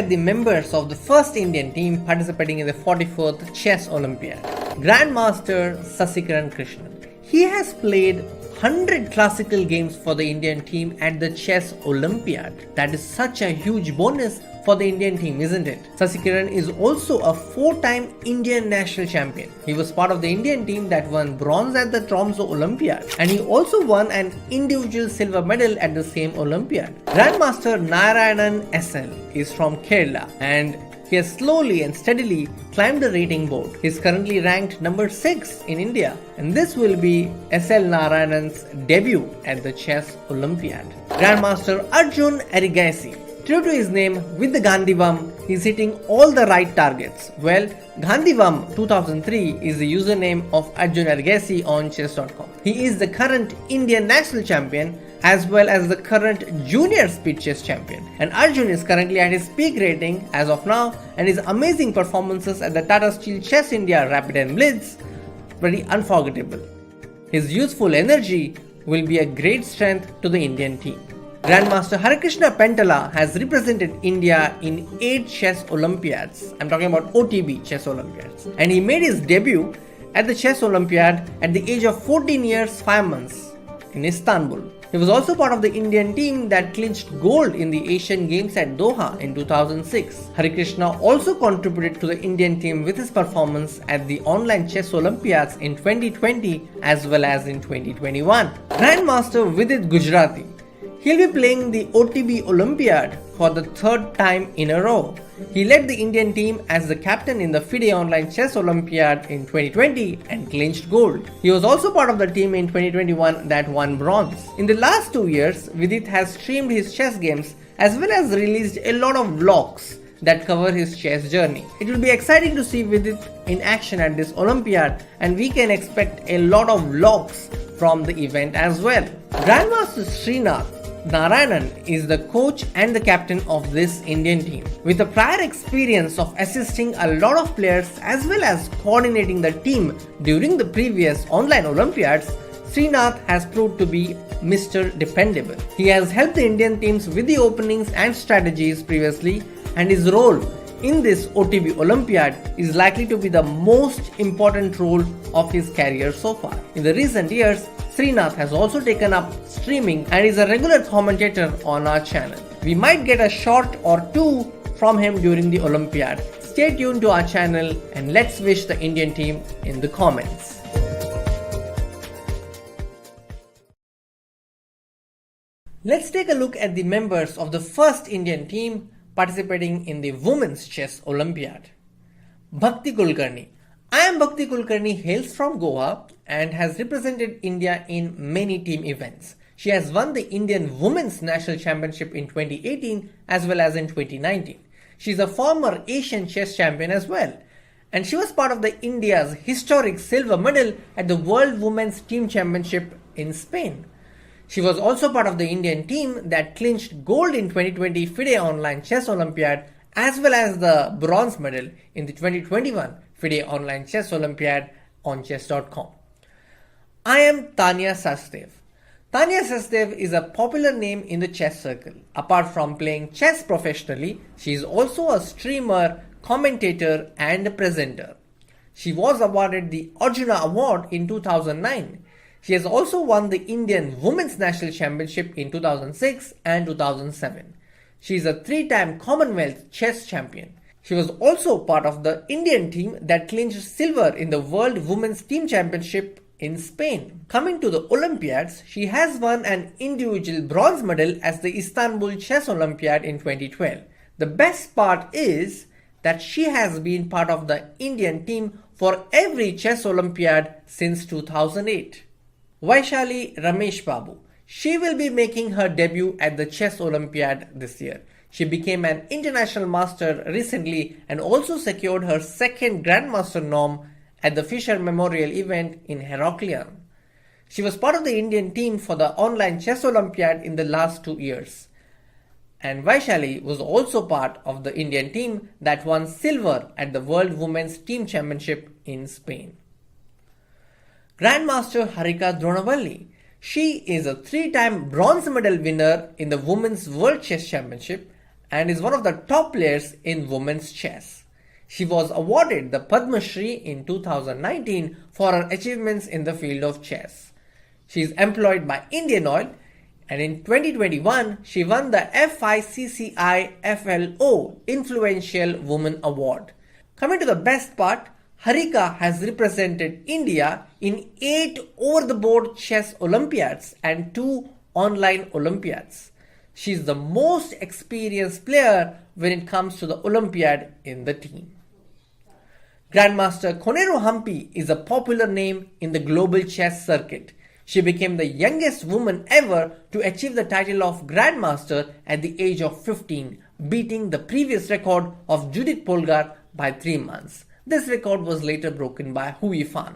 at the members of the first Indian team participating in the 44th Chess Olympiad. Grandmaster Sasikiran Krishnan. He has played 100 classical games for the Indian team at the Chess Olympiad. That is such a huge bonus for the Indian team, isn't it? Sasikiran is also a 4-time Indian national champion. He was part of the Indian team that won bronze at the Tromso Olympiad, and he also won an individual silver medal at the same Olympiad. Grandmaster Narayanan SL is from Kerala, and he has slowly and steadily climbed the rating board. He is currently ranked number 6 in India, and this will be SL Narayanan's debut at the Chess Olympiad. Grandmaster Arjun Erigasi. True to his name, with the Gandhivam, he is hitting all the right targets. Well, Gandhivam 2003 is the username of Arjun Erigasi on chess.com. He is the current Indian national champion as well as the current junior speed chess champion. And Arjun is currently at his peak rating as of now, and his amazing performances at the Tata Steel Chess India Rapid and Blitz very unforgettable. His youthful energy will be a great strength to the Indian team. Grandmaster Harikrishna Pentala has represented India in 8 chess Olympiads. I'm talking about OTB chess Olympiads. And he made his debut at the chess Olympiad at the age of 14 years 5 months in Istanbul. He was also part of the Indian team that clinched gold in the Asian Games at Doha in 2006. Harikrishna also contributed to the Indian team with his performance at the online chess Olympiads in 2020 as well as in 2021. Grandmaster Vidit Gujarati. He'll be playing the OTB Olympiad for the 3rd time in a row. He led the Indian team as the captain in the FIDE Online Chess Olympiad in 2020 and clinched gold. He was also part of the team in 2021 that won bronze. In the last 2 years, Vidit has streamed his chess games as well as released a lot of vlogs that cover his chess journey. It will be exciting to see Vidit in action at this Olympiad, and we can expect a lot of vlogs from the event as well. Grandmaster Srinath Narayanan is the coach and the captain of this Indian team. With a prior experience of assisting a lot of players as well as coordinating the team during the previous online Olympiads, Srinath has proved to be Mr. Dependable. He has helped the Indian teams with the openings and strategies previously, and his role in this OTB Olympiad is likely to be the most important role of his career so far. In the recent years, Srinath has also taken up streaming and is a regular commentator on our channel. We might get a shot or two from him during the Olympiad. Stay tuned to our channel and let's wish the Indian team in the comments. Let's take a look at the members of the first Indian team participating in the Women's Chess Olympiad. Bhakti Kulkarni. I am Bhakti Kulkarni, hails from Goa and has represented India in many team events. She has won the Indian Women's National Championship in 2018 as well as in 2019. She is a former Asian chess champion as well, and she was part of the India's historic silver medal at the World Women's Team Championship in Spain. She was also part of the Indian team that clinched gold in 2020 FIDE Online Chess Olympiad as well as the bronze medal in the 2021 FIDE Online Chess Olympiad on chess.com. I am Tanya Sachdev. Tanya Sachdev is a popular name in the chess circle. Apart from playing chess professionally, she is also a streamer, commentator and a presenter. She was awarded the Arjun Award in 2009. She has also won the Indian Women's National Championship in 2006 and 2007. She is a 3-time Commonwealth chess champion. She was also part of the Indian team that clinched silver in the World Women's Team Championship in Spain. Coming to the Olympiads, she has won an individual bronze medal at the Istanbul Chess Olympiad in 2012. The best part is that she has been part of the Indian team for every chess Olympiad since 2008. Vaishali Ramesh Babu. She will be making her debut at the Chess Olympiad this year. She became an international master recently and also secured her 2nd Grandmaster norm at the Fisher Memorial event in Heraklion. She was part of the Indian team for the online Chess Olympiad in the last 2 years. And Vaishali was also part of the Indian team that won silver at the World Women's Team Championship in Spain. Grandmaster Harika Dronavalli. She is a 3-time bronze medal winner in the Women's World Chess Championship and is one of the top players in women's chess. She was awarded the Padma Shri in 2019 for her achievements in the field of chess. She is employed by Indian Oil, and in 2021 she won the FICCI FLO Influential Woman Award. Coming to the best part, Harika has represented India in 8 over-the-board chess Olympiads and 2 online Olympiads. She is the most experienced player when it comes to the Olympiad in the team. Grandmaster Koneru Humpy is a popular name in the global chess circuit. She became the youngest woman ever to achieve the title of Grandmaster at the age of 15, beating the previous record of Judith Polgar by 3 months. This record was later broken by Hui Fan.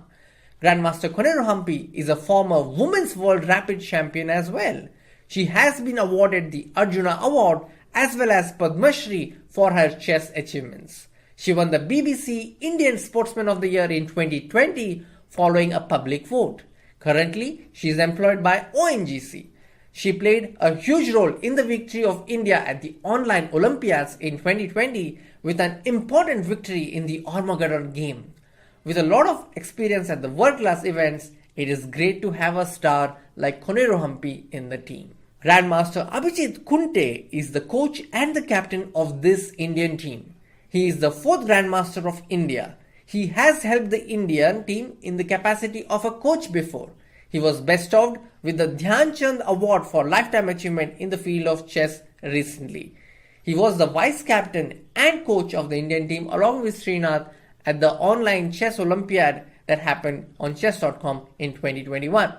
Grandmaster Koneru Humpy is a former Women's World Rapid Champion as well. She has been awarded the Arjuna Award as well as Padma Shri for her chess achievements. She won the BBC Indian Sportsman of the Year in 2020 following a public vote. Currently, she is employed by ONGC. She played a huge role in the victory of India at the online Olympiads in 2020 with an important victory in the Armageddon game. With a lot of experience at the world-class events, it is great to have a star like Koneru Humpy in the team. Grandmaster Abhijit Kunte is the coach and the captain of this Indian team. He is the 4th Grandmaster of India. He has helped the Indian team in the capacity of a coach before. He was bestowed with the Dhyan Chand Award for Lifetime Achievement in the field of chess recently. He was the vice captain and coach of the Indian team along with Srinath at the online chess Olympiad that happened on chess.com in 2021.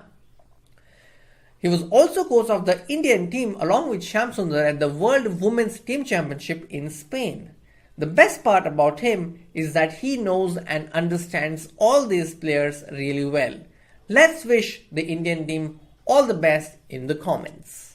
He was also coach of the Indian team along with Shyam Sundar at the World Women's Team Championship in Spain. The best part about him is that he knows and understands all these players really well. Let's wish the Indian team all the best in the comments.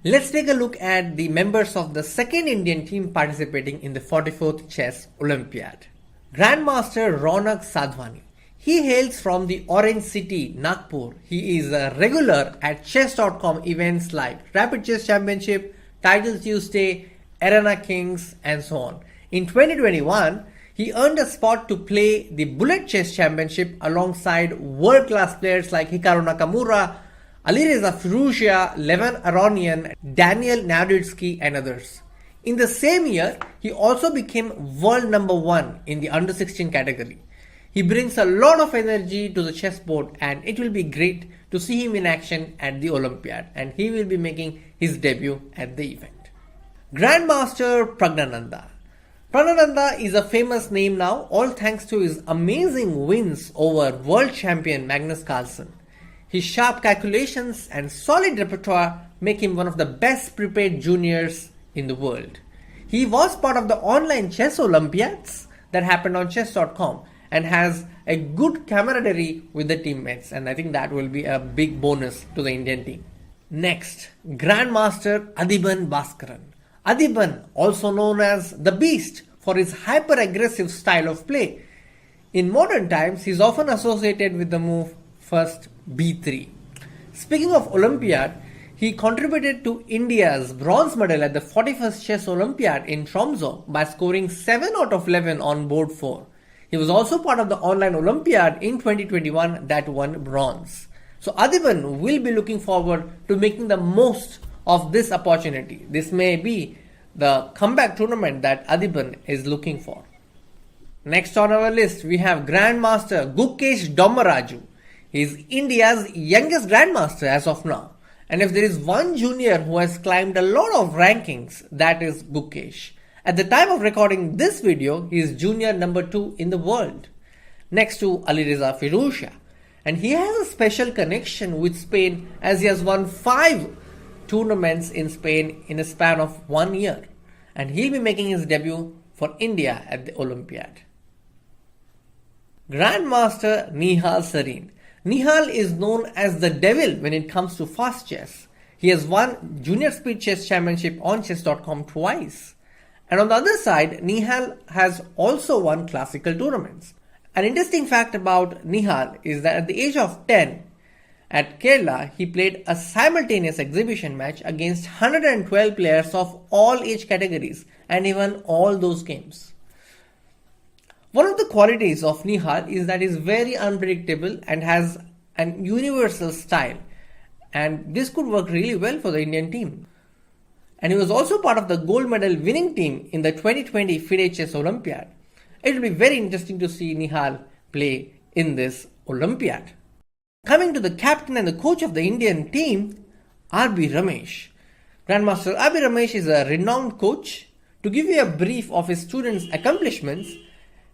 Let's take a look at the members of the second Indian team participating in the 44th Chess Olympiad. Grandmaster Ronak Sadhwani. He hails from the Orange City, Nagpur. He is a regular at chess.com events like Rapid Chess Championship, Title Tuesday, Arena Kings, and so on. In 2021, he earned a spot to play the Bullet Chess Championship alongside world-class players like Hikaru Nakamura, Alireza Firouzja, Levan Aronian, Daniel Naroditsky, and others. In the same year, he also became world number 1 in the under 16 category. He brings a lot of energy to the chessboard, and it will be great to see him in action at the Olympiad, and he will be making his debut at the event. Grandmaster Praggnanandhaa. Praggnanandhaa is a famous name now, all thanks to his amazing wins over world champion Magnus Carlsen. His sharp calculations and solid repertoire make him one of the best prepared juniors in the world. He was part of the online chess Olympiads that happened on chess.com and has a good camaraderie with the teammates, and I think that will be a big bonus to the Indian team. Next, Grandmaster Adhiban Bhaskaran. Adhiban, also known as the Beast for his hyper-aggressive style of play. In modern times, he is often associated with the move first b3. Speaking of Olympiad, he contributed to India's bronze medal at the 41st Chess Olympiad in Tromsø by scoring 7 out of 11 on board 4. He was also part of the online Olympiad in 2021 that won bronze. So Adhiban will be looking forward to making the most of this opportunity. This may be the comeback tournament that Adhiban is looking for. Next on our list, we have Grandmaster Gukesh Dommaraju. He is India's youngest Grandmaster as of now. And if there is one junior who has climbed a lot of rankings, that is Gukesh. At the time of recording this video, he is junior number 2 in the world, next to Alireza Firouzja. And he has a special connection with Spain as he has won 5 tournaments in Spain in a span of 1 year. And he'll be making his debut for India at the Olympiad. Grandmaster Nihal Sareen. Nihal is known as the devil when it comes to fast chess. He has won Junior Speed Chess Championship on chess.com twice. And on the other side, Nihal has also won classical tournaments. An interesting fact about Nihal is that at the age of 10, at Kerala, he played a simultaneous exhibition match against 112 players of all age categories and he won all those games. One of the qualities of Nihal is that he is very unpredictable and has an universal style, and this could work really well for the Indian team. And he was also part of the gold medal winning team in the 2020 FIDE Chess Olympiad. It will be very interesting to see Nihal play in this Olympiad. Coming to the captain and the coach of the Indian team, R.B. Ramesh. Grandmaster R.B. Ramesh is a renowned coach. To give you a brief of his students' accomplishments,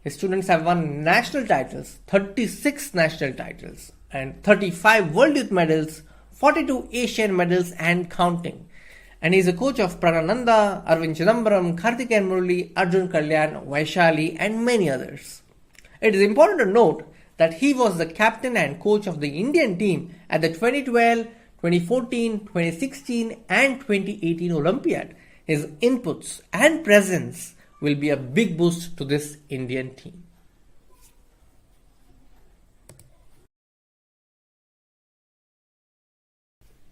his students have won national titles, 36 national titles, and 35 World Youth medals, 42 Asian medals and counting. And he is a coach of Praggnanandhaa, Arvind Chidambaram, Karthikeyan Murali, Arjun Kalyan, Vaishali and many others. It is important to note that he was the captain and coach of the Indian team at the 2012, 2014, 2016 and 2018 Olympiad. His inputs and presence will be a big boost to this Indian team.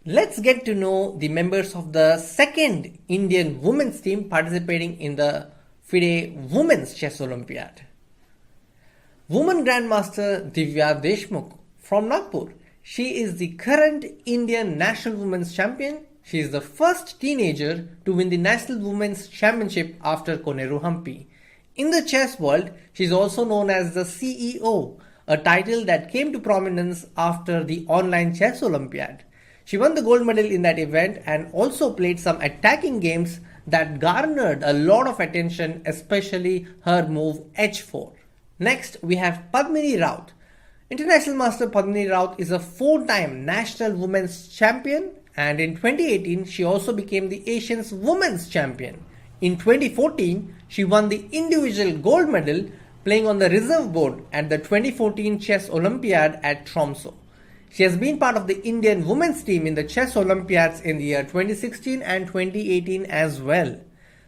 Let's get to know the members of the second Indian women's team participating in the FIDE Women's Chess Olympiad. Woman Grandmaster Divya Deshmukh from Nagpur. She is the current Indian National Women's Champion. She is the first teenager to win the National Women's Championship after Koneru Humpy. In the chess world, she is also known as the CEO, a title that came to prominence after the online chess Olympiad. She won the gold medal in that event and also played some attacking games that garnered a lot of attention, especially her move H4. Next, we have Padmini Raut. International Master Padmini Raut is a 4-time National Women's Champion, and in 2018 she also became the Asian Women's Champion. In 2014, she won the individual gold medal playing on the reserve board at the 2014 Chess Olympiad at Tromsø. She has been part of the Indian women's team in the Chess Olympiads in the year 2016 and 2018 as well.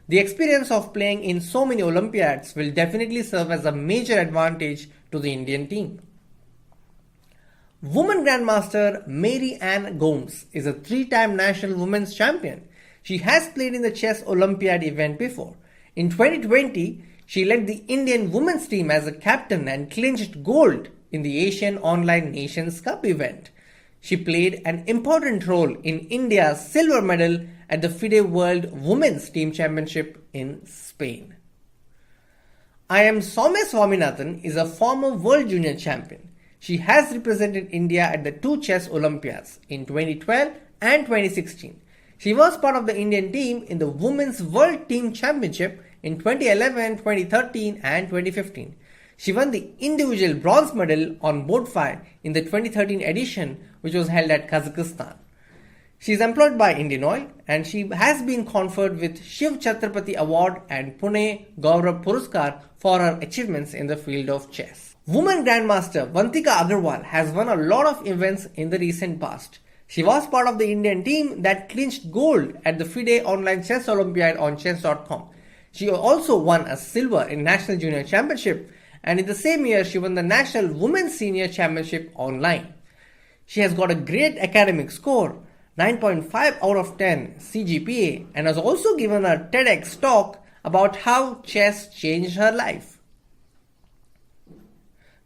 The experience of playing in so many Olympiads will definitely serve as a major advantage to the Indian team. Woman Grandmaster Mary Ann Gomes is a 3-time National Women's Champion. She has played in the Chess Olympiad event before. In 2020, she led the Indian women's team as a captain and clinched gold in the Asian Online Nations Cup event. She played an important role in India's silver medal at the FIDE World Women's Team Championship in Spain. I.M. Soumya Swaminathan is a former World Junior Champion. She has represented India at the 2 Chess Olympiads in 2012 and 2016. She was part of the Indian team in the Women's World Team Championship in 2011, 2013 and 2015. She won the individual bronze medal on board fire in the 2013 edition, which was held at Kazakhstan. She is employed by Indian Oil and she has been conferred with Shiv Chhatrapati Award and Pune Gaurav Puraskar for her achievements in the field of chess. Woman Grandmaster Vantika Agarwal has won a lot of events in the recent past. She was part of the Indian team that clinched gold at the FIDE Online Chess Olympiad on chess.com. She also won a silver in National Junior Championship, and in the same year she won the National Women's Senior Championship online. She has got a great academic score, 9.5 out of 10 CGPA, and has also given a TEDx talk about how chess changed her life.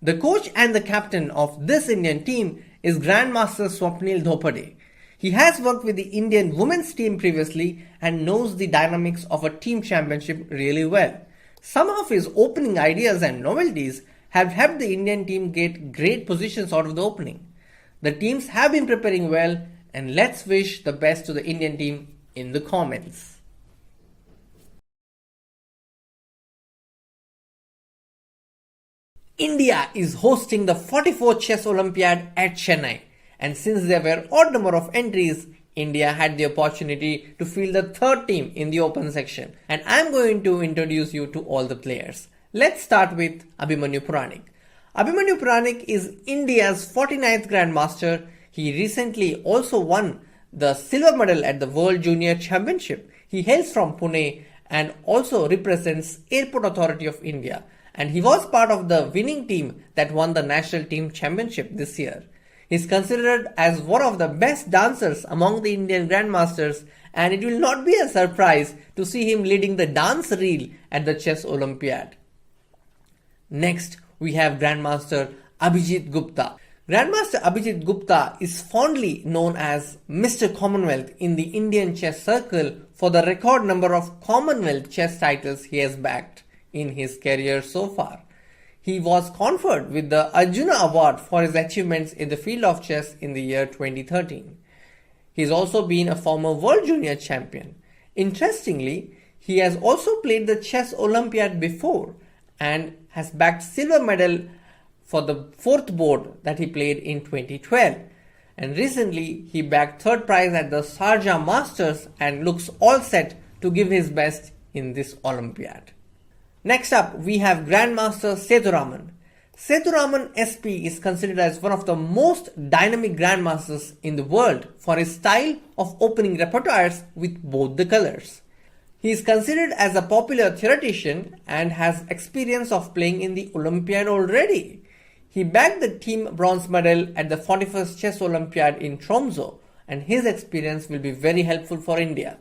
The coach and the captain of this Indian team is Grandmaster Swapnil Dhopade. He has worked with the Indian women's team previously and knows the dynamics of a team championship really well. Some of his opening ideas and novelties have helped the Indian team get great positions out of the opening. The teams have been preparing well, and let's wish the best to the Indian team in the comments. India is hosting the 44th Chess Olympiad at Chennai, and since there were odd number of entries, India had the opportunity to field the third team in the open section, and I'm going to introduce you to all the players. Let's start with Abhimanyu Puranik. Abhimanyu Puranik is India's 49th Grandmaster. He recently also won the silver medal at the World Junior Championship. He hails from Pune and also represents Airport Authority of India. And he was part of the winning team that won the national team championship this year. He is considered as one of the best dancers among the Indian grandmasters, and it will not be a surprise to see him leading the dance reel at the Chess Olympiad. Next, we have Grandmaster Abhijit Gupta. Grandmaster Abhijit Gupta is fondly known as Mr. Commonwealth in the Indian chess circle for the record number of Commonwealth chess titles he has bagged in his career so far. He was conferred with the Arjun Award for his achievements in the field of chess in the year 2013. He has also been a former World Junior Champion. Interestingly, he has also played the Chess Olympiad before and has bagged silver medal for the fourth board that he played in 2012. And recently, he bagged third prize at the Sharjah Masters and looks all set to give his best in this Olympiad. Next up, we have Grandmaster Sethuraman. Sethuraman SP is considered as one of the most dynamic grandmasters in the world for his style of opening repertoires with both the colors. He is considered as a popular theoretician and has experience of playing in the Olympiad already. He bagged the team bronze medal at the 41st Chess Olympiad in Tromsø, and his experience will be very helpful for India.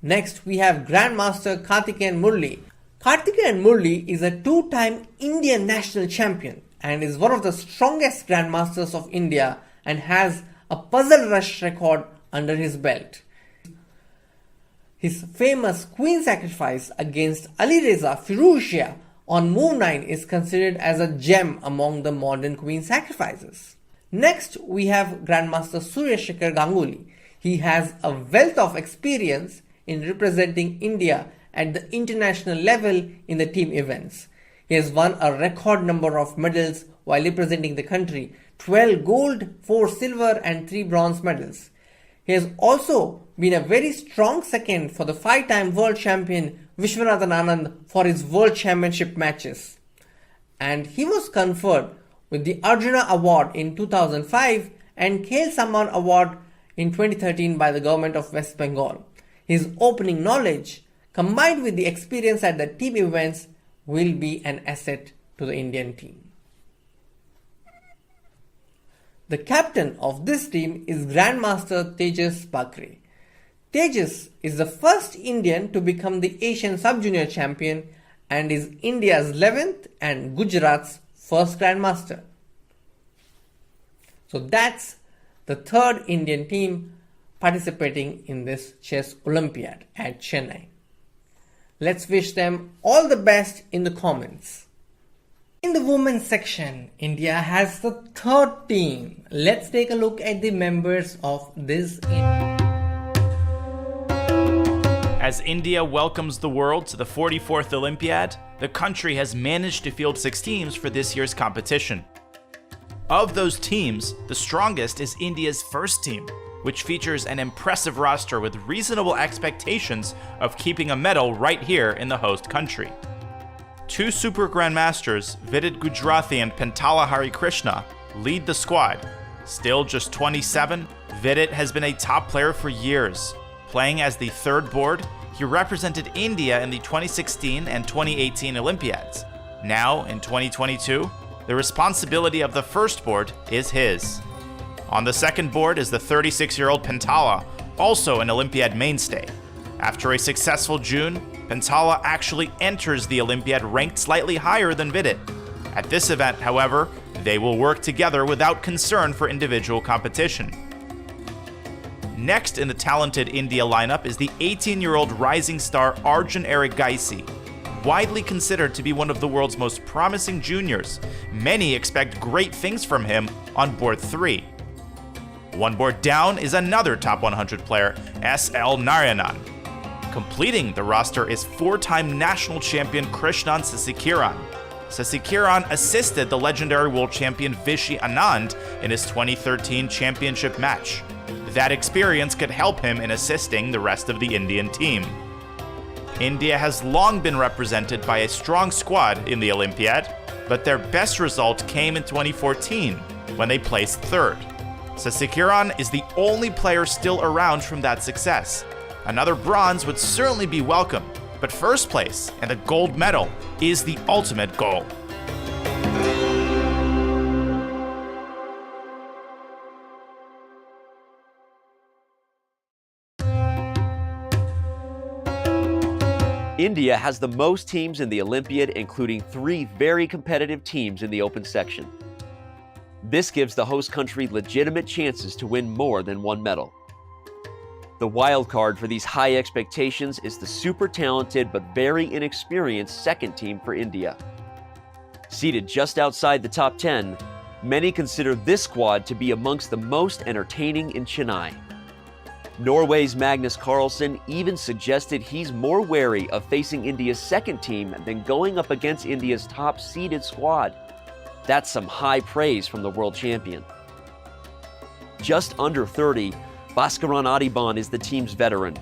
Next, we have Grandmaster Karthikeyan Murli. Karthikeyan Murli is a two-time Indian national champion and is one of the strongest grandmasters of India and has a puzzle rush record under his belt. His famous queen sacrifice against Alireza Firuzia on move 9 is considered as a gem among the modern queen sacrifices. Next, we have Grandmaster Surya Shekhar Ganguly. He has a wealth of experience in representing India at the international level in the team events. He has won a record number of medals while representing the country, 12 gold, 4 silver and 3 bronze medals. He has also been a very strong second for the 5-time world champion Vishwanathan Anand for his world championship matches. And he was conferred with the Arjuna Award in 2005 and Khel Samman Award in 2013 by the government of West Bengal. His opening knowledge combined with the experience at the team events will be an asset to the Indian team. The captain of this team is Grandmaster Tejas Bakre. Tejas is the first Indian to become the Asian Sub-Junior champion and is India's 11th and Gujarat's first Grandmaster. So that's the third Indian team participating in this Chess Olympiad at Chennai. Let's wish them all the best in the comments. In the women's section, India has the third team. Let's take a look at the members of this. As India welcomes the world to the 44th Olympiad, the country has managed to field 6 teams for this year's competition. Of those teams, the strongest is India's first team, which features an impressive roster with reasonable expectations of keeping a medal right here in the host country. 2 super grandmasters, Vidit Gujarati and Pentala Harikrishna, lead the squad. Still just 27, Vidit has been a top player for years. Playing as the third board, he represented India in the 2016 and 2018 Olympiads. Now, in 2022, the responsibility of the first board is his. On the second board is the 36-year-old Pentala, also an Olympiad mainstay. After a successful June, Pentala actually enters the Olympiad ranked slightly higher than Vidit. At this event, however, they will work together without concern for individual competition. Next in the talented India lineup is the 18-year-old rising star Arjun Erigaisi. Widely considered to be one of the world's most promising juniors, many expect great things from him on board 3. One board down is another top 100 player, S.L. Narayanan. Completing the roster is 4-time national champion Krishnan Sasikiran. Sasikiran assisted the legendary world champion Vishy Anand in his 2013 championship match. That experience could help him in assisting the rest of the Indian team. India has long been represented by a strong squad in the Olympiad, but their best result came in 2014 when they placed third. Sasikiran is the only player still around from that success. Another bronze would certainly be welcome, but first place and the gold medal is the ultimate goal. India has the most teams in the Olympiad, including 3 very competitive teams in the open section. This gives the host country legitimate chances to win more than one medal. The wild card for these high expectations is the super talented but very inexperienced second team for India. Seated just outside the top 10, many consider this squad to be amongst the most entertaining in Chennai. Norway's Magnus Carlsen even suggested he's more wary of facing India's second team than going up against India's top-seeded squad. That's some high praise from the world champion. Just under 30, Bhaskaran Adiban is the team's veteran.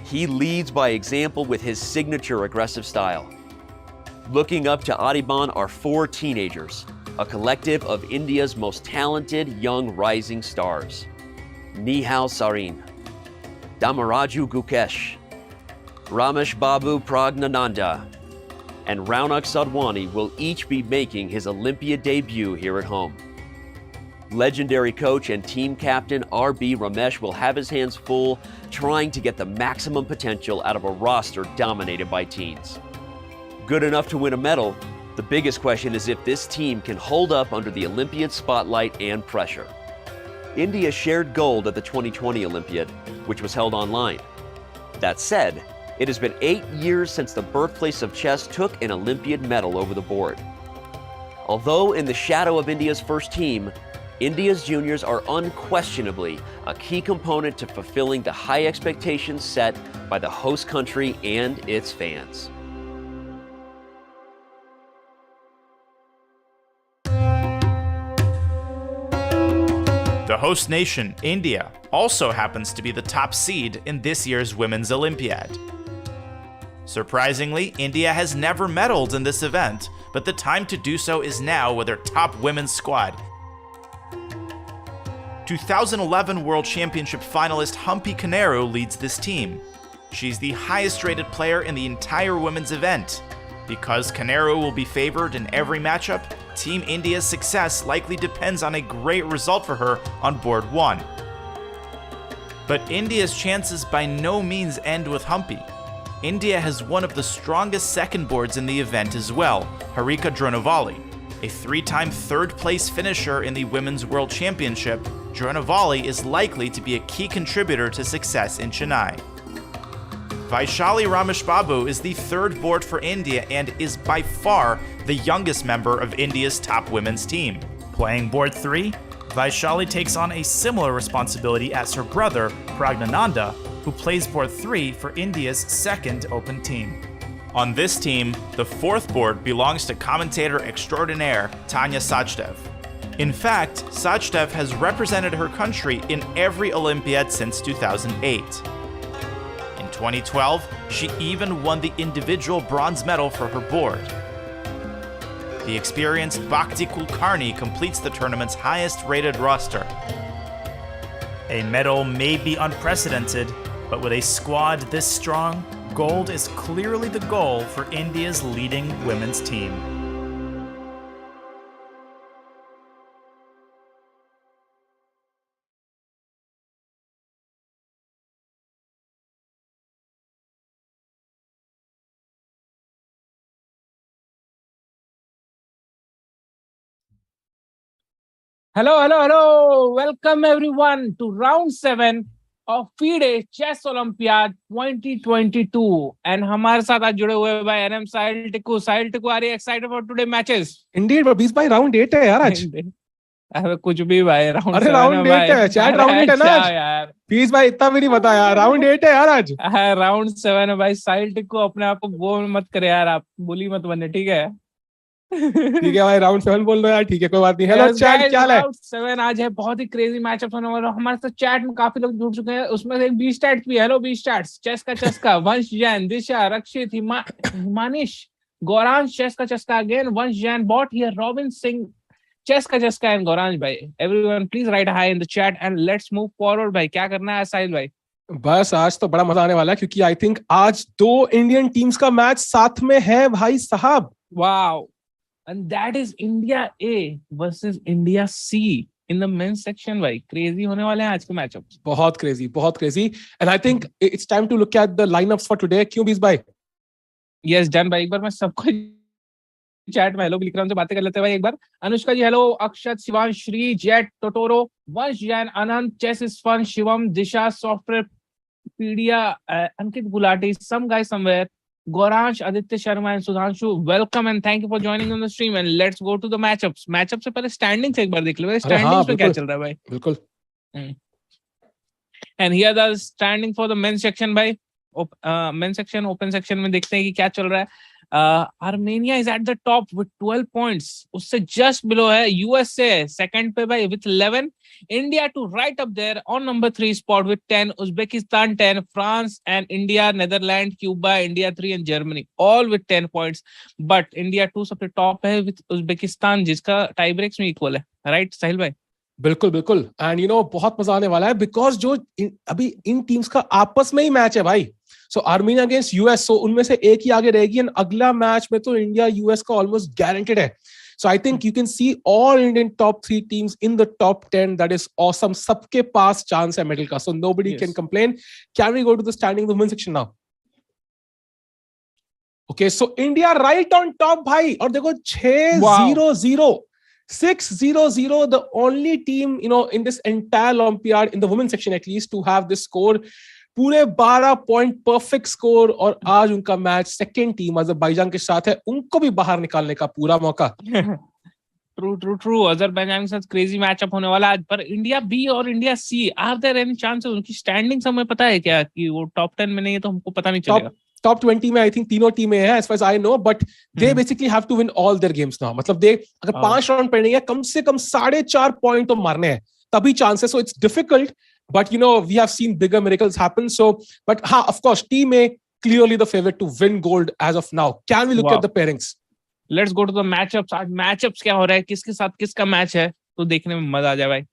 He leads by example with his signature aggressive style. Looking up to Adiban are 4 teenagers, a collective of India's most talented young rising stars. Nihal Sarin, Damaraju Gukesh, Ramesh Babu Praggnanandhaa, and Raunak Sadhwani will each be making his Olympiad debut here at home. Legendary coach and team captain R.B. Ramesh will have his hands full trying to get the maximum potential out of a roster dominated by teens. Good enough to win a medal, the biggest question is if this team can hold up under the Olympiad spotlight and pressure. India shared gold at the 2020 Olympiad, which was held online. That said, it has been 8 years since the birthplace of chess took an Olympiad medal over the board. Although in the shadow of India's first team, India's juniors are unquestionably a key component to fulfilling the high expectations set by the host country and its fans. The host nation, India, also happens to be the top seed in this year's Women's Olympiad. Surprisingly, India has never medaled in this event, but the time to do so is now with their top women's squad. 2011 World Championship finalist Humpy leads this team. She's the highest rated player in the entire women's event. Because Kanero will be favored in every matchup, Team India's success likely depends on a great result for her on board 1. But India's chances by no means end with Humpy. India has one of the strongest second boards in the event as well, Harika, a 3-time third-place finisher in the Women's World Championship. Dronavali is likely to be a key contributor to success in Chennai. Vishali Ramesh Babu is the third board for India and is by far the youngest member of India's top women's team. Playing board 3, Vishali takes on a similar responsibility as her brother, Praggnanandhaa, who plays board 3 for India's second open team. On this team, the fourth board belongs to commentator extraordinaire Tanya Wins. In fact, Wins has represented her country in every Olympiad since 2008. In 2012, she even won the individual bronze medal for her board. The experienced Rakesh Kulkarni completes the tournament's highest-rated roster. A medal may be unprecedented, but with a squad this strong, gold is clearly the goal for India's leading women's team. Hello. Welcome everyone to round 7 of FIDE Chess Olympiad 2022. And हमारे साथ आज जुड़े हुए भाई NM Sahil Tickoo. Sahil Tickoo, are you excited for today's matches? Indeed, but बीस भाई round 8 है यार आज. अरे कुछ भी भाई round 7 अरे round 8 है, chat round 8 है ना आज. बीस भाई इतना भी नहीं पता यार, round 8 है यार आज. round 7 है भाई. Sahil Tickoo अपने आप को वो मत करे यार, आप बुली मत बने, ठीक है? ठीक है भाई, राउंड 7 बोल दो यार, ठीक है कोई बात नहीं. हेलो चैट, क्या हाल है? राउंड 7 आज है, बहुत ही क्रेजी मैचअप होने वाला. हमारे साथ चैट में काफी लोग जुड़ चुके हैं, उसमें से एक बी स्टैट्स भी. हेलो बी स्टैट्स, चेस का वंश जैन, दिशा, रक्षित, हिमानिश, गौरांश, चेस का again, Vansh Jain bot here, Robin Singh, chess का एंड गौरांश भाई. Everyone please write hi in the chat and let's move forward भाई. क्या करना है साहिल भाई? बस आज तो बड़ा मजा आने वाला है क्योंकि आई थिंक आज 2 इंडियन टीम्स का मैच साथ में है भाई साहब. Wow. And that is India A versus India C in the men's section भाई. Crazy होने वाले हैं आज के मैचअप्स. बहुत crazy. And I think it's time to look at the lineups for today. क्यों बीस भाई? Yes, डन भाई. एक बार मैं सबको चैट में हेलो लिख रहा हूं, बातें कर लेते हैं भाई एक बार. Anushka ji hello, Akshat, Shivansh, Shri, Jet, Totoro, Vansh Jain, Anant, chess is fun, Shivam, Disha, software, pedia, Ankit Gulati, some guy somewhere, Gauransh, Aditya Sharma and Sudhanshu. Welcome and thank you for joining on the stream and let's go to the matchups. Matchup से पहले स्टैंडिंग्स एक बार देख लो. स्टैंडिंग्स पे क्या चल रहा है भाई? बिल्कुल. And here the standing for the men's section भाई. मेंस सेक्शन, ओपन सेक्शन में देखते हैं कि क्या चल रहा है. Armenia is at the top with 12 points. उससे just below है USA second पे भाई with 11. India to right up there on number 3 spot with 10. Uzbekistan 10. France and India, Netherlands, Cuba, India 3 and Germany all with 10 points. But India 2 सबसे top है with Uzbekistan जिसका tie breaks में equal है. Right साहिल भाई? बिल्कुल. And you know बहुत मजा आने वाला है because जो अभी इन टीम्स का आपस में ही मैच है भाई. So Armenia against US, so उनमें से एक ही आगे रहेगी and अगला मैच में तो इंडिया यूएस का ऑलमोस्ट गारंटेड है. So I think you can see all Indian top 3 teams in the top 10. That is awesome. सबके पास चांस है मेडल का, so nobody can complain. Can we go to the standing of the women's section now? Okay, so India right on top भाई, और देखो 6-0-0. 6-0-0, the only team in this entire Olympiad, in the women's section at least, to have this score. पूरे 12 point perfect score. और आज उनका match second team Azerbaijan के साथ है, उनको भी बाहर निकालने का पूरा मौका. ट्रू. अजरबैजान के साथ क्रेजी मैचअप होने वाला आज. पर इंडिया बी और India C, are there any chances? उनकी स्टैंडिंग्स हमें पता है क्या कि वो टॉप 10 में नहीं है? तो हमको पता नहीं चलेगा. टॉप 20 में आई थिंक तीनों टीमें हैं as far as I know, but they basically have to win all their games now. मतलब अगर 5 राउंड पड़ेंगे कम से कम 4.5 पॉइंट तो मारने हैं तभी chances. So it's difficult, but we have seen bigger miracles happen. So, but of course, team A clearly the favorite to win gold as of now. Can we look at the pairings? Let's go to the matchups. आज matchups क्या हो रहा है, किसके साथ किसका match है, तो देखने में मजा आ जाए भाई.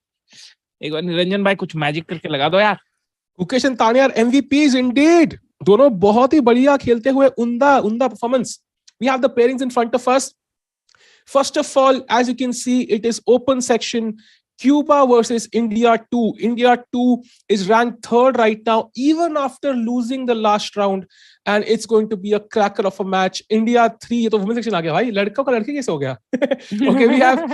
एक बार निरंजन भाई कुछ मैजिक करके लगा दो यार. Gukesh and Tanya are MVPs indeed. दोनों बहुत ही बढ़िया खेलते हुए उमदा performance. We have the pairings in front of us. First of all, as you can see, it is open section. Cuba versus India 2. India 2 is ranked 3rd right now, even after losing the last round, and it's going to be a cracker of a match. India 3, ये तो women's section आ गया भाई. लड़कों का लड़के कैसे हो गया? Okay, we have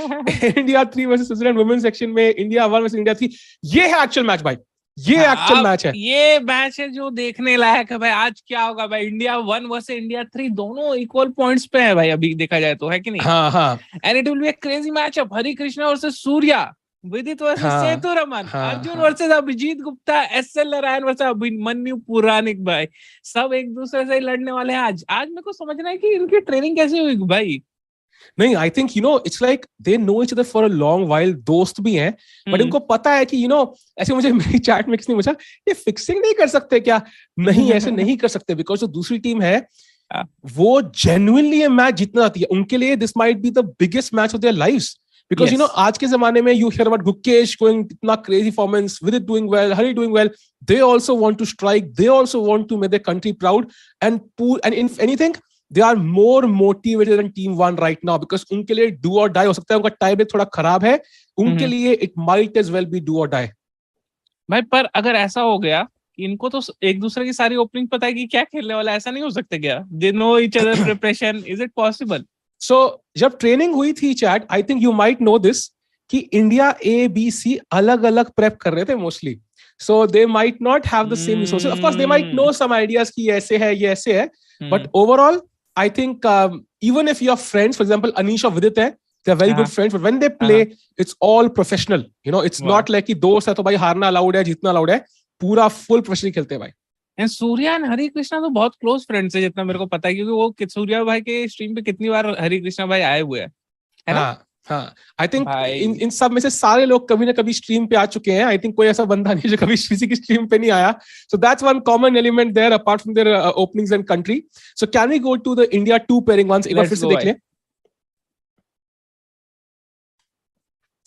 India 3 versus Switzerland women's section में India 1 versus India 3. ये है actual match भाई. ये एक्चुअल मैच है. ये मैच है जो देखने लायक है भाई. आज क्या होगा भाई? इंडिया 1 वर्सेस इंडिया 3 दोनों इक्वल पॉइंट्स पे है भाई अभी देखा जाए तो, है कि नहीं? हाँ. And it will be a crazy matchup. Harikrishna versus Surya, Vidit versus Sethuraman, Arjun versus Abhijeet Gupta, SL Narayan versus Abhimanyu Puranik भाई. सब एक दूसरे से लड़ने वाले हैं आज. मेरे को समझना है कि इनकी ट्रेनिंग कैसे हुई भाई. नहीं, I think it's like they know each other for a long while. दोस्त भी हैं, बट इनको पता है कि ऐसे मुझे मेरी चैट में किसी ने पूछा ये फिक्सिंग नहीं कर सकते क्या? नहीं, ऐसे नहीं कर सकते, बिकॉज जो दूसरी टीम है वो जेन्युइनली ये मैच जीतना चाहती है. उनके लिए this might be the biggest match of their lives. Because आज के जमाने में you hear about Gukesh going इतना crazy performance, Vidit doing well, Hari doing well. They also want to strike. They also want to make their country proud. And if anything, they are more motivated than Team 1 right now because उनके लिए do or die हो सकता है. उनका tie break थोड़ा खराब है. उनके लिए it might as well be do or die. भाई पर अगर ऐसा हो गया कि इनको तो एक दूसरे की सारी ओपनिंग पता है कि क्या खेलने वाला, ऐसा नहीं हो सकता क्या? They know each other preparation. Is it possible? So जब ट्रेनिंग हुई थी chat, I think you might know this कि इंडिया A, B, C अलग-अलग प्रेप कर रहे थे mostly. So they might not have the same resources. Of course, they might know some ideas कि ऐसे है, ये ऐसे है. But overall, I think even if you are friends, for example, Anish or Vidit है, they are very good friends. But when they play, it's all professional. It's not like कि दोस्त है तो भाई हारना अलाउड है, जीतना अलाउड है. पूरा फुल प्रोफेशनल खेलते हैं भाई. एंड सूर्या एंड हरिकृष्णा तो बहुत क्लोज फ्रेंड्स है जितना मेरे को पता है, क्योंकि वो सूर्या भाई के स्ट्रीम पे कितनी बार हरिकृष्णा भाई आए हुए हैं, है ना? हाँ. आई थिंक इन सब में से सारे लोग कभी ना कभी स्ट्रीम पे आ चुके हैं. आई थिंक कोई ऐसा बंदा नहीं जो कभी किसी की स्ट्रीम पे नहीं आया. So that's one common element there apart from their openings and country. So can we go to the India 2 pairing ones? एक बार फिर से देख लें.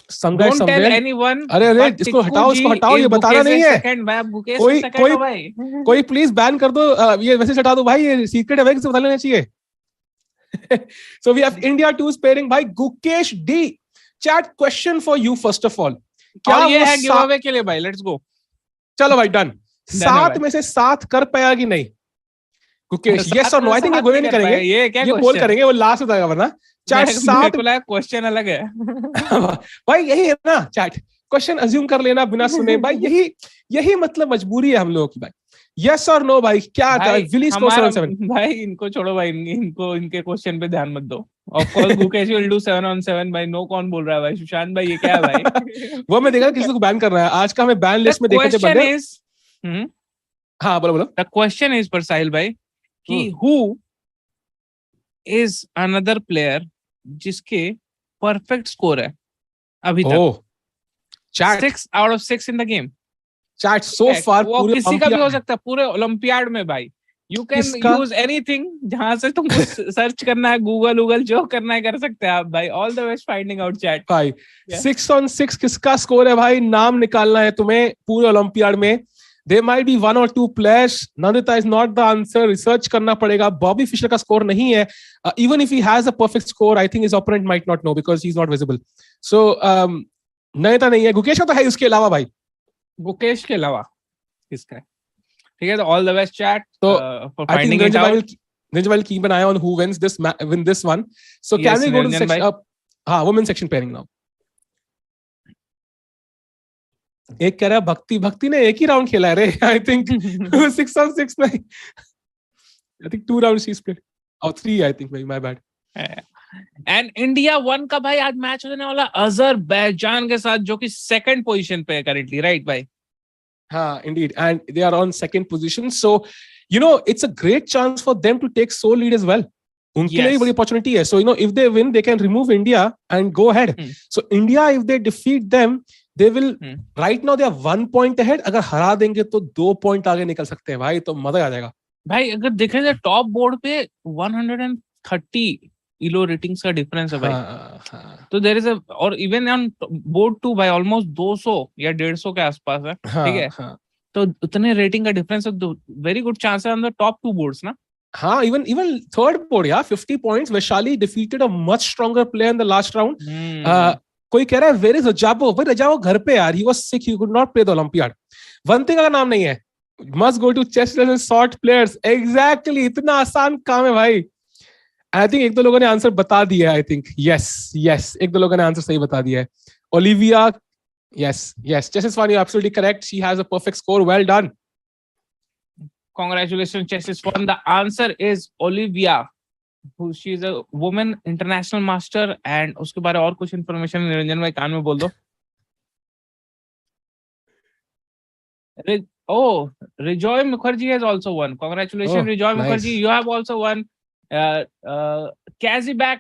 some guy Don't tell somewhere. anyone. अरे but इसको टिक्कू हटाओ, जी इसको हटाओ, is ये बताना नहीं गुकेश है. second, भाई अब गुकेश कोई second कोई हो भाई. कोई प्लीज बैन कर दो, ये मैसेज हटा दो भाई, ये सीक्रेट है भाई, किसी को बता लेना चाहिए. So we have India 2's pairing by Gukesh D. Chat question for you first of all. और ये है गिव अवे के लिए भाई. Let's go. चलो भाई डन. है 7 भाई. में से 7 कर पाया कि नहीं गुकेश? यस और नो. आई थिंक ये गोवे नहीं करेंगे, ये क्या ये पोल करेंगे, वो लास्ट में जाएगा वरना. चैट 7 क्वेश्चन अलग है. भाई यही है ना चैट, क्वेश्चन अज्यूम कर लेना बिना सुने भाई, यही मतलब मजबूरी है हम लोगों की भाई. यस और नो भाई, क्या आता है? विली स्कोर 7-7. भाई इनको छोड़ो भाई, इनको इनके क्वेश्चन पे ध्यान मत दो. Of course Gukesh will do 7-on-7 भाई. नो कौन बोल रहा है भाई? सुशांत भाई ये क्या है भाई? वो मैं देखा किसी को बैन कर रहा है आज का, हमें बैन लिस्ट में देखे थे बंदे. हाँ बोलो. द क्वेश्चन इज पर साहिल भाई कि हु इज अनदर प्लेयर जिसके परफेक्ट स्कोर है अभी तक? Chat 6 out of 6 in the game. Chat so far वो किसी का भी हो सकता है पूरे ओलंपियाड में भाई. यू कैन यूज एनीथिंग, जहां से तुमको सर्च करना है, गूगल जो करना है कर सकते हैं आप भाई. All the best finding out chat भाई. 6-on-6 किसका स्कोर है भाई? नाम निकालना है तुम्हें पूरे ओलंपियाड में. There might be 1 or 2 players. Nandita is not the answer. Research करना पड़ेगा. बॉबी फिशर का स्कोर नहीं है. Even if he has a perfect score, I think his opponent might not know because he's not visible. So Nandita नहीं है. गुकेश का तो है इसके अलावा भाई. गुकेश के अलावा किसका है? ठीक है, तो all the best chat for I finding think it out. Niranjan will keep an eye on who wins this one. So Yes, can we go to the Niranjan section? हाँ, women's section pairing now. एक कह रहा है भक्ति ने एक ही round खेला है रे. आई थिंक 6-on-6 में. I think 2 rounds she's played. और 3 I think, my bad. And India 1 का भाई आज मैच होने वाला अजरबैजान के साथ, जो कि सेकंड पोजीशन पे है करेंटली, राइट भाई? हाँ, indeed, and they are on second position. So you know it's a great chance for them to take sole lead as well. उनके लिए बड़ी opportunity है. So you know if they win, they can remove India and go ahead. So India, if they defeat them, they will right now they are 1 point ahead. अगर हरा देंगे तो 2 point आगे निकल सकते हैं भाई, तो मजा आ जाएगा भाई. अगर देखें तो टॉप बोर्ड पे 130 इलो रेटिंग्स का डिफरेंस है भाई. तो देयर इज और इवन ऑन बोर्ड 2 भाई ऑलमोस्ट 200 या 150 के आसपास है. ठीक है, तो उतने रेटिंग का डिफरेंस है. वेरी गुड चांस है ऑन द टॉप 2 बोर्ड्स ना. हाँ, even third board, yeah, 50 points. Vishali defeated a much stronger player in the last round. कोई कह रहा है where is Rajabo? भाई रजाबो घर पे यार, he was sick, he could not play the Olympiad. One thing का नाम नहीं है, must go to chess and sort players. Exactly, इतना आसान काम है भाई. I think एक दो लोगों ने आंसर बता दिया है. I think yes, एक दो लोगों ने आंसर सही बता दिया है. Olivia, yes, chess is fun. You're absolutely correct. She has a perfect score. Well done. Congratulations, chess is fun. The answer is Olivia. She is a woman international master. And उसके बारे और कुछ information Niranjan भाई कान में बोल दो. Rijoy Mukherjee has also won. Congratulations, Rijoy Mukherjee. You have also won. Kazibek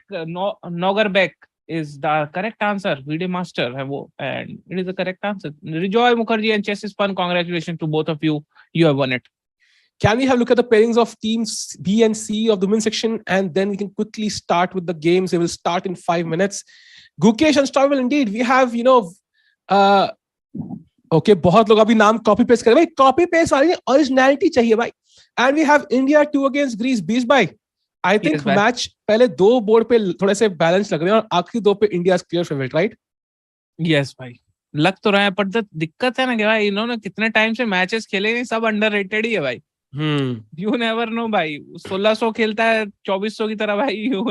Nogerbek is the correct answer. FIDE master है वो, and it is the correct answer. Rijoy Mukherjee and chess is fun. Congratulations to both of you. You have won it. Can we have a look at the pairings of teams B and C of the women's section, and then we can quickly start with the games. They will start in 5 minutes. Gukesh unstoppable indeed. We have, you know, okay, बहुत लोग अभी नाम copy paste कर रहे हैं. Copy paste वाली originality चाहिए भाई. And we have India 2 against Greece. 20 by. I think match पहले 2 बोर्ड पे थोड़े से बैलेंस लग रहे हैं और आखिरी 2 पे India clear favourite, right? Yes भाई, लग तो रहा है, पर दिक्कत है ना कि भाई इन्होंने कितने टाइम से मैचेस खेले नहीं, सब अंडररेटेड ही है भाई. यू नेवर नो भाई. 1600 खेलता है 2400 की तरह भाई. यू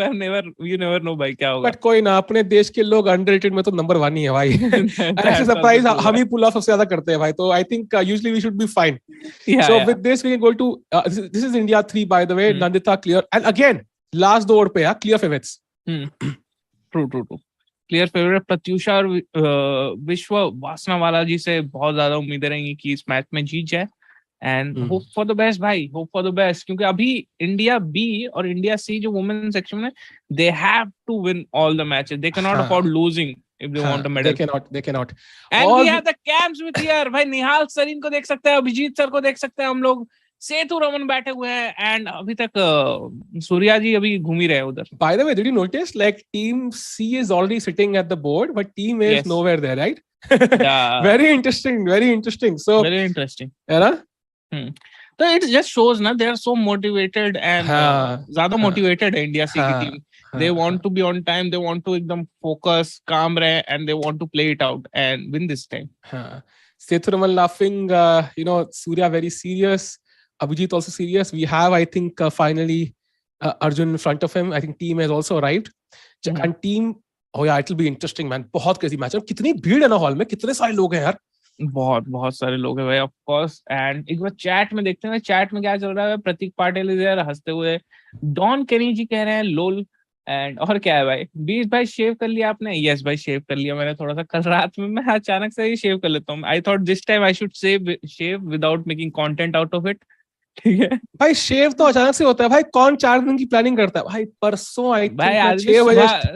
नेवर नो भाई क्या होगा. बट कोई ना, अपने देश के लोग अंडररेटेड में तो नंबर 1 ही है भाई. ऐसे सरप्राइज हम ही पुल ऑफ सबसे ज्यादा करते हैं भाई. तो I think usually we should be fine. So with this we can go to this is India 3 by the way. Nandita clear, and again last 2 over पे clear favourites. True clear favourite. Pratyusha और विश्व वासनावाला जी से बहुत ज्यादा उम्मीदें रहेंगी कि इस मैच में जीत जाए. And hope for the best भाई, होप फॉर द बेस्ट. क्योंकि अभी इंडिया बी और इंडिया सी जो वुमेन सेक्शन में, they have to win all the matches. They can not afford losing if they want a medal. They cannot. And we have the camps with here. भाई निहाल सरीन को देख सकते हैं, Abhijit sir को देख सकते हैं हम लोग. सेतु रमन बैठे हुए हैं एंड अभी तक सूर्या जी अभी घूम ही रहे हैं उधर. By the way, did you notice like team C is already sitting at the board, but team A is Yes. nowhere there, right? Yeah. Very interesting, very interesting. So, Very interesting. है ना? So it just shows ना they are so motivated and ज़्यादा motivated है India C की team. They want to be on time. They want to एकदम focus, calm रहे and they want to play it out and win this time. Sethu Raman laughing, Surya very serious, Abhijit also serious. We have, I think, finally Arjun in front of him. I think team has also arrived. And team, oh yeah, it will be interesting, man. बहुत crazy match. कितनी भीड़ है ना hall में, कितने सारे लोग हैं यार. बहुत सारे लोग हैं भाई, ऑफ कोर्स. एंड एक बार चैट में देखते हैं चैट में क्या चल रहा है. प्रतीक पाटिल इधर हंसते हुए, डॉन केनी जी कह रहे हैं लोल. एंड और क्या है भाई, 20 भाई शेव कर लिया आपने? यस भाई शेव कर लिया मैंने थोड़ा सा कल रात में. मैं अचानक से ही शेव कर लेता हूँ. I thought this time I should shave without making content out of it. ठीक है भाई, शेव तो अचानक से होता है भाई. कौन 4 दिन की प्लानिंग करता है भाई? परसों आई भाई आज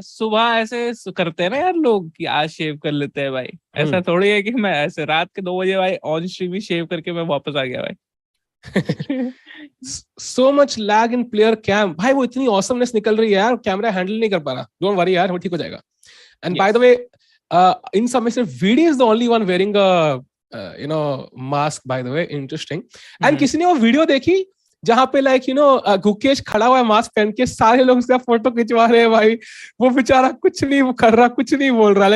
सुबह ऐसे करते हैं ना यार लोग कि आज शेव कर लेते हैं भाई. ऐसा थोड़ी है कि मैं ऐसे रात के 2 बजे भाई ऑन स्ट्रीम ही शेव करके मैं वापस आ गया भाई. So much lag in player cam. भाई वो इतनी awesomeness निकल रही है यार, कैमरा हैंडल नहीं कर पा रहा. Don't worry यार, वो ठीक हो जाएगा. And by the way, in some ways, Vidit is the only one wearing a mask. By the way, interesting. And किसी ने वो वीडियो देखी जहाँ पे गुकेश खड़ा हुआ है मास्क पहन के, सारे लोग उसका फोटो खिंचवा रहे हैं भाई. वो बेचारा कुछ नहीं कर रहा, कुछ नहीं बोल रहा.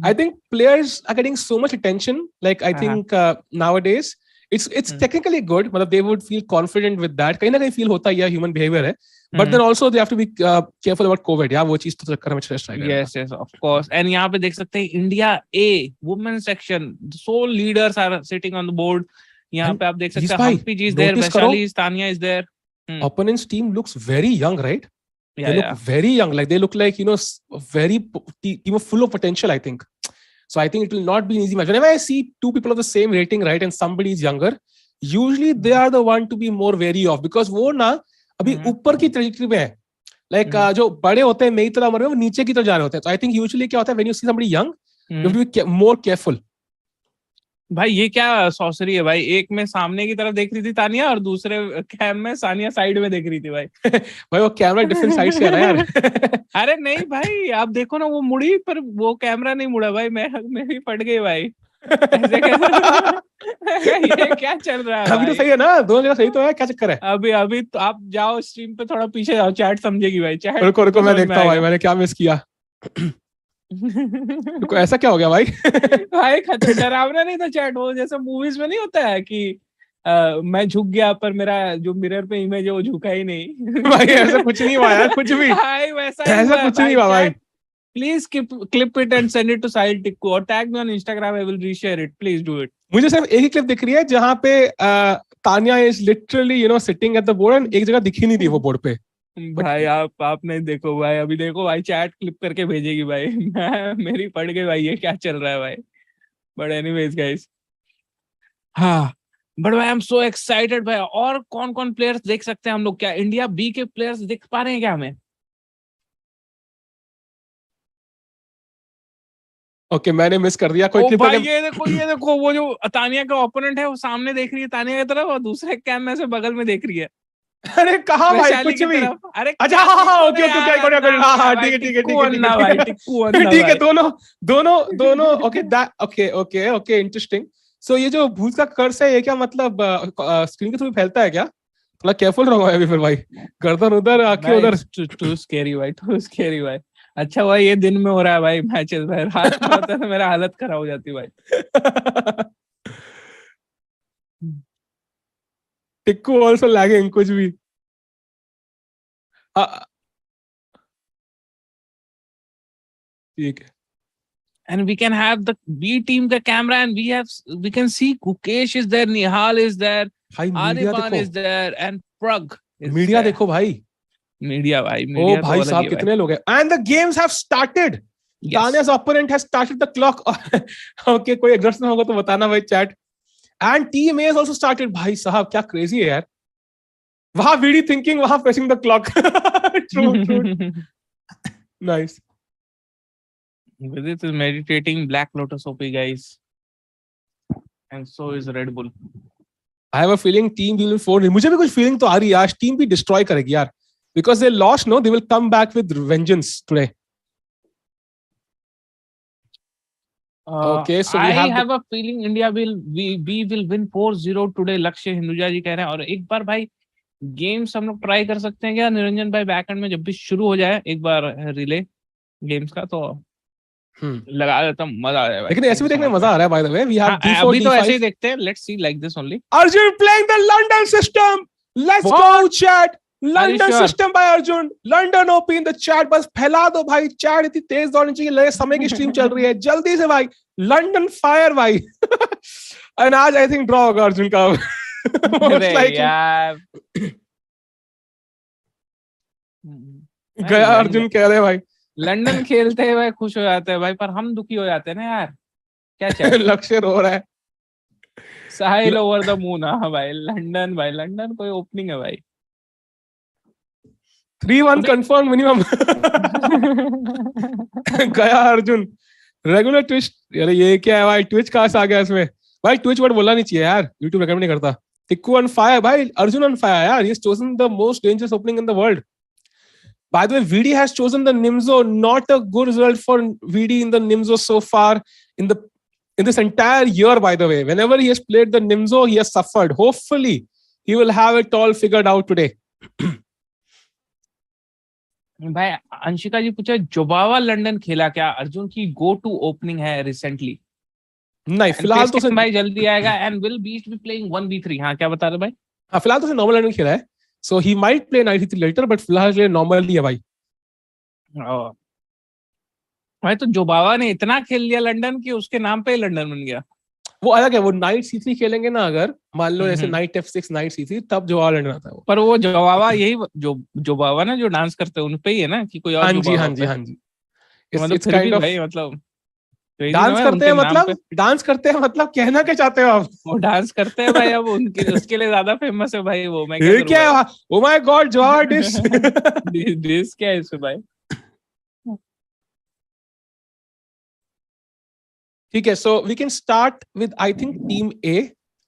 I think players are getting so much attention. I think nowadays. It's technically good. मतलब they would feel confident with that. कहीं ना कहीं feel होता है यह human behavior है. But then also they have to be careful about COVID. यार वो चीज तो चक्कर में चल रहा है. Yes, of course. And यहाँ पे देख सकते हैं India A women section. So leaders are sitting on the board. यहाँ पे आप देख सकते हैं Humpy ji is there, Vishali is, Tanya is there. Opponent's team looks very young, right? Yeah, they look very young. They look like very team full of potential, I think. So I think it will not be an easy match. Whenever I see 2 people of the same rating, right, and somebody is younger, usually they are the one to be more wary of, because वो ना अभी ऊपर की trajectory में है. जो बड़े होते हैं मेरी तरह उम्र में, वो नीचे की तरफ जा रहे होते हैं. So I think usually क्या होता है, when you see somebody young, you have to be more careful. भाई ये क्या सॉसरी है भाई. एक में सामने की तरफ देख रही थी तानिया और दूसरे कैम में सानिया साइड में देख रही थी भाई. भाई वो कैमरा डिफरेंट साइड से आ रहा है यार. अरे नहीं भाई, आप देखो ना, वो मुड़ी पर वो कैमरा नहीं मुड़ा भाई. मैं भी पट गई भाई. ऐसे ये क्या चल रहा है? अभी तो सही है ना, दोनों जगह सही तो है. क्या चक्कर है? अभी तो आप जाओ स्ट्रीम पे, थोड़ा पीछे जाओ, चैट समझेगी भाई. चैट रुको मैं देखता हूँ भाई, मैंने क्या मिस किया. तो ऐसा क्या हो गया भाई? भाई डरावना नहीं था चैट. वो जैसे मूवीज में नहीं होता है कि मैं झुक गया पर मेरा जो मिरर पे इमेज है वो झुका ही नहीं. भाई ऐसा कुछ नहीं हुआ यार, कुछ भी भाई वैसा ऐसा कुछ नहीं हुआ भाई. Please clip it and send it to Sahil Tickoo or tag me on Instagram. I will reshare it. Please do it. मुझे सिर्फ एक ही क्लिप दिख रही है जहाँ पे Tania is literally sitting at the board and एक जगह दिखी नहीं थी वो बोर्ड पे. भाई आप नहीं देखो भाई, अभी देखो भाई, चैट क्लिप करके भेजेगी भाई. मेरी पड़ गई भाई, ये क्या चल रहा है भाई. बट एनीवेज गाइस, हाँ बट भाई आई एम सो एक्साइटेड भाई. और कौन कौन प्लेयर्स देख सकते हैं हम लोग? क्या इंडिया बी के प्लेयर्स देख पा रहे हैं क्या हमें? ओके मैंने मिस कर दिया कोई क्लिप. भाई ये देखो वो जो तानिया का ओपोनेंट है वो सामने देख रही है तानिया की तरफ और दूसरे कैम में से बगल में देख रही है. अरे कहाँ भाई, कुछ भी. अरे अच्छा हाँ ओके हाँ ठीक है दोनों ओके इंटरेस्टिंग. सो ये जो भूत का कर्स है, ये क्या मतलब स्क्रीन के थ्रू फैलता है क्या? थोड़ा केयरफुल रहो अभी फिर भाई. गर्दन उधर, आंखें उधर. टू स्कैरी भाई. अच्छा भाई ये दिन में हो रहा है भाई मैचेस भाई. रात में होता है मेरा हालत खराब हो जाती है भाई. टिक्कू also lagging कुछ भी. ठीक है. And we can have the B team का camera and we can see Gukesh is there, Nihal is there, Arjun is there and Pragg is media देखो भाई. मीडिया भाई, ओ भाई साहब कितने लोग हैं. And the games have started. Tanya's opponent has started the clock. Okay कोई exertion होगा तो बताना भाई chat. And team A has also started. भाई साहब क्या क्रेजी है यार. वहां वीडी थिंकिंग, वहां pressing the clock. True. Nice. Vidit is meditating Black Lotus OP guys. And so is Red Bull. I have a feeling team will 4. मुझे भी कुछ feeling तो आ रही है आज टीम भी destroy करेगी यार, because they lost, no, they will come back with vengeance today. Okay, so I we have a feeling India will win 4-0 today. लक्ष्य हिंदुजा जी कह रहे हैं। और एक बार भाई गेम्स हम लोग ट्राई कर सकते हैं क्या निरंजन भाई, बैकएंड में जब भी शुरू हो जाए एक बार रिले गेम्स का तो लगा देता हूँ, मजा आ जाएगा। लेकिन ऐसे भी देखने में मजा आ रहा है। By the way we have D4 अभी तो D5. ऐसे ही देखते हैं, let's see like this only. Arjun playing the London system. Let's go chat. London sure? system by Arjun. London OP in the chat. बस फैला दो भाई, चैट इतनी तेज दौड़नी चाहिए, लगे समय की स्ट्रीम चल रही है, जल्दी से भाई London fire भाई। and आज I think draw होगा अर्जुन का। Most likely. गया अर्जुन कह रहे भाई लंदन खेलते हैं भाई, खुश हो जाते हैं भाई, पर हम दुखी हो जाते हैं ना यार, क्या चाहिए। लक्ष्य रो रहा है। साहिल ओवर द मून। हाँ भाई लंदन, भाई लंदन कोई ओपनिंग है भाई। 3-1 कंफर्म मिनिमम। गया अर्जुन रेगुलर ट्विच। अरे ये क्या है भाई, ट्विच कहां से आ गया इसमें भाई? ट्विच वर्ड बोलना नहीं चाहिए यार, यूट्यूब रेकमेंड नहीं करता। टिक्कू ऑन फायर भाई, अर्जुन ऑन फायर यार, he has chosen the most dangerous opening in the world. By the way, VD has chosen the Nimzo. Not a good result for VD in the Nimzo so far in this entire year. By the way, whenever he has played the Nimzo, he has suffered. Hopefully, he will have it all figured out today. भाई अंशिका जी पूछा जोबावा London खेला क्या? अर्जुन की go to opening है recently. नहीं फिलहाल तो भाई जल्दी आएगा and will be playing 1v3। हाँ क्या बता रहे भाई? हाँ फिलहाल तो नॉर्मल लंदन खेला है, so he might play 93 later, but फिलहाल के लिए नॉर्मल ही है भाई। भाई तो जोबावा ने इतना खेल लिया लंदन की उसके नाम पे ही लंदन बन गया। वो अलग है, वो नाइट C3 खेलेंगे ना, अगर मान लो जैसे नाइट F6 नाइट C3, तब जोबावा लंदन आता है वो। पर वो जोबावा यही जोबावा ना जो डांस करते हैं उन पे ही है ना, कि कोई और? हाँ जी हाँ जी हाँ जी। मतलब फिर भी भाई मतलब डांस करते हैं मतलब, डांस करते हैं मतलब कहना क्या चाहते हो आप? वो डांस करते हैं भाई, अब उनके उसके लिए ज्यादा फेमस है भाई वो। मैं क्या है? Oh my God Jobava dish. Dish क्या है इसमें भाई? ठीक है, so we can start with I think team A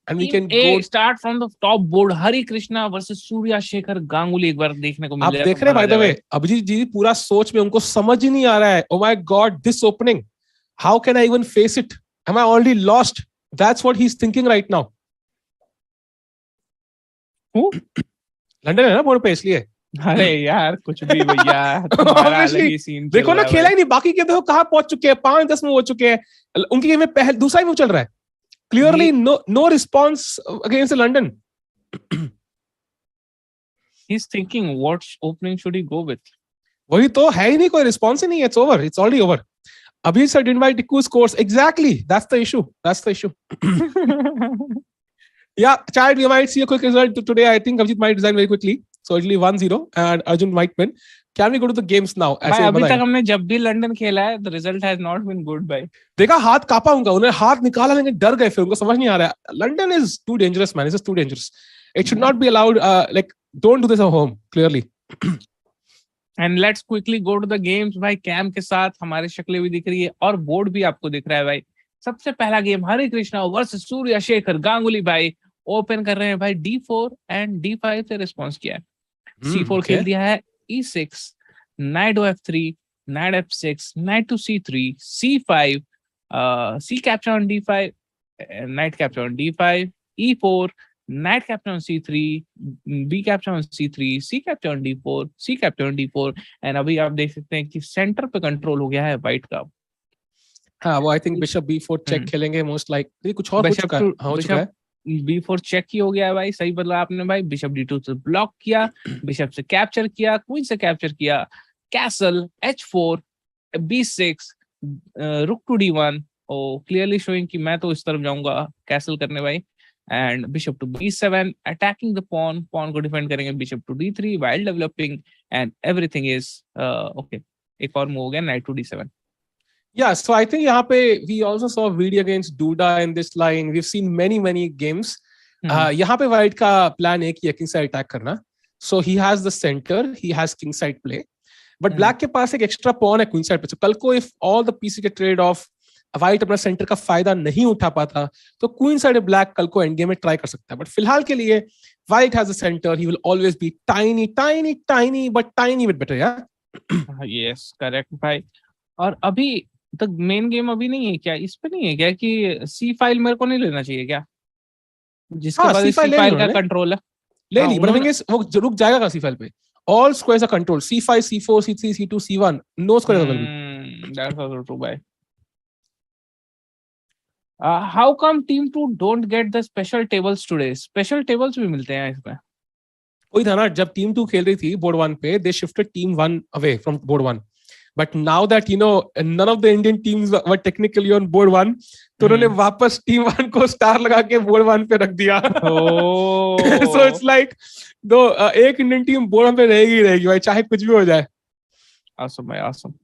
and we can go start from the top board. Harikrishna versus Surya Shekhar Ganguly एक बार देखने को मिल जाएगा। आप देख रहे हैं by the way, अभिजीत जी पूरा सोच में उनको समझ ही नहीं आ रहा है। Oh my god, this opening, how can I even face it? Am I already lost? That's what he's thinking right now. Who? London है ना बोर्ड पे, इसलिए। अरे यार कुछ भी भैया, तुम्हारा अलग ही सीन देखो ना, खेला ही नहीं, बाकी के देखो कहां पहुंच चुके हैं, 5-10 में हो चुके हैं। उनकी गेम में पहले दूसरा ही मूव चल रहा है। Clearly no response against London. He's thinking what opening should he go with? वही तो है ही नहीं, कोई रिस्पांस ही नहीं है। It's over, it's already over. Abhi said invite Tickoo scores. Exactly, that's the issue. That's the issue. Yeah, Chad, we might see a quick result today. I think Abhijit might resign very quickly. So it'll be 1-0 and Arjun might win. Can we go to the games now? भाई अभी तक हमने जब भी London खेला है the result has not been good भाई। देखा हाथ कांपा उनका, उन्होंने हाथ निकाला लेकिन डर गए, फिर उनको समझ नहीं आ रहा है। London is too dangerous, man. It's just too dangerous. It should not be allowed. Like don't do this at home. Clearly. And let's quickly go to the games भाई। कैम के साथ हमारी शक्लें भी दिख रही है और बोर्ड भी आपको दिख रहा है भाई। सबसे पहला गेम हरिकृष्णा वर्सेस सूर्या शेखर गांगुली भाई ओपन कर रहे हैं भाई। D4 एंड D5 से रिस्पॉन्स किया है। C4 खेल दिया है, E6, Knight to F3, Knight F6, Knight to C3, C5, C capture on D5, Knight capture on D5, E4, Knight capture on C3, B capture on C3, C capture on D4, C capture on D4, and अभी आप देख सकते हैं कि centre पे control हो गया है व्हाइट का। हाँ वो I think bishop B4 check खेलेंगे मोस्ट लाइक। कुछ और हो चुका है, B4 चेक ही हो गया भाई, सही बोला आपने भाई। बिशप D2 से ब्लॉक किया, बिशप से कैप्चर किया, क्वीन से कैप्चर किया, कैसल H4, B6, रुक to D1। O clearly showing कि मैं तो इस तरफ जाऊंगा कैसल करने भाई। And bishop to B7 attacking the pawn, pawn को डिफेंड करेंगे। Bishop to D3 while developing and everything is okay. एक और मूव हो गया knight to D7। Yeah, so I think यहाँ पे we also saw VD against Duda in this line. We've seen many games. यहाँ पे White का plan है कि king side attack करना. So he has the center, he has king side play. But Black के पास एक extra pawn है queen side पे. So कल को if all the pieces get traded off, white अपना सेंटर का फायदा नहीं उठा पाता, तो क्वीन साइड ब्लैक कल को एंड गेम में ट्राई कर सकता है. बट फिलहाल के लिए white has a centre, he will always be tiny tiny tiny but tiny bit better. या यस करेक्ट भाई. और अभी तक मेन गेम अभी नहीं है क्या, इस पे नहीं है क्या कि सी फाइल मेरे को नहीं लेना चाहिए क्या, जिसके हाँ, पास सी फाइल का कंट्रोल है ले ली. बट वो रुक जाएगा का सी फाइल पे. All squares are controlled. C5, C4, C3, C2, C1. No squares will be. That's also true, bhai. How come team 2 don't get the special tables today? Special tables भी मिलते हैं इसमें. वही था ना, जब टीम 2 खेल रही थी बोर्ड 1 पे, they shifted team 1 away from board 1. But now that none of the Indian teams were technically on board 1, तो उन्होंने वापस टीम 1 को स्टार लगा के बोर्ड 1 पे रख दिया. So it's like दो एक इंडियन टीम बोर्ड 1 पे रहेगी भाई, चाहे कुछ भी हो जाए. Awesome भाई, awesome.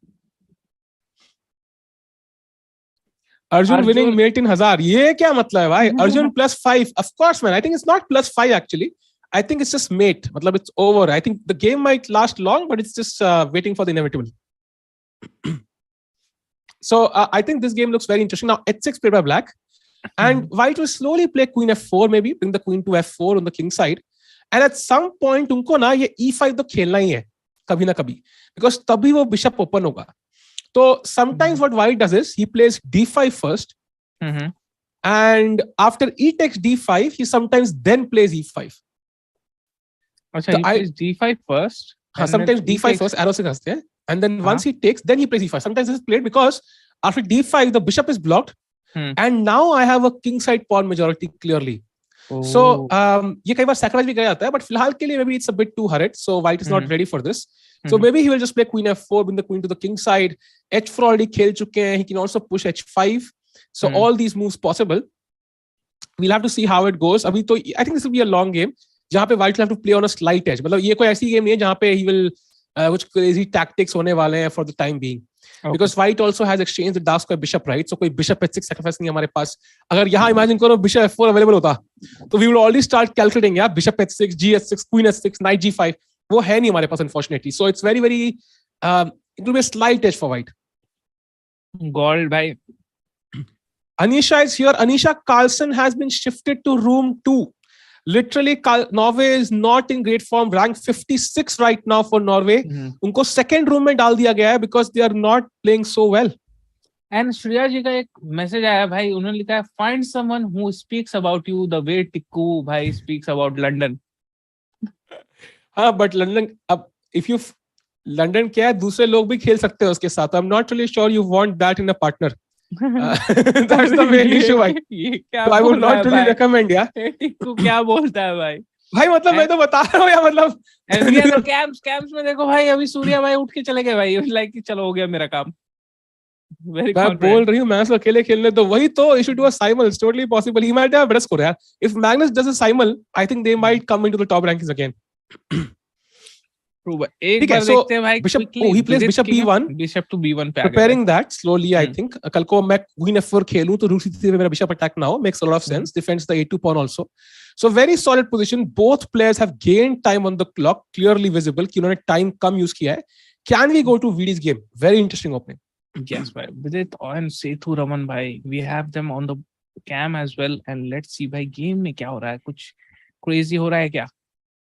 Arjun winning mate in 1000. ये क्या मतलब है भाई? Arjun +5. Of course man, I think it's not +5 actually. I think it's just mate. मतलब it's over. I think the game might last long, but it's just waiting for the inevitable. So I think this game looks very interesting. Now h6 played by black, and white will slowly play queen f4, maybe bring the queen to f4 on the king side, and at some point उनको ना ये e5 तो खेलना ही है कभी ना कभी, because तभी वो bishop open होगा. So sometimes what white does is he plays d5 first, and after e takes d5, he sometimes then plays e5. अच्छा, he plays d5 first. हाँ, sometimes d5 first, arrow से खसते हैं. And then once he takes, then he plays e5. Sometimes this is played because after d5, the bishop is blocked. And now I have a king side pawn majority clearly. So ये कई बार sacrifice भी किया जाता है, but फिलहाल के लिए maybe it's a bit too hurried. So white is not ready for this. So maybe he will just play queen f4, bring the queen to the king side. h4 already खेल चुके हैं. He can also push h5. So all these moves possible. We'll have to see how it goes. अभी तो I think this will be a long game. जहाँ पे white will have to play on a slight edge. मतलब ये कोई ऐसी game नहीं है जहाँ पे he will which crazy tactics होने वाले हैं for the time being. Because white also has exchanged the dark square bishop, right? So कोई bishop h6 sacrifice नहीं हमारे पास. अगर यहाँ imagine करो bishop f4 available होता, तो we will already start calculating, yeah, bishop h6, g h6, queen h6, knight g5. वो है नहीं हमारे पास unfortunately. So it's very very it will be a slight edge for white. Gold bhai. Anisha is here. Anisha Carlson has been shifted to room 2. Literally, Norway is not in great form. Rank 56 right now for Norway. उनको second room में डाल दिया गया है because they are not playing so well. And Shreya जी का एक message आया भाई, उन्होंने लिखा है find someone who speaks about you the way Tickoo भाई speaks about London. हाँ, but London अब if you London क्या है, दूसरे लोग भी खेल सकते हैं उसके साथ. I'm not really sure you want that in a partner. That's the main issue भाई. So I would not really recommend यार. टिक्कू क्या बोलता है भाई? भाई मतलब मैं तो बता रहा हूँ यार, मतलब कैंप्स में देखो भाई, अभी सूर्या भाई उठ के चले गए भाई, लाइक चलो हो गया मेरा काम. मैं बोल रही हूँ मैच अकेले खेलने, तो वही तो you should do a simul. It's totally possible. He might have a better score यार. If Magnus does a simul, I think they might come into the top rankings again. एक बार देखते हैं भाई. Bishop, he plays bishop b1. Bishop to b1 पे preparing that slowly. I think कल को मैं queen f4 खेलूं तो rook c3 पे मेरा bishop attack ना हो. Makes a lot of sense. Defends the a2 pawn also. So very solid position. Both players have gained time on the clock. Clearly visible कि उन्होंने time कम use किया है. Can we go to Vidit's game? Very interesting opening. Yes भाई. Vidit and Sethu Raman भाई. We have them on the cam as well. And let's see भाई game में क्या हो रहा है. कुछ crazy हो रहा है क्या?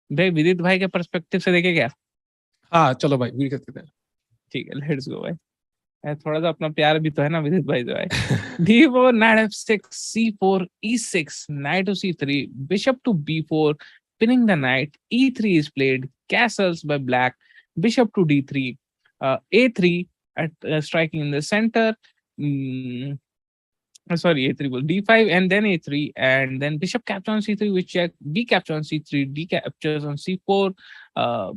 भाई विदित भाई के perspective से देखे क्या? हाँ चलो भाई वीडियो करते हैं. ठीक है, लेट्स गो भाई. थोड़ा सा अपना प्यार भी तो है ना विदित भाई से भाई. d4 knight f6 c4 e6 knight to c3 bishop to b4 pinning the knight. e3 is played, castles by black, bishop to d3, a3 at striking in the center. Sorry, a3 was d5 and then a3 and then bishop captures on c3 which check, b captures on c3, d captures on c4,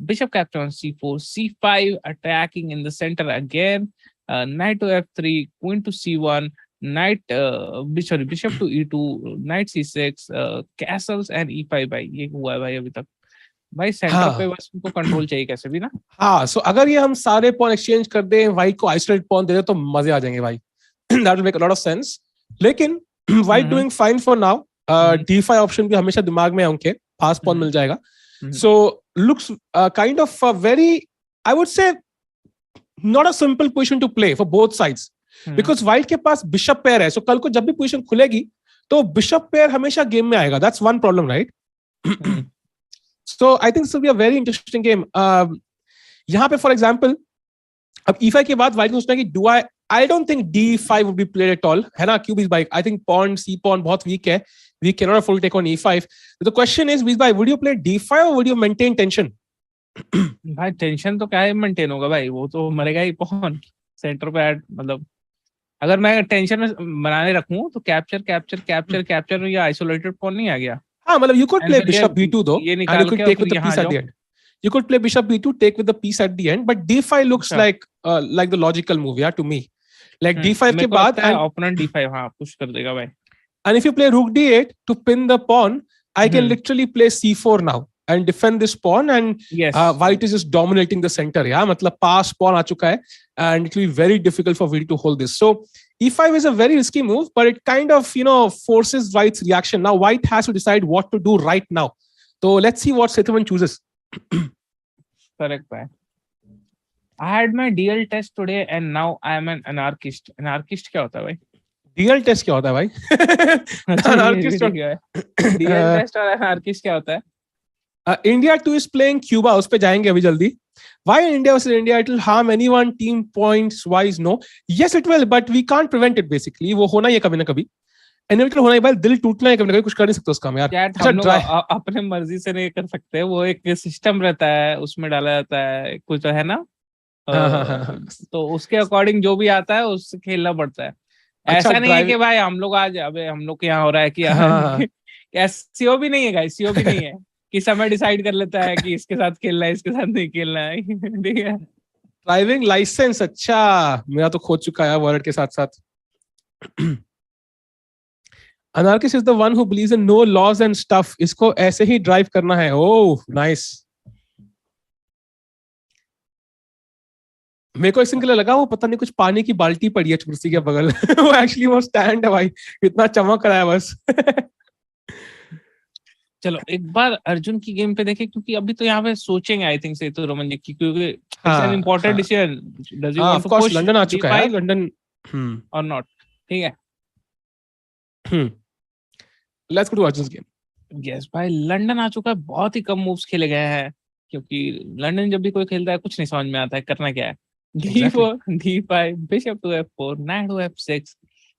bishop captures on c4, c5 attacking in the center again, knight to f3, queen to c1, knight bishop to e2, knight c6, castles and e5 भाई. ये हुआ है भाई अभी तक भाई. Centre पे बस उनको कंट्रोल चाहिए कैसे भी ना. हाँ, सो अगर ये हम सारे पॉन एक्सचेंज कर दें, व्हाइट को आइसोलेट पॉन दे दे तो मजे आ जाएंगे भाई. That will make a lot of sense. लेकिन white doing fine for now. d5 option भी हमेशा दिमाग में है उनके, फास्ट पॉन मिल जाएगा. So looks kind of a very, I would say, not a simple position to play for both sides. Because white के पास bishop pair है, सो कल को जब भी पोजीशन खुलेगी तो बिशप पेयर हमेशा गेम में आएगा. That's one problem, right? So I think this will be a very interesting game. यहाँ पे फॉर एग्जांपल अब E5 के बाद व्हाइट को सोचना है कि do I don't think D5 would be played at all, है ना? क्यों बीस भाई? I think pawn, C pawn बहुत weak है. We cannot afford to take on E5. So the question is, बीस भाई, would you play D5 or would you maintain tension? भाई टेंशन तो क्या है मेंटेन होगा भाई, वो तो मरेगा ही पॉन सेंटर पे ऐड. मतलब अगर मैं टेंशन में बनाने रखूं तो कैप्चर कैप्चर कैप्चर कैप्चर या आइसोलेटेड पॉन नहीं आ गया. हाँ, मतलब you could play bishop B2 though, ये and you निकाल could के take with the piece at the end. You could play bishop B2, take with the piece at the end, but D5 looks like the logical move, yeah, to me. Like D5 के बाद opponent D5 हाँ push कर देगा भाई. And if you play rook D8 to pin the pawn, I can literally play C4 now and defend this pawn, and white is just dominating the center. Yeah, मतलब pass pawn आ चुका है, and it will be very difficult for Vidit to hold this. So E5 is a very risky move, but it kind of forces white's reaction. Now white has to decide what to do right now. So let's see what Sethavan chooses. Correct, bhai. I had my DL test today and now I am an anarchist. Anarchist क्या होता है भाई? DL test क्या होता है भाई? Anarchist क्या है? DL test और anarchist क्या होता है? India 2 is playing Cuba. उस पे जाएंगे अभी जल्दी. Why India versus India? It will harm anyone team points wise? No. Yes, it will, but we can't prevent it basically. वो होना ही है कभी ना कभी. इनविटेबल होना ही भाई, दिल टूटना है कभी ना कभी, कुछ कर नहीं सकते उस काम यार. हम लोग अपने मर्जी से नहीं कर सकते, वो एक सिस्टम रहता है, उसमें डाला जाता है कुछ है ना. तो उसके अकॉर्डिंग जो भी आता है उससे खेलना पड़ता है. ऐसा नहीं है कि भाई हम लोग आज अबे हम लोग के यहाँ हो रहा है कि सीओ भी नहीं है गाइस, सीओ भी नहीं है कि समय डिसाइड कर लेता है कि इसके साथ खेलना है इसके साथ नहीं खेलना है. ठीक है. ड्राइविंग लाइसेंस, अच्छा मेरा तो खो चुका है वर्ड के साथ साथ. Anarchist is the one who believes in no laws and stuff. इसको ऐसे ही ड्राइव करना है. Oh nice. मेरे को एक सिंगल लगा वो पता नहीं कुछ पानी की बाल्टी पड़ी है कुर्सी के बगल. वो एक्चुअली वो स्टैंड है भाई, इतना चमक रहा है बस. चलो एक बार अर्जुन की गेम पे देखें, क्योंकि अभी तो यहाँ पे सोचेंगे आई थिंक से तो रोमन जी की, क्योंकि it's an important decision. Does you want to push London आ चुका है, लंदन और नॉट. ठीक है. Let's go to Arjun's game. Yes भाई, लंदन आ चुका है. बहुत ही कम मूव्स खेले गए हैं, क्योंकि लंदन जब भी कोई खेलता है कुछ नहीं समझ में आता है करना क्या है. D4, D5, Bishop to F4, Knight to F6,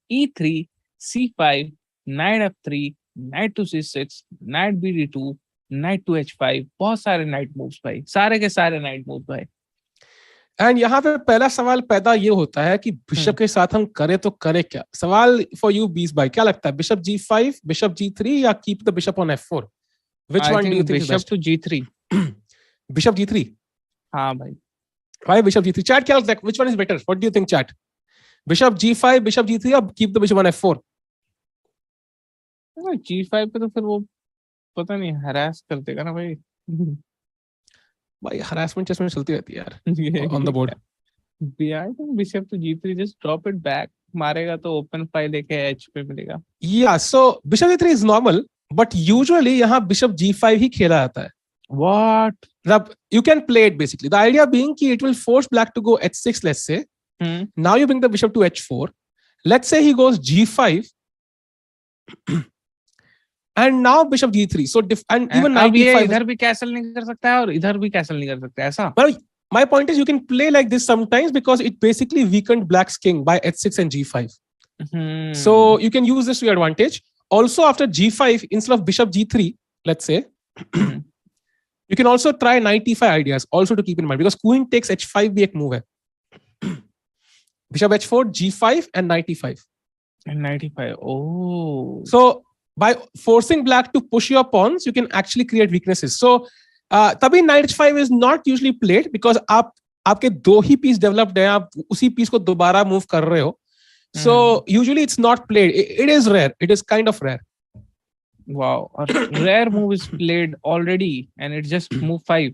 E3, C5, Knight F3, Knight to C6, Knight BD2, Knight to H5. बहुत सारे नाइट मूव्स भाई, सारे के सारे नाइट मूव्स भाई. एंड यहाँ पे पहला सवाल पैदा ये होता है कि बिशप के साथ हम करें तो करें क्या. सवाल फॉर यू बीस भाई, क्या लगता है बिशप G5, बिशप G3 या keep the bishop on F4? Which one do you think is best? Bishop to G3. Bishop G3. हाँ भाई. Why Bishop G3? Chat क्या लगता है? Which one is better? What do you think, chat? Bishop G5, Bishop G3 या keep the bishop on F4? G5 पे तो फिर वो पता नहीं हरास कर देगा ना भाई. भाई हरासमेंट चेस में चलती रहती है यार on the board. I think Bishop to G3, just drop it back. मारेगा तो ओपन फाइल लेके H पे मिलेगा. Yeah, so Bishop G3 is normal, but usually यहाँ Bishop G5 ही खेला जाता है. What? You can play it basically. The idea being कि it will force black to go H6, let's say. Now you bring the bishop to H4. Let's say he goes G5. And now bishop G3. So and even अब ये इधर भी castle नहीं कर सकता है और इधर भी कैसल नहीं कर सकता, ऐसा? But my point is you can play like this sometimes because it basically weakened black's king by H6 and G5. So you can use this to your advantage. Also after G5, instead of bishop G3, let's say, you can also try knight E5 ideas also to keep in mind, because queen takes H5 भी एक move है. Bishop H4, G5 and knight E5. And knight E5. Oh. So by forcing black to push your pawns, you can actually create weaknesses. So तभी knight H5 is not usually played because आपके दो ही piece developed हैं, आप उसी piece को दोबारा move कर रहे हो. So usually it's not played. It is rare. It is kind of rare. Wow. A rare move is played already and it's just move 5.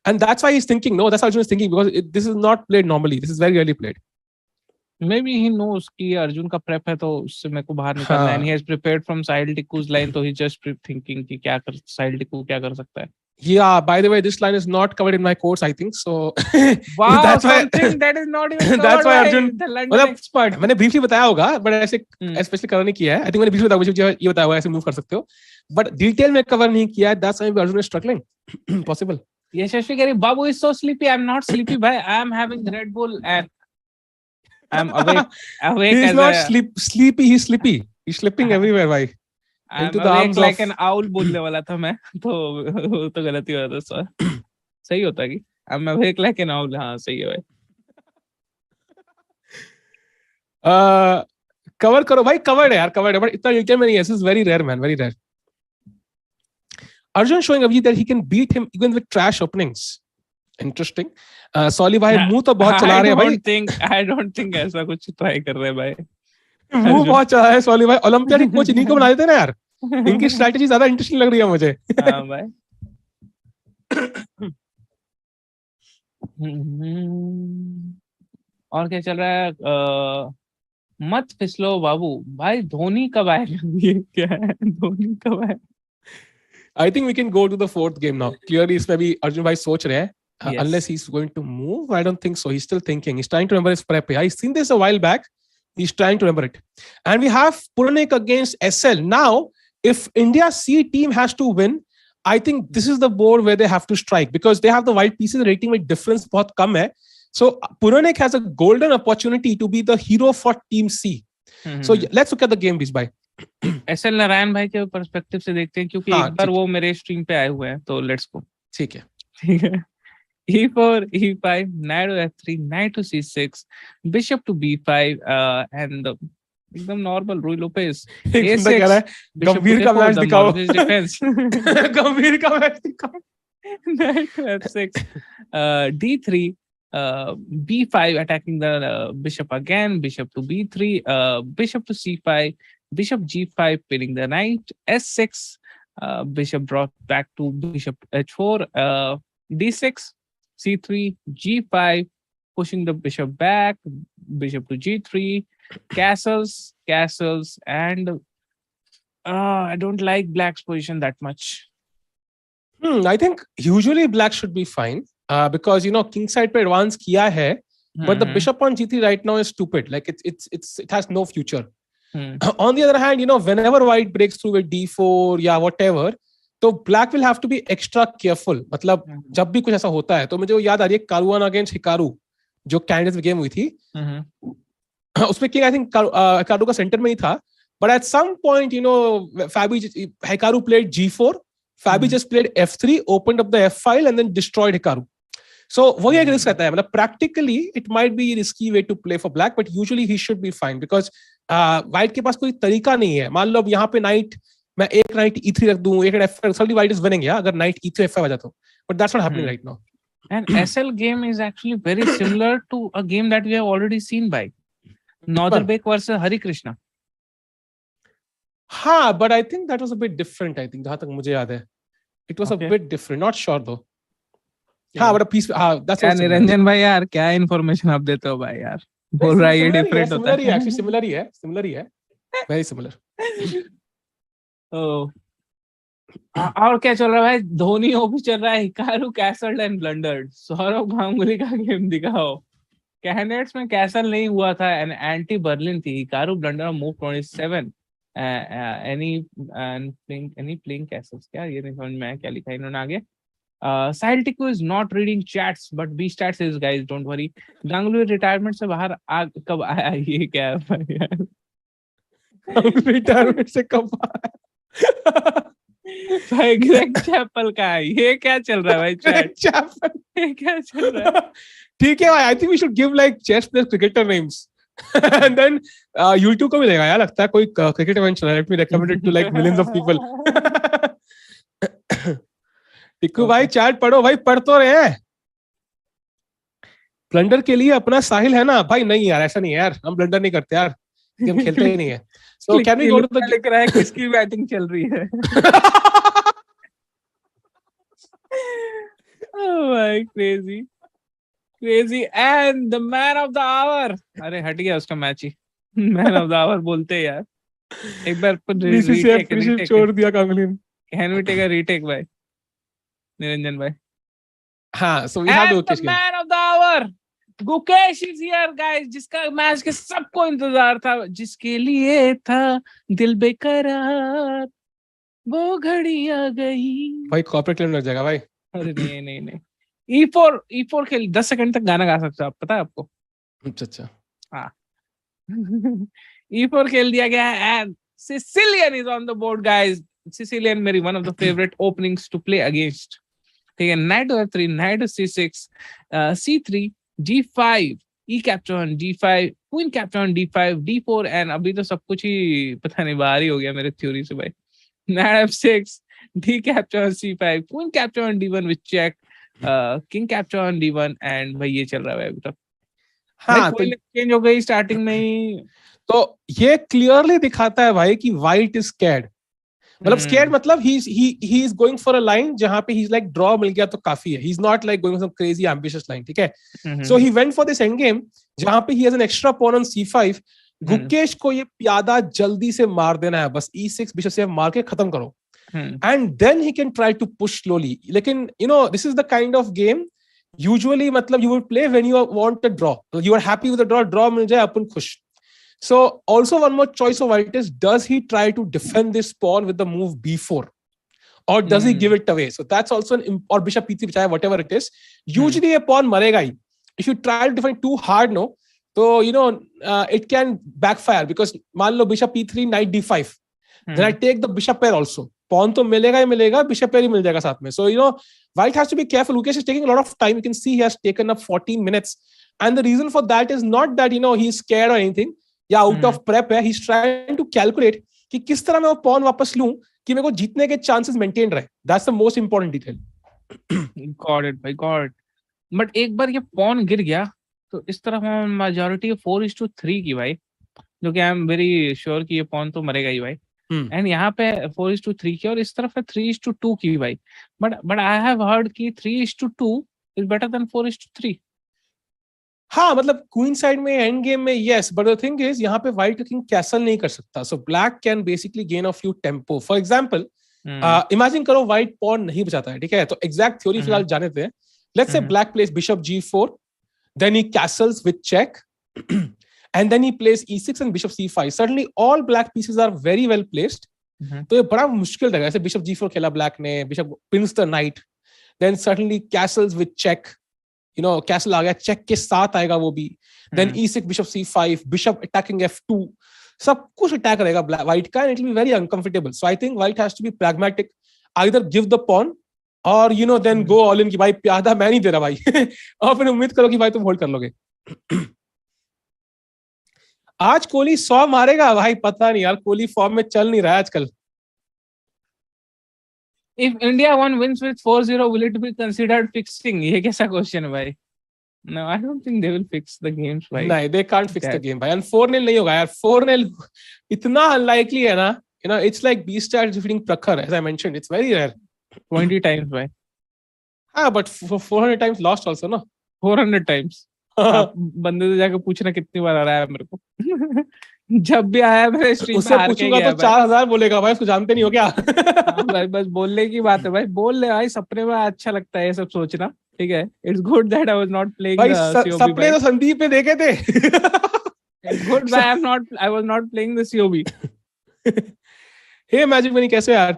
And that's why he's thinking, no, that's how Arjun is thinking, because this is not played normally. This is very rarely played. Maybe he knows कि अर्जुन का prep है तो उससे मेरे को बाहर निकलना है. And he has prepared from Sahil Tickoo's line, तो he's just thinking कि क्या कर Sahil Tickoo क्या कर सकता है. Yeah, by the way, this line is not covered in my course, I think. So Wow, that's why something that is not even that's covered why by Arjun, the London मतलब expert. मैंने briefly बताया होगा, but ऐसे especially cover नहीं किया है. I think मैंने briefly बताया, मुझे ये बताया हुआ, ऐसे move कर सकते हो. But detail में cover नहीं किया है. That's why Arjun is struggling. Possible. Yashashvi कह रही, Babu is so sleepy. I'm not sleepy, bhai. I am having Red Bull and I'm awake. He is not sleepy. He's sleepy. He's slipping everywhere, bhai. I'm Into the awake arms like of an owl बोलने वाला था मैं, तो गलती हो रहा था. सही होता है कि I'm awake like an owl. हाँ सही है भाई. कवर करो भाई, कवर्ड है यार, कवर्ड है, बट इतना डिटेल में नहीं है. This is very rare man, very rare. Arjun showing Abhijit that he can beat him even with trash openings. Interesting. Soli भाई मुंह तो बहुत चला रहे हैं भाई. I don't think ऐसा कुछ ट्राई कर रहे हैं भाई. मुंह बहुत चला है सॉली भाई. ओलंपियाड की कोच इन्हीं को बना देते ना यार. इनकी स्ट्रेटजी ज्यादा इंटरेस्टिंग लग रही है मुझे. हाँ भाई. और क्या चल रहा है? मत फिसलो बाबू भाई. धोनी कब आएगा? ये क्या है? धोनी कब आएगा? I think we can go to the fourth game now. Clearly, इसमें भी अर्जुन भाई सोच रहे हैं. Yes. Unless he's going to move, I don't think so. He's still thinking. He's trying to remember his prep. He's seen this a while back. He's trying to remember it. And we have Puranik against SL. Now, if India C team has to win, I think this is the board where they have to strike because they have the white pieces. Rating with difference बहुत कम है. So Puranik has a golden opportunity to be the hero for Team C. So let's look at the game, Bisbai. S L Narayan भाई के perspective से देखते हैं क्योंकि एक बार वो मेरे स्ट्रीम पे आए हुए हैं. तो लेट्स गो. ठीक है. E4, E5, knight to F3, knight to C6, bishop to B5, and एकदम नॉर्मल रूई लोपेस. A6 कह रहा है गंभीर का मैच दिखाओ. गंभीर का मैच दिखाओ. Knight to F6, D3, B5 attacking the bishop again, bishop to B3, bishop to C5, bishop G5 pinning the knight, S6, bishop brought back to bishop H4, D6, C3, G5, pushing the bishop back, bishop to G3, castles, and I don't like black's position that much. I think usually black should be fine because king side पे advance किया है, but the bishop on G3 right now is stupid. Like it has no future. On the other hand, whenever white breaks through with D4 या whatever, तो black will have to be extra careful. मतलब जब भी कुछ ऐसा होता है तो मुझे वो याद आ रही है कारुआन अगेंस्ट हिकारू जो कैंडिडेट्स में गेम हुई थी. उसमें किंग आई थिंक हिकारू का सेंटर में ही था, but at some point Hikaru played G4, Fabi just played F3, opened up the F file and then destroyed Hikaru. So वही एक रिस्क रहता है. मतलब practically it might be a risky way to play for black, but usually he should be fine because white के पास कोई तरीका नहीं है. मान लो अब यहाँ पे नाइट मैं एक नाइट E3 रख दूं, एक F5, सभी white is winning अगर नाइट E3 F5 आ जाता. But that's not happening right now. And SL game is actually very similar to a game that we have already seen by Northerbek versus Harikrishna. हाँ, but I think that was a bit different. I think जहाँ तक मुझे याद है, it was a bit different. Not sure though. हाँ, but a piece. हाँ, that's. क्या निरंजन भाई यार क्या इन्फॉर्मेशन आप देते हो भाई यार. बोल रहा है ये डिफरेंट होता है. Actually similar ही है. Very similar. और क्या चल रहा है भाई. धोनी ओपी चल रहा है. Hikaru castle and blundered. Saurav Ganguly का गेम दिखाओ. कैंडिडेट्स में कैसल नहीं हुआ था एंड एंटी बर्लिन थी. Hikaru blunder move 27. any playing castles. क्या ये नहीं समझ में आया क्या लिखा है इन्होंने आगे. Sahil Tickoo is not reading chats but B stats is guys, don't worry. Ganguly retirement से बाहर कब आया ये क्या है भाई यार. रिटायरमेंट से कब आया भाई. ग्रेग चैपल का है ये क्या चल रहा है भाई. चैपल ये क्या चल रहा है. ठीक है भाई. I think we should give like chess players cricketer names. And then YouTube को भी देगा यार. लगता है कोई क्रिकेट इवेंट चल रहा है. Let me recommend it to like millions of people. Tikku भाई चैट पढ़ो भाई. पढ़ तो रहे हैं. ब्लंडर के लिए अपना साहिल है ना भाई. नहीं यार ऐसा नहीं है यार. हम ब्लंडर नहीं करते यार. हम खेलते ही नहीं है. So can we go to the लिख रहा है किसकी बैटिंग चल रही है. Oh my crazy and the man of the hour. अरे हट गया उसका match he. Man of the hour बोलते हैं यार. एक बार retake छोड़ दिया कांगली. Can we take a retake भाई. निरंजन भाई. हाँ, so we have the And the Gukesh game. man of the hour, Gukesh is here, guys. जिसका मैच के सबको इंतजार था, जिसके लिए था दिल बेकरार, वो घड़ी आ गई. भाई कॉर्पोरेट क्लेम लग जाएगा भाई. अरे नहीं. E4 खेल 10 सेकंड तक गाना गा सकते हो आप, पता है आपको? अच्छा. हाँ. E4 खेल दिया गया है and Sicilian is on the board, guys. Sicilian मेरी one of the favorite openings to play against. ठीक है, knight to f3, knight to c6, c3, g5, e capture on d5, queen capture on d5, d4 and अभी तो सब कुछ ही पता नहीं बाहर ही हो गया मेरे थ्योरी से भाई. Knight f6, d capture on c5, queen capture on d1 with check, king capture on d1 and भाई ये चल रहा है अभी तक. हाँ, तो चेंज हो गई स्टार्टिंग में ही. तो ये क्लियरली दिखाता है भाई कि व्हाइट इज स्कैर्ड. मतलब स्कैर्ड मतलब he is going for a line जहां पे ही इज लाइक ड्रॉ मिल गया तो काफी है. He is not like going some crazy ambitious line. ठीक है, so he went for this endgame जहां पे he has an extra pawn on c5. Gukesh को ये प्यादा जल्दी से मार देना है, बस e6 बिशप से मार के खत्म करो and then he can try to push slowly. लेकिन you know this is the kind of game usually मतलब you would play when you want a draw, you are happy with the draw मिल जाए अपन खुश. So also one more choice of white is, does he try to defend this pawn with the move b4 or does he give it away? So that's also or bishop p3 chahe whatever it is. Usually a pawn marega hi. If you try to defend too hard, no, so you know it can backfire because मान लो bishop p3 knight d5, then I take the bishop pair also. Pawn तो मिलेगा ही मिलेगा, bishop pair ही मिल जाएगा साथ में. So you know white has to be careful. Gukesh is taking a lot of time. You can see he has taken up 14 minutes and the reason for that is not that you know he's scared or anything या out of prep है. He is trying to calculate कि किस तरह मैं वो pawn वापस लूं कि मेरे को जीतने के चांसेस मेंटेन रहे. That's the most important detail. Got it भाई, गॉट. बट एक बार ये पॉन गिर गया तो इस तरफ मेजॉरिटी 4:3 की भाई, जो कि आई एम वेरी श्योर कि ये पॉन तो मरेगा ही भाई. एंड यहाँ पे 4:3 की और इस तरफ है 3:2 की भाई. बट आई हैव हर्ड कि 3:2 इज बेटर देन 4:3. हाँ, मतलब क्वीन साइड में एंड गेम में yes, but the thing is यहाँ पे व्हाइट किंग कैसल नहीं कर सकता. So black can basically gain a few tempo. For example imagine करो व्हाइट पॉन नहीं बचाता है. ठीक है, तो एग्जैक्ट थ्योरी फिलहाल जाने थे. Let's say black place bishop g4, then he castles with check and then he place e6 and bishop c5. Suddenly all black pieces are very well placed. तो ये बड़ा मुश्किल रहेगा. ऐसे बिशप g4 खेला ब्लैक ने, bishop pins the knight, then suddenly castles with check, you know castle आ गया, चेक के साथ आएगा वो भी, then e6 bishop c5, bishop attacking f2, सब कुछ अटैक रहेगा white का and it will be very uncomfortable. So I think white has to be pragmatic, either give the pawn or you know then go all in कि भाई प्यादा मैं नहीं दे रहा भाई और फिर उम्मीद करो कि भाई तुम होल्ड कर लोगे. आज कोहली 100 मारेगा भाई, पता नहीं यार, कोहली फॉर्म में चल नहीं रहा है आजकल. If India wins with 4-0, will it be considered fixing? ये कैसा क्वेश्चन है भाई? No, I don't think they will fix the games, भाई. नहीं, they can't fix the game भाई. And 4-0 नहीं होगा यार. 4-0 इतना unlikely है ना. You know, it's like B-Star defeating Prakhar, as I mentioned. It's very rare. 20 times, भाई. हाँ, but 400 times lost also, no? 400 times. आप बंदे से जाकर पूछना कितनी बार आ रहा है मेरे को. जब भी आया मेरे स्ट्रीम पे हार के गया. तो 4000 बोलेगा भाई, उसको जानते नहीं हो क्या? भाई बस बोलने की बात है भाई, बोल ले भाई. सपने में अच्छा लगता है ये सब सोचना. ठीक है, it's good that I was not playing the COB. सपने तो संदीप पे देखे थे. It's good that I was not playing the COB. Hey magic money, कैसे यार?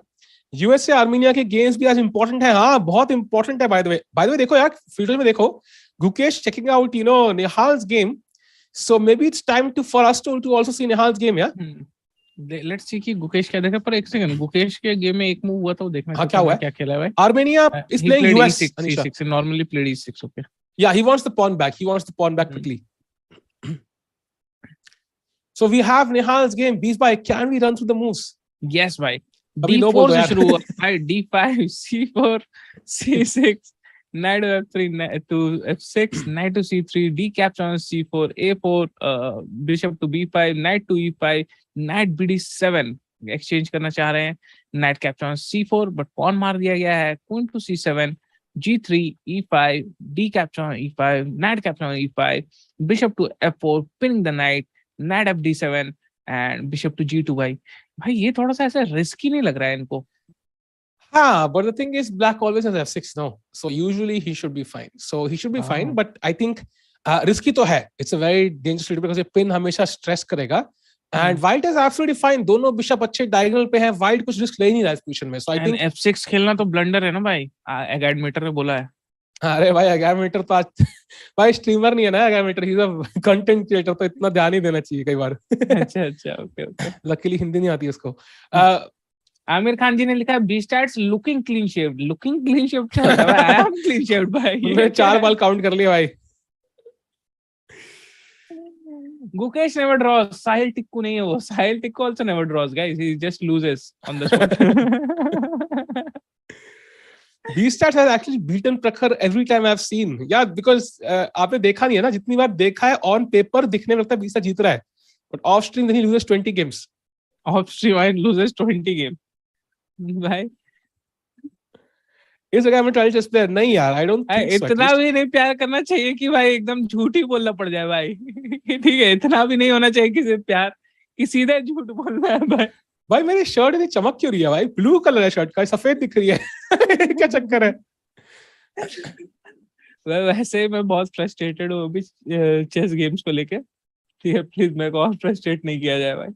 यूएसए आर्मेनिया के गेम्स भी आज इंपॉर्टेंट है. हाँ, बहुत इंपॉर्टेंट है. बाय द वे देखो यार, फ्यूचर में देखो, Gukesh checking out you know Nihal's game. So maybe it's time for us to also see Nihal's game, yeah? Let's see कि गुकेश क्या देखा. पर एक सेकंड, गुकेश के गेम में एक मूव हुआ था वो देखना. हाँ, क्या हुआ? क्या खेला है भाई? Armenia is playing US. E6 normally played E6. Okay. Yeah, he wants the pawn back. Quickly. So we have Nihal's game. Beast by, can we run through the moves? Yes, भाई. D4 से शुरू हुआ. D5, C4, C6. Knight to f3, knight to f6, knight to c3, d capture on c4, a4, bishop to b5, knight to e5, knight bd7. Exchange करना चाह रहे हैं. knight capture on c4, but pawn मार दिया गया है. queen to c7, g3, e5, d capture on e5, knight capture on e5, bishop to f4, pinning the knight, knight fd7 and bishop to g2. भाई ये थोड़ा सा ऐसा risky नहीं लग रहा है इनको? But the thing is, black always has f6 now, so usually he should be fine. So he should be fine, but I think risky तो है. It's a very dangerous lead because ये pin हमेशा stress करेगा. And white is absolutely fine. दोनों bishop अच्छे diagonal पे हैं. White कुछ रिस्क ले ही नहीं रहा इस पोजीशन में. So I think f6 खेलना तो ब्लंडर है ना भाई. एगैडमीटर ने बोला है. अरे भाई एगैडमीटर तो आज भाई स्ट्रीमर नहीं है ना Agadmator. He is a content creator, तो इतना ध्यान ही देना चाहिए कई बार. अच्छा ओके. लकीली हिंदी नहीं आती उसको. आमिर खान जी ने लिखा है B stars looking clean shaved. Looking clean shaved क्या होता है भाई? आई एम क्लीन शेव्ड भाई. मैंने 4 बाल काउंट कर लिया भाई. Gukesh never draws. Sahil Tickoo नहीं है वो. Sahil Tickoo also never draws, guys. He just loses on the spot. B-Stats has actually beaten Prakhar every time I've seen. Yeah, because आपने देखा नहीं है ना, जितनी बार देखा है on paper दिखने में लगता है B-Stats जीत रहा है, but off stream then he loses 20 games. Off stream I loses 20 games. भाई इस जगह में ट्रायल चेस प्लेयर नहीं यार. I don't think so. इतना भी नहीं प्यार करना चाहिए कि भाई एकदम झूठ ही बोलना पड़ जाए भाई. ठीक है, इतना भी नहीं होना चाहिए किसी प्यार कि सीधे झूठ बोलना है भाई. भाई मेरी शर्ट इतनी चमक क्यों रही है भाई? ब्लू कलर है शर्ट का, सफेद दिख रही है. क्या चक्कर है? वैसे मैं बहुत फ्रस्ट्रेटेड हूँ अभी चेस गेम्स को लेके. ठीक है, प्लीज मेरे को और फ्रस्ट्रेट नहीं किया जाए भाई.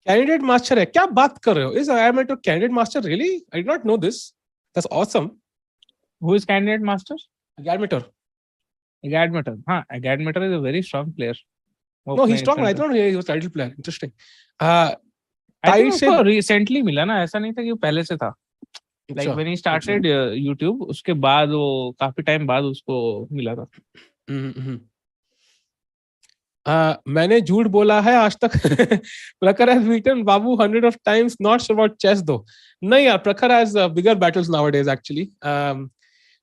कैंडिडेट मास्टर है, क्या बात कर रहे हो? Is I am to candidate master really? I did not know this. That's awesome. Who is candidate master? Gadmeter. हाँ, Gadmeter is a very strong player. No, he's strong. I don't know he was title player. Interesting. I think उसको recently मिला ना, ऐसा नहीं था कि वो पहले से था. Like when he started YouTube, उसके बाद वो काफी टाइम बाद उसको मिला था. मैंने झूठ बोला है आज तक. Prakhar has beaten Babu 100 of times. Not sure about chess though. नहीं यार, Prakhar has bigger battles nowadays actually.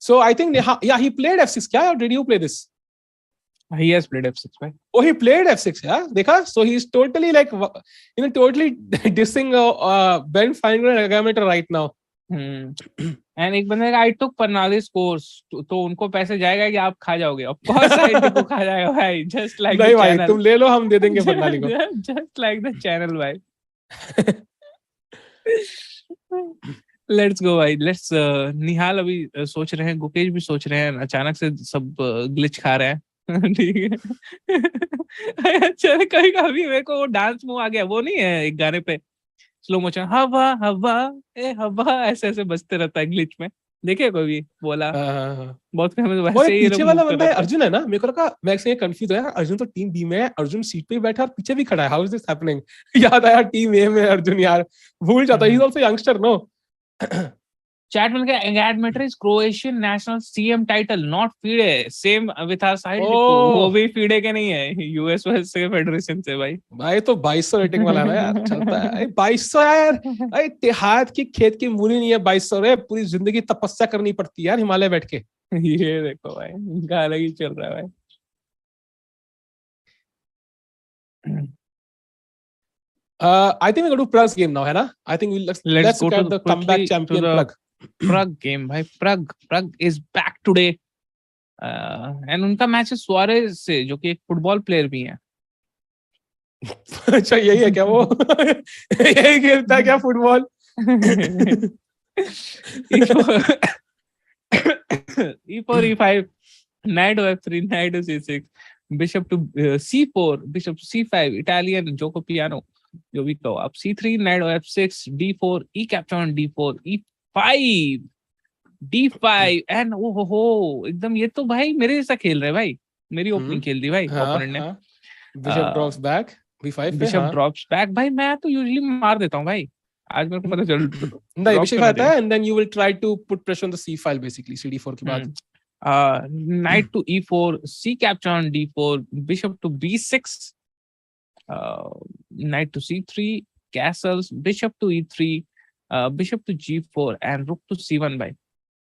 So I think yeah, he played f6 क्या, or did you play this? He has played f6 right? Oh, he played f6 yeah, देखा? So he's totally like totally dissing Ben Feingold and Agamemnon right now. And एक बंदे का I took Parnali's course, तो उनको पैसे जाएगा कि आप खा जाओगे? Of course I took खा जाएगा भाई, just like नहीं the भाई, channel. तुम ले लो, हम दे देंगे Parnali को. Just like the channel भाई. Let's go भाई. Let's निहाल अभी सोच रहे हैं, गुकेश भी सोच रहे हैं, अचानक से सब ग्लिच खा रहे हैं. ठीक है. अच्छा कभी मेरे को वो डांस मूव आ गया, वो नहीं है एक गाने पे स्लो मोशन, हवा हवा ए हवा, ऐसे ऐसे बजते रहता है ग्लिच में. देखे कोई बोला? बहुत फेमस. वैसे ही पीछे वाला बंदा है अर्जुन है ना? मेरे को लगा, मैं इससे कंफ्यूज हो गया. अर्जुन तो टीम बी में है, अर्जुन सीट पे बैठा और पीछे भी खड़ा है. How is this happening? याद आया टीम ए में अर्जुन, यार भूल जाता. He is also youngster no. Chat में क्या? Gadmeter is Croatian national CM title, not FIDE. Same with our Sahil Tickoo. वो भी FIDE के नहीं है, US से फेडरेशन से भाई. भाई तो 2200 रेटिंग वाला है यार, चलता है. 2200 यार, भाई हाथ की खेत की मूली नहीं है 2200 रे. पूरी जिंदगी तपस्या करनी पड़ती है यार हिमालय बैठ के. ये देखो भाई, इनका अलग ही चल रहा है भाई. I think we're going to Prag's game now, है ना? I think let's go look to at the comeback champion Pragg. Pragg game भाई. Pragg is back today. And उनका मैच है सुआरेज से, जो कि एक फुटबॉल प्लेयर भी है. अच्छा यही है क्या वो? यही खेलता है क्या football? E4 E5 knight to F3 knight to C6 bishop to C4 bishop to C5 Italian Gioco piano, जो भी कहो आप. C3 knight to F6 D4 E capture on D4 E5 D5 and हो एकदम. ये तो भाई मेरे जैसा खेल रहे भाई. मेरी ओपनिंग खेल दी भाई ओपोनेंट ने. Bishop drops back B5 पे. Bishop drops back भाई. मैं तो यूजुअली मार देता हूँ भाई, आज मेरे को पता चल. नहीं, Bishop आता है and then you will try to put pressure on the C file basically CD4 के बाद. Knight to E4 C capture on D4 bishop to B6 knight to C3 castles bishop to E3 bishop to G4 and rook to C1 भाई.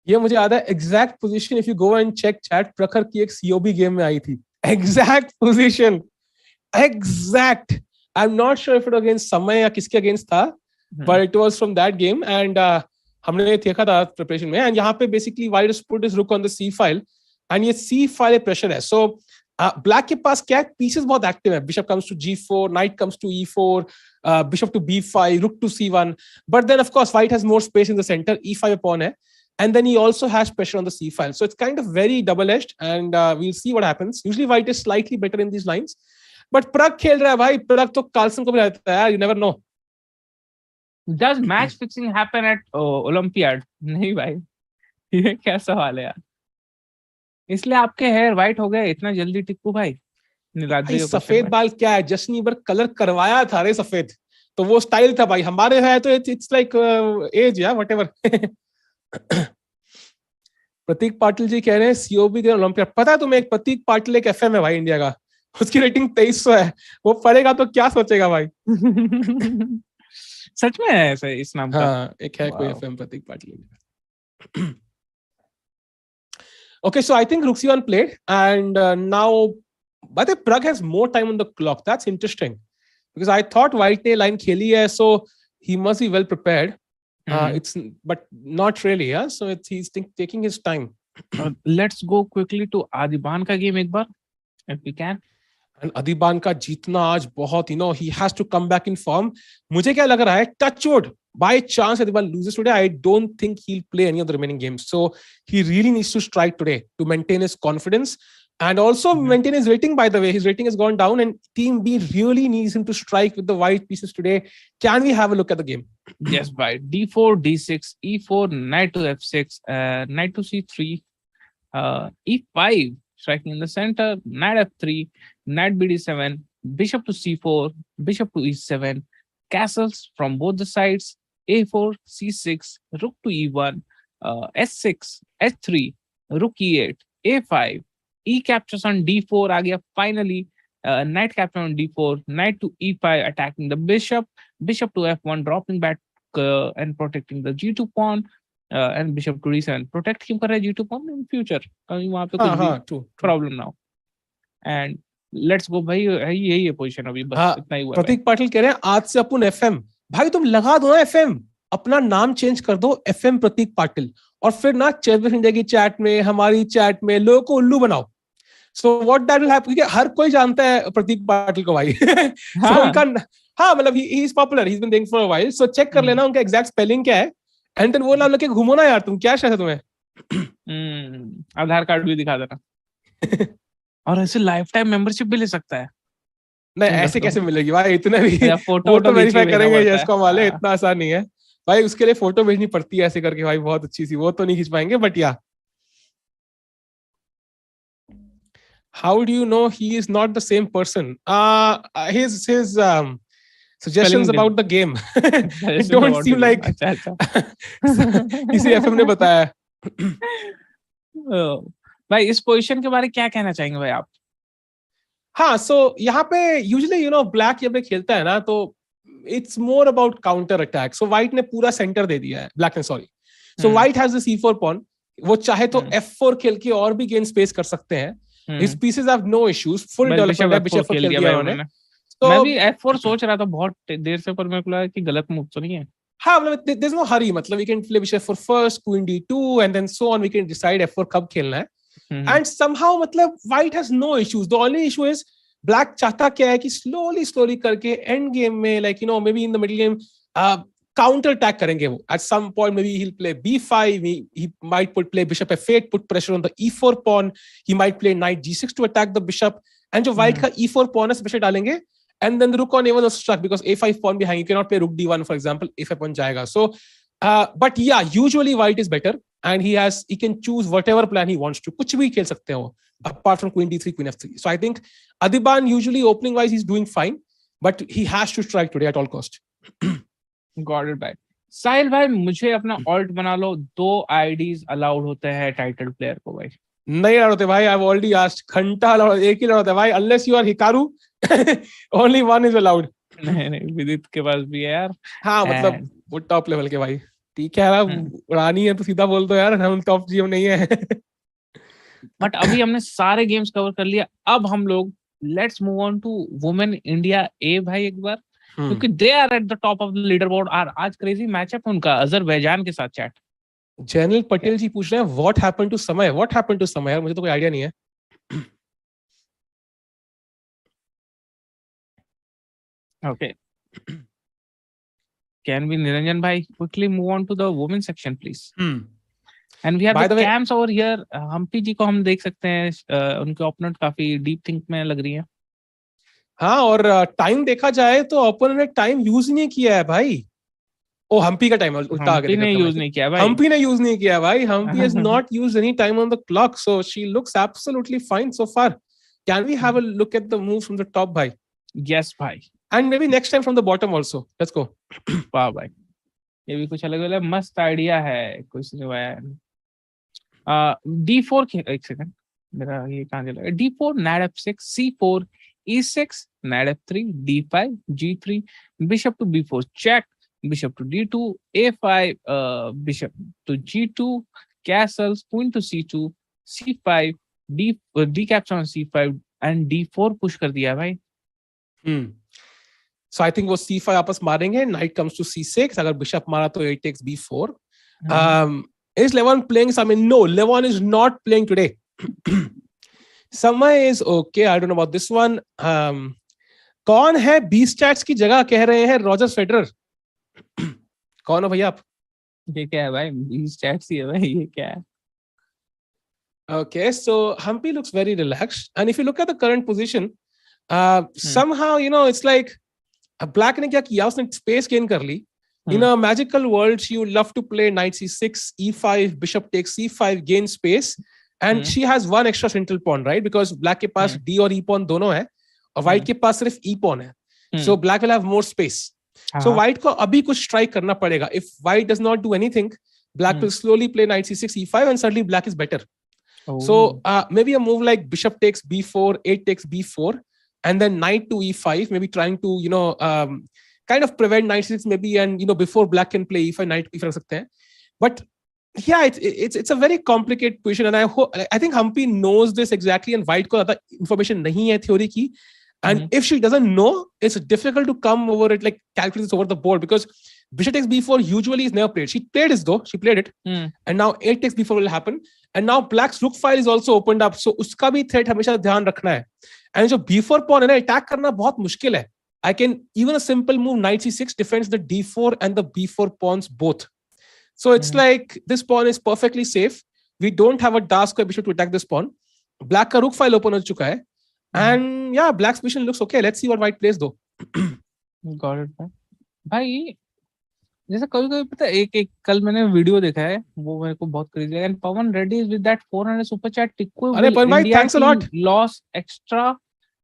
ये मुझे याद है exact position. If you go and check chat, Prakhar की एक COB game में आई थी. Exact position, exact. I am not sure if it against Samay या किसके अगेंस्ट था, but it was from that game. And हमने देखा था प्रिपरेशन में. एंड यहाँ पे basically white put is rook on the C file एंड ये C फाइल प्रेशर है. सो ब्लैक के पास क्या है, पीसेस बहुत एक्टिव है. Bishop comes to G4, knight comes to E4, bishop to b5, rook to c1. But then of course white has more space in the center, e5 pawn hai, and then he also has pressure on the c file. So it's kind of very double-edged, and we'll see what happens. Usually white is slightly better in these lines, but Prag खेल रहा है भाई. Prag तो Carlsen को भी रहता है, you never know. Does match fixing happen at Olympiad? नहीं भाई, ये क्या सवाल है यार. इसलिए आपके हेयर व्हाइट हो गए इतना जल्दी टिक्कू भाई. भाई सफेद बाल क्या है, जस्नी पर कलर करवाया था रे सफेद, तो वो स्टाइल था भाई. हमारे है तो इट्स लाइक एज या व्हाटएवर. प्रतीक पाटिल जी कह रहे हैं सीओबी के ओलंपियाड. पता है तुम्हें, एक प्रतीक पाटिल एक एफएम है भाई इंडिया का, उसकी रेटिंग 2300 है. वो पढ़ेगा तो क्या सोचेगा भाई. सच में है ऐसे इस नाम का? हाँ, एक है कोई FM Prateek Patil. Okay, so I think Rook C1 played, and now, but Prag has more time on the clock. That's interesting, because I thought white ne line kheli hai, so he must be well prepared. It's but not really, yeah. So he's taking his time. Let's go quickly to Adiban ka game एक बार, if we can. And Adiban का जीतना आज बहुत, he has to come back in form. मुझे क्या लग रहा है, touch wood, by chance Adiban loses today, I don't think he'll play any of the remaining games. So he really needs to strike today to maintain his confidence and also maintain his rating. By the way, his rating has gone down, and Team B really needs him to strike with the white pieces today. Can we have a look at the game? Yes, by D4, D6, E4, knight to F6, knight to C3, E5, striking in the center, knight F3, knight BD7, bishop to C4, bishop to E7, castles from both the sides, A4, C6, rook to E1, S6, H3, rook E8, A5, E captures on D4 आ गया finally, knight capture on D4, knight to E5 attacking the bishop, bishop to F1 dropping back and protecting the G2 pawn, and bishop to D7 protect क्यों कर रहा है G2 pawn in future, वहाँ पे कुछ भी problem now. And let's go भाई, यही है पोजीशन अभी, बस इतना ही हुआ. प्रतीक पाटिल कह रहे हैं आज से अपन FM, भाई तुम लगा दो ना FM, अपना नाम चेंज कर दो FM प्रतीक पाटिल, और फिर ना चेस इंडिया की चैट में, हमारी चैट में लोगों को उल्लू बनाओ. So what that will happen, क्योंकि हर कोई जानता है प्रतीक पाटिल को भाई. So उनका, हाँ मतलब he is popular, he's been doing for a while, so check कर लेना उनका exact spelling क्या है, and then वो नाम लेके घूमो ना यार. तुम क्या शायद तुम्हें आधार कार्ड भी दिखा देना. और ऐसे लाइफ टाइम मेंबरशिप भी ले सकता है. नहीं ऐसे कैसे मिलेगी भाई, इतने भी फोटो वेरीफाई करेंगे जिसको वाले, इतना आसान नहीं है भाई. उसके लिए फोटो भेजनी पड़ती है ऐसे करके भाई, बहुत अच्छी सी, वो तो नहीं खींच पाएंगे. बट या, how do you know he is not the same person? His suggestions about the game don't seem like किसी एफएम ने बताया. भाई इस पोजीशन के बारे क्या कहना चाहेंगे भाई आप? हाँ, सो यहाँ पे यूजुअली ब्लैक जब खेलता है ना, तो it's more about counter attack. So white ने पूरा सेंटर दे दिया है, ब्लैक ने, sorry. So white has the C4 pawn, वो चाहे तो F4 खेल के और भी गेन स्पेस कर सकते हैं. His pieces have no issues, full development है, bishop खेल दिया उन्होंने. तो मैं भी F4 सोच रहा था बहुत देर से, पर मेरे को लगा कि गलत मूव तो नहीं है. हाँ मतलब there's no hurry, मतलब we can play bishop for first, queen D2, and then so on. We can decide F4 कब खेलना है. And somehow मतलब white has no issues. The only issue is black चाहता क्या है कि slowly करके end game में, like maybe in the middle game counter attack करेंगे वो. At some point maybe he'll play B5, he might play bishop F8, put pressure on the E4 pawn. He might play knight G6 to attack the bishop, and जो white का E4 pawn है special डालेंगे, and then the rook on A1 was struck because A5 pawn behind. You cannot play rook D1 for example, A5 pawn जाएगा. So but yeah, usually white is better, and he can choose whatever plan he wants to. कुछ भी खेल सकते हैं वो, apart from queen D3, queen F3. So I think Adiban usually opening wise he's doing fine, but he has to strike today at all cost. Got it, भाई. साहिल भाई मुझे अपना ऑल्ट बना लो. 2 IDs अलाउड होते हैं टाइटल प्लेयर को भाई? नहीं अलाउड होते भाई. I've already asked. घंटा अलाउड, एक ही अलाउड होता है भाई, unless you are Hikaru. Only one is allowed. नहीं विदित के पास भी है यार. हाँ मतलब वो टॉप लेवल के भाई. ठीक है यार, रानी है तो सीधा बोल दो यार, हम टॉप जीएम नहीं है. बट अभी हमने सारे गेम्स कवर कर लिया. अब हम लोग let's move on to women India A भाई एक बार, क्योंकि they are at the top of the leaderboard. और आज क्रेजी मैचअप है उनका अजरबैजान के साथ. चैट जनरल पटेल जी पूछ रहे हैं व्हाट हैपेंड टू समय. व्हाट हैपेंड टू समय यार, मुझे तो कोई आइडिया नहीं है. Okay Can we, Niranjan bhai, quickly move on to the women section, please? And we have By the the way- camps over here. Humpy जी को हम देख सकते हैं. उनके ओपोनेंट काफी डीप थिंक में लग रही है. हाँ, और टाइम देखा जाए तो ओपोनेंट ने टाइम यूज नहीं किया है भाई. ओ, हम्पी का टाइम उल्टा आ गया. हम्पी ने यूज नहीं किया भाई. हम्पी ने यूज नहीं किया भाई. Hampi has not used any time on the clock, so she looks absolutely fine so far. Can we have a look at the moves from the top, bhai? Yes bhai. And maybe next time from the bottom also. Let's go. वाह भाई, ये भी कुछ अलग अलग मस्त idea है. कुछ नहीं हुआ है. D4 एक सेकंड, मेरा ये कहाँ चला? D4 Knight F6, C4 E6 Knight F3 D5 G3 Bishop to B4 check, Bishop to D2 A5 Bishop to G2 castles, Queen to C2 C5 D caps on C5 and D4 push कर दिया भाई. So I think वो C5 आपस मारेंगे. Knight comes to C6. अगर Bishop मारा तो 8 takes B4. Is Levon playing? I mean, no, Levon is not playing today. समय is okay. I don't know about this one. कौन है B stats की जगह? कह रहे हैं रॉजर फेडरर. कौन हो भैया आप? ये क्या है भाई? B stats ही है भाई. ये क्या है? Okay, so Humpy looks very relaxed, and if you look at the current position, somehow it's like Black ने क्या किया? उसने space gain कर ली. In a magical world, she would love to play knight c6, e5, bishop takes c5, gain space, and she has one extra central pawn, right? Because black के पास d और e pawn दोनों है, और white के पास सिर्फ e pawn है. So black will have more space. So white को अभी कुछ strike करना पड़ेगा. If white does not do anything, black will slowly play knight c6, e5, and suddenly black is better. So maybe a move like bishop takes b4, 8 takes b4, and then knight to e5, maybe trying to kind of prevent knight c6 maybe, and before black can play e5, knight e5 रख सकते हैं. But yeah, it's a very complicated position, and I think Humpy knows this exactly, and white को ज़्यादा information नहीं है theory की, and if she doesn't know, it's difficult to come over it, like calculate this over the board, because bishop takes b4 usually is never played. She played this though, she played it, and now 8 takes b4 will happen, and now black's rook file is also opened up, so उसका भी threat हमेशा ध्यान रखना है. And जो b4 pawn है ना, attack करना बहुत मुश्किल है. I can even a simple move knight c6 defends the d4 and the b4 pawns both. So it's like this pawn is perfectly safe. We don't have a dark square bishop to attack this pawn. Black का rook file open हो चुका है, and yeah, black's position looks okay. Let's see what white plays though. Got it भाई. जैसे कभी-कभी पता है, एक कल मैंने वीडियो देखा है, वो मेरे को बहुत क्रेजी लगा. And Pawan Reddy is with that 400 super chat. Tickoo, अरे Pawan भाई, thanks a lot. Lost extra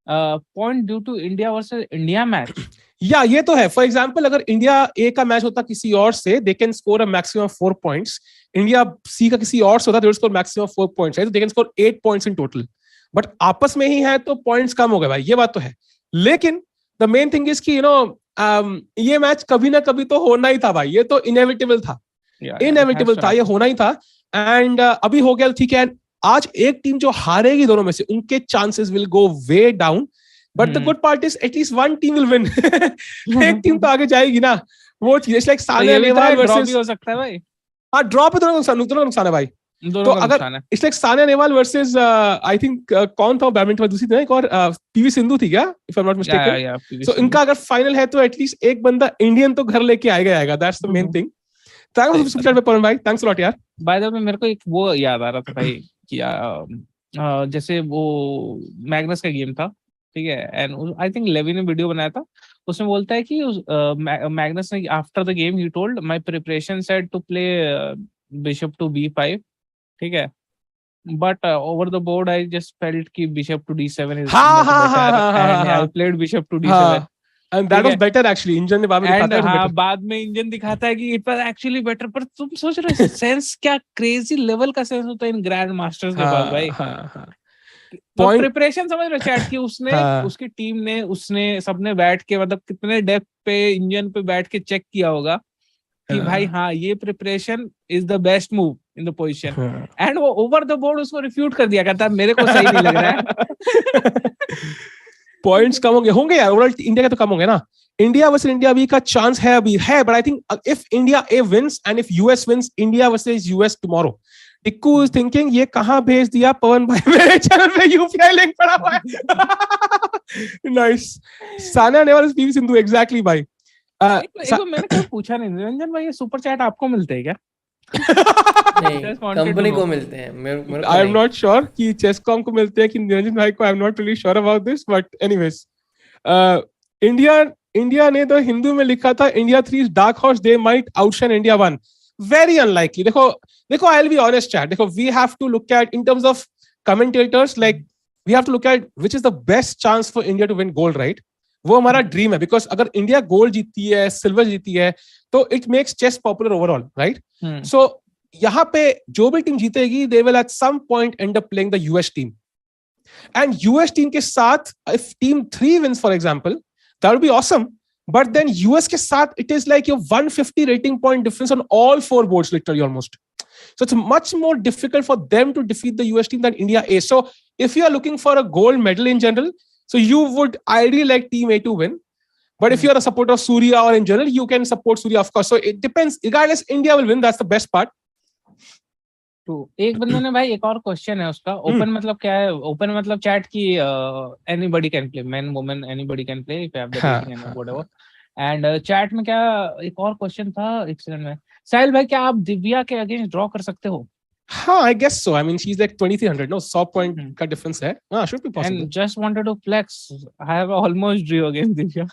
point due to India versus India match. Yeah, ये तो है. For example, अगर इंडिया A का मैच होता किसी और से, they can score a maximum 4 points. India C का किसी और से होता, they will score maximum 4 points, right? So they can score 8 points in total. But आपस में ही है तो points कम हो गए भाई, ये बात तो है. लेकिन the main thing is कि ये मैच कभी ना कभी तो होना ही था भाई. ये तो inevitable था. Inevitable था, ये होना ही था. And अभी हो गया, ठीक है. आज एक टीम जो हारेगी दोनों में से, उनके chances will go way down. But the good part is at least one team will win. एक टीम तो आगे जाएगी ना. वो चीज it's like Sania Nehwal versus हो सकता है भाई. हाँ, ड्रॉ पे दोनों नुकसान है भाई. तो अगर it's like Sania Nehwal versus I think कौन था बैडमिंटन में दूसरी थी ना, एक और पीवी सिंधु थी क्या, if I'm not mistaken. So इनका अगर फाइनल है तो एटलीस्ट एक बंदा इंडियन तो घर लेके आएगा. That's the main thing. Thanks for super chat पे पवन भाई. Thanks a lot यार. By the way, मेरे को एक वो याद आ रहा था भाई कि जैसे वो मैग्नस का गेम था, ठीक है, एंड आई थिंक लेवी ने वीडियो बनाया था, उसमें बोलता है कि मैग्नस ने after the game he told my preparation said to play bishop to b5, ठीक है, but over the board I just felt कि bishop to d7 is better, and I played bishop to d7 and that was better actually. Engine ने बाद में दिखाता है, हाँ, बाद में इंजन दिखाता है कि इट वाज एक्चुअली बेटर. पर तुम सोच रहे हो सेंस क्या क्रेजी लेवल का सेंस होता है इन ग्रैंड मास्टर्स के पास भाई. तो प्रिपरेशन समझ रहे हो चैट की, उसने उसकी टीम ने, उसने सबने बैठ के, मतलब कितने डेप्थ पे इंजन पे बैठ के चेक किया होगा कि भाई हाँ, ये preparation is the best move in the position, and वो ओवर द बोर्ड उसको रिफ्यूट कर दिया, कहता है मेरे को सही नहीं लग रहा है. पॉइंट्स कम होंगे यार, ओवरऑल इंडिया के तो कम होंगे ना. इंडिया वर्सेस इंडिया बी का चांस है अभी है, but I think if India A wins and if US wins, India versus US tomorrow. Tikku is thinking ये कहां भेज दिया पवन भाई, मेरे चैनल पे यूपीआई लिंक पड़ा हुआ है. Nice. Sania Nehwal is PV Sindhu, exactly भाई. मैंने कभी पूछा नहीं निरंजन भाई, ये सुपर चैट आपको मिलते हैं क्या? नहीं, Just wanted to company know. को मिलते हैं, मेरे को आई एम नहीं। नॉट श्योर कि चेसकॉम को मिलते हैं कि निरंजन भाई को, I am not really sure about this, but anyways India ने तो हिंदू में लिखा था India 3 dark horse, they might outshine India 1. Very unlikely. देखो I will be honest chat. देखो we have to look at in terms of commentators, like we have to look at which is the best chance for India to win gold, right? वो हमारा dream है, because अगर India gold जीतती है, silver जीती है, तो it makes chess popular overall, right? So यहाँ पे जो भी टीम जीतेगी, they will at some point end up playing the US team, and US team के साथ if team 3 wins for example, that will be awesome, but then US के साथ it is like your 150 rating point difference on all 4 boards literally almost. So it's much more difficult for them to defeat the US team than India is. So if you are looking for a gold medal in general, so you would ideally like Team A to win. But if you are a supporter of Surya or in general, you can support Surya, of course. So it depends. Regardless, India will win. That's the best part. तो एक बंदे ने भाई एक और question है उसका, open मतलब क्या है? ओपन मतलब चैट की anybody can play, man women anybody can play if you have the rating and whatever. And chat में क्या एक और क्वेश्चन था, एक सेकंड में. साहिल भाई, क्या आप दिव्या के अगेंस्ट ड्रॉ कर सकते हो? हाँ, I guess so. I mean, she's like 2300. No, 100 point का difference है. हाँ, should be possible. And just wanted to flex. I have almost drew against Divya.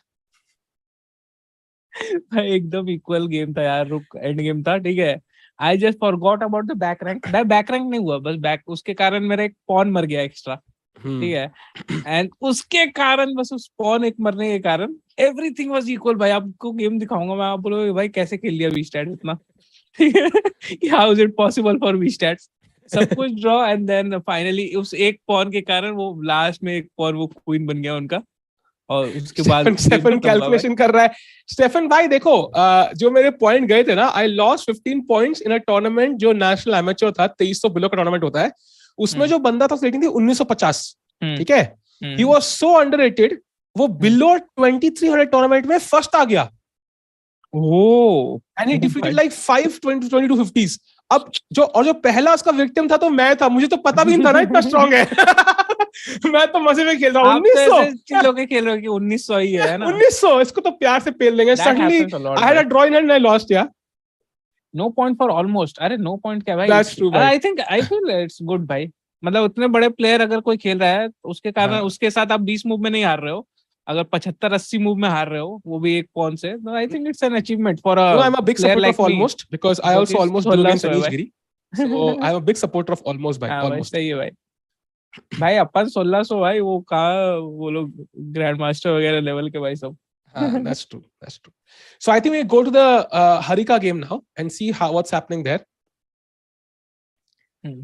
भाई एकदम इक्वल गेम था यार, रुक एंड गेम था, ठीक है. I just forgot about the back rank. Back rank नहीं हुआ, बस बैक उसके कारण मेरा एक पॉन मर गया एक्स्ट्रा, ठीक है. एंड उसके कारण, बस उस पॉन एक मरने के कारण एवरीथिंग वाज इक्वल. भाई आपको गेम दिखाऊंगा मैं, आप बोलोगे भाई कैसे खेल लिया वी स्टैट इतना, ठीक है. How is it possible for V stats? सब कुछ ड्रॉ एंड देन फाइनली उस एक पॉन के कारण वो लास्ट में एक पॉन वो क्वीन बन गया उनका, और उसके बाद स्टेफन कैलकुलेशन कर रहा है. स्टेफन भाई देखो, जो मेरे पॉइंट गए थे ना, I lost 15 points in a tournament जो नेशनल एमेच्योर था, 2300 बिलो का टूर्नामेंट होता है. उसमें जो बंदा था रेटिंग थी 1950, ठीक है. ही वाज सो अंडररेटेड, वो बिलो 2300 टूर्नामेंट में फर्स्ट आ गया. Oh, and he defeated like 52250s. अब जो पहला उसका विक्टिम था तो मैं था, मुझे तो पता भी नहीं था ना इतना स्ट्रांग है. मैं तो मजे में खेल रहा हूँ. 1900 लोग खेल रहे हो कि 1900 ही है ना. 1900 इसको तो प्यार से पेल देंगे. Suddenly I had a draw in and I lost. या नो पॉइंट फॉर ऑलमोस्ट. अरे नो पॉइंट क्या भाई, दैट्स ट्रू भाई. आई फील इट्स गुड भाई. मतलब उतने बड़े प्लेयर अगर कोई खेल रहा है उसके कारण उसके साथ आप 20 मूव में नहीं हार रहे हो, अगर 75-80 मूव में हार रहे हो, वो भी एक पॉइंट से, तो I think it's an achievement for a I am a big supporter of almost, because I also almost Drew against Anish Giri. So I am a big supporter of almost भाई. ऑलमोस्ट सही है भाई. भाई अपन 1600 भाई, वो कहाँ वो लोग ग्रैंड मास्टर वगैरह लेवल के भाई सब. That's true. That's true. So I think we go to the Harika game now and see how what's happening there.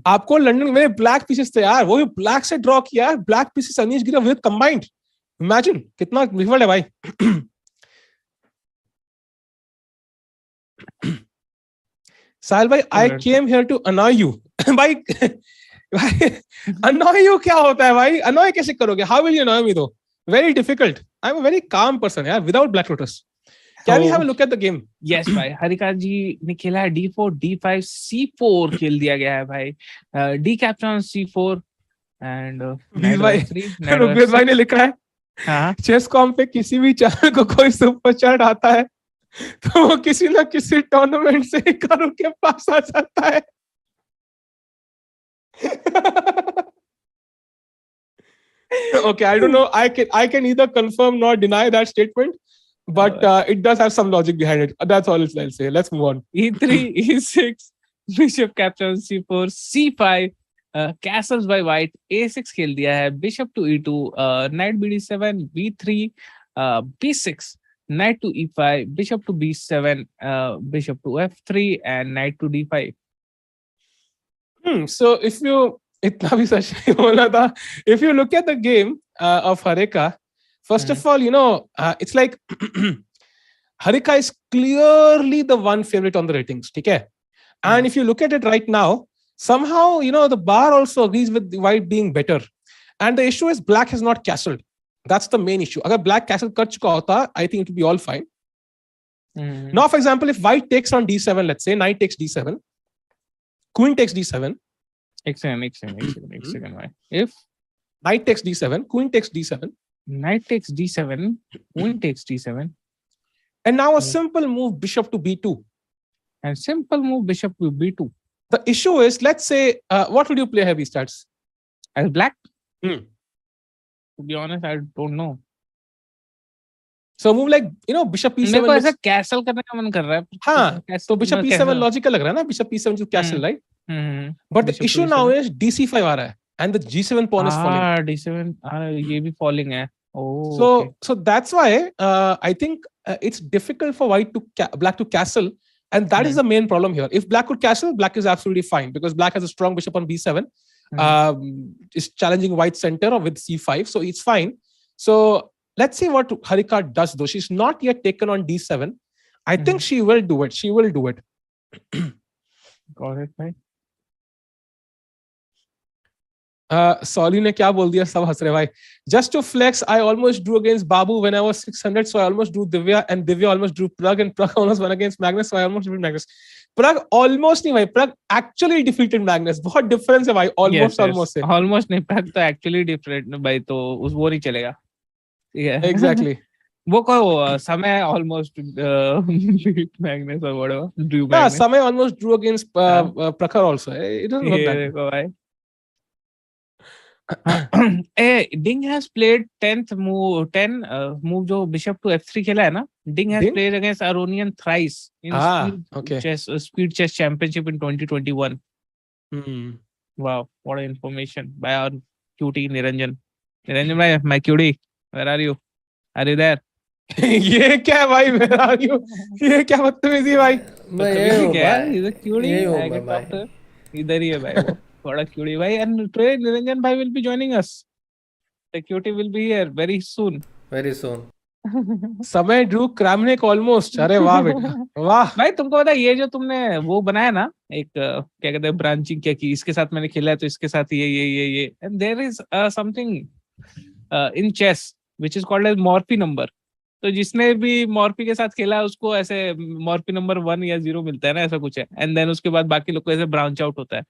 आपको लंदन में ब्लैक पीसेस थे यार, वो भी ब्लैक से ड्रॉ किया. Black pieces Anish Giri with combined. Imagine कितना difficult है भाई. साहिल भाई, I came here to annoy you. भाई annoy you क्या होता है भाई? annoy कैसे करोगे? How will you annoy me though? Very difficult. I'm a very calm person यार, without Black Lotus. Can we have a look at the game? Yes भाई, हरिका जी ने खेला है D4, D5, C4 खेल दिया गया है भाई. D capture C4 and Rupesh भाई ने लिखा है, हाँ, चेस कॉम पे किसी भी चैनल को कोई सुपर चैट आता है तो वो किसी ना किसी टूर्नामेंट से करो के पास आ जाता है. Okay, I don't know. I can neither confirm nor deny that statement, but it does have some logic behind it. That's all I'll say. Let's move on. E3, E6, Bishop captures C4, C5, castles by white, A6 खेल दिया है, Bishop to E2, Knight BD7, B3, B6, Knight to E5, Bishop to B7, Bishop to F3, and Knight to D5. So if you इतना भी सच नहीं बोला था. If you look at the game of Harika, first of all, you know, it's like Harika is clearly the one favorite on the ratings, ठीक है? And if you look at it right now, somehow, you know, the bar also agrees with the white being better. And the issue is black has not castled. That's the main issue. अगर black castle कर चुका होता, I think it would be all fine. Now, for example, if white takes on D7, let's say, knight takes D7, queen takes D7. एक second भाई. If knight takes D7, queen takes D7, knight takes D7, queen takes D7, And now a simple move, bishop to b2. And simple move, bishop to b2. The issue is, let's say, what would you play heavy starts? As black? Hmm. To be honest, I don't know. So move like, bishop p7. मेरे को ऐसा castle करने का मन कर रहा है. हाँ, तो bishop p7 logical लग रहा है ना, bishop p7 to castle, right? But the issue now is dc5 आ रहा है, and the g7 pawn is falling. d7, ये भी falling है. So that's why I think it's difficult for black to castle, and that is the main problem here. If black could castle, black is absolutely fine because black has a strong bishop on b7. Is challenging white center with c5, so it's fine. So let's see what Harika does though. She's not yet taken on d7. I think she will do it. She will do it. Got it, भाई. Soli ने क्या बोल दिया, सब हंस रहे भाई. Just to flex, I almost drew against Babu when I was 600, so I almost drew Divya, and Divya almost drew Prag, and Prag almost won against Magnus, so I almost defeated Magnus. Prag almost नहीं भाई, Prag actually defeated Magnus. बहुत difference है भाई, almost से. Almost नहीं, Prag तो actually different भाई, तो वो नहीं चलेगा. ठीक है. Exactly. वो को समय almost beat Magnus or whatever. Drew Magnus. Yeah, समय almost drew against Prakhar also. It doesn't look that. देखो भाई. Ding has played 10th move, 10 move जो bishop to f3 खेला है ना. Ding has played against Aronian thrice in speed chess championship in 2021. Wow, what an information by our cutie Niranjan. Niranjan bhai, my cutie, where are you? Are you there? ये क्या है भाई, where are you? ये क्या बदतमीजी भाई? He's a cutie. I can talk to him. इधर ही है भाई वो. What a cutie bhai, and today Niranjan bhai will be joining us. The cutie will be here very soon. Very soon. समय drew Kramnik almost. अरे वाह बेटा, वाह. भाई तुमको पता है ये जो तुमने वो बनाया ना, एक क्या कहते हैं ब्रांचिंग क्या की, इसके साथ मैंने खेला है तो इसके साथ ये and there is something in chess which is called as Morphy number. तो जिसने भी मॉर्फी के साथ खेला है उसको ऐसे मॉर्फी नंबर 1 या 0 मिलता है ना, ऐसा कुछ है. एंड देन उसके बाद बाकी लोग को ऐसे ब्रांच आउट होता है.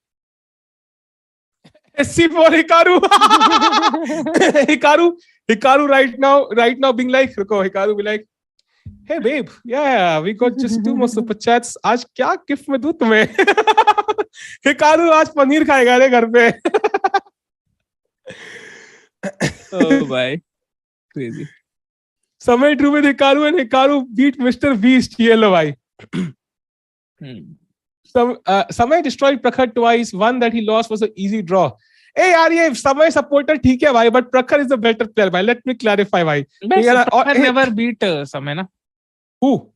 SC for Hikaru. Hikaru right now being like, Hikaru be like, hey babe, yeah, we got just 2 more super chats. आज क्या गिफ्ट में दूं तुम्हें? Hikaru आज पनीर खाएगा रे घर पे. Oh भाई, crazy. समय drew with Hikaru and Hikaru beat Mr. Beast. ये लो भाई. समय destroyed Prakhar twice. One that he lost was an easy draw. Hey यार, ये समय सपोर्टर ठीक है भाई, but Prakhar is the better player भाई. Let me clarify भाई. Prakhar never beat समय ना. Who?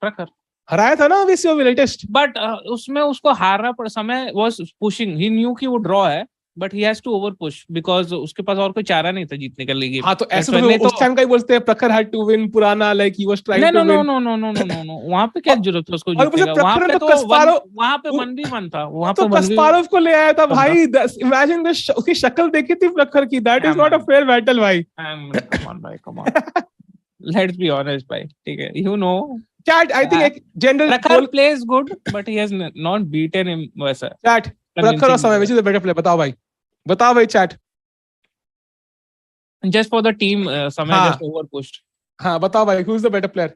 Prakhar. हराया था ना अभी लेटेस्ट. But उसमें उसको हारना पड़ा. समय was pushing. He knew कि वो draw है. But he has to over push because उसके पास और कोई चारा नहीं था जीतने के लिए. हाँ तो ऐसे तो उस टाइम का ही बोलते हैं Prakhar had to win पुराना, like he was trying to win. No. वहाँ पे क्या जरूरत था उसको जीतने का? वहाँ पे 1v1 था. वहाँ पे Kasparov को ले आया था भाई. Imagine this, उसकी शक्ल देखी थी Prakhar की. That is not a fair battle भाई. Come on. Let's be honest भाई. ठीक है. You know. Chat, I think general. Prakhar plays good, but he has not beaten him वैसा. Chat. Prakhar और समय, which is the better player? बताओ भाई chat. Just for the team, समय just over pushed. हाँ बताओ भाई, who is the better player?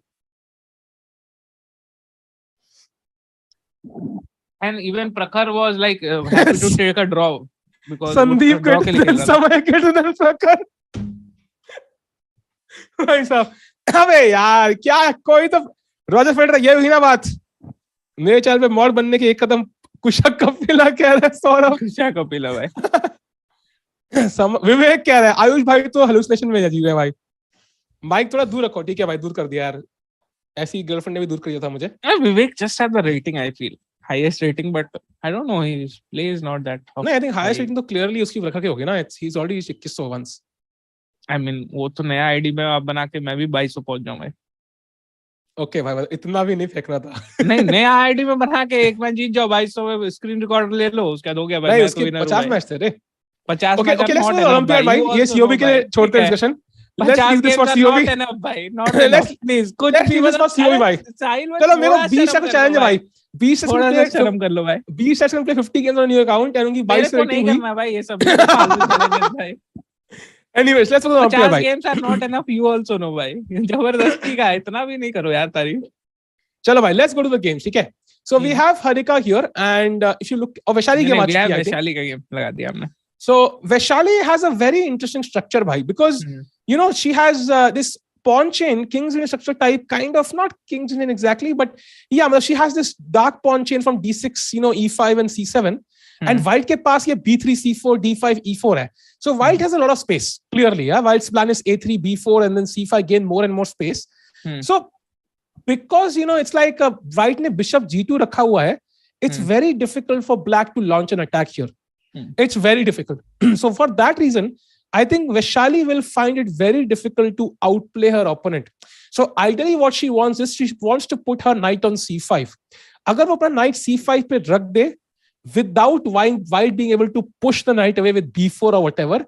And even Prakhar was like happy to take a draw because Sandeep समय के Prakhar. भाई साहब, अबे यार क्या, कोई तो रॉजर फेडरर, ये हुई ना बात. मेरे चैनल पे मॉड बनने के एक कदम कुशा कपिला कह रहा है. सौरभ कुशा कपिला भाई. विवेक कह रहा है आयुष भाई तो हेलुसिनेशन में जी रहे भाई. माइक थोड़ा दूर रखो. ठीक है भाई, दूर कर दिया यार. ऐसी गर्लफ्रेंड ने भी दूर कर दिया था मुझे. विवेक just had the rating, I feel highest rating, but I don't know, his play is not that. नहीं, I think highest rating तो clearly उसकी रखा के होगी ना. He's already 2100 once. I mean वो तो नया आईडी में आप बना के मैं भी 2200 पहुंच जाऊंगा. ओके भाई, इतना भी नहीं फेंकना था. नहीं, नया आईडी में बना के एक मैच जीत जाओ 2200 में, स्क्रीन रिकॉर्ड ले लो, उसका हो गया भाई. नहीं, उसके 50 मैच थे रे. 50 मैच नॉट ओलंपियाड भाई. ये सीओबी के लिए छोड़ते हैं discussion. Let's leave this for COB. Please, कुछ leave this for COB भाई. चलो मेरे को 20 का चैलेंज है भाई. 20 से शर्म कर लो भाई. 20 से play 50 games on new account and उनकी 22 रेटिंग हुई. नहीं करना भाई ये सब. Anyways, let's go to the 50 भाई. games are not enough. You also know भाई. जबरदस्ती का इतना भी नहीं करो यार तारीफ. चलो भाई, let's go to the games. ठीक है. So we have Harika here, and if you look, Vaishali game we have Vishali का game लगा दिया हमने. So Vaishali has a very interesting structure, bhai, because you know she has this pawn chain, king's in structure type, kind of, not king's in exactly, but yeah, she has this dark pawn chain from d6, you know, e5 and c7, and white ke paas ye b3, c4, d5, e4 hai. So white has a lot of space, clearly. Yeah, white's plan is a3, b4, and then c5 gain more and more space. So because you know it's like white ne bishop g2 rakha hua hai, it's very difficult for black to launch an attack here. It's very difficult. So for that reason, I think Vaishali will find it very difficult to outplay her opponent. So ideally what she wants is she wants to put her knight on c5. Agar wo apna knight c5 pe rakh de without white being able to push the knight away with b4 or whatever,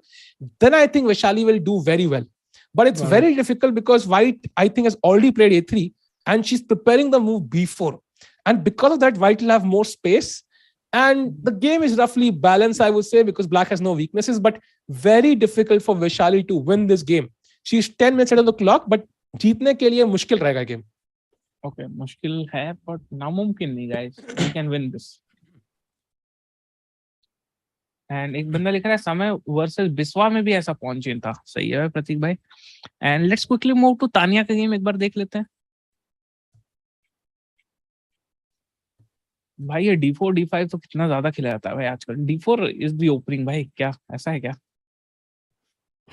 then I think Vaishali will do very well. But it's very difficult because white, I think, has already played a3 and she's preparing the move b4. And because of that, white will have more space. And the game is roughly balanced, I would say, because black has no weaknesses, but very difficult for Vaishali to win this game. She's 10 minutes ahead on the clock, but जीतने के लिए मुश्किल रहेगा game. Okay, मुश्किल है, but नामुमकिन नहीं, guys. We can win this. And एक बंदा लिख रहा है समय versus बिस्वा में भी ऐसा pawn chain था. सही है प्रतीक भाई. And let's quickly move to Tania का game एक बार देख लेते हैं. भाई ये d4 d5 तो कितना ज्यादा खिला जाता है भाई आजकल. d4 is the opening भाई, क्या ऐसा है क्या?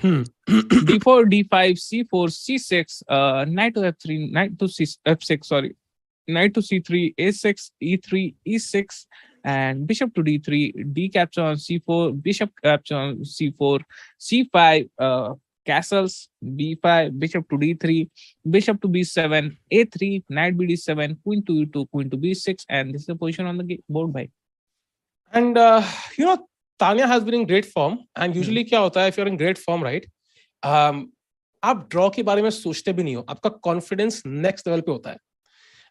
d4 d5 c4 c6 knight to f3 knight to f6 sorry knight to c3 a6 e3 e6 and bishop to d3 d capture on c4 bishop capture on c4 c5 castles b5 bishop to d3 bishop to b7 a3 knight bd7 queen to e2 queen to b6 and this is the position on the board by. And you know Tanya has been in great form and usually क्या होता है if you're in great form, right, आप draw के बारे में सोचते भी नहीं हो, आपका confidence next level पे होता है.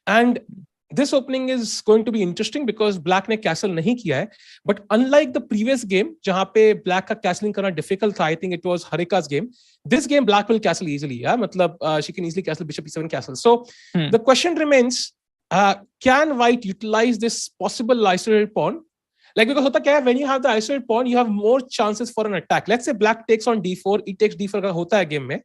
And this opening is going to be interesting because black ने castle नहीं किया है, but unlike the previous game जहाँ पे black का castling करना difficult था, I think it was Harika's game, this game black will castle easily. Yeah, मतलब she can easily castle bishop e7 castle. So the question remains, can white utilize this possible isolated pawn? Like, because होता क्या है, when you have the isolated pawn, you have more chances for an attack. Let's say black takes on d4, e takes d4 अगर होता है game में,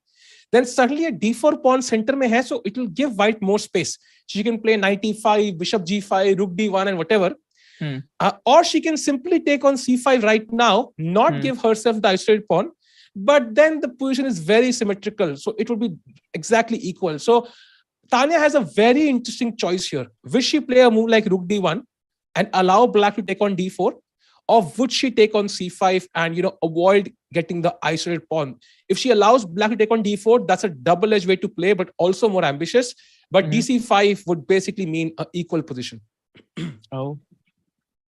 then suddenly a d4 pawn center में है, so it will give white more space. She can play knight e5, bishop g5, rook d1 and whatever. Or she can simply take on c5 right now, not give herself the isolated pawn, but then the position is very symmetrical, so it will be exactly equal. So Tanya has a very interesting choice here. Will she play a move like rook d1 and allow black to take on d4, or would she take on c5 and, you know, avoid getting the isolated pawn? If she allows black to take on d4, that's a double-edged way to play, but also more ambitious. But dc5 would basically mean an equal position. Oh,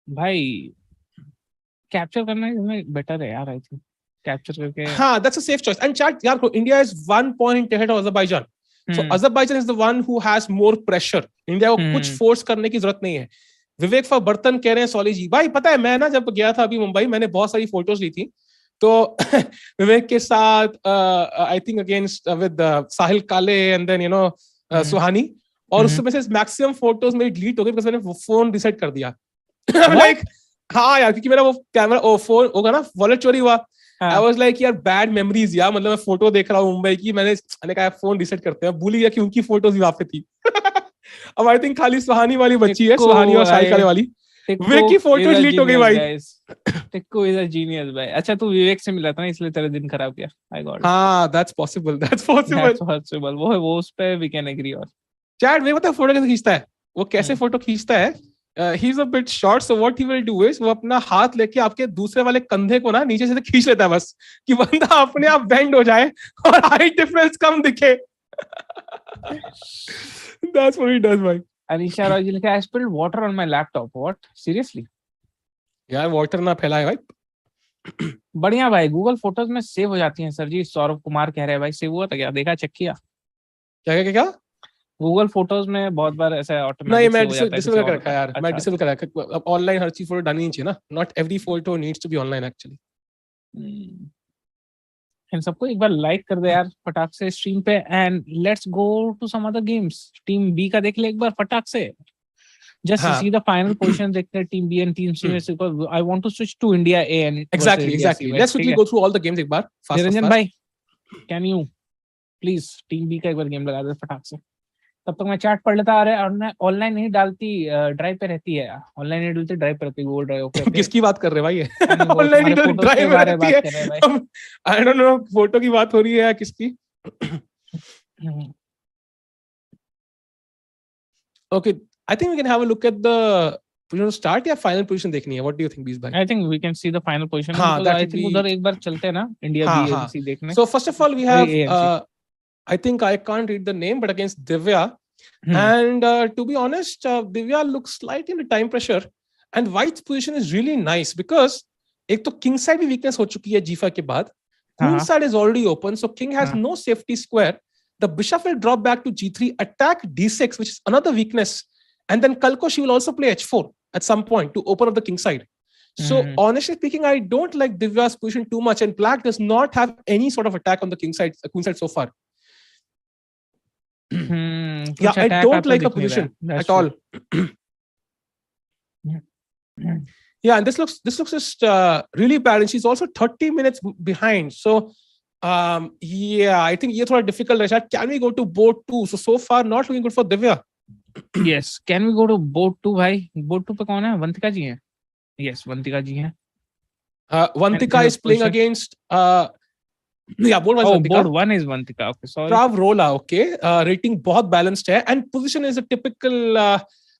भाई capture करना इसमें better है यार, I think. Capture करके. हाँ, that's a safe choice. And chat, यार, India is 1 point ahead of Azerbaijan. So Azerbaijan is the one who has more pressure. India को कुछ force करने की जरूरत नहीं है. विवेक फॉर बर्तन कह रहे हैं सॉली जी, भाई पता है मैं ना जब गया था अभी मुंबई, मैंने बहुत सारी फोटोज ली थी, तो विवेक के साथ आई थिंक अगेंस्ट विद साहिल काले एंड देन यू नो सुहानी, और उसमें से मैक्सिमम फोटोज मेरी डिलीट हो गई बिकॉज़ मैंने फोन रीसेट कर दिया. लाइक हाँ यार, क्योंकि मेरा वो कैमरा फोन होगा ना, वॉलेट चोरी हुआ. आई वाज लाइक यार बैड मेमोरीज यार, मतलब मैं फोटो देख रहा हूँ मुंबई की, मैंने कहा फोन रीसेट करते हैं, भूल गया कि उनकी फोटोज भी वहां पे थी. अब आई थिंक खाली सुहानी वाली बच्ची है, सुहानी और साहिल काले वाली. विवेक की फोटो डिलीट हो गई भाई. टिक्कू इज अ जीनियस भाई. अच्छा तू विवेक से मिला था ना, इसलिए तेरा दिन खराब किया. I got. हां दैट्स पॉसिबल. वो उस पे वी कैन एग्री. और चैट में पता है फोटो कैसे खींचता है, वो कैसे फोटो खींचता है. He is a bit short, so what he will do is वो अपना हाथ लेके आपके दूसरे वाले कंधे को ना नीचे से खींच लेता है बस, कि बंदा अपने आप बेंड हो जाए और हाइट डिफरेंस कम दिखे. That's what he does, भाई. अनीशा राजी लिखा I spilled water on my laptop. What? Seriously? यार वाटर ना फैलाए भाई. बढ़िया भाई, गूगल फोटोज में सेव हो जाती हैं सर जी. सौरभ कुमार कह रहे हैं भाई सेव हुआ था क्या, देखा चेक किया क्या गूगल फोटोज में बहुत बार ऐसा ऑटोमेटिक नहीं, मैं डिसेबल कर रखा है यार. मैं डिसेबल कर रखा है. ऑनलाइन हर चीज फोटो डालनी चाहिए ना. Not every photo needs to be online actually. इन सबको एक बार लाइक कर दे यार फटाक से स्ट्रीम पे and let's go to some other games. Team B का देख ले एक बार फटाक से. Just to हाँ. see the final position देखते हैं team B and team C में. Because I want to switch to India A and Exactly. India C. Let's quickly go through all the games एक बार. Fast. निरंजन भाई, can you please team B का एक बार game लगा दे फटाक से. तब तक मैं चैट पढ़ लेता. अरे ऑनलाइन नहीं डालती, ड्राइव पे रहती है. ऑनलाइन नहीं डालती, ड्राइव पे रहती है. Google drive. ओके. किसकी बात कर रहे भाई? ऑनलाइन नहीं डालती, ड्राइव पे रहती है. आई डोंट नो फोटो की बात हो रही है या किसकी. Okay, I think we can have a look at the position start या final position देखनी है. What do you think, Bees bhai? I think we can see the final position. हाँ, I think उधर एक बार चलते हैं ना, India B and C देखने. So first of all we have I think I can't read the name, but against Divya. And to be honest, Divya looks slightly under time pressure. And White's position is really nice because एक तो king side भी weakness हो चुकी है G5 के बाद. Queen side is already open, so king has no safety square. The bishop will drop back to G3, attack D6, which is another weakness. And then Kalko, she will also play H4 at some point to open up the king side. So honestly speaking, I don't like Divya's position too much, and black does not have any sort of attack on the king side, queen side so far. Yeah, I don't like her position at all. Yeah, and this looks just really bad, and she's also 30 minutes behind. So yeah, I think ये थोड़ा difficult है. Can we go to board 2? So far not looking good for Divya. Yes, can we go to board 2 भाई? board 2 पे कौन है? वंतिका जी हैं. Yes, Vantika जी हैं. Vantika is playing against yeah, board 1 is Vantika. Board 1 is Vantika. Okay, sorry. Prav Rola, okay. Rating बहुत balanced है, and position is a typical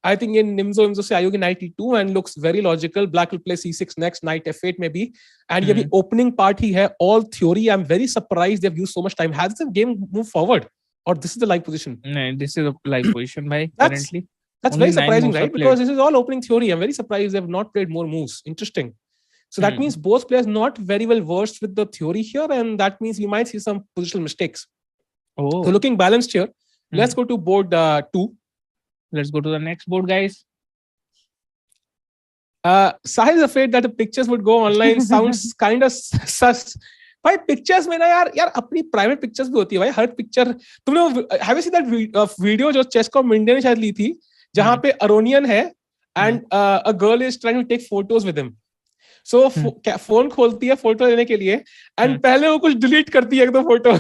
I think in Nimzo से आयोगी knight e2 and looks very logical. Black will play c6 next, knight f8 maybe. And ये भी opening part ही है, all theory. I'm very surprised they've used so much time. Has the game moved forward? Or this is the live position? No, this is a live position by currently. That's very surprising, right? Because this is all opening theory. I'm very surprised they've not played more moves. Interesting. So that means both players not very well versed with the theory here, and that means we might see some positional mistakes. Oh. So looking balanced here. Let's go to board 2. Let's go to the next board, guys. Sahil is afraid that the pictures would go online. Sounds kind of sus. भाई pictures में ना यार अपनी private pictures भी होती है भाई. हर पिक्चर तुमने have you seen that video जो चेस को इंडिया ने शायद ली थी, जहां पे अरोनियन है and a girl is trying to take photos with him. So phone खोलती है फोटो लेने के लिए एंड पहले वो कुछ डिलीट करती है एक दो photo.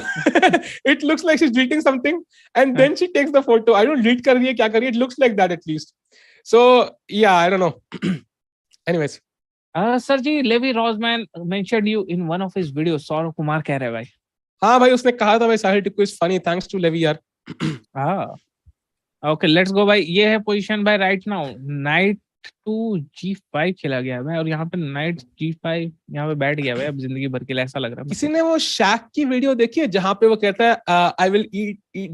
It looks like she is deleting something and then she takes the photo. I don't delete कर रही है, क्या कर रही है. It looks like that at least. So yeah I don't know. Anyways sir ji, Levy Rozman mentioned you in one of his videos. Saurabh Kumar कह रहे हैं भाई. हाँ भाई, उसने कहा था भाई Sahil Tikku is funny thanks to Levy यार. ओके, लेट्स गो भाई. ये है पोजीशन भाई right now. Night to G5 खेला गया है और यहाँ पे नाइट G5 यहाँ पे बैठ गया है अब जिंदगी भर के लिए, ऐसा लग रहा है. किसी ने वो शैक की वीडियो देखी है जहाँ पे वो कहता है I will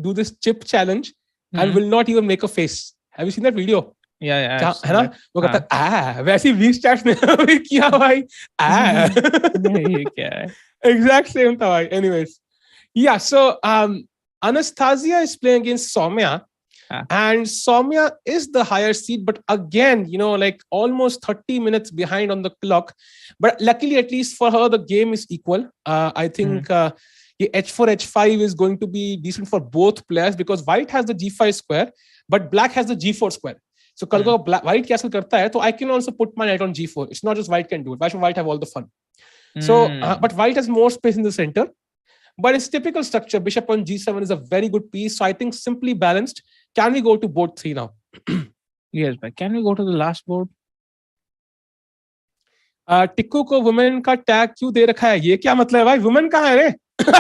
do this chip challenge and will not even make a face. Have you seen that video? है ना, वो कहता है वैसे 20 चैट्स ने भी किया भाई. ये क्या है? एग्जैक्ट सेम था भाई. एनीवेज या सो Anastasia is playing against Soumya. And Soumya is the higher seed, but again, you know, like almost 30 minutes behind on the clock. But luckily, at least for her, the game is equal. I think H4, H5 is going to be decent for both players because White has the G5 square, but Black has the G4 square. So, कल को White castle करता है, तो I can also put my knight on G4. It's not just White can do it. Why should White have all the fun? So, but White has more space in the center. But it's typical structure. Bishop on G7 is a very good piece. So I think simply balanced. Can we go to board 3 now? Yes, but can we go to the last board? Tikku को women का tag क्यों दे रखा है? ये क्या मतलब है भाई? वुमेन कहाँ है रे?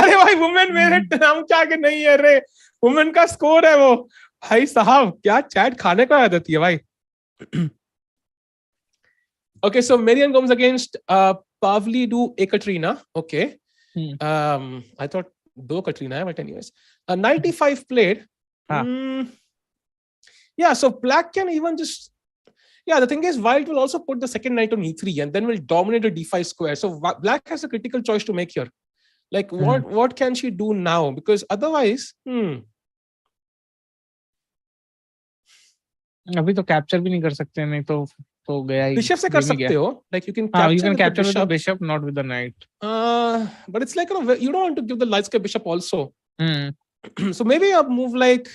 अरे भाई वुमेन मेरे नाम क्या के नहीं है रे? वुमेन का स्कोर है वो. भाई साहब क्या चैट खाने का आदत है भाई. Okay, so Marian comes against Pavlidou Ekaterina. Okay. I thought do Katrina, but anyways, a 95 played. Yeah, so Black can even just the thing is White will also put the second knight on E3 and then will dominate the D5 square. So Black has a critical choice to make here. Like what can she do now? Because otherwise अभी तो capture भी नहीं कर सकते, नहीं तो गया ही, bishop से कर game ही गया. सकते हो, like you can हाँ, you capture can with the capture with the bishop. bishop, not with the knight. But it's like, you don't want to give the light square bishop also. Hmm. So maybe a move like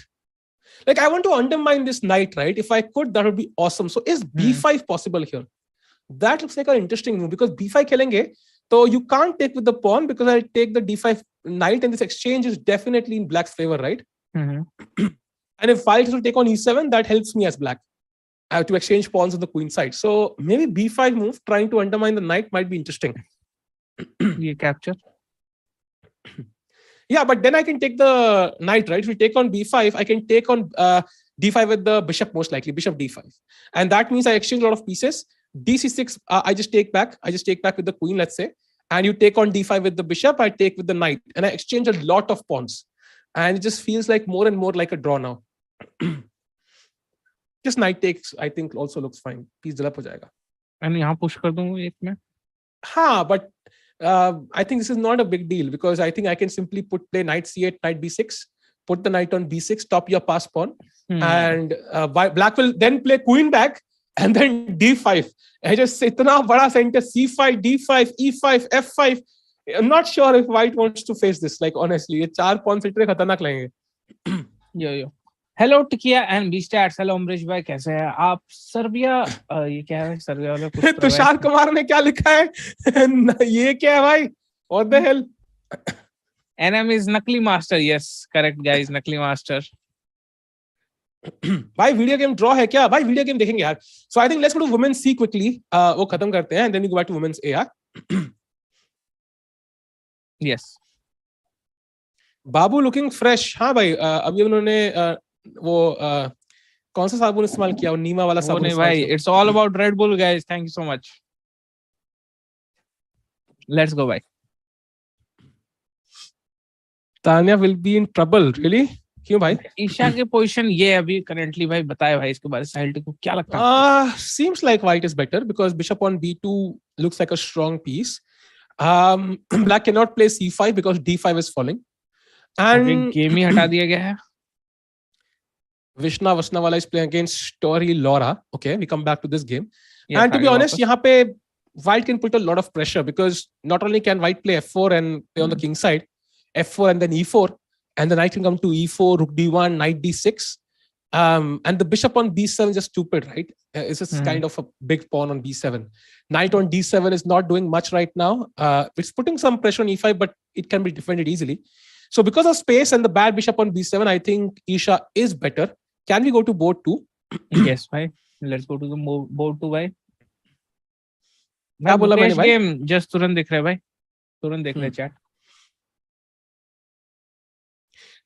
I want to undermine this knight, right? If I could, that would be awesome. So is b5 possible here? That looks like an interesting move because b5 khelenge, so you can't take with the pawn because I'll take the d5 knight, and this exchange is definitely in black's favor, right? And if white will take on e7, that helps me as black. I have to exchange pawns on the queen side. So maybe b5 move, trying to undermine the knight, might be interesting. ये capture. Yeah, but then I can take the knight, right? If we take on b5, I can take on d5 with the bishop, most likely, bishop d5. And that means I exchange a lot of pieces. dc6, I just take back. I just take back with the queen, let's say. And you take on d5 with the bishop, I take with the knight. And I exchange a lot of pawns. And it just feels like more and more like a draw now. Just knight takes, I think, also looks fine. Piece develop ho jayega. And यहाँ push कर दूँ एक में. हाँ, but I think this is not a big deal because I think I can simply play knight c8, knight b6, put the knight on b6, stop your pass pawn, and black will then play queen back and then d5. I just itna bada center c5, d5, e5, f5. I'm not sure if white wants to face this. Like honestly, ये चार pawn filter खतरनाक लगेंगे. Yo. Hello टिकिया and B stats. Hello Amrish भाई, कैसे हैं आप? Serbia, ये क्या है सर्बिया वाला कुछ? तुषार कुमार ने क्या लिखा है? ये क्या है भाई? What the hell? NM is नकली मास्टर. Yes, correct guys, नकली मास्टर. भाई वीडियो गेम ड्रॉ है क्या? भाई वीडियो गेम देखेंगे यार. So I think let's go to women's C quickly. वो खत्म करते हैं and then we go back to women's A. Yes. Babu looking fresh. हाँ भाई, अभी उन्होंने वो कौन सा साबुन इस्तेमाल किया? वो नीमा वाला साबुन. नहीं भाई, it's all about Red Bull guys. Thank you so much. Let's go भाई. Tanya will be in trouble. Really? क्यों भाई? ईशा के पोजीशन ये अभी करंटली भाई बताए भाई इसके बारे में. साहिल टिक्कू क्या लगता है? Seems like white is better because bishop on b2 looks like a strong piece. Black cannot play c5 because d5 is falling. And game ही हटा दिया गया है. Vishnu Vasnawala is playing against Tori Laura. Okay, we come back to this game. And to be honest, यहाँ पे white can put a lot of pressure because not only can white play f4 and play on the king side, f4 and then e4, and the knight can come to e4, rook d1, knight d6. And the bishop on b7 is just stupid, right? It's just kind of a big pawn on b7. Knight on d7 is not doing much right now. It's putting some pressure on e5, but it can be defended easily. So because of space and the bad bishop on b7, I think Isha is better. Can we go to board 2? Yes, bhai. Let's go to the board 2, bhai. क्या बोला मैंने भाई? Game just तुरंत दिख रहा है भाई. तुरंत देख रहे chat.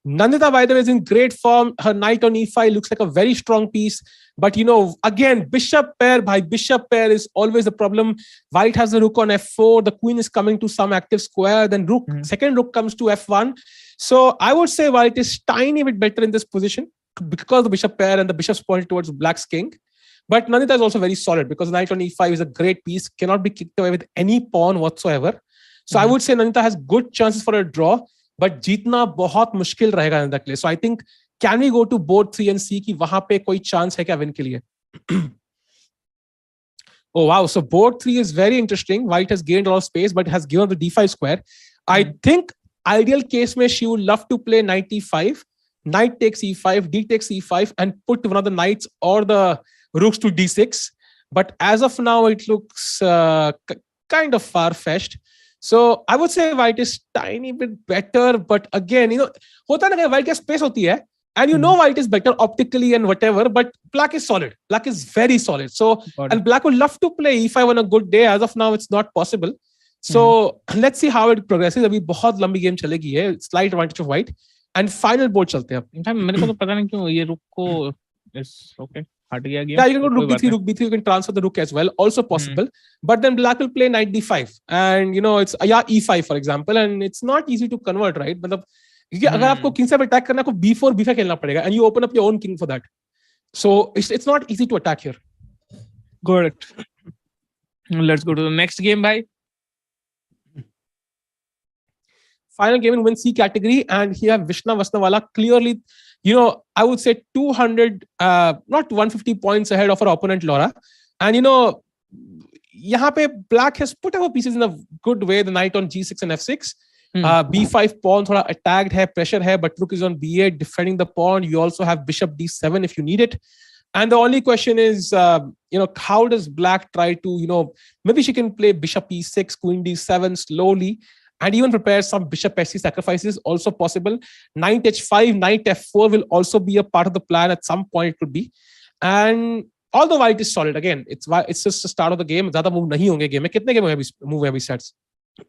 Nandita, by the way, is in great form. Her knight on e5 looks like a very strong piece. But, again, bishop pair by bishop pair is always a problem. White has the rook on f4. The queen is coming to some active square. Then second rook comes to f1. So I would say white is tiny bit better in this position because the bishop pair and the bishop's pointed towards black's king. But Nandita is also very solid because knight on e5 is a great piece. Cannot be kicked away with any pawn whatsoever. So I would say Nandita has good chances for a draw. But जीतना बहुत मुश्किल रहेगा in that case. So I think, can we go to board 3 and see कि वहां पे कोई chance है क्या win के लिए? Oh wow! So board 3 is very interesting. White has gained a lot of space, but has given the d5 square. I think ideal case में she would love to play knight e5, knight takes e5, d takes e5, and put one of the knights or the rooks to d6. But as of now, it looks kind of far-fetched. So I would say white is tiny bit better, but again, होता ना कि white का space होती है, and white is better optically and whatever, but black is solid. Black is very solid. So, and black would love to play e5 on a good day. As of now, it's not possible. So let's see how it progresses. अभी बहुत लंबी game चलेगी है. Slight advantage of white. And final board चलते हैं अब. मेरे को तो पता नहीं क्यों ये रुक को is okay. Yeah, you can go to rook b3, you can transfer the rook as well, also possible. But then black will play knight d5, and it's e5 for example, and it's not easy to convert, right? मतलब अगर आपको king से attack करना है, आपको b4 b5 खेलना पड़ेगा, and you open up your own king for that. So it's not easy to attack here. Good. Let's go to the next game, bhai. Final game in women's C category, and here Vishnu Vasnawala clearly you know, I would say 200, not 150 points ahead of her opponent Laura. And you know, यहाँ पे black has put our pieces in a good way the night on g6 and f6. B5 pawn थोड़ा attacked है, pressure है, but rook is on b8 defending the pawn. You also have bishop d7 if you need it. And the only question is, you know, how does black try to, you know, maybe she can play bishop e6, queen d7 slowly, and even prepare some bishop s3 sacrifices, also possible. Knight h5, knight f4 will also be a part of the plan at some point, it could be. And although white is solid, again, it's just the start of the game. ज़्यादा move नहीं होंगे game में. कितने game move है अभी sets?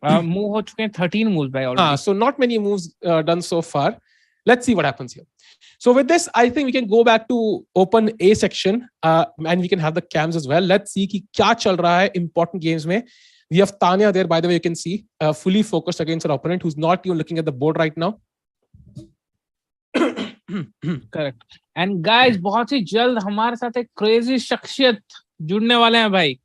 Move हो चुके हैं 13 moves by already. So not many moves done so far. Let's see what happens here. So with this, I think we can go back to open A section and we can have the cams as well. Let's see कि क्या चल रहा है important games में. We have Tanya there, by the way, you can see, fully focused against her opponent who's not even looking at the board right now. Correct. And guys, बहुत ही जल्द हमारे साथ एक crazy शख्सियत जुड़ने वाले हैं भाई.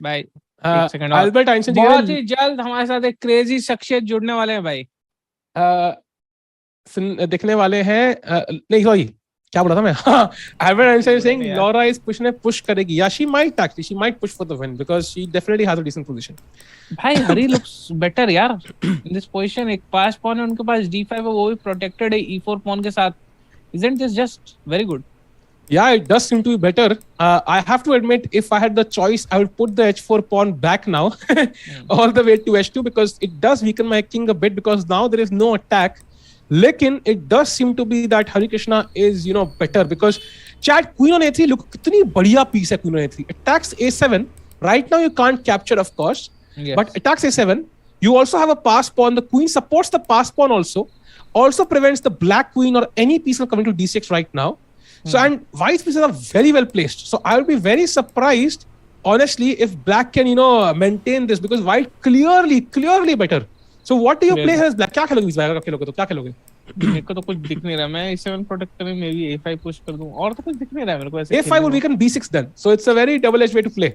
भाई, एक सेकंड. Albert Einstein बहुत ही जल्द हमारे साथ एक crazy शख्सियत जुड़ने वाले हैं भाई. दिखने वाले हैं. नहीं सॉरी, क्या बोला था मैं? Albert Einstein is saying Laura is push करेगी. Yeah, she might actually. She might push for the win because she definitely has a decent position. भाई Hari looks better यार in this position. एक pass pawn है उनके पास, d5 है, वो भी protected है e4 pawn के साथ. Isn't this just very good? Yeah, it does seem to be better. I have to admit, if I had the choice, I would put the h4 pawn back now, all the way to h2, because it does weaken my king a bit because now there is no attack. Lekin it does seem to be that Harikrishna is, you know, better because chat queen on a3, look कितनी बढ़िया piece है queen on a3. Attacks a7. Right now you can't capture, of course, but attacks a7. You also have a pass pawn. The queen supports the pass pawn also prevents the black queen or any piece from coming to d6 right now. So and white's pieces are very well placed. So I will be very surprised, honestly, if black can, you know, maintain this because white clearly better. So what do you play as black? क्या खेलोगे इस बार? अगर खेलोगे तो क्या खेलोगे? मेरे को तो कुछ दिख नहीं रहा. मैं a7 प्रोटेक्ट करूं, मे बी a5 पुश कर दूं, और तो कुछ दिख नहीं रहा मेरे को ऐसे. a5 will weaken b6 then. So it's a very double-edged way to play.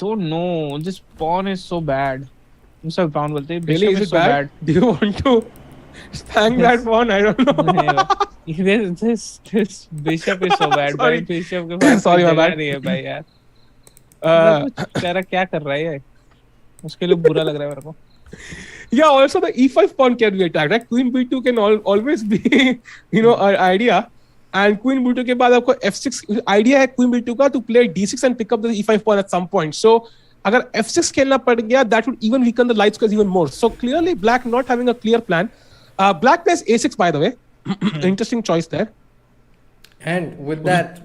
Don't know. This pawn is so bad. सब pawn बोलते हैं. Really, is it so bad? Do you want to spank that pawn? I don't know. This bishop is so bad. भाई bishop के पास sorry my bad. नहीं है भाई यार. तेरा क्या कर रहा है? उसके लिए बुरा लग रहा है मेरे को. Yeah, also the e5 pawn can be attacked, right? Queen b2 can always be, you know, an idea. And queen b2 के बाद आपको f6 idea है queen b2 का to play d6 and pick up the e5 pawn at some point. So अगर f6 खेलना पड़ गया, that would even weaken the light squares even more. So clearly black not having a clear plan. Black plays a6 by the way. Interesting choice there. And with that,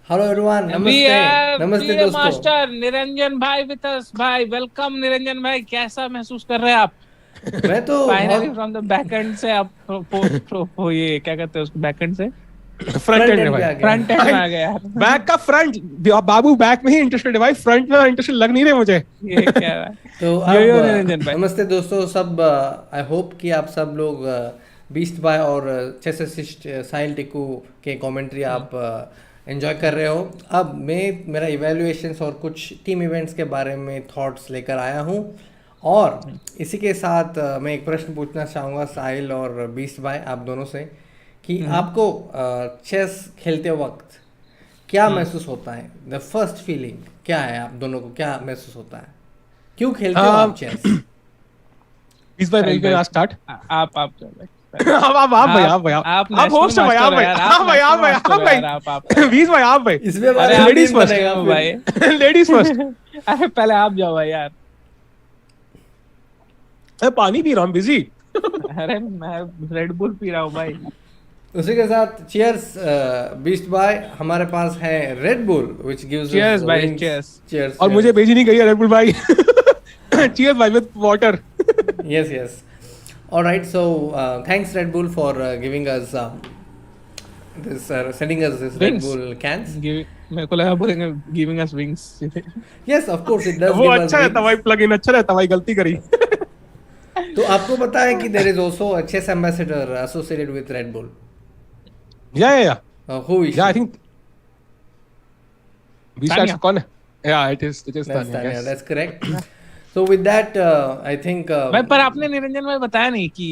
hello everyone. Namaste. Namaste दोस्तों. Master Niranjan भाई with us भाई. Welcome Niranjan भाई. कैसा महसूस कर रहे हैं आप? मैं तो finally from the back and से आप ये क्या कहते हैं उसको, बैक एंड से फ्रंट एंड में भाई. फ्रंट एंड में आ गया यार. बैक का फ्रंट बाबू बैक में ही इंटरेस्टेड है भाई, फ्रंट में इंटरेस्ट लग नहीं रहे मुझे. ये क्या है? तो अब नमस्ते दोस्तों सब. आई होप कि आप सब लोग बीस्ट बाय और चेस असिस्ट साहिल टिक्कू के कमेंट्री आप एंजॉय कर रहे हो. अब मैं मेरा इवैल्यूएशंस और कुछ टीम इवेंट्स के बारे में थॉट्स लेकर आया हूँ, और इसी के साथ मैं एक प्रश्न पूछना चाहूँगा साहिल और बीस्ट बाय आप दोनों से कि आपको चेस खेलते वक्त क्या महसूस होता है? द फर्स्ट फीलिंग क्या है? आप दोनों को क्या महसूस होता है? क्यों खेलते हो आप चेस? बीस्ट बाय मैं कैन स्टार्ट. आप चल भाई. आप होस्ट भाई. इसमें लेडीज फर्स्ट. Ladies first. अरे पहले आप जाओ भाई यार. मैं पानी पी रहा हूँ, बिजी. अरे मैं रेड बुल पी रहा हूँ भाई. उसी के साथ चीयर्स बीस्ट बाय. हमारे पास है red bull which gives cheers भाई. चीयर्स. और मुझे भेजी नहीं गई है रेड बुल भाई. चीयर्स भाई with water. Yes. All right, so thanks Red Bull for giving us this sending us this wings. Red Bull cans. मेरे को लगा बोलेंगे giving us wings. Yes, of course it does. वो अच्छा रहता भाई, प्लगइन अच्छा रहता भाई, गलती करी. तो आपको पता है कि there is also a chess ambassador associated with Red Bull. Yeah. Who is? Yeah, I think. Tanya. कौन है? Yeah, it is Tanya. Yes. That's correct. So with that, I think. भाई पर आपने निरंजन भाई बताया नहीं कि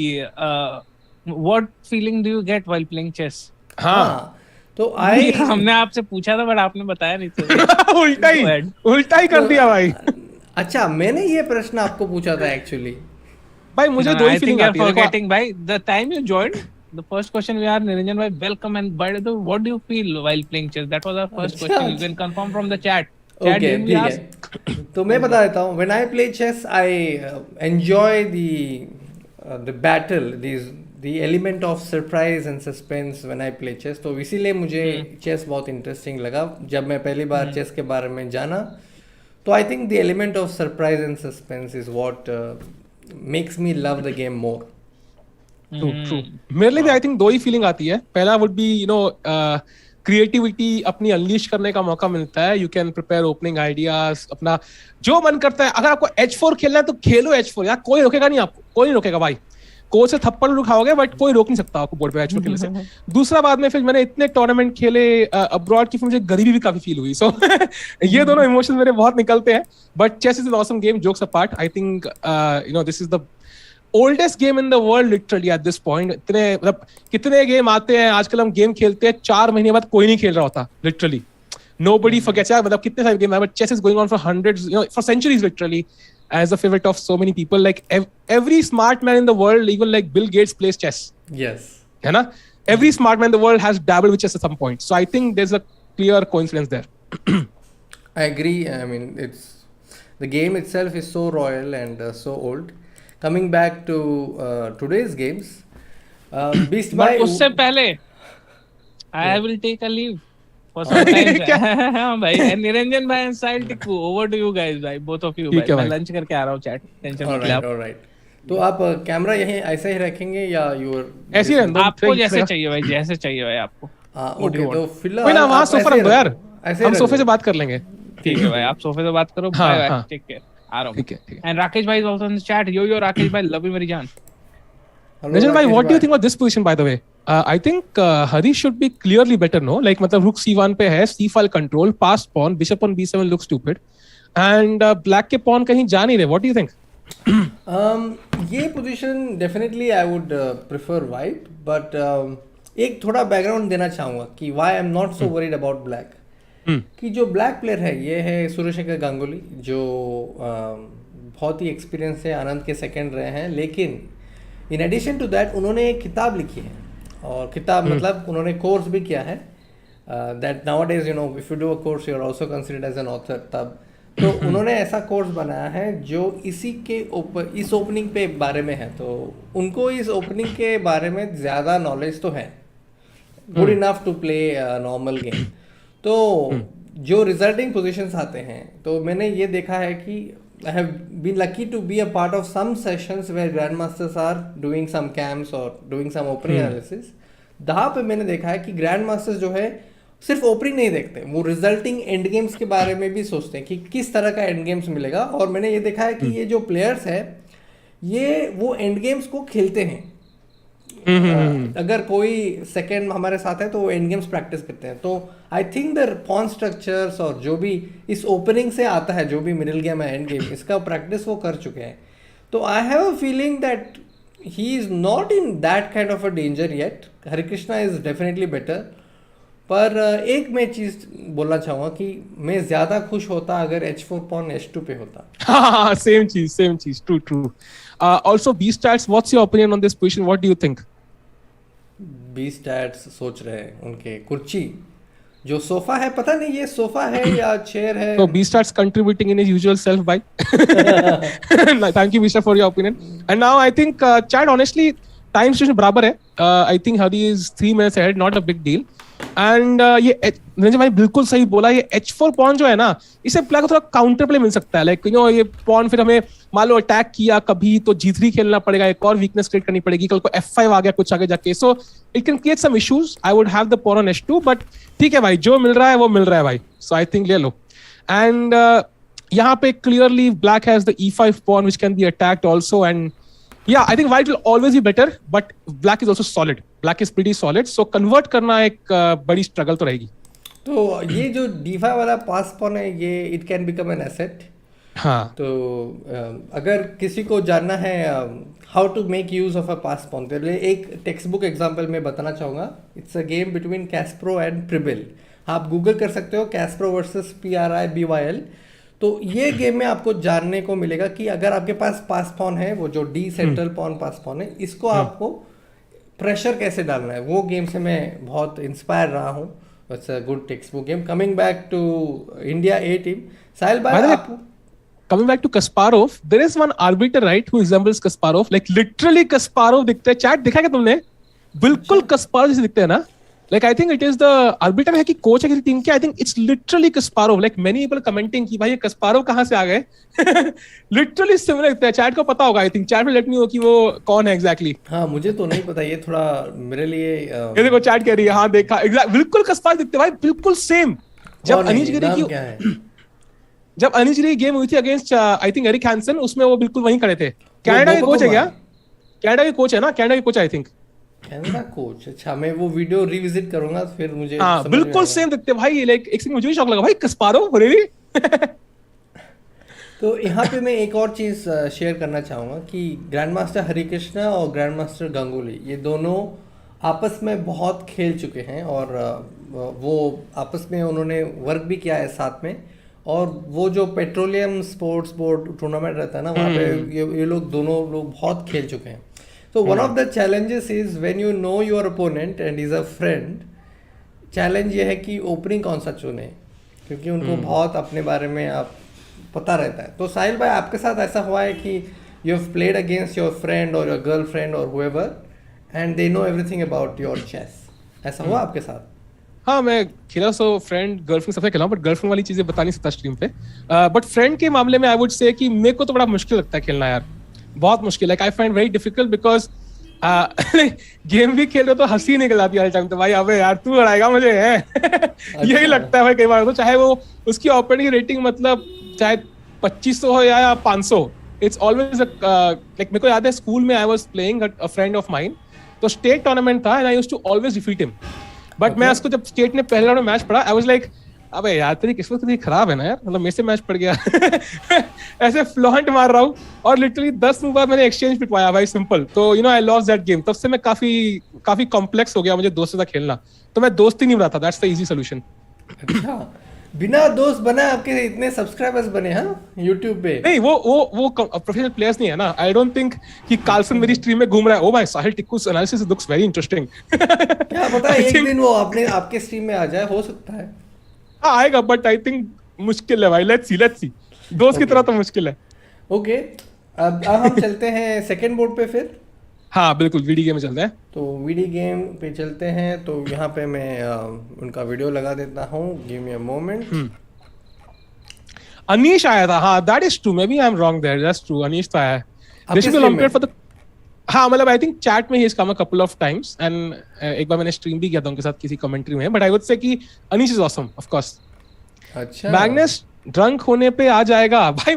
What feeling do you get while playing chess? हाँ तो हमने आपसे पूछा था बट आपने बताया नहीं था. उल्टा ही कर दिया भाई. अच्छा, मैंने ये प्रश्न आपको पूछा था एक्चुअली. भाई मुझे दो ही फीलिंग आती है. Forgetting भाई, the time you joined, the first question we asked Niranjan bhai, welcome, and by the way, what do you feel while playing chess? That was our first question. You can confirm from the chat. Okay, ठीक है. तो मैं बता देता हूँ. When I play chess, I enjoy the battle, the element of surprise and suspense when I play chess. तो इसीलिए मुझे chess बहुत interesting लगा. जब मैं पहली बार chess के बारे में जाना, तो I think the element of surprise and suspense is what makes me love the game more. True. मेरे लिए भी I think दो ही फीलिंग आती है. पहला would be क्रिएटिविटी अपनी अनलीश करने का मौका मिलता है. You can prepare opening ideas, अपना जो मन करता है. अगर आपको H4 खेलना है तो खेलो H4 यार, कोई रोकेगा नहीं आपको, कोई नहीं रोकेगा भाई. कोच से थप्पड़ उठाओगे बट कोई रोक नहीं सकता आपको बोर्ड पे H4 खेलने से. दूसरा बाद में फिर मैंने इतने टूर्नामेंट खेले अब्रॉड की, फिर मुझे गरीबी भी काफी फील हुई. सो ये दोनों इमोशंस मेरे बहुत निकलते हैं. But chess is an awesome game, jokes apart. I think this is the oldest game in the world literally at this point. इतने मतलब कितने गेम आते हैं आजकल, हम गेम खेलते हैं 4 महीने बाद कोई नहीं खेल रहा होता literally. Nobody forgets यार, मतलब कितने सारे गेम है, but chess is going on for hundreds, for centuries literally, as a favorite of so many people. Like every smart man in the world, even like Bill Gates, plays chess. Yes. है ना? Every smart man in the world has dabbled with chess at some point. So I think there's a clear coincidence there. I agree. I mean, the game itself is so royal and so old. Coming back to today's games, Beast but by उससे पहले I will take a leave for some time. हाँ भाई, and Niranjan bhai and Sahil Tickoo, over to you guys भाई, both of you भाई. मैं lunch करके आ रहा हूँ, chat टेंशन मत ले आप. Alright. तो आप कैमरा यहीं ऐसे ही रखेंगे या यूर ऐसे ही आपको जैसे चाहिए भाई, जैसे चाहिए भाई आपको. ओके, तो फिलहाल कोई ना, वहाँ सोफा रख दो यार, ऐसे हम सोफे से बात कर लेंगे. ठीक है भाई, आप सोफे से बात करो. Bye bye, take care. आ रहा हूँ. ठीक है. And Rakesh bhai is also in the chat. Yo Rakesh bhai, love you मेरी जान. Niranjan bhai, what do you think about this position by the way? I think Hari should be clearly better, no? Like मतलब rook c1 पे है, c file control, passed pawn, bishop on b7 looks stupid, and black के pawn कहीं जा नहीं रहे. What do you think? ये position definitely I would prefer white, but एक थोड़ा बैकग्राउंड देना चाहूँगा कि why I am not so worried about black. कि जो ब्लैक प्लेयर है ये है सूर्यशेखर गांगुली, जो बहुत ही एक्सपीरियंस है, आनंद के सेकंड रहे हैं. लेकिन इन एडिशन टू दैट उन्होंने एक किताब लिखी है, और किताब मतलब उन्होंने कोर्स भी किया है. That nowadays if you do a course you are also considered as an author. तब तो उन्होंने ऐसा कोर्स बनाया है जो इसी के इस ओपनिंग पे बारे में है. तो उनको इस ओपनिंग के बारे में ज़्यादा नॉलेज तो है, good enough to play normal game. तो जो रिजल्टिंग पोजीशंस आते हैं, तो मैंने ये देखा है कि I have been lucky to be a part of some sessions where grand masters are doing some camps और डूइंग सम ओपनिंग एनालिसिस. जहाँ पे मैंने देखा है कि ग्रैंड मास्टर्स जो है सिर्फ ओपनिंग नहीं देखते, वो रिजल्टिंग एंड गेम्स के बारे में भी सोचते हैं कि किस तरह का एंड गेम्स मिलेगा. और मैंने ये देखा है कि ये जो प्लेयर्स है ये वो एंड गेम्स को खेलते हैं. अगर कोई सेकंड हमारे साथ है तो वो एंड गेम्स प्रैक्टिस करते हैं. तो I think the pawn structures और जो भी इस ओपनिंग से आता है, जो भी मिडिल गेम है, एंड गेम, इसका प्रैक्टिस वो कर चुके हैं. तो I have a feeling that he is not in that kind of a danger yet. Harikrishna is definitely better. पर एक मैं चीज बोलना चाहूँगा कि मैं ज्यादा खुश होता अगर H4 पॉन H2 पे होता. सेम चीज. True. Also B stats, what's your opinion on this position? What do you think? B stats सोच रहे हैं उनके कुर्सी जो सोफा है, पता नहीं ये सोफा है या चेयर है. So B starts contributing in his usual self by. Thank you Vishnu for your opinion. And now I think chat honestly time situation बराबर है. I think Hari is 3 minutes ahead, not a big deal. And ये निरंजन भाई बिल्कुल सही बोला. ये H4 pawn जो है ना, इसे ब्लैक को थोड़ा काउंटर प्ले मिल सकता है. लाइक ये पॉन फिर हमें मान लो अटैक किया कभी तो G3 खेलना पड़ेगा, एक और वीकनेस क्रिएट करनी पड़ेगी, कल को F5 आ गया कुछ आगे जाके. So it can create some issues. I would have the pawn on H2, but ठीक है भाई, जो मिल रहा है वो मिल रहा है भाई. सो आई थिंक ले लो. एंड यहाँ पे clearly black has the E5 pawn which can be attacked also. And yeah, I think white will always be better, but black is also solid. Black is pretty solid, so convert करना एक बड़ी struggle तो रहेगी. तो ये जो D5 वाला पास pawn है, ये it can become an asset. हाँ तो अगर किसी को जानना है how to make use of a pass pawn, तो एक टेक्स्ट बुक एग्जाम्पल मैं बताना चाहूँगा. It's a game between Kasparov and Pribyl. आप गूगल कर सकते हो कैस्प्रो वर्सेस PRIBYL. तो ये गेम में आपको जानने को मिलेगा कि अगर आपके पास पास पॉन है, वो जो डी सेंट्रल पॉन पास पॉन है, इसको आपको प्रेशर कैसे डालना है. वो गेम से मैं बहुत इंस्पायर रहा हूँ. It's a good textbook game. Coming back to India A team, Sahil भाई आप coming back to Kasparov, there is one arbiter, right, who resembles Kasparov, like literally Kasparov दिखता है. चैट देखा क्या तुमने? बिल्कुल Kasparov जैसे दिखते हैं ना. Like I think it is the arbiter है कि कोच है किसी टीम के. I think it's literally Kasparov. Like many people commenting कि भाई ये Kasparov कहाँ से आ गए? Literally similar दिखता है. चैट को पता होगा. I think चैट में let me know कि वो कौन है exactly. हाँ मुझे तो नहीं पता, ये थोड़ा मेरे लिए ये देखो चैट कह रही है. हाँ देखा exact बिल्कुल Kasparov दिखते हैं भाई, बिल्कुल सेम. जब अनिश गिरी गेम हुई थी against I think Eric Hansen, उसमें वो बिल्कुल वहीं खड़े थे. कनाडा के कोच है क्या? कनाडा के कोच है ना? कनाडा के coach I think. Canada coach. अच्छा मैं वो वीडियो रिविजिट करूंगा फिर मुझे. हाँ बिल्कुल सेम दिखते भाई. लाइक एक सेकंड मुझे भी शॉक लगा भाई, Kasparov रियली. तो यहाँ पे मैं एक और चीज़ शेयर करना चाहूँगा कि ग्रैंड मास्टर हरिकृष्णा और ग्रैंड मास्टर गंगुली, ये दोनों आपस में बहुत खेल चुके हैं और वो आपस में उन्होंने वर्क भी किया है साथ में. और वो जो पेट्रोलियम स्पोर्ट्स बोर्ड टूर्नामेंट रहता है ना, वहाँ पे ये लोग दोनों लोग बहुत खेल चुके हैं. तो one of the challenges is when you know your opponent and is a friend. Challenge ये है कि ओपनिंग कौन सा चुने, क्योंकि उनको बहुत अपने बारे में आप पता रहता है. तो साहिल भाई आपके साथ ऐसा हुआ है कि you have played against your friend और योर गर्लफ्रेंड और whoever and they know everything about your chess? ऐसा हुआ आपके साथ? हाँ मैं खेला, सो फ्रेंड गर्लफ्रेंड सबसे खेला हूँ, बट गर्लफ्रेंड वाली चीजें बता नहीं सकता स्ट्रीम पे. बट फ्रेंड के मामले में आई वुड से कि मेरे को तो बड़ा मुश्किल लगता है खेलना यार. बहुत मुश्किल. Like I find very difficult because game भी खेल रहे तो हंसी निकल आती है हर टाइम. तो भाई अबे यार तू हराएगा मुझे है. यही लगता है भाई कई बार. तो चाहे वो उसकी ओपनिंग रेटिंग मतलब चाहे 2500 हो या 500, इट्स ऑलवेज लाइक. मेरे को याद है स्कूल में I was playing a friend of mine, तो स्टेट टूर्नामेंट था and I used to always defeat him. But मैं उसको जब स्टेट ने पहले राउंड में मैच पढ़ा, आई वाज लाइक अबे यार तेरी किस्मत कितनी खराब है ना यार, मतलब मेरे से मैच पड़ गया. ऐसे फ्लॉन्ट मार रहा हूँ और लिटरली 10 मिनट बाद मैंने एक्सचेंज पिटवाया भाई, सिंपल. तो you know I lost that game. तब से मैं काफी कॉम्प्लेक्स हो गया मुझे दोस्तों से खेलना. तो मैं दोस्त ही नहीं बना था. That's the easy solution. अच्छा बिना दोस्त बना आपके इतने सब्सक्राइबर्स बने हाँ यूट्यूब पे? नहीं वो प्रोफेशनल प्लेयर्स नहीं है ना. आई डोंट थिंक कि कार्लसन मेरी स्ट्रीम में घूम रहा है. ओ भाई साहिल टिक्कू's एनालिसिस लुक्स वेरी इंटरेस्टिंग. क्या पता एक दिन वो आपके स्ट्रीम में आ जाए, हो सकता है. हाँ आएगा, बट आई थिंक मुश्किल है भाई. Let's see. दोस्त की तरह तो मुश्किल है. ओके अब हम चलते हैं सेकंड बोर्ड पे फिर. हाँ बिल्कुल वीडियो गेम में चलते हैं. तो वीडियो गेम पे चलते हैं. तो यहाँ पे मैं उनका वीडियो लगा देता हूँ. Give me a moment. Anish आया था. हाँ that is true. Maybe I am wrong there. That's true. Anish तो आया है. हाँ मतलब आई थिंक चैट में ही is come a couple of times and एक बार मैंने स्ट्रीम भी किया था उनके साथ किसी कमेंट्री में. बट आई वुड से कि Anish is awesome of course. अच्छा मैग्नस ड्रंक होने पे आ जाएगा भाई.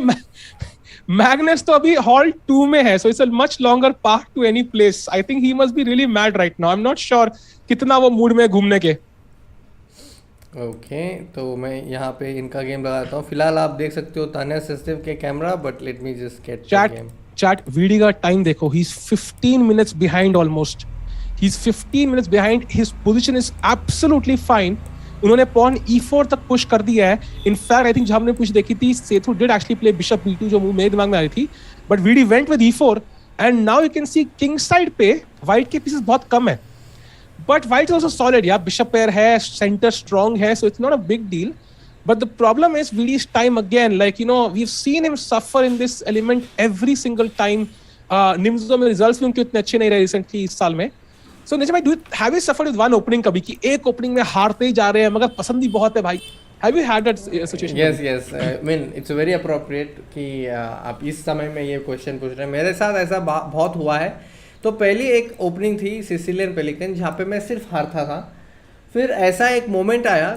मैग्नस तो अभी हॉल 2 में है, so it's a much longer path to any place. I think he must be really mad right now. I am not sure कितना वो मूड में घूमने के. ओके तो मैं यहाँ पे इनका गेम लगाता हूँ. फिलहाल आप देख सकते हो तान्या सिस्टम के camera, but let me just get chat video का टाइम देखो. He is 15 minutes behind almost. He is 15 minutes behind. His position is absolutely fine. उन्होंने पॉन E4 तक पुश कर दिया है. इनफैक्ट आई थिंक जब हमने पुश देखी थी, Sethu did actually play bishop B2 जो मेरे दिमाग में आ रही थी, but Vidit went with E4 and now you can see king side पे व्हाइट के पीसेस बहुत कम है. But white is also solid यार. बिशप पेयर है, सेंटर स्ट्रांग है, so it's not a big deal. But the problem is VD's time again. Like, you know, we've seen him suffer in this element every single time. निम्सो में results भी उनके उतने अच्छे नहीं रहे recently इस साल में. So निजम भाई, have you suffered with one opening कभी कि एक opening में हारते ही जा रहे हैं मगर पसंद भी बहुत है भाई? Have you had that situation? Yes. I mean, it's very appropriate कि आप इस समय में ये question पूछ रहे हैं. मेरे साथ ऐसा बहुत हुआ है. तो पहली एक opening थी सिसिलियन पेलिकन जहाँ पे मैं सिर्फ हारता था. फिर ऐसा एक मोमेंट आया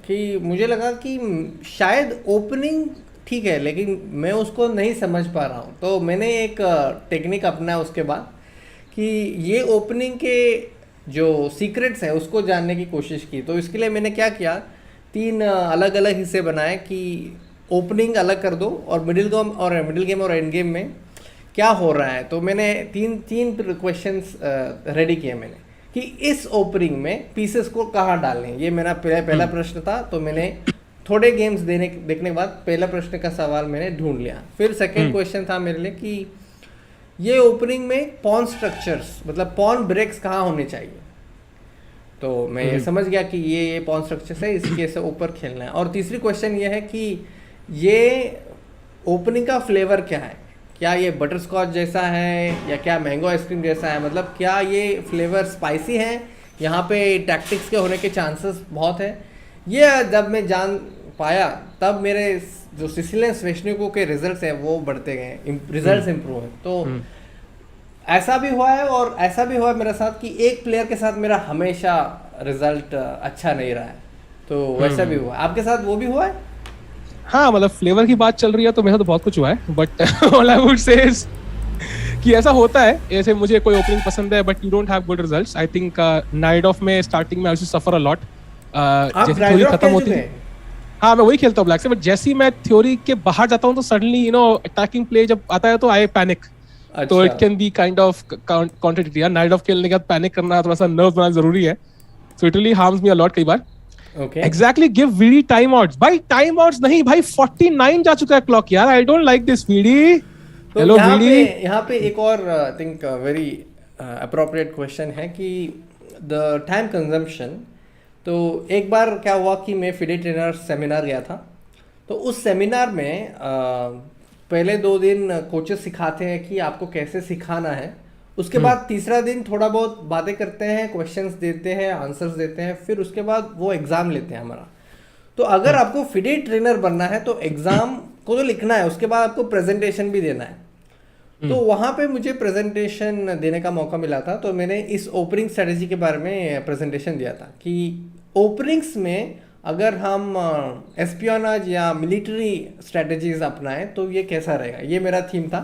कि मुझे लगा कि शायद ओपनिंग ठीक है लेकिन मैं उसको नहीं समझ पा रहा हूँ. तो मैंने एक टेक्निक अपनाया उसके बाद कि ये ओपनिंग के जो सीक्रेट्स हैं उसको जानने की कोशिश की. तो इसके लिए मैंने क्या किया, 3 अलग अलग हिस्से बनाए कि ओपनिंग अलग कर दो और मिडिल गेम और एंड गेम में क्या हो रहा है। तो मैंने तीन क्वेश्चंस रेडी किए मैंने कि इस ओपनिंग में पीसेस को कहाँ डालने हैं। ये मेरा पहला प्रश्न था। तो मैंने थोड़े गेम्स देखने के बाद पहला प्रश्न का सवाल मैंने ढूंढ लिया। फिर सेकंड क्वेश्चन था मेरे लिए कि ये ओपनिंग में पॉन स्ट्रक्चर्स मतलब पॉन ब्रेक्स कहाँ होने चाहिए। तो मैं ये समझ गया कि ये पॉन स्ट्रक्चर्स है, इसके से ऊपर खेलना है। और तीसरी क्वेश्चन ये है कि ये ओपनिंग का फ्लेवर क्या है, क्या ये बटर स्कॉच जैसा है या क्या मैंगो आइसक्रीम जैसा है, मतलब क्या ये फ्लेवर स्पाइसी है, यहाँ पे टैक्टिक्स के होने के चांसेस बहुत है। ये जब मैं जान पाया तब मेरे जो सिसिलियंस वेश्नु के रिजल्ट्स हैं वो बढ़ते गए, रिजल्ट्स इंप्रूव हैं। तो ऐसा भी हुआ है और ऐसा भी हुआ है मेरे साथ कि एक प्लेयर के साथ मेरा हमेशा रिजल्ट अच्छा नहीं रहा है, तो वैसा भी हुआ। आपके साथ वो भी हुआ है? हाँ, मतलब फ्लेवर की बात चल रही है तो मेरे साथ तो बहुत कुछ हुआ है, but all I would say is कि ऐसा होता है। ऐसे मुझे कोई ओपनिंग पसंद है but you don't have good results. I think knight off में स्टार्टिंग में I used to suffer a lot. जैसे थ्योरी खत्म होती है, हाँ मैं वही खेलता हूँ ब्लैक से, बट जैसे ही मैं थ्योरी के बाहर जाता हूँ तो सडनली अटैकिंग प्ले जब आता है तो आई पैनिक। तो it can be kind of contradictory. Night of खेलने के बाद पैनिक करना, थोड़ा सा नर्व बनाना जरूरी है। So it really harms me a lot कई बार। Exactly, give VD time outs. भाई time outs नहीं भाई, 49 जा चुका है क्लॉक यार। I don't like this VD. Hello VD. यहाँ पे एक और I think very appropriate question है कि the time consumption। तो एक बार क्या हुआ कि मैं FIDE ट्रेनर सेमिनार गया था। तो उस सेमिनार में पहले 2 दिन कोचेस सिखाते हैं कि आपको कैसे सिखाना है। उसके बाद तीसरा दिन थोड़ा बहुत बातें करते हैं, क्वेश्चंस देते हैं, आंसर्स देते हैं, फिर उसके बाद वो एग्ज़ाम लेते हैं हमारा। तो अगर आपको FIDE ट्रेनर बनना है तो एग्ज़ाम को तो लिखना है, उसके बाद आपको प्रेजेंटेशन भी देना है। तो वहाँ पे मुझे प्रेजेंटेशन देने का मौका मिला था। तो मैंने इस ओपनिंग स्ट्रेटेजी के बारे में प्रेजेंटेशन दिया था कि ओपनिंग्स में अगर हम एस्पियोनाज या मिलिट्री स्ट्रेटेजीज अपनाएं तो ये कैसा रहेगा, ये मेरा थीम था।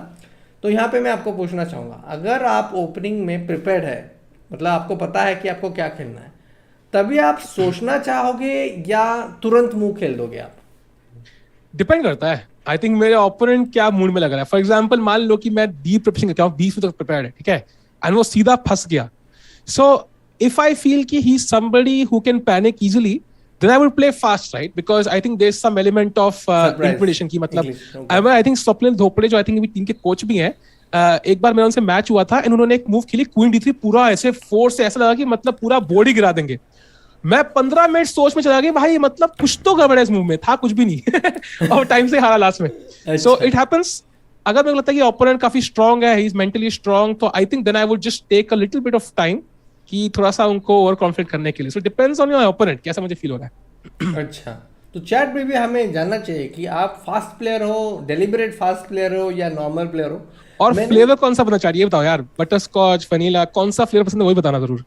तो यहाँ पे मैं आपको पूछना चाहूँगा, अगर आप ओपनिंग में प्रिपेयर्ड है, मतलब आपको पता है कि आपको क्या खेलना है, तभी आप सोचना चाहोगे या तुरंत मुंह खेल दोगे आप? डिपेंड करता है। आई थिंक मेरे ओपोनेंट क्या मूड में लग रहा है। फॉर एग्जाम्पल मान लो कि मैं डीप प्रिपरेशन करता हूँ, 20 तक प्रिपेयर्ड है, ठीक है, एंड वो सीधा फंस गया। सो इफ आई फील कि he is somebody who can panic easily, then I would play fast, right? Because I think there's some element of intimidation की, मतलब I think स्वप्निल धोपड़े जो I think टीम के coach भी हैं, एक बार मेरा उनसे मैच हुआ था, इन्होंने एक मूव खेली क्वीन D3, पूरा ऐसे फोर्स से ऐसा लगा कि मतलब पूरा बॉडी गिरा देंगे। मैं 15 मिनट सोच में चला गया भाई, मतलब कुछ तो गड़बड़ है इस मूव में, था कुछ भी नहीं और टाइम से हारा लास्ट में। So it happens. अगर मेरे को लगता है कि ओपोनेंट काफी स्ट्रांग है, ही इज मेंटली स्ट्रांग, तो I think then I would just take a little bit of time कि थोड़ा सा उनको ओवर कॉन्फिडेंट करने के लिए। So depends on your opponent, कैसा मुझे फील हो रहा है। अच्छा, तो चैट में भी हमें जानना चाहिए कि आप फास्ट प्लेयर हो, डेलिबरेट फास्ट प्लेयर हो या नॉर्मल प्लेयर हो, और फ्लेवर कौन सा बनना चाहिए बताओ यार, बटर स्कॉच, वनीला, कौन सा फ्लेवर पसंद है वही बताना जरूर।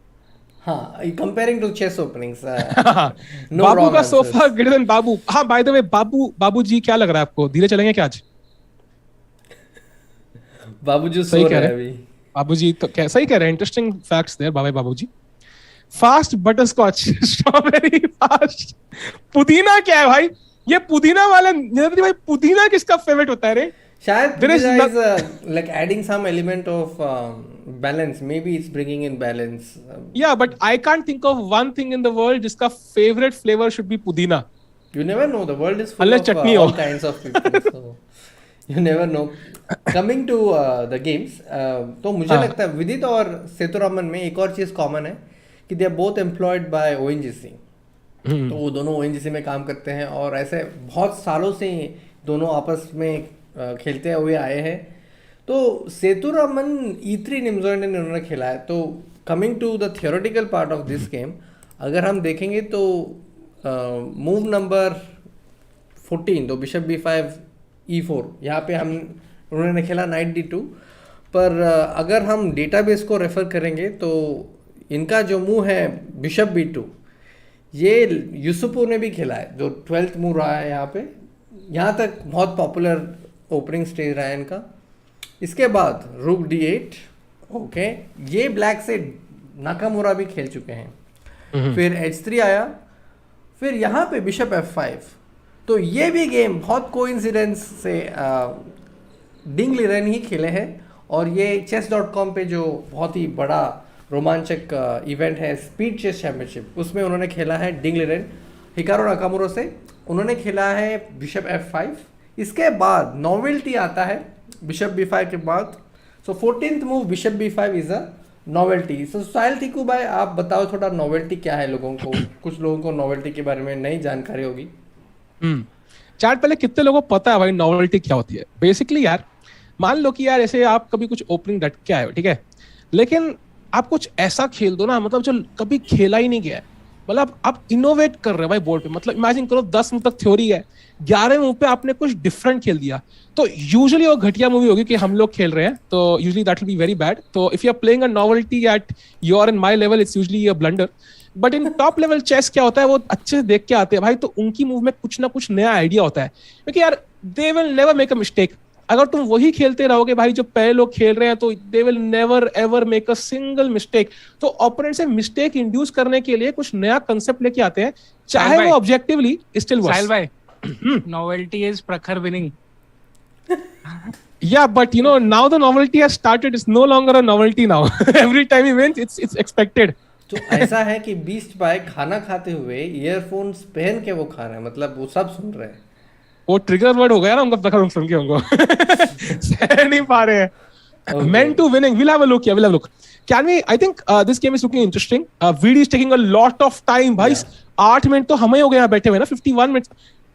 हाँ, कंपेयरिंग टू चेस ओपनिंग्स। बाबू का सोफा ग्रेटर देन बाबू। हाँ, बाय द वे बाबू जी क्या लग रहा है आपको, धीरे चलेंगे क्या आज? बाबू जी सही कह रहे हैं अभी। बाबू जी तो क्या सही कह रहे हैं। इंटरेस्टिंग फैक्ट्स देयर बाबू जी। Fast butterscotch, strawberry fast, पुदीना क्या है भाई? ये पुदीना वाला भाई, पुदीना किसका फेवरेट होता है रे? शायद there is like adding some element of balance. Maybe it's bringing in balance. Yeah, but I can't think of one thing in the world जिसका favorite flavor should be पुदीना. You never know. The world is full of all kinds of people. So you never know. Coming to the games, तो मुझे लगता है विदित और सेतुरामन में एक और चीज कॉमन है कि they are both employed by ONGC. तो वो दोनों ONGC में काम करते हैं और ऐसे बहुत सालों से दोनों आपस में खेलते हुए आए हैं। तो सेतुरामन E3 निम्जोन उन्होंने खेला है। तो coming to the theoretical part of this game, अगर हम देखेंगे तो मूव नंबर 14, तो बिशप B5 E4, यहाँ पे हम उन्होंने खेला नाइट D2। पर अगर हम डेटाबेस को रेफर करेंगे तो इनका जो मूव है बिशप B2, ये यूसुफो ने भी खेला है, जो 12th मूव रहा है यहाँ पे। यहाँ तक बहुत पॉपुलर ओपनिंग स्टेज रहा है इनका। इसके बाद रूक D8, ओके, ये ब्लैक से नाकामुरा भी खेल चुके हैं। फिर H3 आया, फिर यहाँ पे बिशप F5, तो ये भी गेम बहुत कोइंसिडेंस से डिंग लिरन ही खेले हैं, और ये chess.com पे जो बहुत ही बड़ा रोमांचक इवेंट है स्पीड चेस चैंपियनशिप, उसमें उन्होंने खेला है डिंग लिरन हिकारो नाकामुरो से। उन्होंने खेला है बिशप F5, इसके बाद नॉवेल्टी आता है बिशप B5 के बाद। So 14th move bishop B5 is a novelty. So Sahil Tikku भाई, आप बताओ थोड़ा नॉवेल्टी क्या है लोगों को, कुछ लोगों को नॉवेल्टी के बारे में नई जानकारी होगी। चैट पहले कितने लोगों को पता है भाई नॉवेल्टी क्या होती है? बेसिकली यार मान लो कि यार ऐसे आप कभी कुछ ओपनिंग डट के आए हो, ठीक है, लेकिन आप कुछ ऐसा खेल दो ना, मतलब जो कभी खेला ही नहीं गया है, मतलब आप इनोवेट कर रहे हो भाई बोर्ड पे। मतलब इमेजिन करो 10 मूव तक थ्योरी है, 11वें मूव पे आपने कुछ डिफरेंट खेल दिया, तो यूजुअली वो घटिया मूवी होगी कि हम लोग खेल रहे हैं, तो usually that will be very bad. तो if you are playing a novelty at your and my level, it's usually a blunder. But in top level chess क्या होता है, वो अच्छे से देख के आते हैं भाई, तो उनकी मूव में कुछ ना कुछ नया आइडिया होता है, क्योंकि यार they will never make a mistake. अगर तुम वही खेलते रहोगे भाई जो पहले लोग खेल रहे हैं, तो they will never ever make a single mistake. तो ओपोनेंट से मिस्टेक इंड्यूस करने के लिए कुछ नया कंसेप्ट लेके आते हैं, चाहे वो ऑब्जेक्टिवली स्टिल वर्क्स। साहिल भाई, novelty is Prakhar winning. Yeah, but you know, now the novelty has started. It's no longer a novelty now. Every time he wins, it's expected. तो ऐसा है कि बीस्ट भाई खाना खाते हुए ईयरफोन्स पहन के वो खा रहे हैं, मतलब वो सब सुन रहे हैं। वो ट्रिगर वर्ड हो गया ना उनका, प्रखर सुन के उनको सह नहीं पा रहे हैं। Men to winning. We'll have a look. Yeah, we'll have a look. Can we? I think this game is looking interesting. VD is taking a lot of time. भाई 8 मिनट तो हमें हो गए यहाँ बैठे हुए ना, 51 मिनट।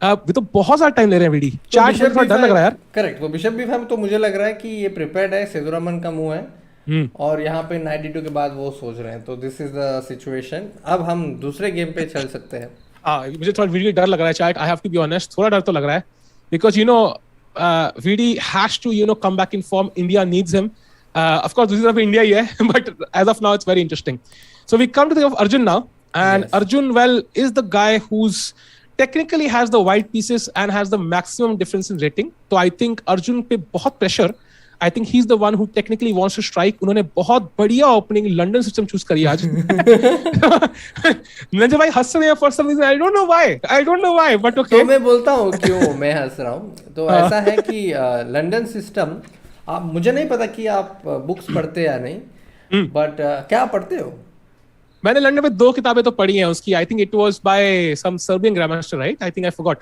ये तो बहुत सारा टाइम ले रहे हैं VD। चार्ट में थोड़ा डर लग रहा है यार। करेक्ट, वो बिशप B5 तो मुझे लग रहा है कि ये प्रिपेयर्ड है, सेदुरामन का मुंह है, और यहाँ पे नाइट D2 के बाद वो सोच रहे हैं, तो दिस इज द सिचुएशन। अब हम दूसरे गेम पे चल सकते हैं। मुझे थोड़ा VD डर लग रहा है chat, I have to be honest, थोड़ा डर तो लग रहा है, because you know VD has to come back in form, India needs him. Of course दूसरी तरफ इंडिया ही है, but as of now it's very interesting. So we come to think of Arjun now, and yes. Arjun, well, is the guy who's technically has the white pieces and has the maximum difference in rating. So I think Arjun पे बहुत pressure. I think he's the one who technically wants to strike. उन्होंने बहुत बढ़िया opening London system choose करी आज। निरंजन भाई हंस रहे हैं for some reason. I don't know why, but okay. तो मैं बोलता हूँ क्यों मैं हंस रहा हूँ। तो ऐसा है कि लंदन सिस्टम, आप, मुझे नहीं पता कि आप बुक्स पढ़ते या नहीं, बट क्या पढ़ते हो? मैंने लंदन में 2 किताबें तो पढ़ी हैं उसकी। I think it was by some Serbian grammar right, I think I forgot.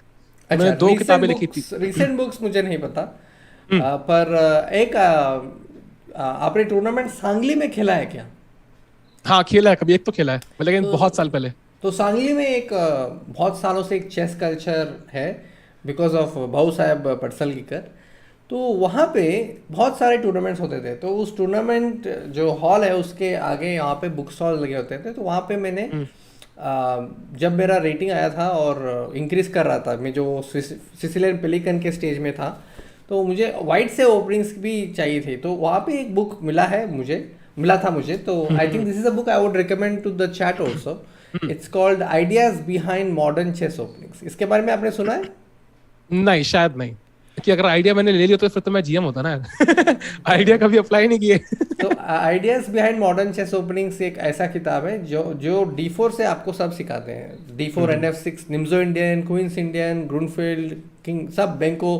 मैंने 2 किताबें लिखी थी। रीसेंट बुक्स मुझे नहीं पता, पर एक आपने टूर्नामेंट सांगली में खेला है क्या? हाँ खेला है, कभी एक तो खेला है, लेकिन बहुत साल पहले। तो सांगली में एक बहुत सालों से एक चेस कल्चर है, बिकॉज ऑफ भाऊ साहब पटसलगीकर। तो वहाँ पे बहुत सारे टूर्नामेंट्स होते थे, तो उस टूर्नामेंट जो हॉल है उसके आगे यहाँ पे बुक स्टॉल लगे होते थे। तो वहाँ पे मैंने जब मेरा रेटिंग आया था और इंक्रीज कर रहा था, मैं जो सिसिलियन पेलिकन के स्टेज में था, तो मुझे वाइट से ओपनिंग्स भी चाहिए थे, तो वहाँ पे एक बुक मिला था मुझे। तो I think this is a book I would recommend to the chat also. It's called ideas behind modern chess openings. इसके बारे में आपने सुना है? नहीं, शायद नहीं, कि अगर आइडिया मैंने ले लिया तो फिर तो मैं जीएम होता ना। आइडिया कभी अप्लाई नहीं किए। तो ideas behind modern chess openings एक ऐसा किताब है जो D4 से आपको सब सिखाते हैं। D4, NF6, Nimzo Indian, Queen's Indian, Grunfeld, king, सब बैंको,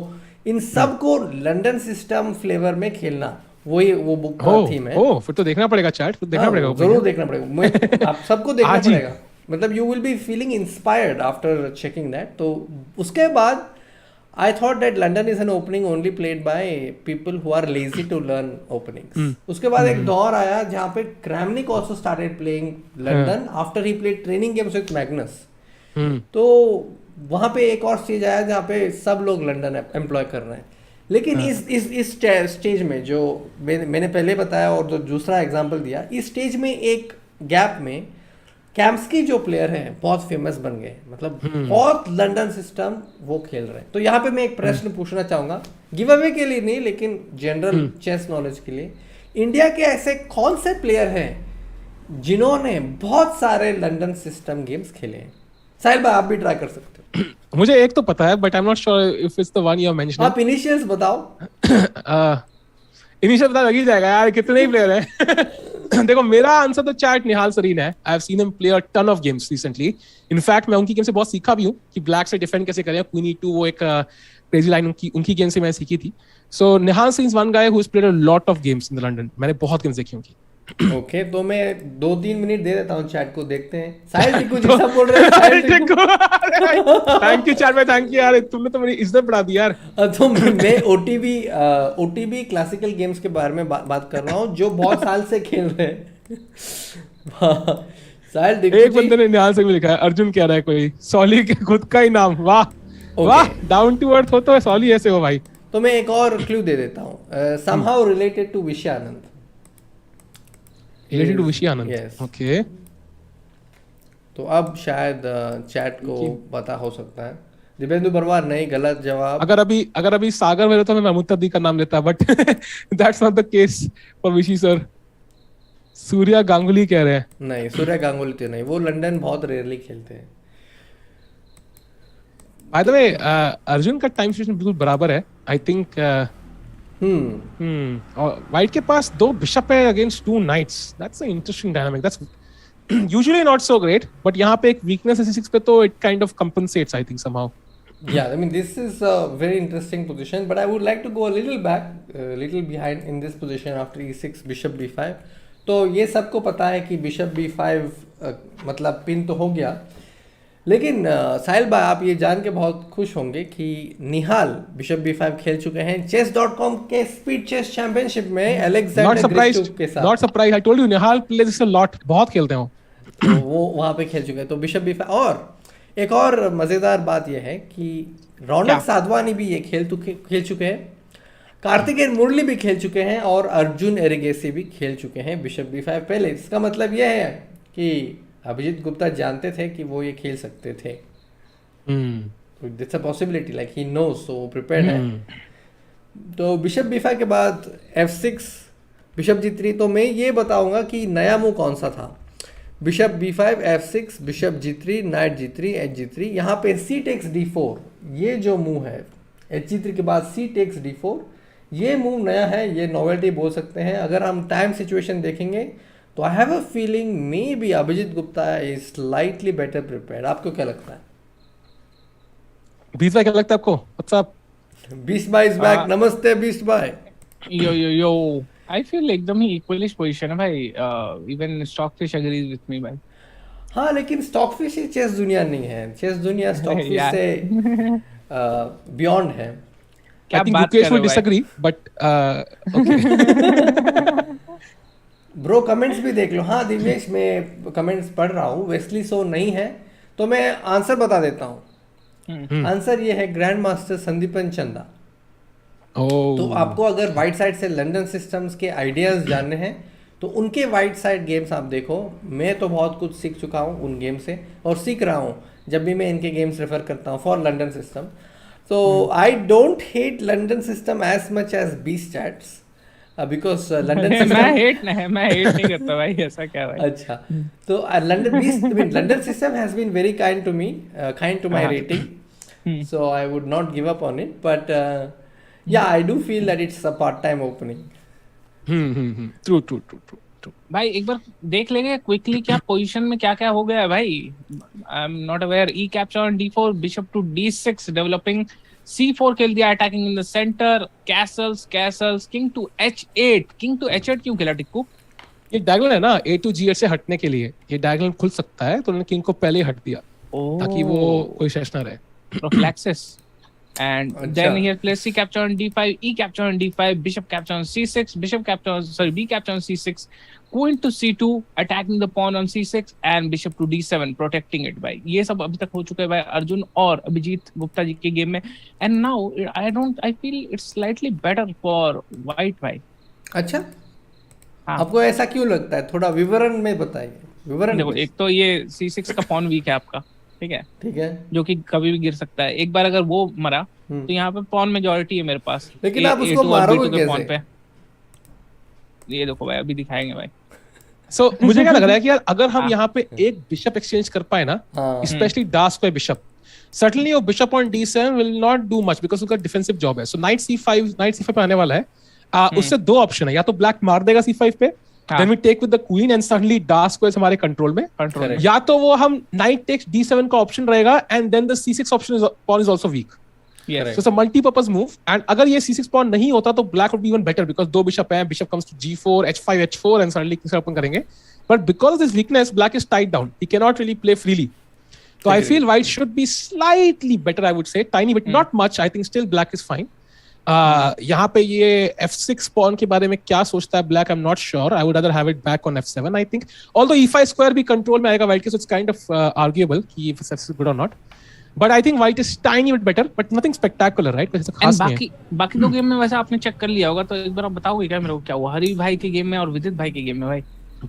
इन सब को लंदन सिस्टम फ्लेवर में खेलना, वही वो बुक का थीम है। फिर तो देखना पड़ेगा चैट, फिर देखना पड़ेगा, जरूर देखना पड़ेगा। आप सबको देखना पड़ेगा, मतलब you will be feeling inspired after checking that. तो उसके बाद I thought that London is an opening only played by people who are lazy to learn openings. उसके बाद एक दौर आया जहाँ पे Kramnik also started playing London after he played training games with Magnus. तो वहाँ पे एक और स्टेज आया जहाँ पे सब लोग लंदन एम्प्लॉय कर रहे हैं। लेकिन इस स्टेज में जो मैंने पहले बताया और जो दूसरा एग्जाम्पल दिया, इस स्टेज में एक गैप में कैम्स्की जो प्लेयर हैं बहुत फेमस बन गए, मतलब बहुत लंदन सिस्टम वो खेल रहे हैं। तो यहाँ पे मैं एक प्रश्न पूछना चाहूंगा, गिव अवे के लिए नहीं लेकिन जनरल चेस नॉलेज के लिए, इंडिया के ऐसे कौन से प्लेयर हैं जिन्होंने बहुत सारे लंदन सिस्टम गेम्स खेले हैं? साहिल भाई आप भी ट्राई कर सकते हो। मुझे एक तो पता है, but I am not sure if it's the one you are mentioning. आप इनिशियल्स बताओ। इनिशियल पता लग ही जाएगा यार, कितने ही प्लेयर हैं। देखो मेरा आंसर तो चैट निहाल सरीन है. I have seen him play a ton of games recently. In fact मैं उनकी गेम से बहुत सीखा भी हूँ कि ब्लैक से डिफेंड कैसे करें. क्वीन E2 वो एक क्रेजी लाइन उनकी गेम से मैंने सीखी थी. So Nihal Sarin is one guy who has played a lot of games in London. मैंने बहुत गेम्स देखी उनकी. ओके तो मैं 2-3 मिनट दे देता हूँ चैट को, देखते हैं. साहिल टिक्कू जी सब बोल रहे हैं साहिल टिक्कू. थैंक यू चैट भाई, थैंक यू यार, तुमने तो मेरी इज्जत बढ़ा दी यार. तो मैं ओटीबी क्लासिकल गेम्स के बारे में बात कर रहा हूँ जो बहुत साल से खेल रहे हैं. साहिल टिक्कू एक बंदे ने निहाल से भी लिखा है, अर्जुन कह रहा है कोई सॉली के खुद का ही नाम. वाह वाह, डाउन टू अर्थ हो तो सॉली ऐसे हो भाई. तो मैं एक और क्लू दे देता हूँ. somehow related to विषयानंद. Related to विषयानंद. Yes. Okay. तो अब शायद चैट को पता हो सकता है. दिव्येंदु बरवार नहीं, गलत जवाब. अगर अभी सागर में रहता मैं महमूद तब्दी का नाम लेता, but that's not the case for विशी सर. सूर्या गांगुली कह रहे हैं. नहीं, सूर्या गांगुली तो नहीं, वो लंदन बहुत रेयरली खेलते हैं. बाय द वे अर्जुन का टाइम सिचुएशन बिल्कुल बराबर है. आई थिंक वाइट के पास 2 बिशप है against 2 knights. That's a interesting dynamic. That's usually not so great, but यहाँ पे एक वीकनेस है C6 पे, तो it kind of compensates I think somehow. Yeah, I mean this is a very interesting position, but I would like to go a little back, little behind in this position after E6, Bishop B5. तो ये सबको पता है कि Bishop B5 मतलब pin तो हो गया, लेकिन साहिल भाई आप ये जान के बहुत खुश होंगे कि निहाल Bishop B5 खेल चुके हैं chess.com के स्पीड चेस चैंपियनशिप में अलेक्जेंडर ग्रिगोव के साथ. Not surprised, I told you Nihal plays this a lot, बहुत खेलते हैं वो. तो वो वहाँ पे खेल चुके हैं. तो Bishop B5 और एक और मजेदार बात यह है कि रौनक साधवानी भी ये खेल चुके हैं, कार्तिकेय मुरली भी खेल चुके हैं और अर्जुन एरिगेसी भी खेल चुके हैं Bishop B5 पहले. इसका मतलब यह है कि अभिजीत गुप्ता जानते थे कि वो ये खेल सकते थे. तो it's a possibility, like he knows, so वो प्रिपेयर्ड है. तो Bishop B5 के बाद F6, Bishop G3. तो मैं ये बताऊंगा कि नया मूव कौन सा था. Bishop B5, F6, Bishop G3, Knight G3, H G3. यहाँ पे C takes D4, ये जो मूव है H G3 के बाद C takes D4, ये मूव नया है, ये नोवेल्टी बोल सकते हैं. अगर हम टाइम सिचुएशन देखेंगे तो I have a feeling maybe Abhijeet Gupta is slightly better prepared. आपको क्या लगता है? बीस भाई क्या लगता है आपको? व्हाट्सअप? बीस भाई इज बैक. नमस्ते बीस भाई. यो I feel एकदम ही इक्वलिश पोजीशन है भाई. Even Stockfish agrees with me भाई. हाँ, लेकिन स्टॉकफिश ही चेस दुनिया नहीं है. चेस दुनिया स्टॉकफिश से बियॉन्ड है. क्या बात बात कर रहे हो भाई? disagree, but okay. Bro comments भी देख लो. हाँ दिव्येश, मैं कमेंट्स पढ़ रहा हूँ. वेस्ली सो नहीं है तो मैं आंसर बता देता हूँ. आंसर ये है ग्रैंड मास्टर संदीपन चंदा. तो आपको अगर वाइट साइड से लंदन सिस्टम्स के आइडियाज जानने हैं तो उनके वाइट साइड गेम्स आप देखो. मैं तो बहुत कुछ सीख चुका हूँ उन गेम से और सीख रहा हूँ जब भी मैं इनके गेम्स रेफर करता हूँ फॉर लंदन सिस्टम. तो I don't hate London system as much as B stats because London system मैं हेट नहीं करता भाई. ऐसा क्या भाई? अच्छा, तो London system has been very kind to me, kind to my rating, so I would not give up on it, but yeah, I do feel that it's a part-time opening. True. भाई एक बार देख लेंगे quickly क्या position में क्या क्या हो गया है भाई. I am not aware. E capture on D4, bishop to D6 developing, C4 खेल दिया attacking in the centre, castles, king to H8. King to H8 क्यों खेला टिक्कू? ये डायगोनल है ना A to G8 से हटने के लिए. ये डायगोनल खुल सकता है तो उन्होंने किंग को पहले ही हट दिया ताकि वो कोई शेष ना रहे. Prophylaxis. And then he has placed C capture on D5, E capture on D5, bishop capture on C6, B capture on C6, queen to C2, attacking the pawn on C6, and bishop to D7, protecting it भाई. ये सब अभी तक हो चुका है भाई अर्जुन और अभिजीत गुप्ता जी के गेम में. And now I feel it's slightly better for white भाई. अच्छा, आपको ऐसा क्यों लगता है? थोड़ा विवरण में बताइए. विवरण देखो, एक तो ये C6 का pawn weak है आपका, ठीक है, जो कि कभी भी गिर सकता है. एक बार अगर वो मरा तो यहाँ पे पॉन मेजॉरिटी है मेरे पास. लेकिन आप उसको मारोगे कैसे? पॉन पे ये देखो भाई, अभी दिखाएंगे भाई. सो मुझे क्या लग रहा है कि यार अगर हम यहाँ पे एक बिशप एक्सचेंज कर पाए ना, specially dark square bishop, certainly your bishop on D7 will not do much because उसका डिफेंसिव जॉब है. सो knight C5 पे आने वाला है. उससे 2 ऑप्शन है, या तो ब्लैक मार देगा C5 पे then we take with the queen and suddenly dark squares हमारे कंट्रोल में. या तो वो हम knight takes d7 का ऑप्शन रहेगा and then the c6 option pawn is also weak. Yes. So it's a multi-purpose move and अगर ये c6 pawn नहीं होता तो black would be even better because दो bishop हैं, bishop comes to g4, h5, h4 and suddenly किसे open करेंगे. But because of this weakness, black is tied down. He cannot really play freely. So I feel white should be slightly better, I would say, tiny bit, not much. I think still black is fine. यहाँ पे ये f6 pawn के बारे में क्या सोचता है black? I'm not sure. I would rather have it back on f7. I think, although e5 square भी control में आएगा white के, so it's kind of arguable कि if it's good or not. But I think white is tiny bit better, but nothing spectacular, right? Because it's a खास नहीं है. बाकी दो गेम में वैसे आपने चेक कर लिया होगा तो एक बार आप बताओगे क्या मेरे को क्या हुआ हरी भाई के गेम में और विदित भाई के गेम में भाई?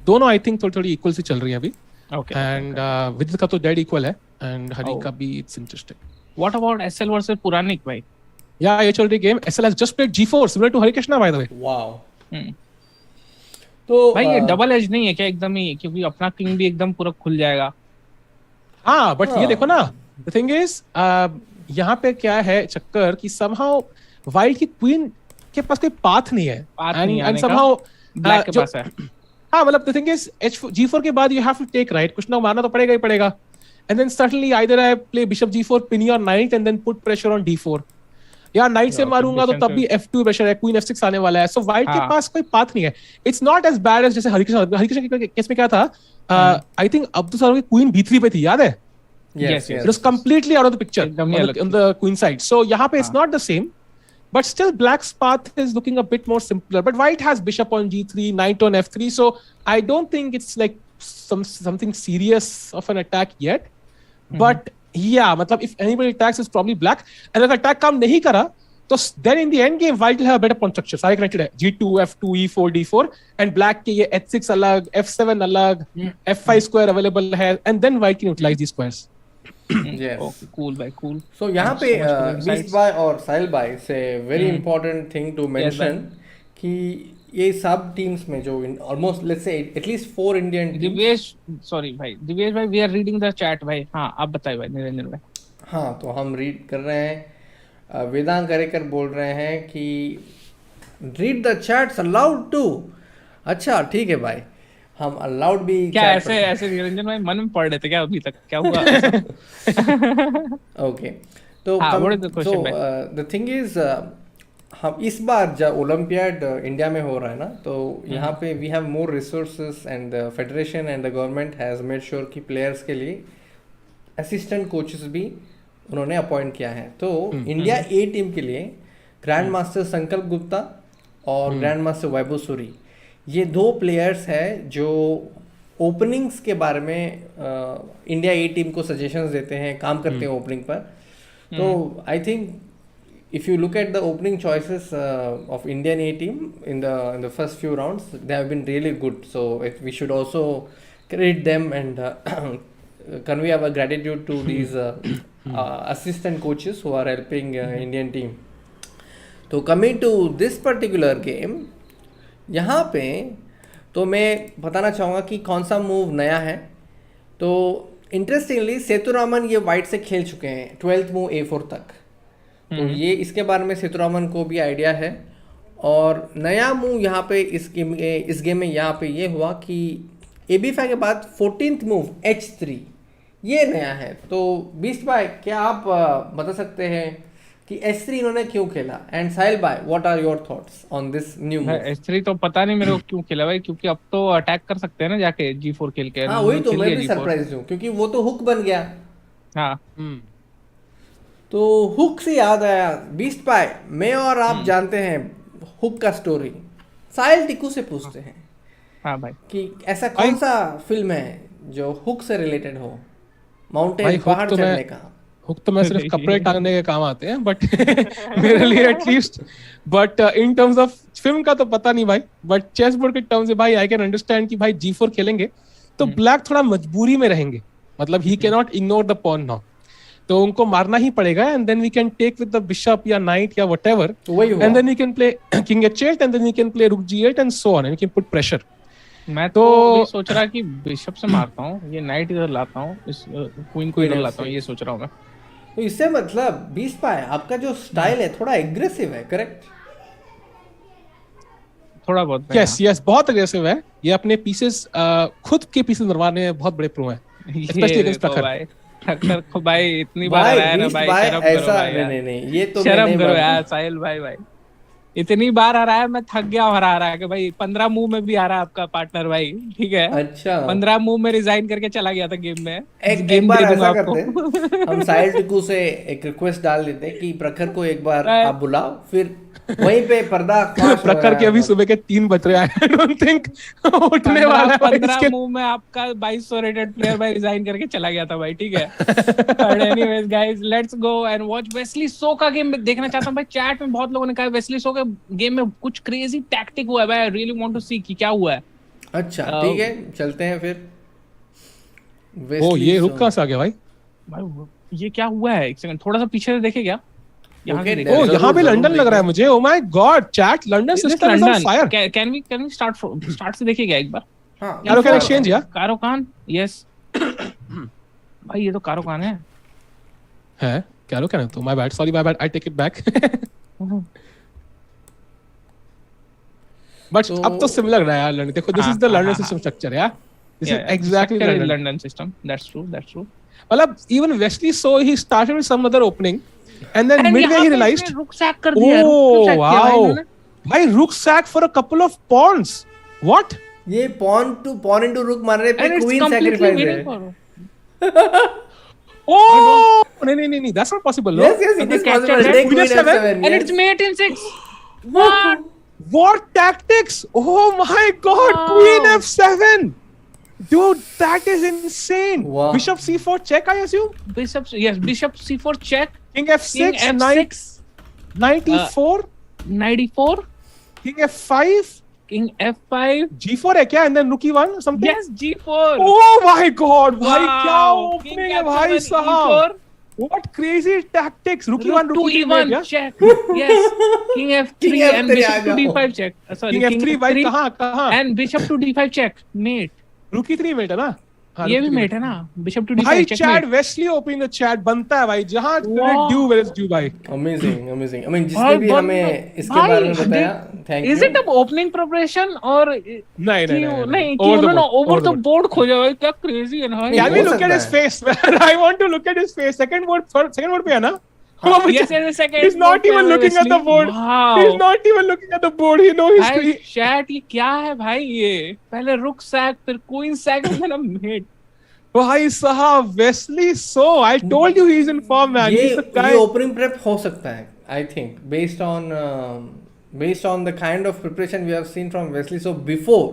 दोनों I think थोड़ी इक्वल से चल रही है अभी. Okay. And विदित का तो dead equal है and हरिका भी it's interesting. What about SL versus Puranic भाई? Yeah, ये चल रही game. SL has just played G4 similar to Harikrishna by the way. Wow. तो भाई ये डबल एज नहीं है क्या एकदम ही क्योंकि अपना किंग भी एकदम पूरा खुल जाएगा. हाँ बट ये देखो ना the thing is यहाँ पे क्या है चक्कर कि somehow white की queen के पास कोई path नहीं है and somehow black के पास है. हाँ मतलब the thing is G4 के बाद you have to take right कुछ ना मारना तो पड़ेगा ही पड़ेगा and then certainly either I play bishop G4 pin your knight and then put pressure on D4 या नाइट से मारूंगा तो तब भी f2 प्रेशर है क्वीन f6 आने वाला है सो व्हाइट के पास कोई पाथ नहीं है it's not as bad as जैसे हरिकृष्ण के केस में क्या था आई थिंक अब्दुल सलाम की क्वीन b3 पे थी याद है yes it was completely out of the picture on the queen side so यहाँ पे it's not the same but still black's path is looking a bit more simpler but white has bishop on g3 knight on f3 so I don't think it's like something serious of an attack yet but yeah मतलब if anybody attacks is probably black and if attack काम नहीं करा तो then in the end game white will have a better pawn structure सारे connected है g2 f2 e4 d4 and black के ये h6 अलग f7 अलग f5 square available है and then white can utilize these squares. Yes. Okay, cool भाई cool. So यहाँ पे बीस्ट भाई और साहिल भाई से very important thing to mention कि ये सब टीम्स में जो ऑलमोस्ट लेट्स से एटलीस्ट 4 इंडियन दिवेश भाई we are reading the chat भाई. हाँ आप बताइए भाई निरंजन भाई. हाँ तो हम रीड कर रहे हैं वेदांग करेकर बोल रहे हैं कि read the chats aloud too. अच्छा ठीक है भाई हम अलाउड भी क्या ऐसे निरंजन भाई मन में पढ़ रहे थे क्या अभी तक क्या हुआ? ओके तो द थिंग इज हम इस बार जब ओलंपियाड इंडिया में हो रहा है ना तो यहाँ पे we have more resources and the federation and the government has made sure कि प्लेयर्स के लिए असिस्टेंट कोचेस भी उन्होंने अपॉइंट किया है. तो इंडिया ए टीम के लिए ग्रैंड मास्टर संकल्प गुप्ता और ग्रैंड मास्टर वैभव सूरी ये 2 प्लेयर्स हैं जो ओपनिंग्स के बारे में इंडिया ए टीम को सजेशंस देते हैं काम करते हैं ओपनिंग पर. तो I think if you look at the opening choices of Indian A team in the first few rounds, they have been really good. So we should also credit them and convey our gratitude to these assistant coaches who are helping Indian team. So coming to this particular game, यहाँ पे तो मैं बताना चाहूँगा कि कौन सा move नया है. तो इंटरेस्टिंगली सेतुरामन ये वाइट से खेल चुके हैं 12th मूव A4 तक. तो ये इसके बारे में सेतुरामन को भी आइडिया है. और नया मूव यहाँ पे इस गेम में यहाँ पे ये हुआ कि AB5 के बाद 14th मूव H3 ये नया है. तो बीस्ट भाई क्या आप बता सकते हैं कि H3 इन्होंने क्यों खेला? एंड साहिल भाई what are your thoughts on this new move? H3 तो पता नहीं मेरे को क्यों खेला भाई क्योंकि अब तो अटैक कर सकते हैं ना जाके G4 खेल के. हाँ वही तो मैं भी सरप्राइज हूँ क्योंकि वो तो हुक बन गया. हाँ तो हुक से याद आया बीस्ट पाए मैं और आप जानते हैं हुक का स्टोरी. साहिल टिक्कू से पूछते हैं हाँ भाई कि ऐसा कौन सा फिल्म है जो हुक से रिलेटेड हो? माउंटेन पहाड़ चढ़ने का. हुक तो मैं सिर्फ कपड़े टांगने के काम आते हैं बट मेरे लिए at least but in terms of film का तो पता नहीं भाई बट चेस बोर्ड के टर्म्स से भाई आई कैन अंडरस्टैंड कि भाई G4 खेलेंगे तो ब्लैक थोड़ा मजबूरी में रहेंगे. मतलब he can not ignore the pawn now तो उनको मारना ही पड़ेगा and then we can take with the bishop या नाइट या whatever and then we can play king H8 and then we can play rook G8 and so on and we can put pressure. मैं तो सोच रहा कि bishop से मारता हूँ ये नाइट इधर लाता हूँ इस क्वीन को इधर लाता हूँ ये सोच रहा हूँ मैं. तो इससे मतलब बीस्ट पाए आपका जो स्टाइल है थोड़ा एग्रेसिव है करेक्ट? थोड़ा बहुत। यस बहुत अग्रेसिव है ये, अपने पीसेस खुद के पीसेस मरवाने में बहुत बड़े प्रो है, स्पेशली अगेंस्ट प्रखर। प्रखर को भाई इतनी बार हराया ना भाई, शर्म करो भाई। नहीं ये तो शर्म करो यार साहिल भाई। इतनी बार हराया, मैं थक गया हरा के भाई। 15 मूव में भी हारा आपका पार्टनर भाई, ठीक है। अच्छा 15 मूव में रिजाइन करके चला गया था गेम में। एक बार ऐसा करते हैं हम, साहिल टिक्कू से एक रिक्वेस्ट डाल देते हैं कि प्रखर को एक बार आप बुलाओ, फिर वहीं पे पर्दा प्रखर के अभी सुबह के 3 बज रहे हैं, आई डोंट थिंक उठने वाला है। 15 मूव में आपका 2200 रेटेड प्लेयर भाई रिजाइन करके चला गया था भाई, ठीक है। But anyways guys, let's go and watch Wesley So का गेम। देखना चाहता हूं भाई, चैट में बहुत लोगों ने कहा वेस्ली सो के गेम में कुछ क्रेजी टैक्टिक हुआ है भाई। आई रियली वांट टू सी कि क्या हुआ है। अच्छा ठीक है, चलते हैं फिर। ओ ये रुक कहां से आ गया भाई? ये क्या हुआ है? एक सेकंड, थोड़ा सा पीछे से देखेगा। यहाँ पे लंदन लग रहा है मुझे। Oh my God, chat London system is on fire. Can we start से देखेगा एक बार? हां कारो कैन एक्सचेंज या कारो खान, यस भाई ये तो कारो खान है कारो कैन है तो my bad, sorry my bad, I take it back. But अब तो सिमिलर लग रहा है यार लंदन। देखो this is the London system structure यार, this is exactly London system. That's true मतलब even Wesley So he started with some other opening and then midway he realized rucksack कर दिया। wow भाई rucksack for a couple of pawns, what? ये pawn into rook मारने पे queen sacrifice है। oh नहीं that's not possible, no? yes it is possible, take queen f7 and it's mate in 6. what tactics, oh my god, queen f7 dude, that is insane. Wow. Bishop c4 check, I assume. Bishop c4 check. King f6 94 King f5 King f5 g4 है क्या, and then rook e1 something? yes g4. oh my god भाई क्या King opening है भाई साहब, what crazy tactics. rook e1 rook e1 check, yes. King f3 and bishop to d5 check. Sorry, King f3 भाई कहाँ and bishop to d5 check, mate. rook e3 mate है ना? ये भी मेट है ना, बिशप टू डी5 भाई check. Chat Wesley opening the chat बनता है भाई, जहां ड्यू वेयर इज ड्यू भाई। अमेजिंग आई मीन जिसने भी हमें इसके बारे में बताया, thank you. Is it a opening preparation और नहीं ओवर द बोर्ड खोजा भाई, क्या क्रेजी है भाई। Can we look at his face? I want to look at his face. Second board पे है ना? Yes, second. He's not even looking at the board. Wow. He's not even looking at the board. He knows history. Chat ये क्या है भाई? ये पहले रुक सैक, फिर क्वीन सैक, फिर मेट। भाई साहब Wesley So, I told you he's in form man. ये ओपनिंग प्रेप हो सकता है, I think based on the kind of preparation we have seen from Wesley so before.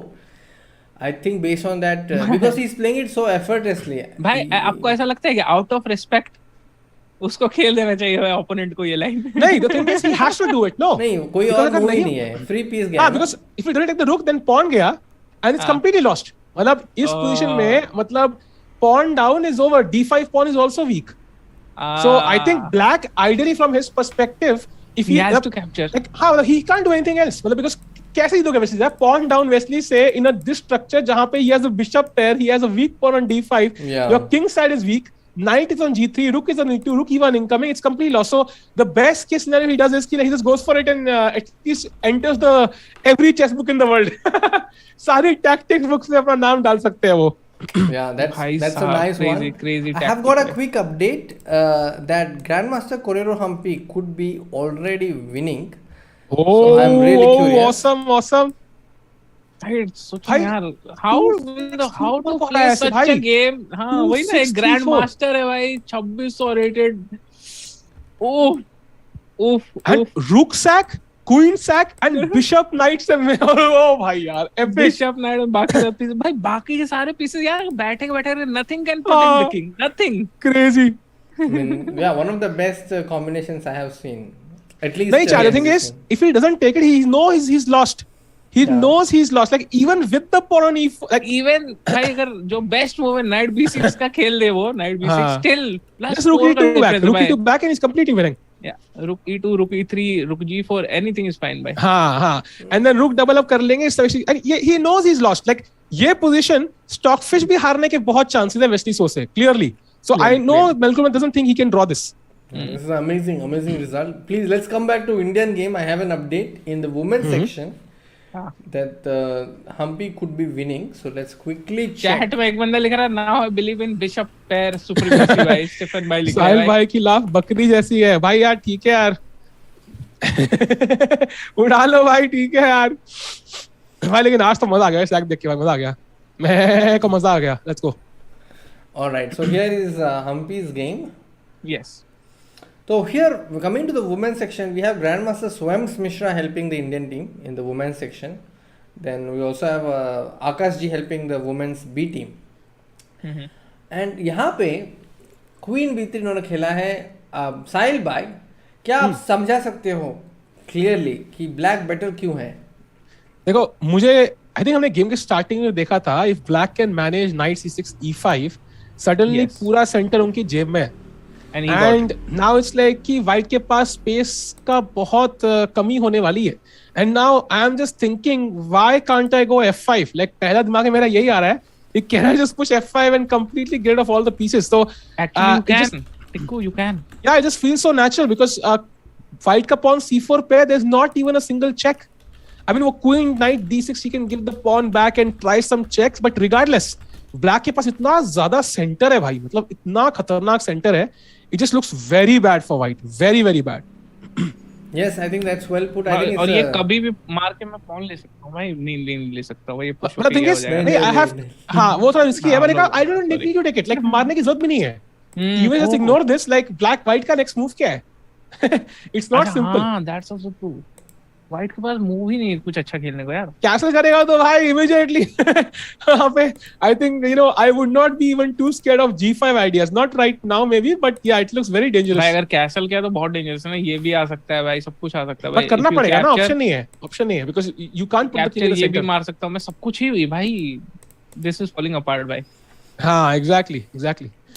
I think based on that because he's playing it so effortlessly. भाई आपको ऐसा लगता है कि आउट ऑफ रिस्पेक्ट उसको खेल देना चाहिए भाई ओपोनेंट को ये लाइन? नहीं, the thing is he has to do it. No, नहीं कोई और मूव ही नहीं है, फ्री पीस गया। because if you don't take the rook then pawn गया and it's completely lost. मतलब इस पोजीशन में मतलब pawn down is over, d5 pawn is also weak. So I think black ideally from his perspective if he has to capture, like how he can't do anything else, मतलब because कैसे ही दोगे Wesley? Pawn down Wesley say in a this structure जहाँ पे he has a bishop pair, he has a weak pawn on d5, your king side is weak, knight is on g3, rook is on e2, rook e1 incoming, it's completely lost. So the best case scenario he does is he just goes for it and at least enters the every chess book in the world. सारी tactics books में अपना नाम डाल सकते हैं वो। Yeah, that's a nice crazy one. I have got a quick update that Grandmaster Korero Humpy could be already winning. Oh, so I'm really curious. Awesome. यार how to play such a game? हाँ वही ना, एक grand master है भाई, 2600 rated. and rook sack, queen sack and bishop knight से में ओ भाई यार epic. Bishop knight और बाकी सब पीसेस भाई, बाकी के सारे पीसेस यार बैठे nothing can protect the king, nothing. Crazy. I mean, yeah, one of the best combinations I have seen. At least नहीं, the thing is if he doesn't take it he knows he's lost. He knows he's lost. Like even with the pawn on e4, like even भाई अगर जो best move है night b6 का खेल दे वो, night b6 still plus rook e2 back and he's completely winning. Yeah, rook e2, rook e3, rook g4, anything is fine भाई। हाँ and then rook double up कर लेंगे, he knows he's lost. Like ये position stockfish भी हारने के बहुत chances है Wesley So से clearly. So I know Malcolm doesn't think he can draw this. This is an amazing result. Please let's come back to Indian game. I have an update in the women's section. that Humpy could be winning. So let's quickly check. Chat में एक बंदा लिख रहा है now I believe in Bishop pair supremacy भाई Stephen भाई लिख रहा है साहिल भाई की लाफ बकरी जैसी है भाई यार ठीक है यार उड़ा लो भाई ठीक है यार भाई लेकिन आज तो मजा आ गया स्टैक देख के भाई मजा आ गया मैं को मजा आ गया let's go Alright, so here is Humpy's game. yes So here, coming to the women's section, we have Grandmaster Swams Mishra helping the Indian team in the women's section. Then we also have Akash ji helping the women's B team. And यहाँ पे queen B3 इन्होंने खेला है साहिल भाई क्या आप समझा सकते हो क्लियरली कि ब्लैक बेटर क्यों है? देखो मुझे आई थिंक हमने गेम के स्टार्टिंग में देखा था if black can manage night C6 E5 suddenly पूरा सेंटर उनकी जेब में एंड नाउ इट्स लाइक कि व्हाइट के पास स्पेस का बहुत कमी होने वाली है and now I am just thinking why can't I go F5 like पहला दिमाग में मेरा यही आ रहा है can I just push F5 and completely gate of all the pieces तो actually you can Tickoo you can yeah it just feels so natural because white ka pawn C4 pair there's not even a single check I mean वो queen knight D6 he can give the pawn back and try some checks but regardless black के पास इतना ज्यादा centre है भाई मतलब इतना खतरनाक centre है it just looks very bad for white very bad yes I think that's well put I think और ये कभी भी मार के मैं pawn ले सकता हूं भाई नहीं ले सकता भाई ये push but the thing is नहीं I have हाँ वो थोड़ा रिस्की है मैंने कहा I don't need to take it like मारने की जरूरत भी नहीं है you may just ignore this like black white का next move क्या है it's not simple हाँ that's also true व्हाइट के पास मूव ही नहीं है कुछ अच्छा खेलने को यार कैसल करेगा तो भाई इमीडिएटली यहाँ पे I think you know I would not be even too scared of G5 ideas not right now maybe but yeah it looks very dangerous भाई अगर कैसल किया तो बहुत डेंजरस है ना ये भी आ सकता है भाई सब कुछ आ सकता है भाई करना पड़ेगा ना ऑप्शन नहीं है because you can't put the king in the ये भी मार सकता हूं मैं सब कुछ ही भाई दिस इज फॉलिंग अपार्ट भाई हां exactly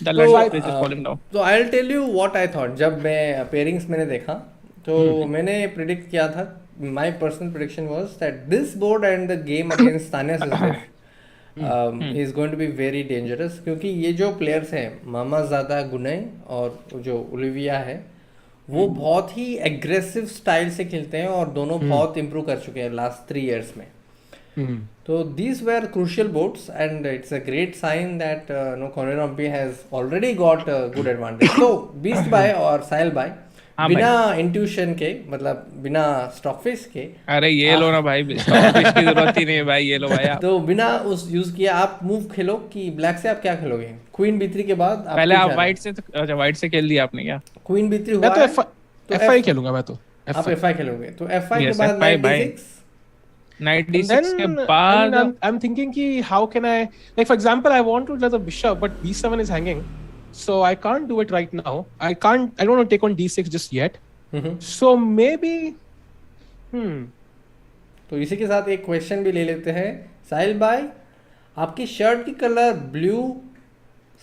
the light is falling down तो I will tell you what I thought जब मैं पेयरिंग्स मैंने देखा तो मैंने प्रेडिक्ट किया था my personal prediction was that this board and the game against Tanya is going to be very dangerous क्योंकि ये जो players हैं मामाज़ादा गुनई और जो ओलिविया है वो बहुत ही aggressive style से खेलते हैं और दोनों बहुत improve कर चुके हैं last 3 years में तो these were crucial boards and it's a great sign that Conor Humpy has already got a good advantage so Beast Bhai और साहिल भाई बिना इंट्यूशन के मतलब बिना स्टॉकफिश के अरे ये लो ना भाई स्टॉकफिश की जरूरत ही नहीं है भाई ये लो भाई आप तो बिना उस यूज किया आप मूव खेलो कि ब्लैक से आप क्या खेलोगे क्वीन B3 के बाद पहले आप व्हाइट से अच्छा व्हाइट से खेल दिया आपने क्या क्वीन B3 हुआ मैं तो F5 खेलूंगा मैं तो आप F5 खेलोगे तो F5 के बाद नाइट D6 के बाद आई एम थिंकिंग कि how can I like for example I want to let the bishop but B7 is hanging so I can't do it right now I don't want to take on D6 just yet so maybe तो इसी के साथ एक question भी ले लेते हैं साहिल भाई आपकी शर्ट की कलर ब्लू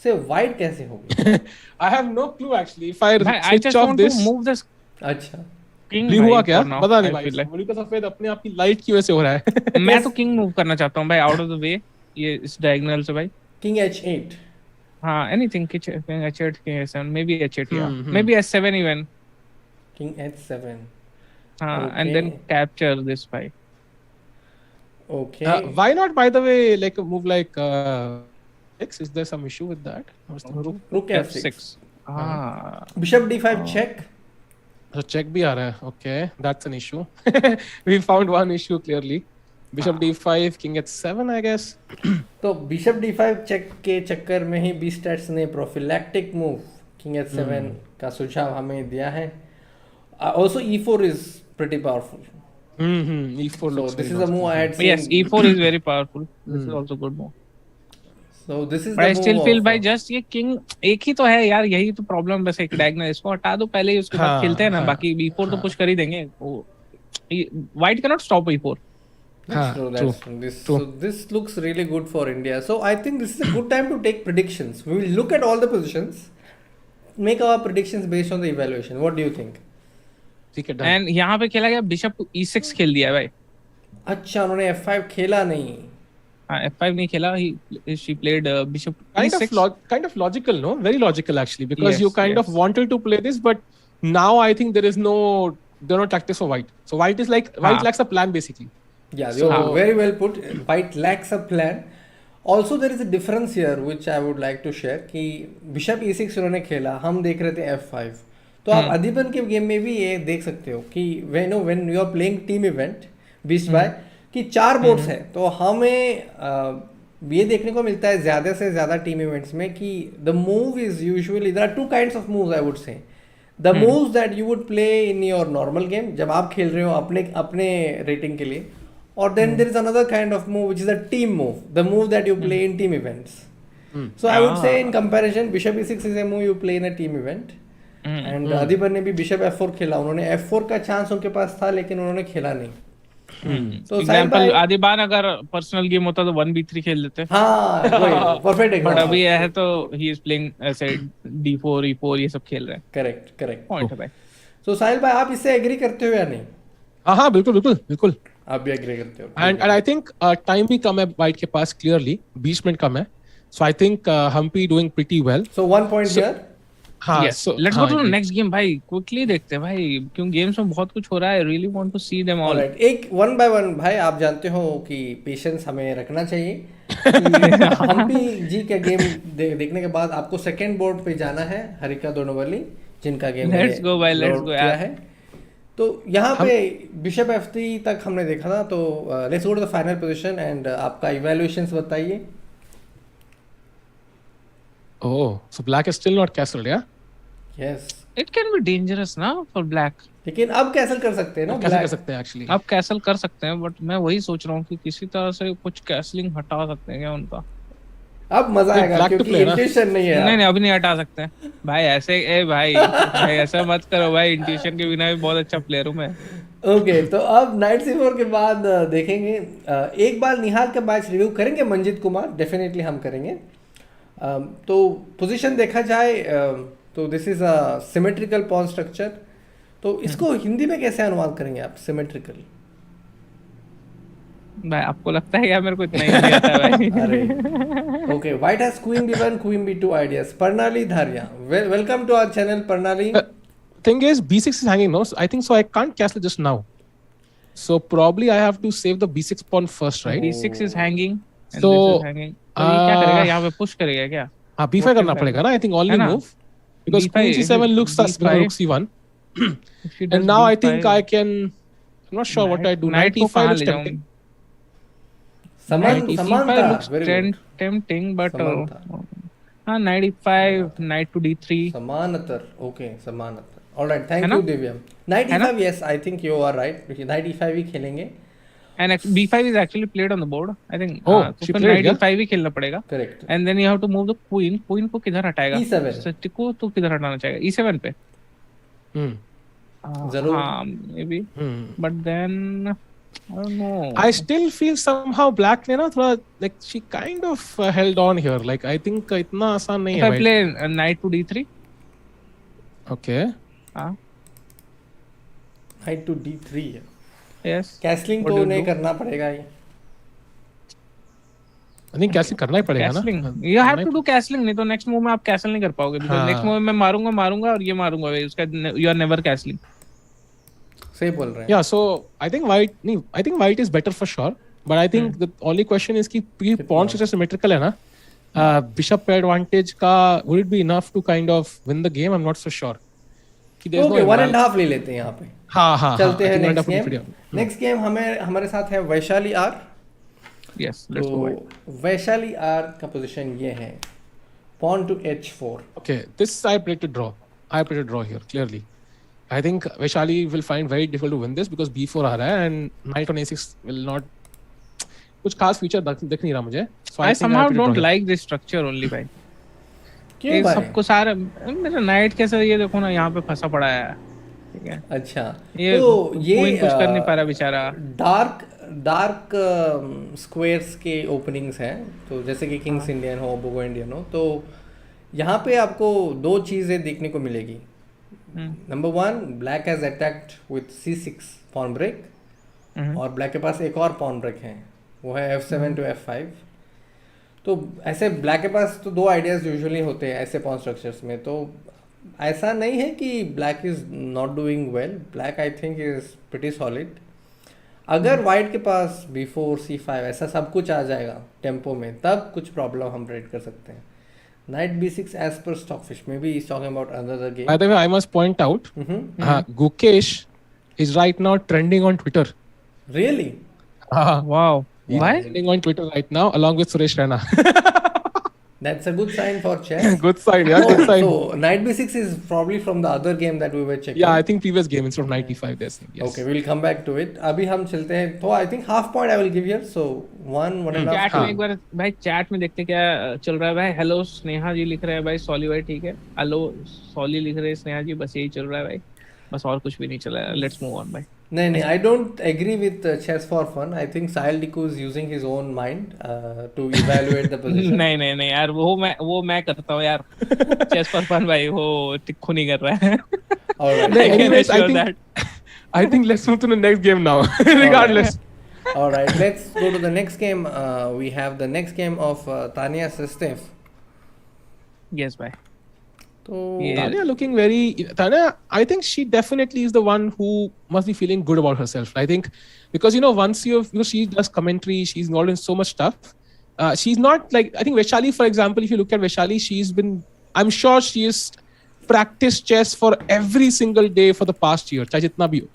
से व्हाइट कैसे होगी I have no clue actually if I switch off this move this अच्छा ब्लू हुआ क्या पता नहीं भाई ब्लू का सफेद अपने आप की लाइट की वजह से हो रहा है मैं तो किंग मूव करना चाहता हूं भाई आउट ऑफ द वे ये इस डायगोनल से भाई किंग H8 हाँ anything king H8 king H7 maybe H8 yeah maybe S7 even king H7 and then capture this fight okay why not by the way like a move like X is there some issue with that rook F6 bishop D5 check so check भी आ रहा है okay that's an issue we found one issue clearly Bishop D5 King H7 I guess तो Bishop D5 check के चक्कर में ही B-Stats ने prophylactic move King H7 का सुझाव हमें दिया है also E4 is pretty powerful E4 looks so this is a move I had seen yes E4 is very powerful this is also good move so this is but I still feel by just ये king एक ही तो है यार यही तो problem बस एक diagonal इसको हटा दो पहले ही उसके बाद खेलते हैं ना बाकी B4 तो पुश कर ही देंगे white cannot stop E4 That's true. So this looks really good for India. So I think this is a good time to take predictions. We will look at all the positions, make our predictions based on the evaluation. What do you think? ठीक है and यहाँ पे खेला गया Bishop to E6 खेल दिया भाई अच्छा उन्होंने F5 खेला नहीं F5 नहीं खेला she played Bishop to E6 kind of logical no very logical actually because you kind of wanted to play this but now I think there is no tactics for white so white is like white lacks a plan basically Yeah, So- you're very well put. White lacks a plan. Also, there is a difference here which I would like to share कि bishop E6 उन्होंने खेला, हम देख रहे थे F5. तो आप अधिबन के गेम में भी ये देख सकते हो कि when you are playing team event beast by कि 4 बोर्ड्स है, तो हमें ये देखने को मिलता है ज़्यादा से ज़्यादा टीम इवेंट्स में कि the move is usually there are 2 kinds of moves I would say. The moves that you would play in your normal game जब आप खेल रहे हो अपने रेटिंग के लिए, और then there is another kind of move which is a team move, the move that you play in team events. So I would say in comparison Bishop E6 is a move you play in a team event. And अधिबर ने भी Bishop F4 खेला, उन्होंने F4 का chance उनके पास था लेकिन उन्होंने खेला नहीं. तो एग्जांपल आदिबान अगर पर्सनल गेम होता तो 1b3 खेल लेते. हाँ परफेक्ट बट एग्जांपल. अभी है तो ही इज प्लेइंग ऐसे d4 e4 ये सब खेल रहे हैं. करेक्ट. पॉइंट है भाई. So साहिल भाई आप इससे एग्री करते हो या नहीं? हाँ बिल्कुल. आप भी एग्री करते हो. And I think time भी कम है वाइट के पास, clearly 20 मिनट कम है. So I think Humpy doing pretty well. So 1 point here. हाँ, Yes. so Let's go to the next game भाई. क्विकली देखते हैं भाई, क्यों गेम्स में बहुत कुछ हो रहा है. Really want to see them all. Alright, एक 1 by 1 भाई, आप जानते हो कि पेशेंस हमें रखना चाहिए. हम्पी जी का गेम देखने के बाद आपको सेकंड बोर्ड पे जाना है, हरिका दोनोवाली जिनका गेम Let's go भाई, let's go किया यार. है. तो यहाँ पे बिशप F3 तक हमने देखा था. तो let's go to the final position and आपका इवैल्यूएशंस बताइए. Oh, so black is still not castled, yeah? Yes, It can be dangerous ना for black. लेकिन अब कैसल कर सकते हैं ना कैसे कर black. सकते हैं actually? अब कैसल कर सकते हैं, बट मैं वही सोच रहा हूँ कि किसी तरह से कुछ कैसलिंग हटा सकते हैं क्या उनका. अब मजा तो आएगा black to क्योंकि play ना? इंट्यूशन नहीं है. नहीं अभी नहीं हटा सकते हैं भाई. ऐसे भाई ऐसा मत करो भाई. इंट्यूशन के बिना भी बहुत अच्छा प्लेयर हूँ मैं. ओके, तो अब नाइट C4 के बाद देखेंगे. एक बार निहाल का मैच रिव्यू करेंगे मंजित कुमार, डेफिनेटली हम करेंगे. तो पोजीशन देखा जाए तो this is a symmetrical pawn structure. तो इसको हिंदी में कैसे अनुवाद करेंगे आप? सिमेट्रिकल. भाई आपको लगता है यार मेरे को इतना ही नहीं आता है भाई. अरे okay, white has queen B1 queen B2 ideas. प्रणाली धारिया, वेलकम टू आवर चैनल प्रणाली. Thing is, B6 is hanging now. So I think so. I can't castle just now. So probably I have to save the B6 pawn first, right? D6 is hanging and So, this is hanging. तो ये क्या करेगा यहाँ पे? Push करेगा क्या? हाँ, B5 करना पड़ेगा ना? I think only है ना? move because B5 Queen C7 looks sus because Rook C1. If she does And now I think B5, I can. I'm not sure what I do. Knight को E5 कहाँ looks ले जाऊँ? tempting. Knight E5 समानता looks very good. tempting, but समानता. हाँ Knight E5, Knight to D3. समानतर. Okay, समानतर. Alright, thank है ना? यू दिव्या. नाइट है ना? E5, yes I think you are right. Knight E5 ही खेलेंगे. And B5 is actually played on the board. I think. Oh, तो she फिर played, Knight yeah? E5 ही खेलना पड़ेगा. Correct. And then you have to move the queen. Queen को किधर हटाएगा? E7. टिको तो किधर हटाना चाहेगा? E7 पे. Hmm. जरूर. हाँ, maybe. But then I don't know. I still feel somehow black ने ना थोड़ा like she kind of held on here. Like I think इतना आसान नहीं If है I भाई. play Knight to D3. Okay. हाँ. नाइट टू D3 है. Yes. कैसलिंग What तो do you नहीं do? करना पड़ेगा ये. I think castling करना ही पड़ेगा ना. Castling. You have to do castling, नहीं तो next move में आप castle नहीं कर पाओगे. Because हाँ. next move में मैं मारूंगा और ये मारूंगा भाई. उसका you are never castling. सही बोल रहे हैं. Yeah, so I think white is better for sure. But I think the only question is कि pawn structure symmetrical है ना. Bishop pair advantage का would it be enough to kind of win the game? I'm not so sure. कि there's okay, no 1.5 ले लेते हैं यहाँ पे. हाँ. चलते I हैं think next 1.5 game. Next game हमारे साथ है Vaishali R. Yes. Let's go white. तो वैशाली आर का पोजीशन ये है, pawn to H4. Okay, this I predicted draw. I predicted draw here clearly. I think Vishali will find very difficult to win this because B4 आ रहा है and knight on A6 will not. कुछ खास feature दिख नहीं रहा मुझे. So I think somehow predicted don't draw here. like this structure only भाई. क्यों ये भाई? सबको सारे मेरा नाइट कैसे ये देखो ना यहाँ पे फंसा पड़ा है. ठीक है. अच्छा, ये तो ये queen कुछ कर नहीं पा रहा बेचारा. डार्क स्क्वायर्स के ओपनिंग्स हैं. तो जैसे कि किंग्स इंडियन हो, बोगो इंडियन हो, तो यहाँ पे आपको 2 चीज़ें देखने को मिलेगी. Number 1, black has attacked with C6 pawn break, और ब्लैक के पास एक और पॉन ब्रेक है, वो है F7 टू F5. तो ऐसे ब्लैक के पास तो 2 आइडियाज यूजुअली होते हैं ऐसे पॉन स्ट्रक्चर्स में. तो ऐसा नहीं है कि black is not doing well. Black I think is pretty solid. अगर वाइट के पास b4 c5 ऐसा सब कुछ आ जाएगा टेम्पो में, तब कुछ प्रॉब्लम हम प्रेडिक्ट कर सकते हैं. Knight b6 as per Stockfish. Maybe he's talking about another game. By the way, I must point out, Gukesh is right now trending on Twitter. Really? Wow. He's Why? trending on Twitter right now, along with Suresh Raina. That's a good sign for chess. Good sign, yeah, good sign. So Knight b6 is probably from the other game that we were checking. Yeah, I think previous game instead of 95 they're saying. Yes. Okay, we'll come back to it. अभी हम चलते हैं. तो I think half point I will give here. So 1.5. Chat में एक बार भाई chat में देखते क्या चल रहा है भाई. हेलो स्नेहा जी लिख रहे हैं भाई. सॉली भाई ठीक है. हेलो सॉली लिख रहे हैं स्नेहा जी. बस यही चल रहा है भाई. बस और कुछ भी नहीं चल रहा है. लेट्स मूव ऑन भाई. नहीं, I don't agree with chess for fun. I think Sahil Tickoo is using his own mind to evaluate the position. नहीं यार वो मैं करता हूँ यार. चेस फॉर फन भाई. वो टिक्कू नहीं कर रहा है. Alright. Anyways, I think let's move to the next game now. Regardless. Alright, let's go to the next game. We have the next game of Tanya Steph. Yes भाई. So Tanya, I think she definitely is the one who must be feeling good about herself. I think because once she does commentary, she's involved in so much stuff. She's not like, I think Vishali, for example, if you look at Vishali, I'm sure she has practiced chess for every single day for the past year. Chahe jitna bhi ho.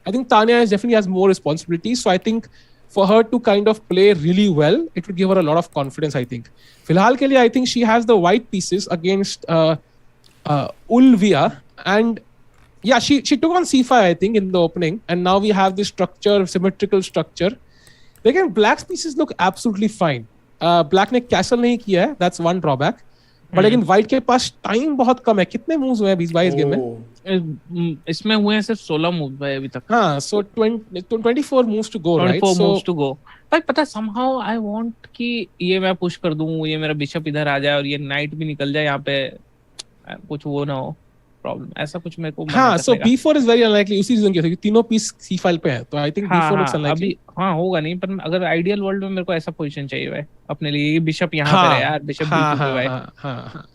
I think Tanya definitely has more responsibilities. So I think for her to kind of play really well, it would give her a lot of confidence, I think. Filhal ke liye, I think she has the white pieces against Ulvia, and yeah, she took on c5 I think in the opening, and now we have this symmetrical structure. Again, black's pieces look absolutely fine. Black ने castle नहीं किया है, that's one drawback. But again, white के पास time बहुत कम है. कितने moves हुए हैं 22 गेम में? इसमें हुए हैं सिर्फ 16 मूव्स भाई अभी तक. हाँ, so 24 moves to go, right? 24 moves to go. भाई पता somehow I want कि ये मैं पुश कर दूं, ये मेरा बिशप इधर आ जाए और ये नाइट भी निकल जाए यहाँ पे, कुछ वो ना हो प्रॉब्लम. ऐसा कुछ मेरे को. हाँ, so b4 is very unlikely. उसी रीजन की, तीनों पीस c5 पे है, तो I think b4 looks unlikely. अभी हाँ होगा नहीं, पर अगर आइडियल वर्ल्ड में मेरे को ऐसा पोजीशन चाहिए भाई अपने लिए. बिशप यहाँ पे है यार, बिशप b2 पे भाई. हाँ.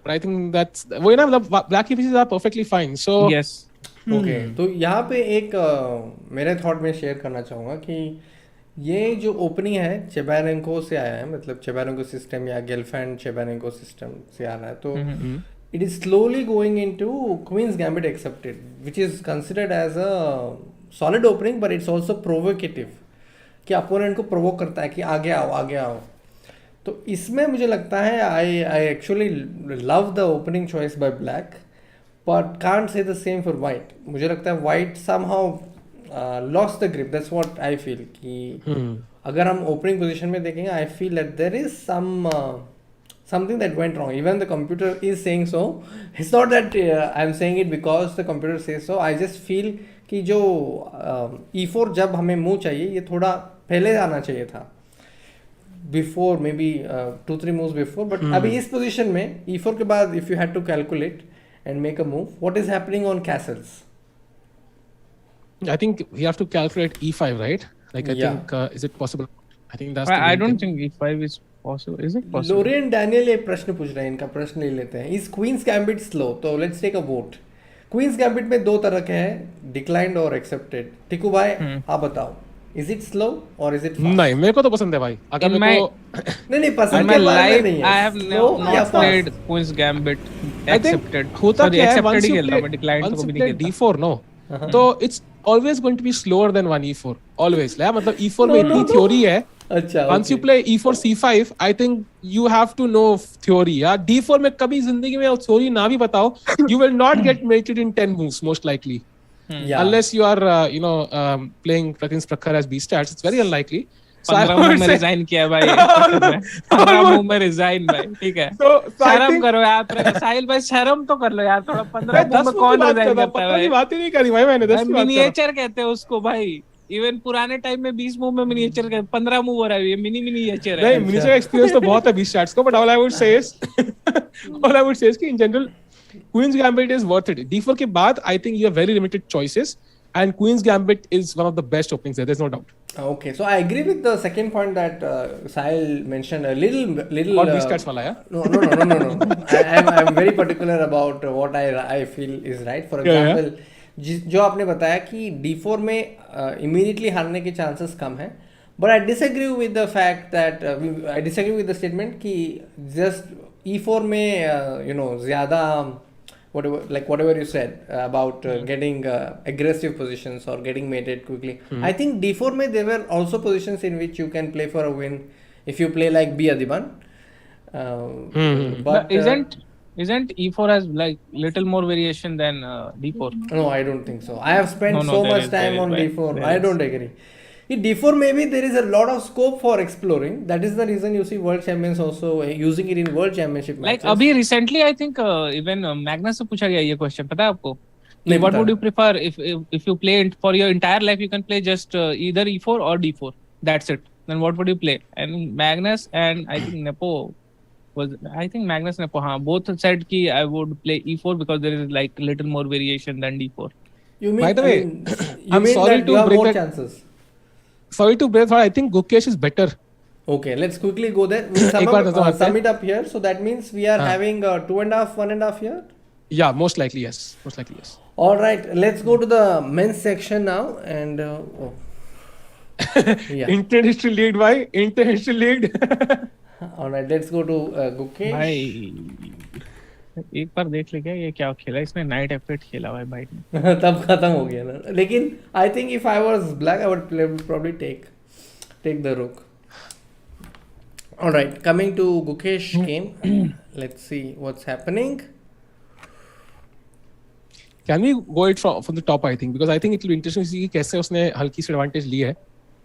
But I think that's वो ना, मतलब black pieces are perfectly fine. So yes. Okay, तो यहाँ पे एक मेरे थॉट में शेयर करना चाहूँगा कि ये जो ओपनिंग है चेबारेंको से आया है, मतलब चेबारेंको सिस्टम या गेलफैंड चेबारेंको सिस्टम से आ रहा है. तो it is slowly going into queen's gambit accepted, which is considered as a solid opening, but it's also provocative, कि अपोनेंट को प्रोवोक करता है कि आगे आओ. तो इसमें मुझे लगता है I actually love the opening choice by black, but can't say the same for white. मुझे लगता है white somehow lost the grip. That's what I feel कि अगर हम opening position में देखेंगे, I feel that there is something that went wrong. Even the computer is saying so. It's not that I'm saying it because the computer says so. I just feel कि जो e4 जब हमें move चाहिए, ये थोड़ा पहले आना चाहिए था, before maybe 2-3 moves before. But अभी इस position में e4 के बाद if you had to calculate and make a move, what is happening on castles? I think we have to calculate e5, right? Like I think is it possible? I think that's. I don't think e5 is possible. Is it possible? Lorian Daniel एक प्रश्न पूछ रहे हैं, इनका प्रश्न ले लेते हैं. Is Queen's Gambit slow? तो let's take a vote. Queen's Gambit में दो तरह के हैं, declined और accepted. टिकू भाई आप बताओ, is it slow or is it fast? नहीं, मेरे को तो पसंद है भाई. अगर मेरे को नहीं पसंद के बारे में नहीं है. I have not played Queen's Gambit accepted. होता क्या है, once you play d4 no, तो it's always going to be slower than 1e4 always. मतलब e4 में इतनी थ्योरी है. अच्छा, once you play e4 c5, I think you have to know theory. यार d4 में कभी जिंदगी में थ्योरी ना भी बताओ, you will not get mated in 10 moves most likely. Unless you are playing Against Prakhar as b stats, it's very unlikely. 15 move में resign किया भाई. 15 मूव में रिजाइन भाई. ठीक है, शर्म करो यार. साहिल भाई शर्म तो कर लो यार थोड़ा. 15 मूव में कौन रिजाइन करता है भाई? बात ही नहीं करी भाई मैंने. मिनिएचर कहते हैं उसको भाई. इवन पुराने टाइम में 20 मूव में मिनिएचर कहते, 15 मूव हो रहा है, ये मिनिएचर है. नहीं, मिनिएचर एक्सपीरियंस तो बहुत है 20 स्टैट्स को, but all I would say is कि in general Queen's Gambit is worth it. d4 के बाद I think you have very limited choices, and Queen's Gambit is one of the best openings there. There's no doubt. Okay, so I agree with the second point that Sahil mentioned a little. What stats wala hai? No. I'm very particular about what I feel is right. For example, जो आपने बताया कि D4 में immediately हारने के chances कम है, but I disagree with the fact that I disagree with the statement कि just E4 में ज़्यादा whatever you said about getting aggressive positions or getting mated quickly. I think D4 mein there were also positions in which you can play for a win if you play like B Adiban. But isn't E4 has like little more variation than D4? No, I don't think so. I have spent so much time on D4. I don't agree. In D4 maybe there is a lot of scope for exploring. That is the reason you see world champions also using it in world championship matches. Like अभी recently I think even Magnus से पूछा गया ये question, पता है आपको? What would you prefer if you play for your entire life you can play just either E4 or D4. That's it. Then what would you play? And Magnus and I think Magnus Nepo both said कि I would play E4 because there is like little more variation than D4. You mean, by the way, I'm sorry to break more chances. Sorry to break, I think Gukesh is better. Okay, let's quickly go there. We'll sum it up here. So that means we are having 2.5, 1.5 year? Yeah, most likely yes. All right, let's go to the men's section now. And yeah. International league. All right, let's go to Gukesh. भाई एक बार देख ले क्या ये क्या खेला इसने, night effort खेला भाई तब खत्म हो गया ना. लेकिन I think if I was black I would probably take the rook. All right, coming to Gukesh game. Let's see what's happening. Can we go it from the top? I think because I think it will be interesting to see कैसे उसने हल्की सी advantage ली है.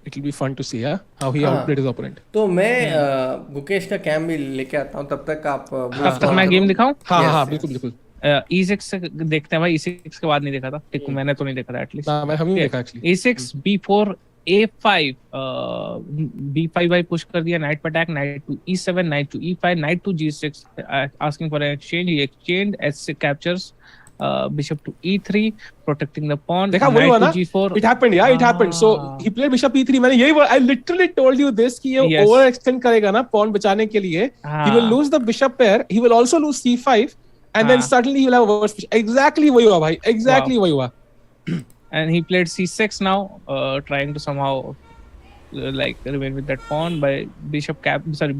It will be fun to see how he outplayed his opponent. तो मैं गुकेश का cam भी लेके आता हूँ, तब तक आप मैं गेम दिखाऊं? हाँ बिल्कुल. E6 से देखते हैं भाई. E6 के बाद नहीं देखा था टिक्कू, मैंने तो नहीं देखा था एटलीस्ट. हम नहीं देखा actually. E6 B4 A5 B5 भाई पुश कर दिया, नाइट पे attack, knight to E7, knight to E5, knight to G6 asking for an exchange. He exchanged, S6 captures bishop to E3 protecting the pawn. देखा वही हुआ ना? G4. It happened, yeah, it happened. So he played bishop E3. मैंने यही I literally told you this कि ये overextend करेगा ना pawn बचाने के लिए. He will lose the bishop pair. He will also lose C5 and then suddenly he will have a worse bishop. Exactly वही हुआ भाई. Exactly वही हुआ. And he played C6 now, trying to somehow like remain with that pawn by B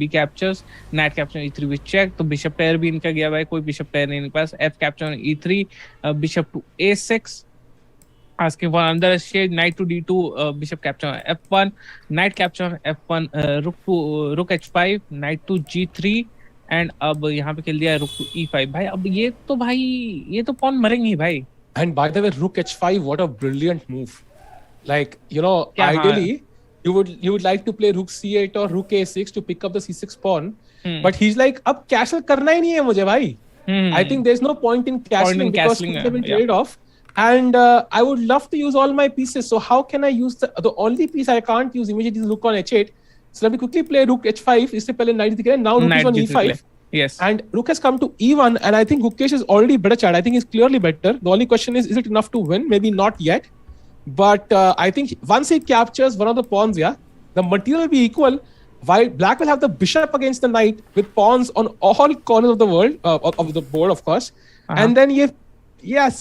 captures, knight capture E3 with check. तो bishop pair भी इनका गया भाई, कोई bishop pair नहीं इनके पास. F capture on E3, bishop to A6, asking for another exchange. Knight to D2, bishop capture on F1, knight capture on F1, rook H5, knight to G3, and अब यहाँ पे खेल दिया rook to E5. भाई अब ये तो pawn मरेंगे भाई. And by the way, rook H5, what a brilliant move. Like, ideally you would like to play rook C8 or rook A6 to pick up the C6 pawn, but he's like, अब castle करना ही नहीं है मुझे भाई. I think there's no point in castling because he will trade off. And I would love to use all my pieces. So how can I use the only piece I can't use immediately is rook on H8. So let me quickly play rook H5. इससे पहले knight दिख रहा है. Now rook is on E5. Yes. And rook has come to E1, and I think Gukesh is already better chat. I think he's clearly better. The only question is it enough to win? Maybe not yet. But I think once he captures one of the pawns, the material will be equal. While black will have the bishop against the knight with pawns on all corners of the world, of the board, of course. And then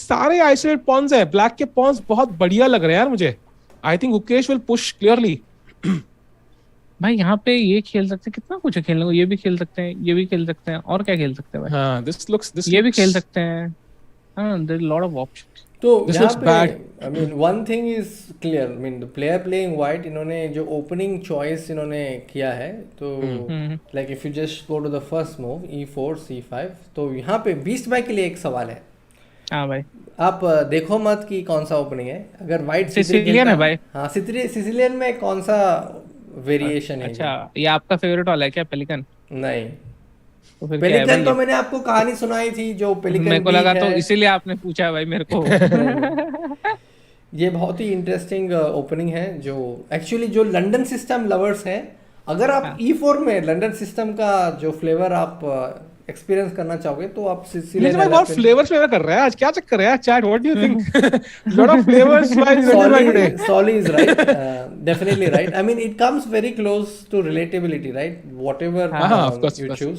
सारे isolated pawns है. Black के pawns बहुत बढ़िया लग रहे हैं यार मुझे. I think Gukesh will push clearly. भाई यहाँ पे ये खेल सकते हैं, कितना कुछ है खेलने को. ये भी खेल सकते हैं, ये भी खेल सकते हैं, और क्या खेल सकते हैं भाई. हाँ, ये भी खेल सकते हैं. There are a lot of options. तो यहाँ पे I mean one thing is clear. I mean the player playing white, इन्होंने जो opening choice इन्होंने किया है, तो like if you just go to the first move E4 C5, तो यहाँ पे बीस्ट बाय के लिए एक सवाल है. हाँ भाई, आप देखो मत कि कौन सा ओपनिंग है. अगर व्हाइट सिसिलियन है भाई. हाँ, सिसिलियन में कौन सा वेरिएशन है? अच्छा, ये आपका फेवरेट वाला है क्या, पेलिकन? नहीं, तो पेलिकन तो मैंने आपको कहानी सुनाई थी जो पेलिकन मेरे को लगा, तो इसीलिए आपने पूछा भाई मेरे को. ये बहुत ही इंटरेस्टिंग ओपनिंग है, जो एक्चुअली जो लंदन सिस्टम लवर्स हैं, अगर आप E4 में लंदन सिस्टम का जो फ्लेवर आप एक्सपीरियंस करना चाहोगे तो आप सिसिलियन में बहुत फ्लेवर्स कर रहा है आज. क्या चक्कर है chat? What do you think? Lot of flavours today. Solly is right. Definitely right. I mean it comes very close to relatability, right? Whatever you choose.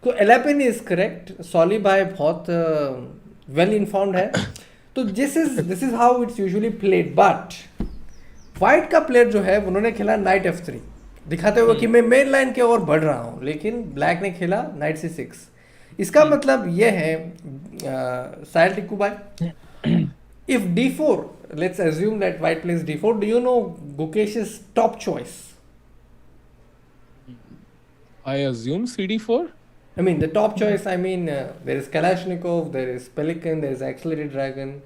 So Alapin is correct. Solly भाई बहुत well informed है. तो this is how it's usually played. But white का player जो है उन्होंने खेला night F3 दिखाते हुए कि मैं मेन लाइन की ओर बढ़ रहा हूँ, लेकिन ब्लैक ने खेला नाइट C6. इसका मतलब ये है साहिल टिक्कू भाई, if D4, let's assume that white plays D4, do you know Gukesh's top choice? I assume CD4. I mean the top choice, I mean there is Kalashnikov, there is Pelican, there is Accelerated Dragon.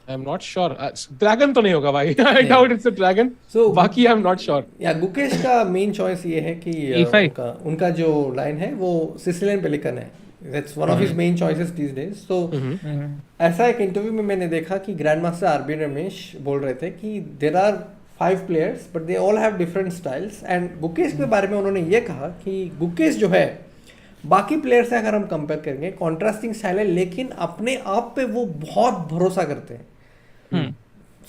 I'm not sure. Dragon तो नहीं होगा भाई. I doubt it's a dragon. So बाकी I'm not sure. या Gukesh का main choice ये है कि उनका जो लाइन है वो Sicilian Pelican है. That's one of his main choices these days. So ऐसा एक इंटरव्यू में मैंने देखा कि ग्रैंड मास्टर आरबी रमेश बोल रहे थे कि there are 5 players but they all have different styles. And Gukesh के बारे में उन्होंने ये कहा कि गुकेश जो है बाकी प्लेयर से अगर हम कंपेयर करेंगे कॉन्ट्रास्टिंग स्टाइल है, लेकिन अपने आप पे वो बहुत भरोसा करते हैं.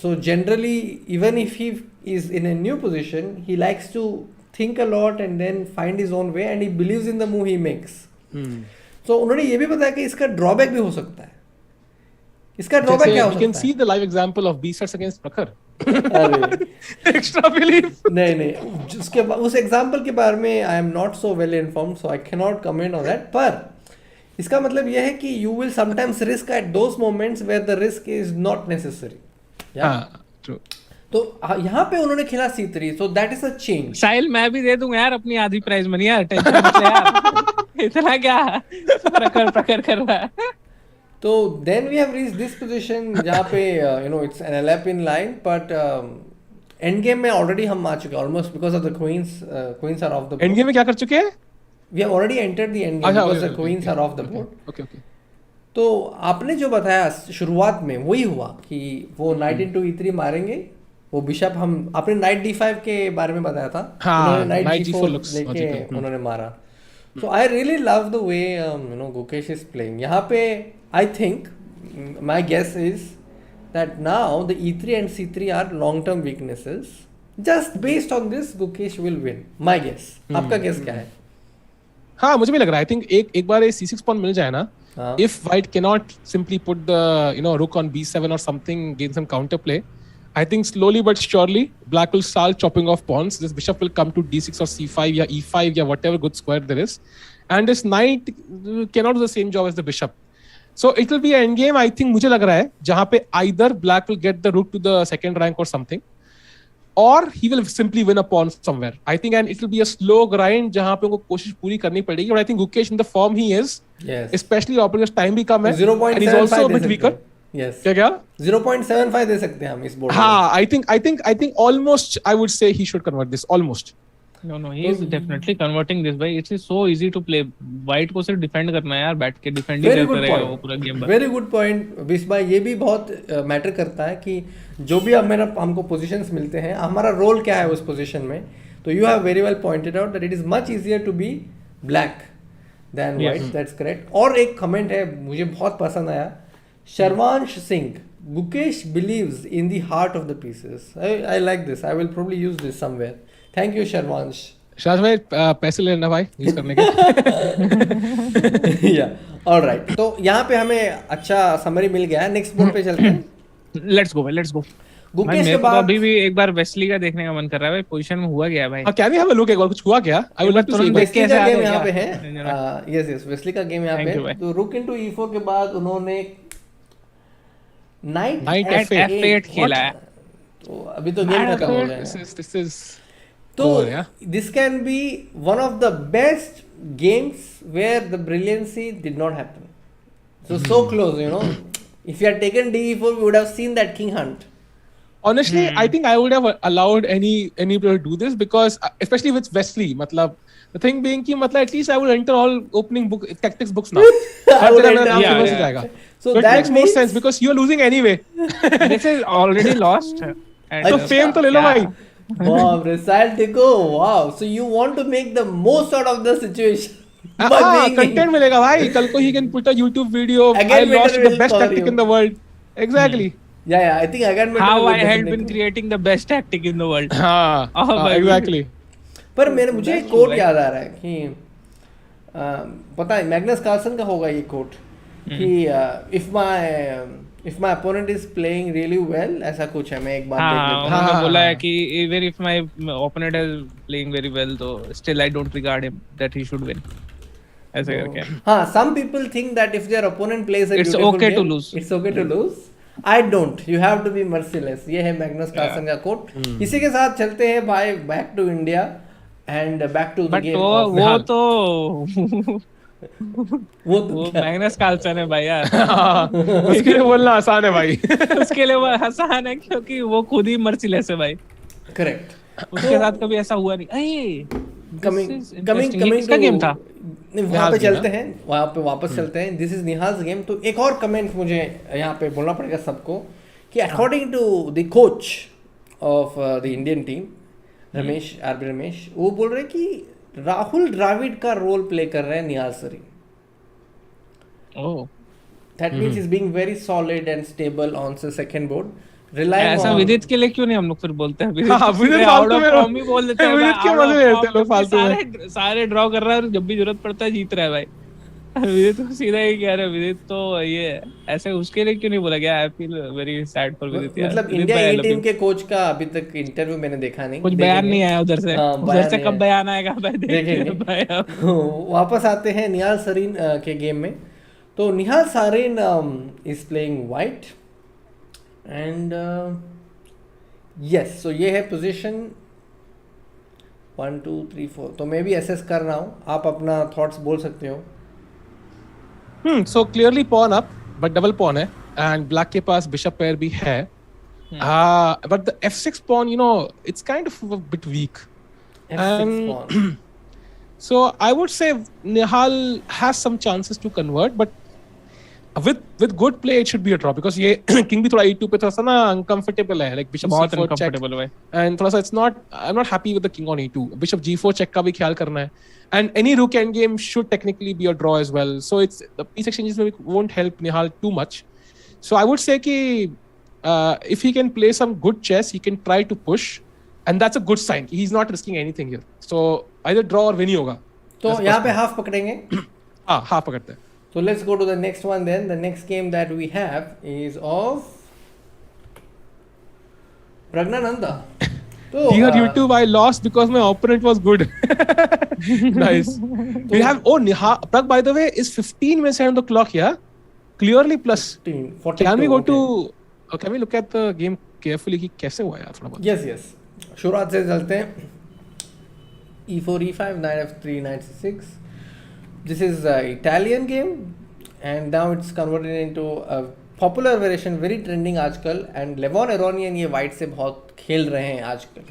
So generally, even if he is in a new position, he likes to think a lot and then find his own way, and he believes in the move he makes. So उन्होंने ये भी बताया कि इसका drawback भी हो सकता है. इसका ड्रॉबैक क्या हो सकता है? You can see the live example of B-sets against Prakhar. अरे Extra belief. नहीं उसके उस एग्जाम्पल के बारे में I am not so well informed, so I can not comment on that. पर इसका मतलब यह है कि you will sometimes risk at those moments where the risk is not necessary. True. तो यहाँ पे उन्होंने खेला C3, so that is a change. साहिल मैं भी दे दूंगा यार अपनी आधी प्राइज मनी यार, टेंशन मत ले यार. इतना क्या प्रखर कर रहा है. तो then we have reached this position जहाँ पे it's an LF in line, but end game में already हम आ चुके हैं almost because of the queens are off the board. End game में क्या कर चुके हैं? We have already entered the end game because the queens are off the board. Okay. तो आपने जो बताया शुरुआत में वही हुआ कि वो नाइट इनटू E3 मारेंगे, वो बिशप आपने नाइट D5 के बारे में बताया था. उन्होंने नाइट G4 लेके उन्होंने मारा. So I really love the way Gukesh is playing. यहाँ पे I think my guess is that now the E3 and C3 are long-term weaknesses. Just based on this, Gukesh will win. My guess. आपका guess क्या है? हाँ मुझे भी लग रहा है. I think एक बार ये C6 pawn मिल जाए ना, if white cannot simply put the rook on B7 or something, gain some counterplay, I think slowly but surely black will start chopping off pawns. This bishop will come to D6 or C5 या E5 या whatever good square there is, and this knight cannot do the same job as the bishop. So it will be an end game. I think मुझे लग रहा है जहाँ पे either black will get the rook to the second rank or something, or he will simply win a pawn somewhere. I think, and it will be a slow grind जहाँ पे उनको कोशिश पूरी करनी पड़ेगी. But I think Gukesh in the form he is, especially opponent's time भी कम है, and he's also a bit weaker. Yes. क्या 0.75 दे सकते हैं हम इस बोर्ड. हाँ, I think almost I would say he should convert this almost. No, he is definitely converting this by. It's so easy to play. White को सिर्फ defend करना है यार, बैठ के डिफेंड ही करते रहेगा वो पूरा game. Very good point wish भाई. ये भी बहुत मैटर करता है कि जो भी हमको पोजीशंस मिलते हैं हमारा रोल क्या है उस पोजीशन में. तो you have very well pointed out that it is much easier to be black than white. That's correct. और एक कमेंट है मुझे बहुत पसंद आया. Sharvansh Singh, Gukesh believes in the heart of the pieces. I like this. I will probably use this somewhere. Thank you, Sharvansh. Shaz भाई पैसे लेना भाई यूज करने के. Yeah. All right. तो यहाँ पे हमें अच्छा समरी मिल गया है. नेक्स्ट बोर्ड पे चलते हैं. Let's go. गुकेश के बाद अभी भी एक बार वेस्ली का देखने का मन कर रहा है भाई. पोजीशन में हुआ क्या भाई? क्या नहीं हमें लोग एक बार कुछ हुआ क्या? I would like to see. Wesley का गेम यहाँ पे है. Yes. वेस्ली का गेम यहाँ पे. तो रुक इनटू E4 के बाद उन्होंने नाइट F8 खेला है. तो अभी तो गेम खत्म हो गया. तो this can be one of the best games where the brilliancy did not happen. So close, if you had taken D4 we would have seen that king hunt. Honestly, I think I would have allowed any player to do this because especially with Wesley, matlab the thing being ki matlab at least I would enter all opening book tactics books now. So that makes more sense because you are losing anyway. This is already lost. So fame to le lo bhai. Wow, Sahil Tickoo. Wow. So you want to make the most out of the situation. Content मिलेगा भाई. कल को he can put a YouTube video. I lost the best tactic in the world. Exactly. Yeah. I think again. How I had been creating the best tactic in the world. Exactly. पर मुझे एक coat याद आ रहा है कि पता है Magnus Carlsen का होगा ये कोट कि if my If my opponent is playing really well, ऐसा कुछ है, मैं एक बार देख हाँ, लेता हूँ. उन्होंने हाँ, बोला है हाँ. कि even if my opponent is playing very well, तो still I don't regard him that he should win. ऐसे करके. हाँ, some people think that if their opponent plays a It's beautiful okay to game, lose. it's okay to lose. I don't. You have to be merciless. ये है Magnus Carlsen का coat. इसी के साथ चलते हैं भाई back to India and back to the But game. वो तो वो वो क्या? मैग्नस कार्लसन है भाई यार. उसके लिए बोलना आसान है भाई. उसके लिए वो आसान है क्योंकि वो खुद ही मर्सीलेस है भाई. Correct. उसके साथ कभी ऐसा हुआ नहीं. अरे Coming किसका गेम था? वहाँ पे चलते हैं, वहाँ पे वापस चलते हैं. This is Nihal's game. तो एक और कमेंट मुझे यहाँ पे बोलना पड़ेगा सबको कि according to the coach of the Indian team Ramesh RB Ramesh, वो बोल रहे कि राहुल द्राविड का रोल प्ले कर रहे हैं Nihal Sarin. Oh, that means is being very solid and stable on the second board. Relying ऐसा ऑन विदित के लिए क्यों नहीं हम लोग फिर बोलते हैं? हाँ, विदित फालतू में फॉर्म ही बोल देते हैं. विदित के मजे लेते हैं लोग फालतू में. सारे ड्रॉ कर रहा है और जब भी जरूरत पड़ता है जीत रहा है भाई. विदित को सीधा ही कह रहे हैं. विदित तो ये ऐसे उसके लिए क्यों नहीं बोला गया? I feel very sad for विदित यार. मतलब इंडिया ए टीम के कोच का अभी तक इंटरव्यू मैंने देखा नहीं. कुछ बयान नहीं आया उधर से. हाँ, उधर से नहीं कब आया. बयान आएगा भाई? देखेंगे. भाई अब वापस आते हैं निहाल सरीन के गेम में. तो Nihal Sarin is playing white and yes. So ये है पोजीशन 1 2 3 4. तो मैं भी एसेस कर रहा हूँ, आप अपना थॉट्स बोल सकते हो. So clearly pawn up, but double pawn है, and black के पास bishop pair भी है. But the f6 pawn, you know, it's kind of a bit weak. F6 pawn. So I would say Nihal has some chances to convert, but with good play it should be a draw because ये king भी थोड़ा e2 पे थोड़ा सा ना uncomfortable है, like bishop बहुत c4 check, uncomfortable है. and थोड़ा सा I'm not happy with the king on e2. Bishop g4 check का भी ख्याल करना है, and any rook endgame should technically be a draw as well. So it's the piece exchanges won't help Nihal too much. So I would say कि if he can play some good chess, he can try to push, and that's a good sign. He's not risking anything here. So either draw or win ही होगा. तो यहाँ पे half पकड़ेंगे. हाँ, half पकड़ते हैं. So let's go to the next one then. The next game that we have is of Praggnanandhaa. So, Dear YouTube, I lost because my opponent was good. Nice. We have Nihal. Prag, by the way, is 15 minutes ahead on the clock here. Clearly plus. 42. Can we go okay. to? Can we look at the game carefully? कि कैसे हुआ यार थोड़ा बहुत. Yes, yes. शुरुआत से चलते हैं. E4, E5, Knight F3, Knight C6. This is an Italian game, and now it's converted into a popular variation, very trending आजकल. And Levon Aronian ये white से बहुत खेल रहे हैं आजकल.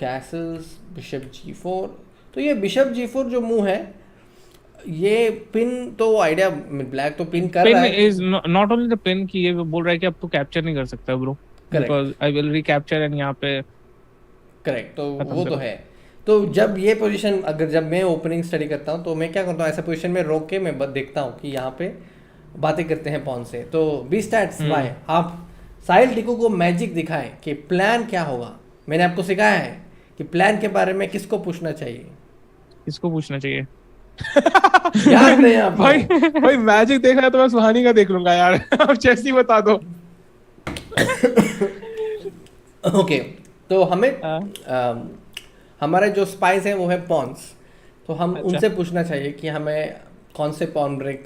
Castles, Bishop G4. तो ये Bishop G4 जो मूव है, ये पिन तो आइडिया ब्लैक तो पिन कर रहा है. Pin is not only the pin कि ये बोल रहा है कि अब तो कैप्चर नहीं कर सकता bro. Because I will recapture and यहाँ पे. करेक्ट. तो वो तो है. तो जब ये पोजीशन, अगर जब मैं ओपनिंग स्टडी करता हूँ तो मैं क्या करता हूँ, ऐसा पोजीशन में रोक के मैं देखता हूँ कि यहाँ पे बातें करते हैं पॉन से. तो बी स्टैट्स भाई, आप साहिल टिक्कू को मैजिक दिखाएं कि प्लान क्या होगा. मैंने आपको सिखाया है कि प्लान के बारे में किसको पूछना चाहिए. किसको पूछना चाहिए? याद नहीं आप भाई मैजिक देखना है तो मैं सुहानी का देख लूंगा यार. आप चेस ही बता दो. ओके. तो हमें हमारे जो स्पाइस हैं वो है पॉन्स. तो हम उनसे पूछना चाहिए कि हमें कौन से पॉन ब्रेक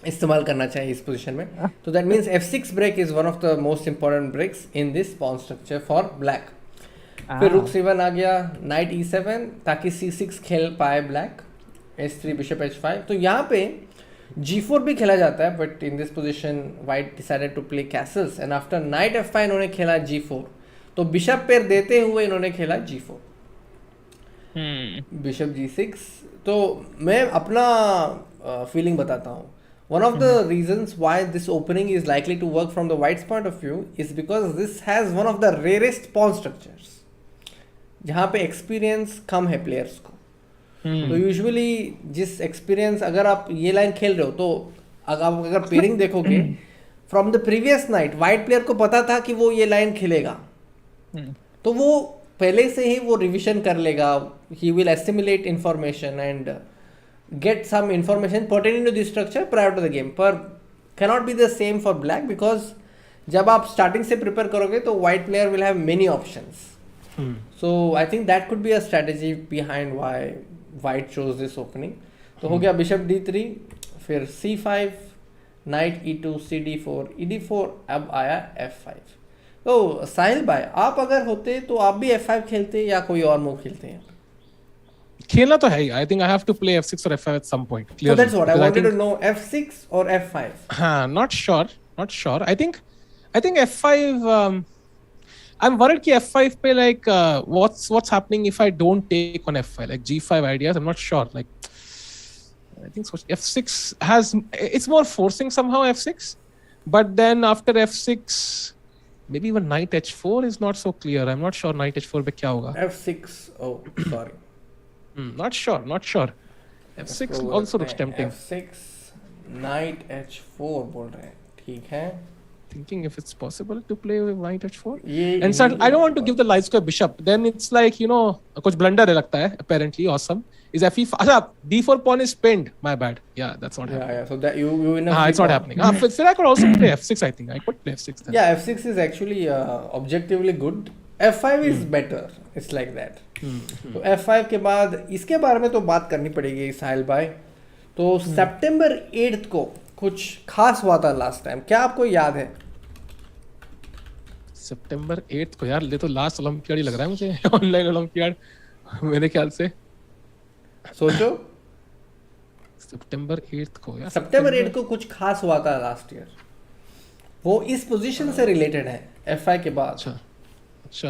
इस्तेमाल करना चाहिए इस पोजीशन में. तो that means F6 break is one of the most important breaks in this pawn structure for black. फिर रुक C1 आ गया, नाइट E7 ताकि C6 खेल पाए ब्लैक. S3 bishop H5. तो यहाँ पे G4 भी खेला जाता है, but in this position white decided to play castles and after knight F5 इन्होंने खेला G4. तो बिशप पेयर देते हुए इन्होंने खेला G4. Bishop G6. तो मैं अपना फीलिंग बताता हूँ. One of the reasons why this opening is likely to work from the white's point of view is because this has one of the rarest pawn structures जहाँ पे एक्सपीरियंस कम है players को. तो यूजुअली जिस एक्सपीरियंस, अगर आप ये line खेल रहे हो तो अगर पेयरिंग देखोगे from the previous night white player को पता था कि वो ये लाइन खेलेगा. तो वो पहले से ही वो रिविजन कर लेगा. He will assimilate information and get some information pertaining to this structure prior to the game. पर cannot be the same for black because जब आप starting से prepare करोगे तो white player will have many options. So I think that could be a strategy behind why white chose this opening. तो हो गया bishop d3, फिर c5, knight e2, cd4, ed4, अब आया f5. तो साहिल भाई आप अगर होते तो आप भी f5 खेलते या कोई और मूव खेलते हैं? खेलना तो है ही. I think I have to play f6 or f5 at some point. Clearly. So that's what I wanted to know. f6 or f5? हाँ, not sure. I think f5. I'm worried कि f5 पे like what's happening if I don't take on f5 like g5 ideas. I'm not sure. Like I think f6 it's more forcing somehow f6, but then after f6 maybe even knight h4 is not so clear. I'm not sure knight h4 पे क्या होगा. f6. Oh, sorry. Not sure. f6 also looks tempting. f6 knight h4 बोल रहे हैं. ठीक है. Thinking if it's possible to play with knight h4. And so I don't want to give the light square bishop. Then it's like कुछ blunder लगता है. Apparently awesome. Is f4 d4 pawn is pinned. My bad. Yeah, that's not happening. Yeah. So that you win. It's not happening. Then I could also play f6. I think I could play f6 then. Yeah, f6 is actually objectively good. f5 is better. It's like that. तो f5 के बाद इसके बारे में तो बात करनी पड़ेगी साहिल भाई. तो सितंबर 8 को कुछ खास हुआ था लास्ट टाइम. क्या आपको याद है? सितंबर 8 को यार ये तो लास्ट ओलंपियाड ही लग रहा है मुझे. ऑनलाइन ओलंपियाड मेरे ख्याल से. सोचो. सितंबर 8 को यार. सितंबर 8 को कुछ खास हुआ था लास्ट ईयर. वो इस पोजीशन से रिलेटेड है f5 के बाद. अच्छा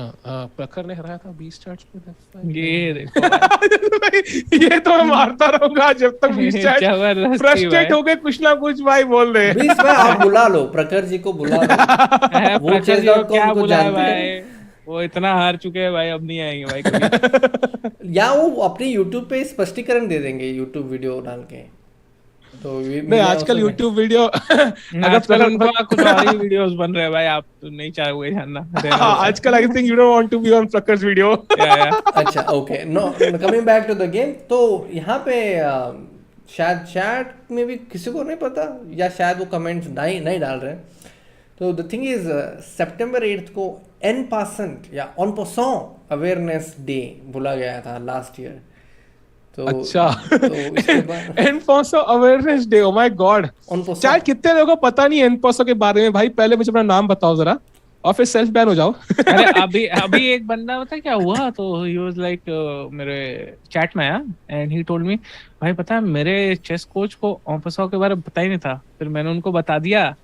प्रखर ने हराया था 20 चार्ज पे f5. ये देखो ये तो मैं मारता रहूंगा जब तक 20 चार्ज फ्रस्ट्रेट हो गए कुछ ना कुछ भाई बोल रहे हैं. 20 भाई आप बुला लो. प्रखर जी को बुला लो. वो क्या बुलाए भाई. वो इतना हार चुके हैं भाई. अब नहीं आएंगे भाई कभी. या वो अपने YouTube पे स्पष्टीकरण दे देंगे YouTube वीडियो डाल के. तो नहीं आजकल YouTube वीडियो आजकल उनका कुछ और ही वीडियोस बन रहे हैं भाई. आप तो नहीं चाहोगे जानना. आजकल I think you don't want to be on Prakhar's video. अच्छा okay. No coming back to the game. तो यहाँ पे शायद चैट में भी किसी को नहीं पता या शायद वो कमेंट्स नहीं डाल रहे हैं. तो द थिंग इज सितंबर 8 को n% या ऑन पर्सन अवेयरनेस डे बोला गया था लास्ट ईयर. तो अच्छा n% awareness day. O my God. Chat कितने लोगों को पता नहीं n% के बारे में भाई. पहले मुझे अपना नाम बताओ जरा और फिर सेल्फ बैन हो जाओ. अरे अभी एक बंदा पता क्या हुआ. तो ही वाज लाइक मेरे चैट में आया एंड ही टोल्ड मी भाई पता है मेरे चेस कोच को n% के बारे में पता ही नहीं था. फिर मैंने उनको बता दिया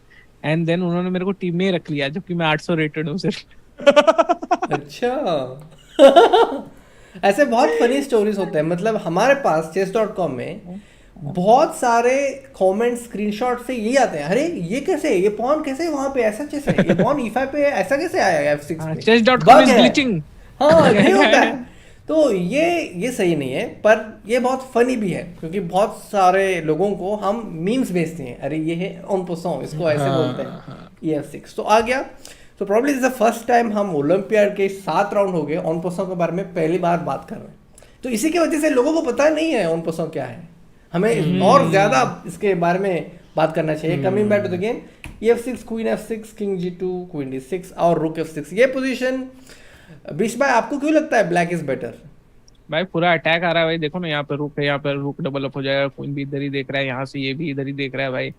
एंड देन उन्होंने मेरे को टीम में रख लिया जबकि मैं 800 रेटेड हूँ सिर्फ. अच्छा. ऐसे बहुत फनी स्टोरीज होते हैं. मतलब हमारे पास chess.com में बहुत सारे कमेंट स्क्रीनशॉट से यही आते हैं. अरे ये कैसे, ये पॉन कैसे वहां पे ऐसा चेस है, ये पॉन e5 पे ऐसा कैसे आया f6 पे. chess.com is glitching. हाँ ये होता है. तो ये सही नहीं है पर ये बहुत फनी भी है क्योंकि बहुत सारे लोगों को हम मीम्स भेजते हैं. अरे ये है ऑन पर्सन, इसको ऐसे बोलते हैं e6. तो आ गया. तो probably is the first time हम ओलंपियाड के 7 राउंड हो गए ऑन पर्सन के बारे में पहली बार बात कर रहे हैं. तो इसी की वजह से लोगों को पता नहीं है ऑन पर्सन क्या है. हमें और ज्यादा इसके बारे में बात करना चाहिए. Coming back to the game. e6, queen f6, king g2, queen d6 और रुक f6. ये पोजीशन बीच भाई आपको क्यों लगता है ब्लैक इज बेटर? भाई पूरा अटैक आ रहा है भाई. देखो ना यहाँ पे रुक है, यहाँ पे रुक डबल अप हो जाएगा. क्वीन भी इधर ही देख रहा है, यहाँ से ये भी इधर ही देख रहा है भाई.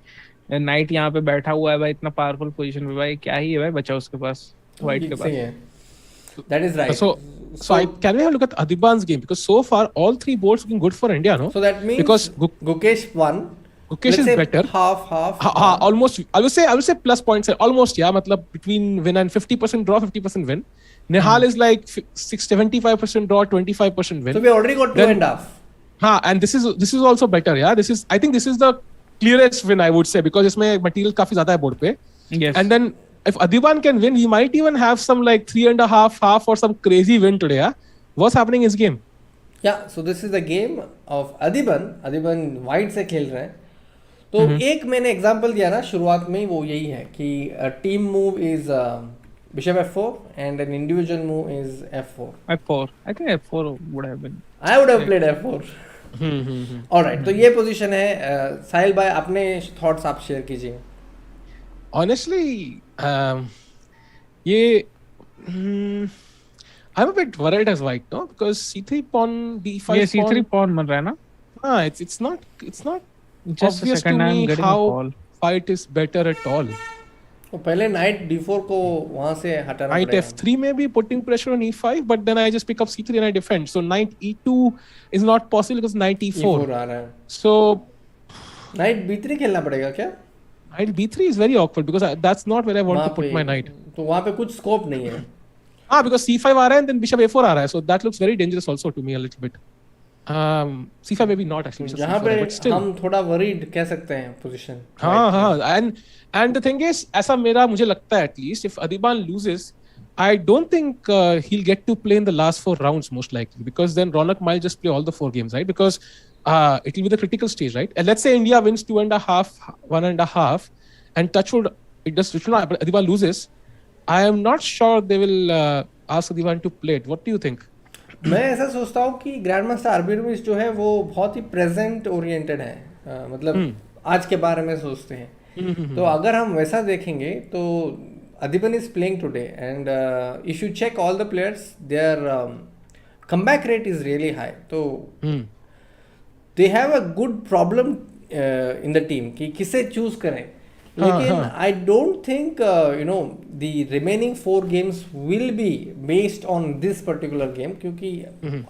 नाइट यहाँ पे बैठा हुआ है भाई इतना पावरफुल पोजीशन पे भाई. क्या ही है भाई बचा उसके पास व्हाइट के पास. That is right. So can we have a look at Adiban's game because so far all three boards looking good for India, no? So that means because Gukesh won. Gukesh is better. Half. Almost. I will say plus points. Almost yeah. मतलब between win and 50% draw, 50% win. Nihal is like 75% draw, 25% win. So we already got 2.5. And this is also better. Yeah. I think this is the clearest win I would say because इसमें material काफी ज़्यादा है board पे. Yes. And then if Adiban can win, he might even have some like 3.5 half or some crazy win today. Yeah. What's happening in his game? Yeah. So this is the game of Adiban. Adiban white से खेल रहे हैं. तो एक मैंने example दिया ना शुरुआत में वो यही है कि team move is bishop f4 and an individual move is f4. I think f4 would have been. I would have played f4. Alright. तो ये पोजीशन है. साहिल भाई अपने थॉट्स आप शेयर कीजिए. honestly, ये I'm a bit worried as white, no, because C3 pawn, D5 ये pawn. C3 pawn बन रहा है ना? It's not Just a obvious to second, I'm me getting a how call. fight is better at all. तो पहले night D4 को वहां से हटाना Knight पड़ेगा. F3 may be putting pressure on E5, but then I just pick up C3 and I defend. So knight E2 is not possible because knight E4. E4 आ रहा है. So night B3 खेलना पड़ेगा क्या? knight B3 is very awkward because that's not where I want to put my knight. तो वहाँ पे कुछ scope नहीं है. Because C5 आ रहा है and then bishop A4 आ रहा है, so that looks very dangerous also to me a little bit. C5 maybe not actually. जहाँ पे हम थोड़ा worried कह सकते हैं position. हाँ, and the thing is, ऐसा मुझे लगता है at least if Adiban loses, I don't think he'll get to play in the last 4 rounds most likely, because then Ronak might just play all the 4 games, right? Because it will be the critical stage, right? And let's say India wins 2.5, 1.5, and touchwood it does not, but Adiban loses. I am not sure they will ask Adiban to play it. What do you think? मैं ऐसा सोचता हूँ कि grand master Arbitrum जो है वो बहुत ही present oriented है. मतलब आज के बारे में सोचते हैं. तो अगर हम वैसा देखेंगे तो Adiban is playing today, and if you check all the players, their comeback rate is really high. So they have a good problem in the team कि किसे चूज करें. लेकिन I don't think the remaining 4 games will be based on this particular game, क्योंकि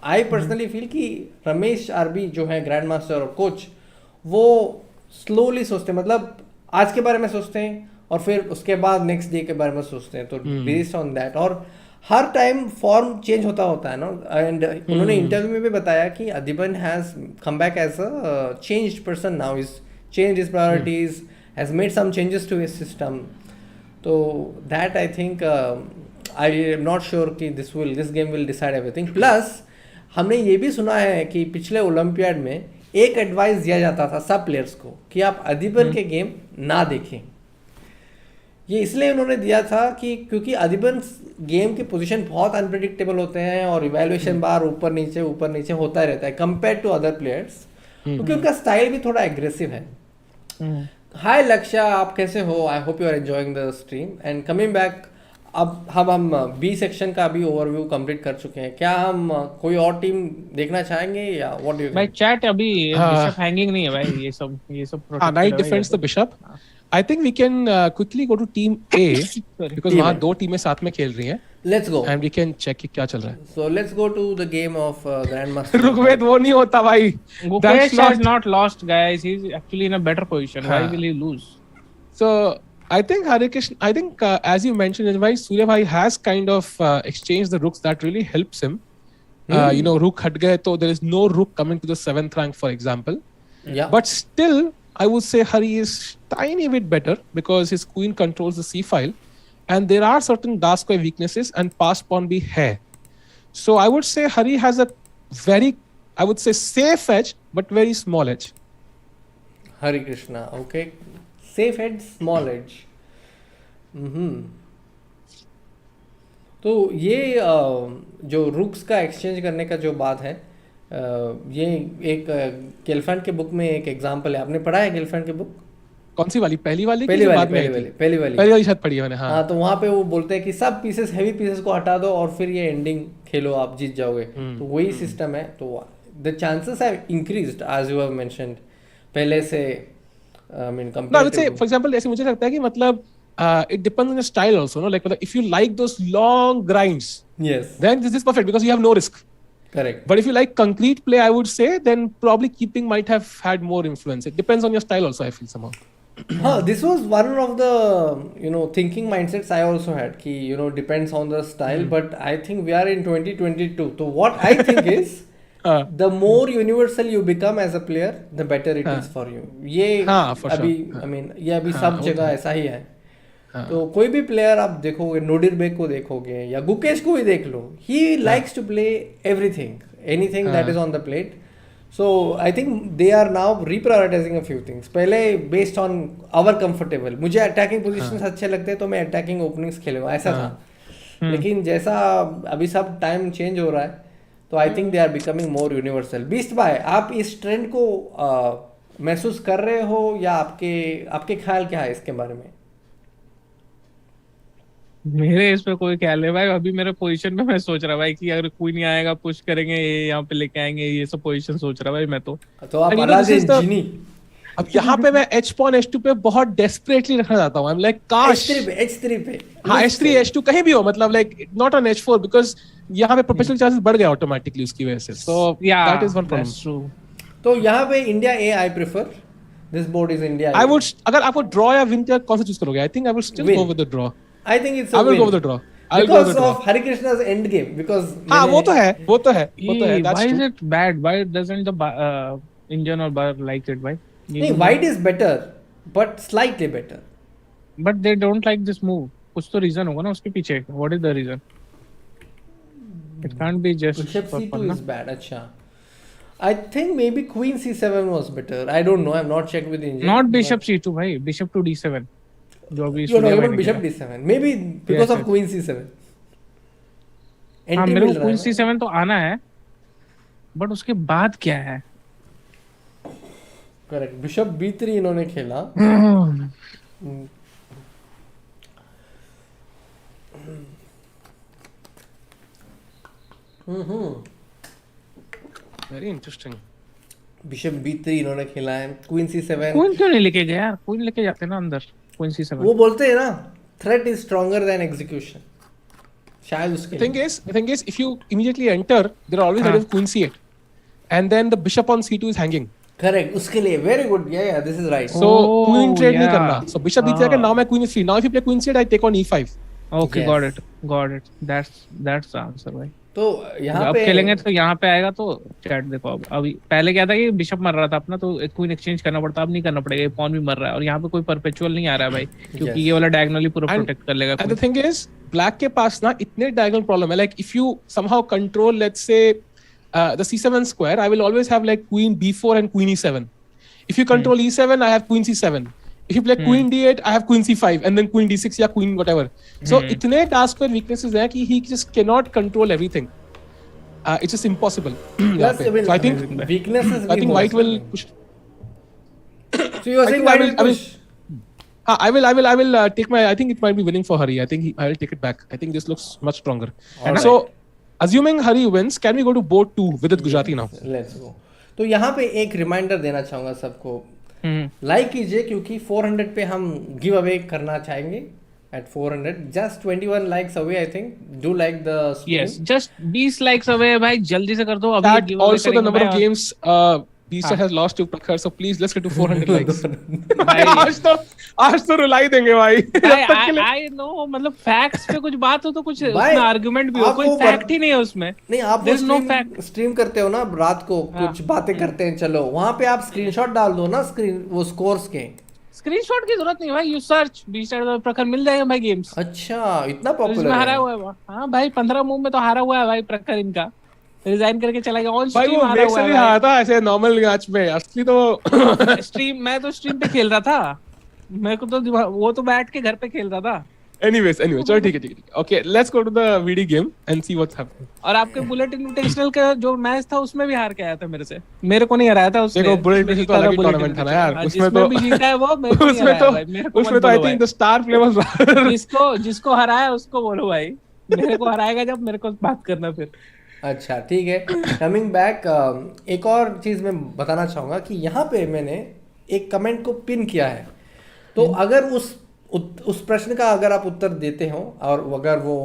I personally feel कि Ramesh RB जो है grand master और coach, वो स्लोली सोचते हैं. मतलब आज के बारे में सोचते हैं और फिर उसके बाद नेक्स्ट डे के बारे में सोचते हैं. तो बेस्ड ऑन दैट, और हर टाइम फॉर्म चेंज होता है ना. एंड उन्होंने इंटरव्यू में भी बताया कि Adiban has come back as a changed person now. He's changed his priorities, has made some changes to his system. So that I think I am not sure कि this game will decide everything. Plus हमने ये भी सुना है कि पिछले olympiad में एक एडवाइस दिया जाता था सब प्लेयर्स को कि आप Adiban के गेम ना देखें. ये इसलिए उन्होंने दिया था कि क्योंकि Adiban गेम के पोजीशन बहुत अनप्रेडिक्टेबल होते हैं और इवैल्यूएशन बार ऊपर नीचे होता रहता है कंपेयर टू अदर प्लेयर्स, क्योंकि उनका स्टाइल भी थोड़ा एग्रेसिव है. हाय लक्ष्य, आप कैसे हो? I hope you are enjoying the stream. And coming back, अब हम बी सेक्शन का भी ओवरव्यू कंप्लीट कर चुके हैं. क्या हम कोई और टीम देखना चाहेंगे या व्हाट डू यू? भाई चैट अभी बिशप हैंगिंग नहीं है भाई. ये सब night defends the bishop. I think we can quickly go to team A because वहाँ 2 टीमें साथ में खेल रही हैं. Let's go. And we can check कि क्या चल रहा है. So let's go to the game of Grandmaster. रुकवेद, वो नहीं होता भाई. Gukesh has not lost, guys. He's actually in a better position. Why will he lose? So I think Harikrishna, as you mentioned, Surya bhai has kind of exchanged the rooks. That really helps him. Rook हट गए तो there is no rook coming to the 7th rank, for example. Yeah. But still, I would say Hari is tiny bit better because his queen controls the C file, and there are certain dark square weaknesses and passed pawn भी है. So I would say Hari has a very, I would say, safe edge but very small edge. Harikrishna, okay. Safe edge, small edge. तो ये जो रुक्स का exchange करने का जो बात है, ये एक गेलफैंड के बुक में एक एग्जांपल है. आपने पढ़ा है गेलफैंड के बुक? कौन सी वाली? पहली वाली शायद पढ़ी है मैंने. हाँ, तो वहाँ पे वो बोलते हैं कि सब पीसेस, हेवी पीसेस को हटा दो और फिर ये एंडिंग खेलो, आप जीत जाओगे. तो वही सिस्टम है. तो the chances have increased as you have mentioned पहले से. I mean compared to, for example, ऐसे मुझे लगता है कि मतलब it depends on your style also, no? Like if you like those long grinds, yes, then this is perfect because you have no risk. Correct. But if you like concrete play, I would say then probably keeping might have had more influence. It depends on your style also, I feel somehow. This was one of the thinking mindsets I also had ki depends on the style. But I think we are in 2022, so what I think is the more universal you become as a player, the better it is for you. ये अभी I mean ये अभी सब जगह ऐसा ही है. तो कोई भी प्लेयर आप देखोगे, नोडिरबेग को देखोगे या गुकेश को भी देख लो, he likes to play everything, anything that is on the plate. So I think they are now reprioritising a few things. पहले बेस्ड ऑन आवर कंफर्टेबल, मुझे अटैकिंग पोजीशंस अच्छे लगते हैं तो मैं अटैकिंग ओपनिंग्स खेलूंगा, ऐसा था. लेकिन जैसा अभी सब टाइम चेंज हो रहा है, तो I think they are becoming more universal. Beast भाई, आप इस ट्रेंड को महसूस कर रहे हो या आपके ख्याल क्या है इसके बारे में? मेरे इस पे कोई ख्याल है भाई, अभी मेरे पोजीशन में मैं सोच रहा भाई कि अगर कोई नहीं आएगा पुश करेंगे, ये यहाँ पे लेके आएंगे, ये सब पोजीशन सोच रहा भाई मैं तो। तो आप And you know, this Aladdin is the- जीनी अब यहाँ पे मैं H pawn H2 पे बहुत डेस्परेटली रखना चाहता हूँ। I'm like काश H3 पे हाँ H3 H2 कहीं भी हो, मतलब like not on H4 because यहाँ पे प्रोफेशनल चांसेस बढ़ गए ऑटोमेटिकली उसकी वजह से। So Yeah, that is one problem. that's true. तो यहाँ पे India A I prefer, this board is India. I would अगर आपको draw या win का कौन सा चूज करोगे? I think I would still Win. go with the draw. I think it's a I will win. go with the draw. I'll go with Because the draw. of Harikrishna's end game, because हाँ वो तो है, वो तो है, वो तो है। Hey, That's why true. is it bad? Why doesn't the Indian or bar like it? Why? नहीं, white is better, but slightly better. But they don't like this move. कुछ तो reason होगा ना उसके पीछे. What is the reason? It can't be just Bishop for C2 fun, is bad. अच्छा. I think maybe Queen C7 was better. I don't know. I've not checked with Indian. Not Bishop C2 भाई. Bishop to D7. जो अभी You're talking Surya about भाई ने Bishop किया। D7. Maybe because Yes, of yes. Queen C7. हाँ NT मेरे मिल को रहा Queen है। C7 तो आना है. But उसके बाद क्या है? Correct. Bishop B3 इन्होंने खेला। Very interesting. Bishop B3 इन्होंने खेला है। Queen C7. Queen क्यों नहीं लेके गया यार? Queen लेके जाते ना अंदर. Queen C7. वो बोलते हैं ना, threat is stronger than execution. शायद उसके The thing is, if you immediately enter, there are always items Queen C8, and then the bishop on C2 is hanging. Correct. उसके लिए very good. Yeah, this is right. So Oh, Queen trade नहीं yeah. करना. So bishop B3 आके now मैं Queen is free. Now if you play Queen C8, I take on E5. Okay, Yes. got it. That's the answer भाई. तो यहाँ अब पे खेलेंगे तो यहाँ पे आएगा तो चैट देखो। अब अभी पहले क्या था कि बिशप मर रहा था अपना तो क्वीन एक्सचेंज करना पड़ता, अब नहीं करना पड़ेगा, पॉन भी मर रहा है और यहाँ पे कोई परपेचुअल नहीं आ रहा है भाई, क्योंकि Yes. ये वाला डायगोनली पूरा And- प्रोटेक्ट कर लेगा। And the thing is, black के पास ना इतने diagonal problem है. Like if you somehow control, let's say, the C7 square, I will always have like Queen B4 and Queen E7. If you control E7, I have Queen C7. If you play Queen D8, I have Queen C5 and then Queen D6 या Queen whatever. So इतने task पर weaknesses हैं कि he just cannot control everything. It's just impossible. Plus, So I think weaknesses. I think white will push. So you are I saying think I white will- will push. I will take my. I think it might be winning for Hari. I think I will take it back. I think this looks much stronger. Alright. So, assuming Hari wins, can we go to board 2 with Gujarati now? Let's go. तो यहाँ पे एक reminder देना चाहूंगा सबको, like कीजिए क्योंकि 400 पे हम गिव अवे करना चाहेंगे at 400. Just 21 likes away, I think. Do like the stream. Yes just 20 likes away भाई, जल्दी से कर दो अभी। That giveaway also the करेंगे number of भाई। games Beastar has lost to Prakhar. So please let's get to 400 likes. भाई आज तो रुलाई देंगे भाई. आई नो, मतलब फैक्ट्स पे कुछ बात हो तो कुछ भाई, उसमें आर्गुमेंट भी हो, आपको कोई फैक्ट ही नहीं है उसमें। नहीं, आप There is no स्ट्रीम करते हो ना रात को, कुछ बातें करते हैं, चलो वहां पे आप स्क्रीनशॉट डाल दो ना, स्क्रीन वो स्कोर्स के। स्क्रीनशॉट की जरूरत नहीं भाई, यू सर्च बीस्टर प्रखर मिल जाएगा भाई गेम्स। अच्छा, इतना इसमें पॉपुलर हारा है। हुआ है। हाँ भाई 15 मूव में तो हारा हुआ है भाई प्रखर, इनका रिजाइन करके चला गया ऑन भाई स्ट्रीम, वो हारा मेक हुआ से भी है हारा था ऐसे नॉर्मल मैच में. असली तो भाई। स्ट्रीम मैं तो स्ट्रीम पे खेल रहा था, मेरे को तो वो तो बैठ के घर पे खेल रहा था। anyways चलो ठीक है. Okay, let's go to the VD game and see what's happening. और आपके बुलेट इनविटेशनल का जो मैच था उसमें भी हार के आया था मेरे से, मेरे को नहीं हराया था उसने। देखो बुलेट इनविटेशनल तो अलग ही टूर्नामेंट था ना यार. उसमें तो भी जीता है वो, मेरे को नहीं उसमें हराया भाई, मेरे को उसमें मत तो आई बोलो think the star player was जिसको हराया उसको बोलो भाई, मेरे को हराएगा जब मेरे को बात करना फिर। अच्छा ठीक है, कमिंग बैक, एक और चीज मैं बताना चाहूंगा कि यहाँ पे मैंने एक कमेंट को पिन किया है, तो अगर उस प्रश्न का अगर आप उत्तर देते हो और अगर वो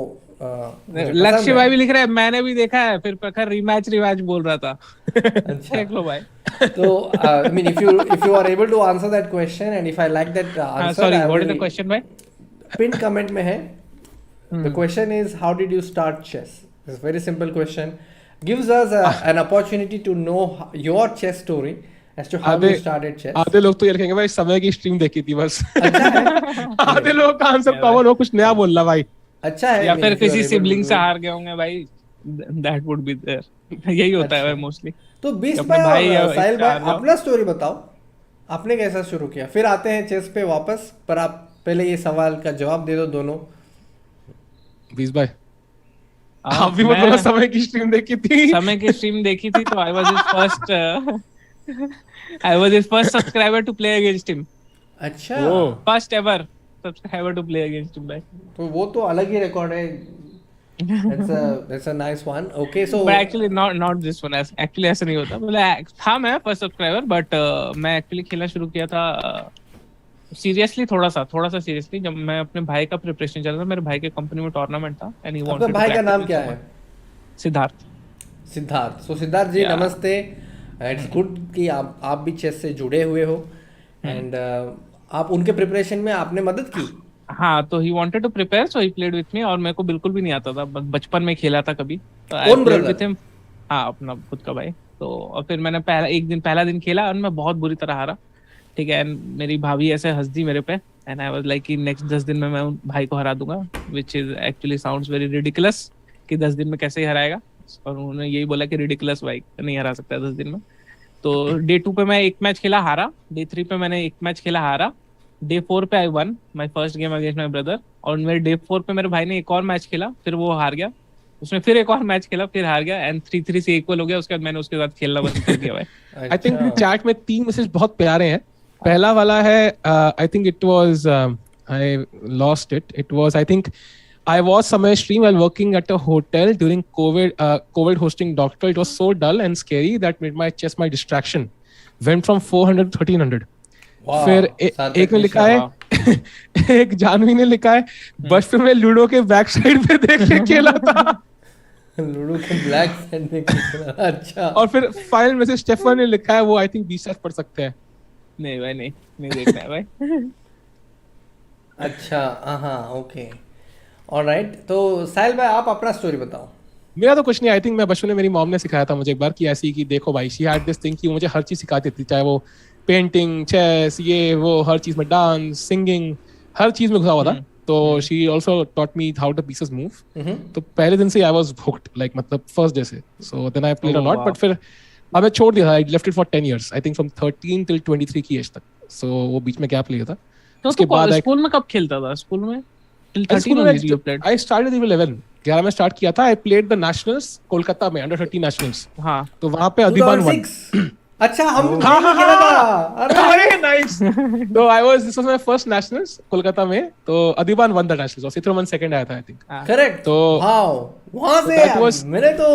लक्ष्य भाई भी लिख रहा है, मैंने भी देखा है, फिर प्रखर रिमैच बोल रहा था। अच्छा, देख लो भाई। तो I mean if you are able to answer that question and if I like that answer, sorry I what is the will- question भाई? पिन कमेंट में है, the question is how did you start chess? It's a very simple question, gives us an opportunity to know your chess story as to how you started chess. आधे लोग तो ये लिखेंगे भाई समय की स्ट्रीम देखी थी बस. अच्छा है, आधे लोग का आंसर कॉमन हो, कुछ नया बोलना भाई. अच्छा है, या I mean, फिर if you are किसी able to सिबलिंग do से it. हार गए होंगे भाई, दैट वुड बी देयर। यही होता है भाई मोस्टली। तो 20 अपने भाई भाई और या साहिल इसका भाई आ जाओ। अपना स्टोरी बताओ, आपने कैसा शुरू किया, फिर आते हैं चेस पे वापस, पर आप पहले ये सवाल का जवाब दे दो दोनों। 20 भाई आप भी बोलो समय की स्ट्रीम देखी थी. समय की स्ट्रीम देखी थी तो I was his first subscriber to play against him, अच्छा, first ever. subscriber to play against him भाई. तो वो तो अलग ही रिकॉर्ड है. That's a nice one. Okay, so but actually not this one. Actually ऐसा नहीं होता. मतलब था मैं first subscriber, but मैं actually खेलना शुरू किया था सीरियसली थोड़ा सा सीरियसली जब मैं अपने भाई का प्रिपरेशन चल रहा था. मेरे भाई के कंपनी में टूर्नामेंट था एंड ही वांटेड. आपका भाई का नाम क्या है? सिद्धार्थ. सो सिद्धार्थ जी नमस्ते. इट्स गुड कि आप भी चेस से जुड़े हुए हो एंड आप उनके प्रिपरेशन में आपने मदद की. हाँ, तो he wanted to prepare so he played with me. और मेरे को बिल्कुल भी नहीं आता था. बचपन में खेला था कभी. कौन ब्रदर? हाँ, अपना खुद का भाई. तो और फिर मैंने पहला दिन खेला और मैं बहुत बुरी तरह हारा. ठीक है. मेरी भाभी ऐसे हंस दी मेरे पे एंड आई वाज लाइक कि नेक्स्ट 10 दिन में मैं उन भाई को हरा दूंगा, which is actually sounds very ridiculous कि 10 दिन में कैसे ही हराएगा. और उन्होंने यही बोला कि रिडिकुलस भाई नहीं हरा सकता 10 दिन में. तो डे 2 पे मैं एक मैच खेला हारा. डे 3 पे मैंने एक मैच खेला हारा. डे 4 पे I one my first game against my brother. और मेरे डे 4 पे मेरे भाई ने एक और मैच खेला, फिर वो हार गया. उसने फिर एक और मैच खेला, फिर हार गया एंड 3-3 से इक्वल हो गया. उसके बाद मैंने उसके साथ खेलना बंद कर दिया भाई. आई थिंक चैट में 3 मैसेज बहुत प्यारे हैं. पहला वाला है I think it was I lost it was I think I was somewhere stream while working at a hotel during COVID hosting doctor. It was so dull and scary that made my chess my distraction. Went from 400 to 1300. Wow, फिर एक ने लिखा है एक जानवी ने लिखा है बस फिर मैं लूडो के बैक साइड पे देख के खेला था. लूडो के ब्लैक साइड में खेला. अच्छा. और फिर फाइनल में से स्टेफन ने लिखा है वो आई थिंक 20 पढ़ सकते हैं. नहीं भाई नहीं देखना है भाई. अच्छा हाँ ओके ऑलराइट. तो साहिल भाई आप अपना स्टोरी बताओ. मेरा तो कुछ नहीं. आई थिंक मैं बचपन में मेरी मॉम ने सिखाया था मुझे एक बार कि ऐसी कि देखो भाई शी हैड दिस थिंग कि मुझे हर चीज सिखाती थी, चाहे वो पेंटिंग, चेस, ये वो हर चीज में, डांस, सिंगिंग, हर चीज में घुसा हुआ था. तो she also taught me how the pieces move. तो पहले दिन से आई वाज हुक्ड लाइक मतलब फर्स्ट डे से. So then I played a lot but फिर अब मैं छोड़ दिया था. I left it for 10 years I think from 13 till 23 की एज तक. सो वो बीच में गैप लिया था. उसके बाद स्कूल में कब खेलता था? स्कूल में till 13 only you played. I started with 11. 11 में स्टार्ट किया था. I played the nationals Kolkata में under 13 nationals. हाँ. तो वहाँ पे अधिबान 1. अच्छा हम खेला था. अरे नाइस. तो this was my first nationals Kolkata में. तो अधिबान won the nationals और सिथरमन सेकंड आया था आई थिंक. करेक्ट. तो वहाँ से मैंने तो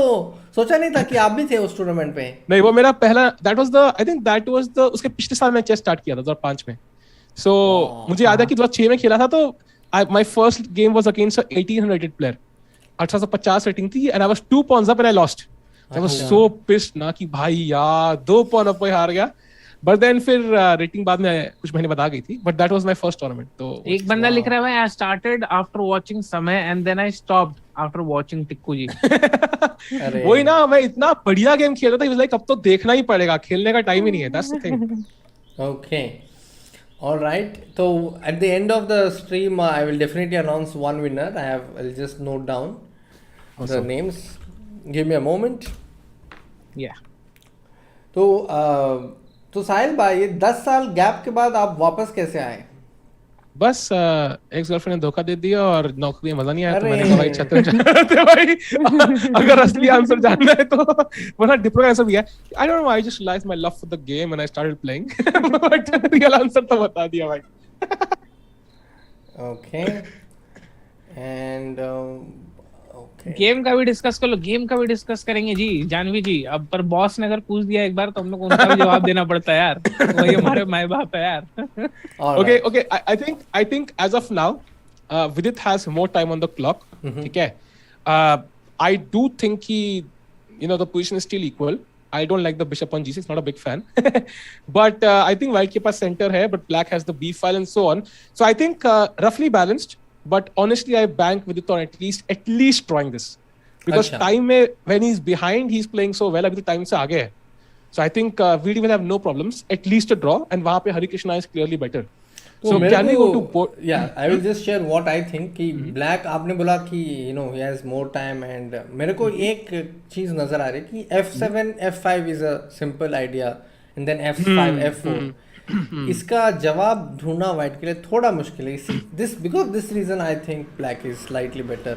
सोचा नहीं था कि आप भी थे उस टूर्नामेंट पे. नहीं वो मेरा पहला that was the उसके पिछले साल मैं चेस स्टार्ट किया था 2005 में. So मुझे याद है कि 2006 में खेला था. तो my first game was against a 1800 rated player. 1850 rating थी and I was 2 pawns up and I lost. I was so pissed ना कि भाई यार 2 pawn up पे हार गया. But then फिर रेटिंग बाद में कुछ महीने बाद आ गई थी. But that was my first tournament. तो एक बंदा लिख रहा है I started after watching समय and then I stopped after watching Tikku जी. वही ना, मैं इतना बढ़िया गेम खेल रहा था. Like अब तो देखना ही पड़ेगा, खेलने का टाइम ही नहीं है. That's the thing. Okay. All right. So at the end of the stream, I will definitely announce one winner. I'll just note down the names. Give me a moment. Yeah. तो साहिल भाई 10 साल gap के बाद आप वापस कैसे आए? बस एक्स गर्लफ्रेंड ने धोखा दे दिया और नौकरी में मजा नहीं आया. तो मैंने कहा भाई छत्र भाई अगर असली आंसर जानना है तो वरना डिप्लोमा आंसर भी है. I don't know, I just realized my love for the game and I started playing. But real answer तो बता दिया भाई. ओके एंड गेम का भी डिस्कस कर लो. गेम का भी डिस्कस करेंगे जी जानवी जी. अब पर बॉस ने अगर पूछ दिया एक बार तो हम लोग को उनका भी जवाब देना पड़ता है यार. वही हमारे माय बाप है यार. Okay. I think as of now, Vidit has more time on the clock. ठीक है. I do think the position is still equal. I don't like the bishop on g6. Not a big fan. But I think white के पास center है, but black has the b file and so on. So I think roughly balanced. But honestly, I bank with it on at least drawing this, because time में when he's behind, he's playing so well. अभी तो time से आगे है. So I think VD will have no problems. At least a draw, and वहाँ पे Harikrishna is clearly better. So can we go to board? Yeah, I will just share what I think. कि black आपने बोला कि he has more time and मेरे को एक चीज नजर आ रही है कि f7 f5 is a simple idea and then f5 f4. इसका जवाब ढूंढना व्हाइट के लिए थोड़ा मुश्किल है. because this reason I think black is slightly better.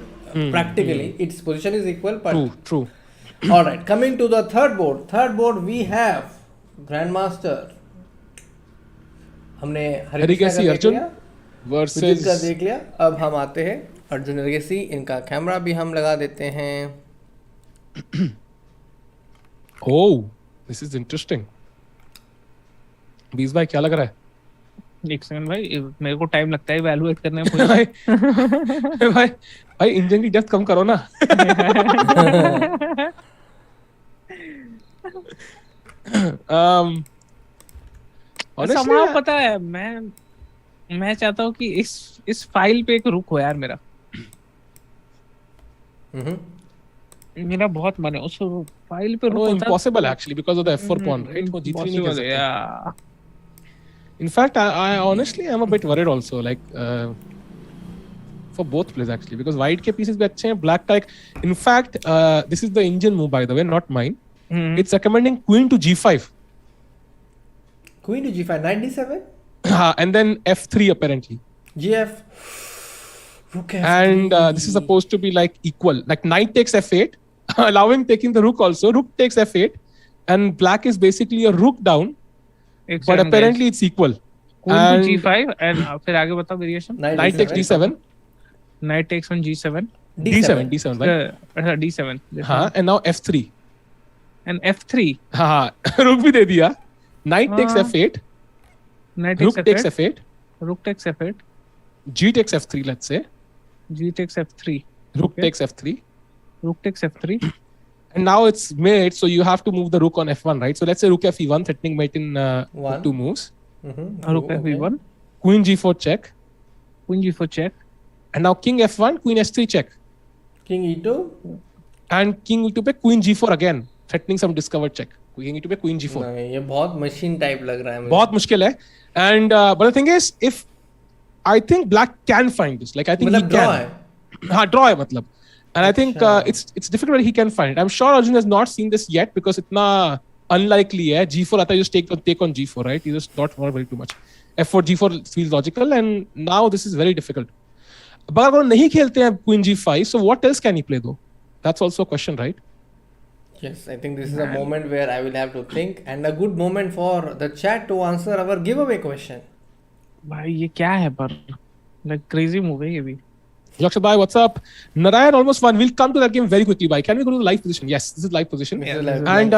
Practically its position is equal, but true. All right, coming to the third board we have grandmaster. हमने हरिका सी Arjun. Versus विदित का देख लिया। अब हम आते हैं अर्जुन लेगेसी, इनका कैमरा भी हम लगा देते हैं। Oh this is interesting. 20 भाई क्या लग रहा है? एक सेकंड भाई, मेरे को टाइम लगता है इवैल्यूएट करने में। भाई भाई इंजन की डेप्थ कम करो ना। समाव पता है, मैं चाहता हूँ कि इस फाइल पे एक रुक हो यार मेरा। मेरा बहुत मन है उस फाइल पे रुक होता। Impossible actually because of the F4 pawn, right? वो जीत नहीं कर सकते। In fact, I honestly am a bit worried also, like for both players actually, because white के pieces भी अच्छे हैं, black का एक, in fact, this is the Indian move by the way, not mine. It's recommending queen to G5. Queen to G5, knight D7. And then F3 apparently. GF. Rook F3. And this is supposed to be like equal, like knight takes F8, allowing taking the rook also. Rook takes F8, and black is basically a rook down. But apparently it's equal. Queen to G5 and फिर आगे बताओ variation. Knight takes D7. Knight takes on G7. D7 भाई. D7. हाँ, and now F3. And F3. हाँ, रुक भी दे दिया. Knight takes F8. Rook takes F8. Rook takes F8. G takes F3, let's say. G takes F3. Rook takes F3. Rook takes F3. And now it's mate, so you have to move the rook on F1, right? So let's say rook F1, threatening mate in two moves. Rook F1. Queen G4 check. Queen G4 check. And now king F1, Queen S3 check. King E2. And king E2 पे Queen G4 again, threatening some discovered check. King E2 पे Queen G4. नहीं, ये बहुत machine type लग रहा है मुझे. बहुत मुश्किल है. And but the thing is, if I think black can find this, like I think he can. हाँ, draw है मतलब. And I think it's difficult that he can find it. I'm sure Arjun has not seen this yet because इतना unlikely है. G4 आता है, just take on G4, right? He just not very too much. F4 G4 feels logical, and now this is very difficult. But अगर नहीं खेलते हैं Queen G5, so what else can he play though? That's also a question, right? Yes, I think this is a moment where I will have to think, and a good moment for the chat to answer our giveaway question. भाई ये क्या है पर? Like crazy move है ये भी. Yakshat bhai, what's up? Narayan almost won. We'll come to that game very quickly, bhai. Can we go to the live position? Yes, this is live position. Yeah, and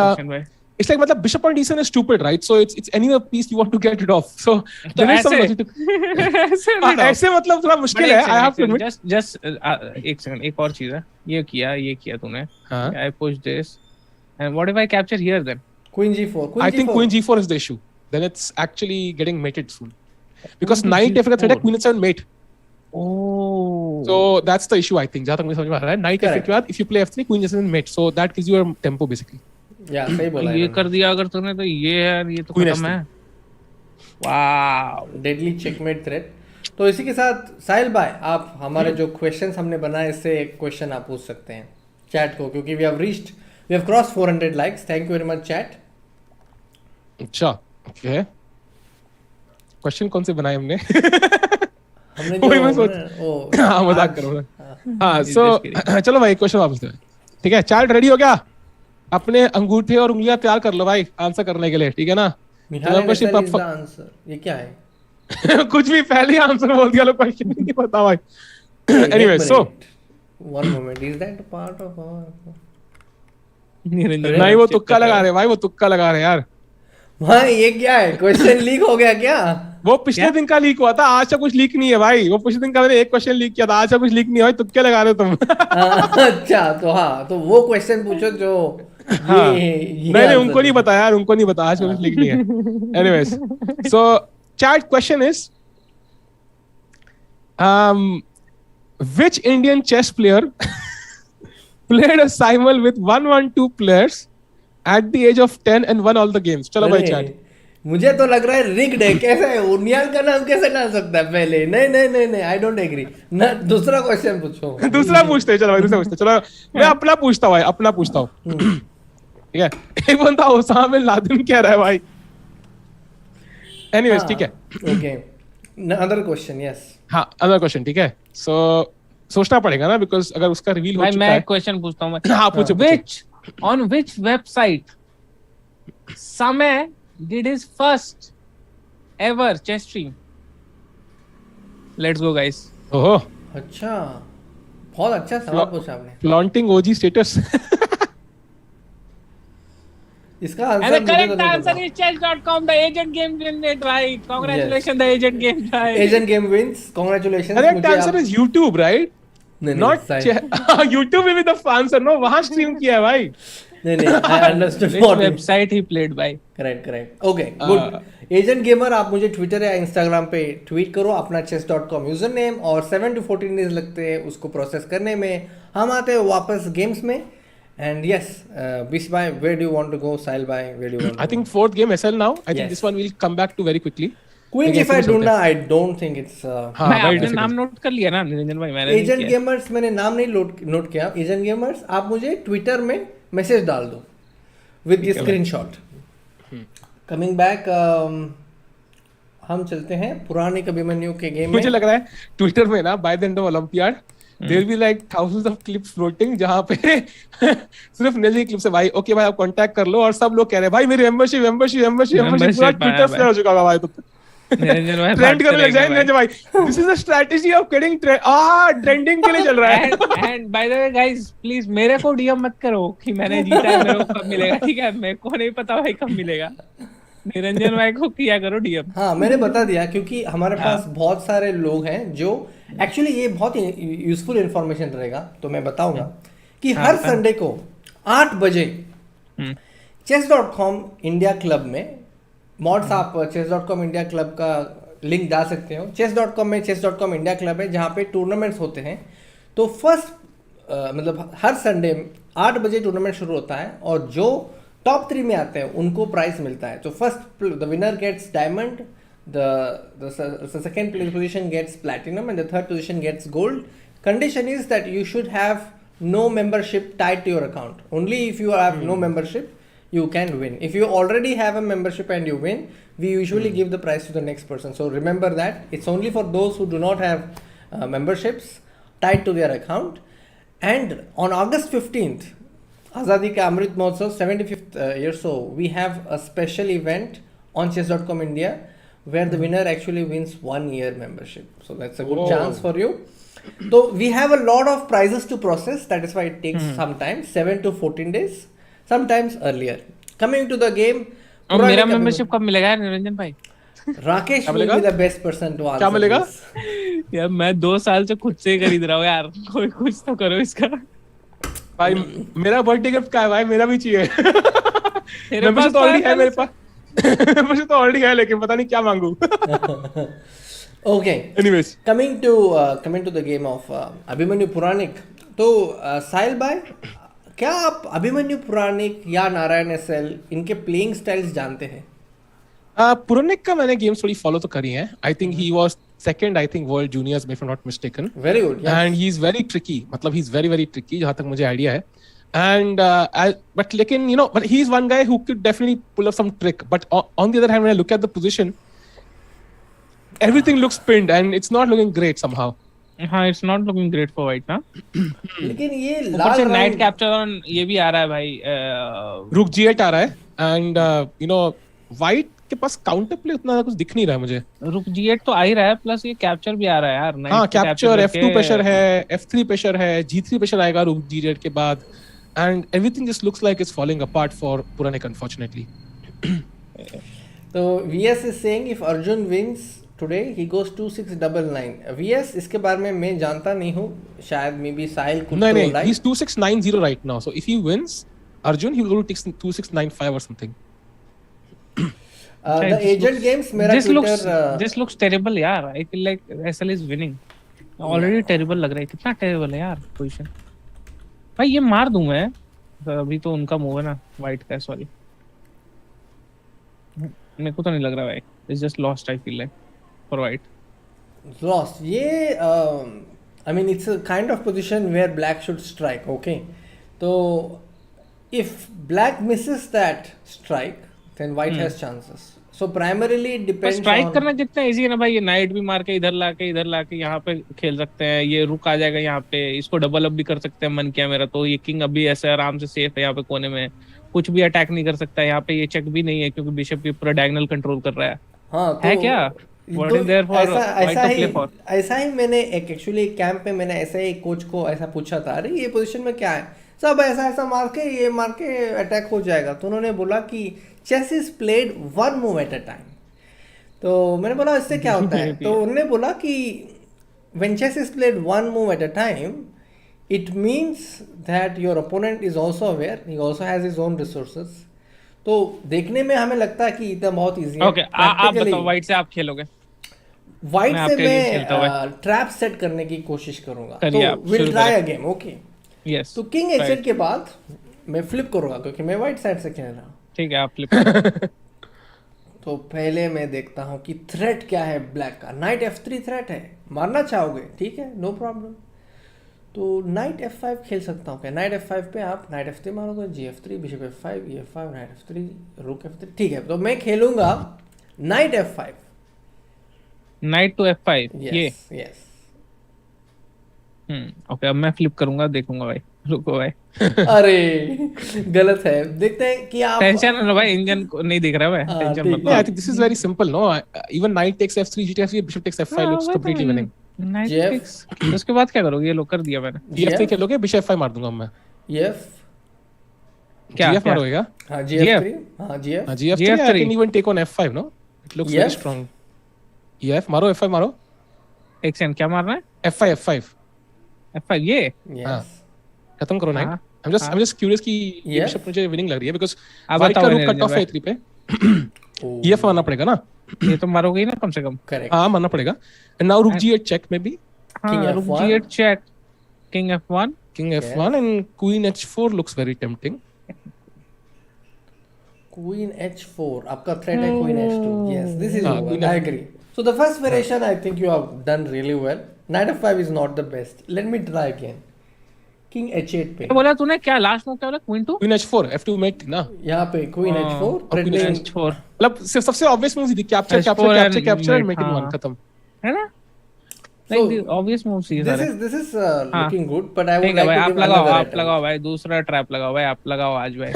it's like, matlab, bishop on D7 is stupid, right? So it's any other piece you want to get rid of. So there is some logic to. ऐसे मतलब थोड़ा मुश्किल है. I have to admit. Just एक second, एक और चीज है. ये किया तूने. I pushed this. And what if I capture here then? Queen G4. I think Queen G4 is the issue. Then it's actually getting mated soon. Because knight F का threat है, Queen H7 mate. Oh. So that's the issue I think. जहाँ तक मुझे समझ में आ रहा है. Knight F8 के बाद if you play F3, Queen H7 mate. So that gives you a tempo basically. Yeah, सही बोला. ये कर दिया अगर तूने तो ये तो खत्म है. Wow. Deadly checkmate threat. तो इसी के साथ साहिल भाई, आप हमारे जो questions हमने बनाए इससे एक question आप पूछ सकते हैं chat को, क्योंकि we have crossed 400 likes. Thank you very much chat. अच्छा, okay. Question कौन से बनाए हमने? हमने वही मैं सोच, हाँ मजाक करो ना. हाँ, so चलो भाई क्वेश्चन वापस दे. ठीक है, चैट रेडी हो गया? अपने अंगूठे और उंगलियां तैयार कर लो भाई आंसर करने के लिए, ठीक है ना? आंसर ये क्या है? कुछ भी पहले ही आंसर बोल दिया, लो क्वेश्चन नहीं पता भाई. Anyway, so one moment, is that part of our? नहीं, वो तुक्का लगा रहे भाई, वो तुक्का लगा रहे यार. भाई ये क्या है? क्वेश्चन लीक हो गया क्या? वो पिछले दिन का लीक हुआ था, आज का कुछ लीक नहीं है भाई. वो पिछले दिन का मैंने एक क्वेश्चन लीक किया था, आज का कुछ लीक नहीं है. तुक्के लगा रहे हो तुम. अच्छा, तो हाँ, तो वो क्वेश्चन पूछो जो नहीं उनको नहीं पता यार, उनको नहीं पता, आज का कुछ लीक नहीं है. Anyways, so chat question is which Indian chess player played a simul with 1-1-2 players at the age of 10 and won all the games? चलो भाई chat. मुझे तो लग रहा है रिग्ड है. कैसे है? निहाल का नाम कैसे डाल सकता है पहले? नहीं, आई डोंट एग्री. ना दूसरा क्वेश्चन पूछो. दूसरा पूछते हैं, चलो भाई दूसरा पूछते हैं. चलो मैं अपना पूछता हूँ भाई, अपना पूछता हूँ. ठीक है, एक बंदा ओसामा बिन लादेन कह रहा है भाई. एनीवेज ठीक है, ओके. Other question. यस, हाँ अदर क्वेश्चन. ठीक है, सो सोचना पड़ेगा ना, बिकॉज़ अगर उसका रिवील हो चुका है. मैं क्वेश्चन पूछता हूँ. हाँ पूछो. On which website Samay did his first ever chess stream? Let's go guys. ओहो, अच्छा, बहुत अच्छा सवाल पूछा आपने। फ्लॉन्टिंग ओजी स्टेटस। इसका And आंसर the मुझे तो correct नहीं answer पता। is chess.com. The agent game win it right. Congratulations, the agent game right. Agent game wins, congratulations. Correct answer is YouTube, right? नहीं नॉट YouTube में भी the answer, no, वहां stream किया है भाई। नहीं, I understood Which what website he played by? करेक्ट। Okay, good. Agent gamer, आप मुझे ट्विटर या इंस्टाग्राम पे ट्वीट करो अपना chess.com यूजर नेम, और 7 to 14 डेज लगते हैं उसको प्रोसेस करने में। हम आते हैं वापस गेम्स में। And yes, Bish bhai, where do you want to go? Sahil bhai, where do you want to I go? think fourth game SL now. I think Yes. this one we'll come back to very quickly. Queens if I ढूंढना, I don't think it's हाँ, मैं very आपने difficult. नाम note कर लिया ना निरंजन भाई? मैंने एजेंट गेमर्स, मैंने नाम नहीं नोट किया। एजेंट गेमर्स, आप मुझे ट्विटर में मैसेज डाल दो with the screenshot. Coming back, हम चलते हैं पुराने अभिमन्यु के गेम में। मुझे लग रहा है ट्विटर में ना by the end of olympiad there be like thousands of clips floating जहां पे सिर्फ नेजी क्लिप से भाई, ओके भाई आप कांटेक्ट कर लो, और सब लोग कह रहे हैं भाई मेरी मेंबरशिप पूरा ट्विटर फ्लेयर हो चुका होगा भाई। तो निरंजन भाई ट्रेंड करने लग जाए निरंजन भाई। This is a strategy of getting trending के लिए चल रहा है। And bye the way guys, please मेरे को डीएम मत करो कि मैंने जीता है, मेरे को कब मिलेगा, ठीक है? मेरे को नहीं पता भाई कब मिलेगा। निरंजन भाई को किया करो डीएम। हाँ, मैंने बता दिया, क्योंकि हमारे पास बहुत सारे लोग हैं जो एक्चुअली, ये बहुत यूजफुल इंफॉर्मेशन रहेगा, तो मैं बताऊंगा कि हर संडे को 8 बजे chess.com इंडिया क्लब में मॉड्स, आप chess.com इंडिया क्लब का लिंक डाल सकते हो। chess.com में chess.com इंडिया क्लब है जहाँ पे टूर्नामेंट्स होते हैं। तो फर्स्ट मतलब हर संडे 8 बजे टूर्नामेंट शुरू होता है, और जो टॉप 3 में आते हैं उनको प्राइस मिलता है। तो first the winner gets diamond, the second position gets platinum, and the third position gets gold. Condition is that you should have no membership tied to your account. Only if you have no membership you can win. If you already have a membership and you win, we usually give the prize to the next person. So remember that it's only for those who do not have memberships tied to their account. And on August 15th, Azadi Ka Amrit Mahotsav 75th year, so we have a special event on chess.com India where the winner actually wins 1 year membership. So that's a good chance for you. So we have a lot of prizes to process. That is why it takes some time, 7 to 14 days, sometimes earlier. Coming to the game, और मेरा membership कब मिलेगा निरंजन भाई? Rakesh will be the best person to answer. क्या मिलेगा? यार मैं 2 साल से खुद से ही खरीद रहा हूँ यार, कोई कुछ तो करो इसका। भाई मेरा बर्थडे गिफ्ट क्या है भाई, मेरा भी चाहिए। तेरे पास तो ऑलरेडी है मेरे पास। मुझे तो ऑलरेडी है, लेकिन पता नहीं क्या मांगू। Okay. Anyways, coming to the game of Abhimanyu Puranic. तो साहिल भाई, क्या आप अभिमन्यु पुरानिक या नारायण एसएल इनके प्लेइंग स्टाइल्स जानते हैं? पुरानिक का मैंने गेम्स थोड़ी फॉलो तो करी हैं। I think he was second, I think world juniors में, if I am not mistaken. Very good. And he is very tricky, मतलब he is very very tricky जहां तक मुझे आइडिया है। And but लेकिन you know, but he is one guy who could definitely pull off some trick. But on the other hand, when I look at the position, everything looks pinned and it's not looking great somehow. हाँ, it's not looking great for white ना। लेकिन ये ऊपर से night capture on ये भी आ रहा है भाई, रुक G8 आ रहा है, and you know, white के पास काउंटर प्ले उतना कुछ दिख नहीं रहा है मुझे। रुक G8 तो आ ही रहा है, प्लस ये कैप्चर भी आ रहा है यार। हाँ, कैप्चर, F2 प्रेशर है, F3 प्रेशर है, G3 प्रेशर आएगा रुक G8 के बाद, and everything just looks like it's falling apart for Puranik, unfortunately. तो VS is saying if Arjun wins today he goes 2-6-9-9. VS इसके बारे में मैं जानता नहीं हूँ, शायद मे बी साहिल कुछ तो नहीं, he's 2-6-9-0 right now. So if he wins Arjun, he will go to 2-6-9-5 or something. The agent games मेरा this looks terrible यार। I feel like SL is winning. Already terrible लग रहा है, कितना terrible है यार पोजीशन। भाई ये मार दूं मैं, अभी तो उनका मूव है ना वाइट का, सॉरी मेरे को तो नहीं लग रहा भाई। It's just lost, I feel like for white lost. ये I mean it's a kind of position where black should strike. Okay, तो if black misses that strike then white has chances. So primarily it depends on strike करना जितना easy है ना भाई, ये night भी मार के इधर लाके यहाँ पे खेल सकते हैं, ये रुक आ जाएगा यहाँ पे, इसको डबल अप भी कर सकते हैं। मन किया मेरा तो ये किंग अभी ऐसे आराम से सेफ है यहाँ पे कोने में, कुछ भी अटैक नहीं कर सकता यहाँ पे। ये चेक भी नहीं है क्योंकि बिशप भी पूरा डायगोनल कंट्रोल कर रहा है। हाँ, तो है क्या What is there for? Why to play for? ऐसा ही मैंने एक्चुअली कैंप में मैंने ऐसे ही कोच को ऐसा पूछा था, अरे ये पोजीशन में क्या है, सब ऐसा मार के अटैक हो जाएगा। तो उन्होंने बोला कि chess is played one move at a time. तो मैंने बोला इससे क्या होता है, तो उन्होंने बोला कि when chess is played one move at a time it means that your opponent is also aware, he also has his own resources. तो देखने में हमें लगता है कि इतना बहुत ईजी है। ओके, आप बताओ व्हाइट से आप खेलोगे? व्हाइट से मैं ट्रैप सेट करने की कोशिश करूंगा। तो will try a game, okay? Yes. तो किंग h8 के बाद मैं फ्लिप करूंगा क्योंकि मैं व्हाइट साइड से खेल रहा हूँ। ठीक है, आप फ्लिप करो। तो पहले मैं देखता हूँ कि थ्रेट क्या है ब्लैक का। नाइट f3 थ्रेट है, मारना चाहोगे? ठीक है, नो प्रॉब्लम। तो नाइट f5 खेल सकता हूँ क्या? नाइट f5 पे आप नाइट f3 मारोगे, gf3, bishop f5, e5, night f3, रुक f3। ठीक है, तो मैं खेलूंगा night f5। Night to f5। ये यस। ओके, अब मैं फ्लिप करूंगा, देखूंगा भाई। रुको भाई। अरे गलत है, देखते हैं कि आप टेंशन ना लो भाई, इंजन को नहीं दिख रहा भाई, टेंशन मत लो। I think this is very simple, no? Even knight takes f3, g takes f3, bishop takes f5 looks completely winning. Night fix. उसके बाद क्या करोगे? ये लो कर दिया मैंने। gf3 खेलोगे, bishop f5 मार दूंगा मैं। f क्या gf मारोगे क्या? हाँ gf3, हाँ gf, gf3 I can even take on f5, no? It looks very strong. ef मारो, f5 मारो। एक सेकंड, क्या मारना है? f5 f5 ये? यस। खत्म करो नाइट। I'm just curious कि ये बिशप मुझे विनिंग लग रही है because व्हाइट का रुक कट ऑफ है e3 पे। ef मारना पड़ेगा ना? ये तो मारोगे ही ना कम से कम। करेक्ट, हाँ मारना पड़ेगा। And now rook g8 check maybe. हाँ, रुक g8 check, king f1, king f1 and queen h4 looks very tempting. queen h4 आपका थ्रेट है, queen h2। yes, this is over. I agree. So the first variation I think you have done really well. knight f5 is not the best. Let me try again. king h8 पे बोला तूने, क्या last move क्या बोला? queen 2, queen h4 f2 mate ना, यहाँ पे queen h4 queen threatening h4 मतलब सबसे ऑब्वियस मूव थी, capture H4 capture capture and and making हाँ। वन खत्म है ना? So, like the obvious moves ही सारे। this is looking good, but I would ठीक है like भाई, to आप give लगाओ, another आप attempt. लगाओ भाई, दूसरा ट्रैप लगाओ भाई, आप लगाओ आज भाई।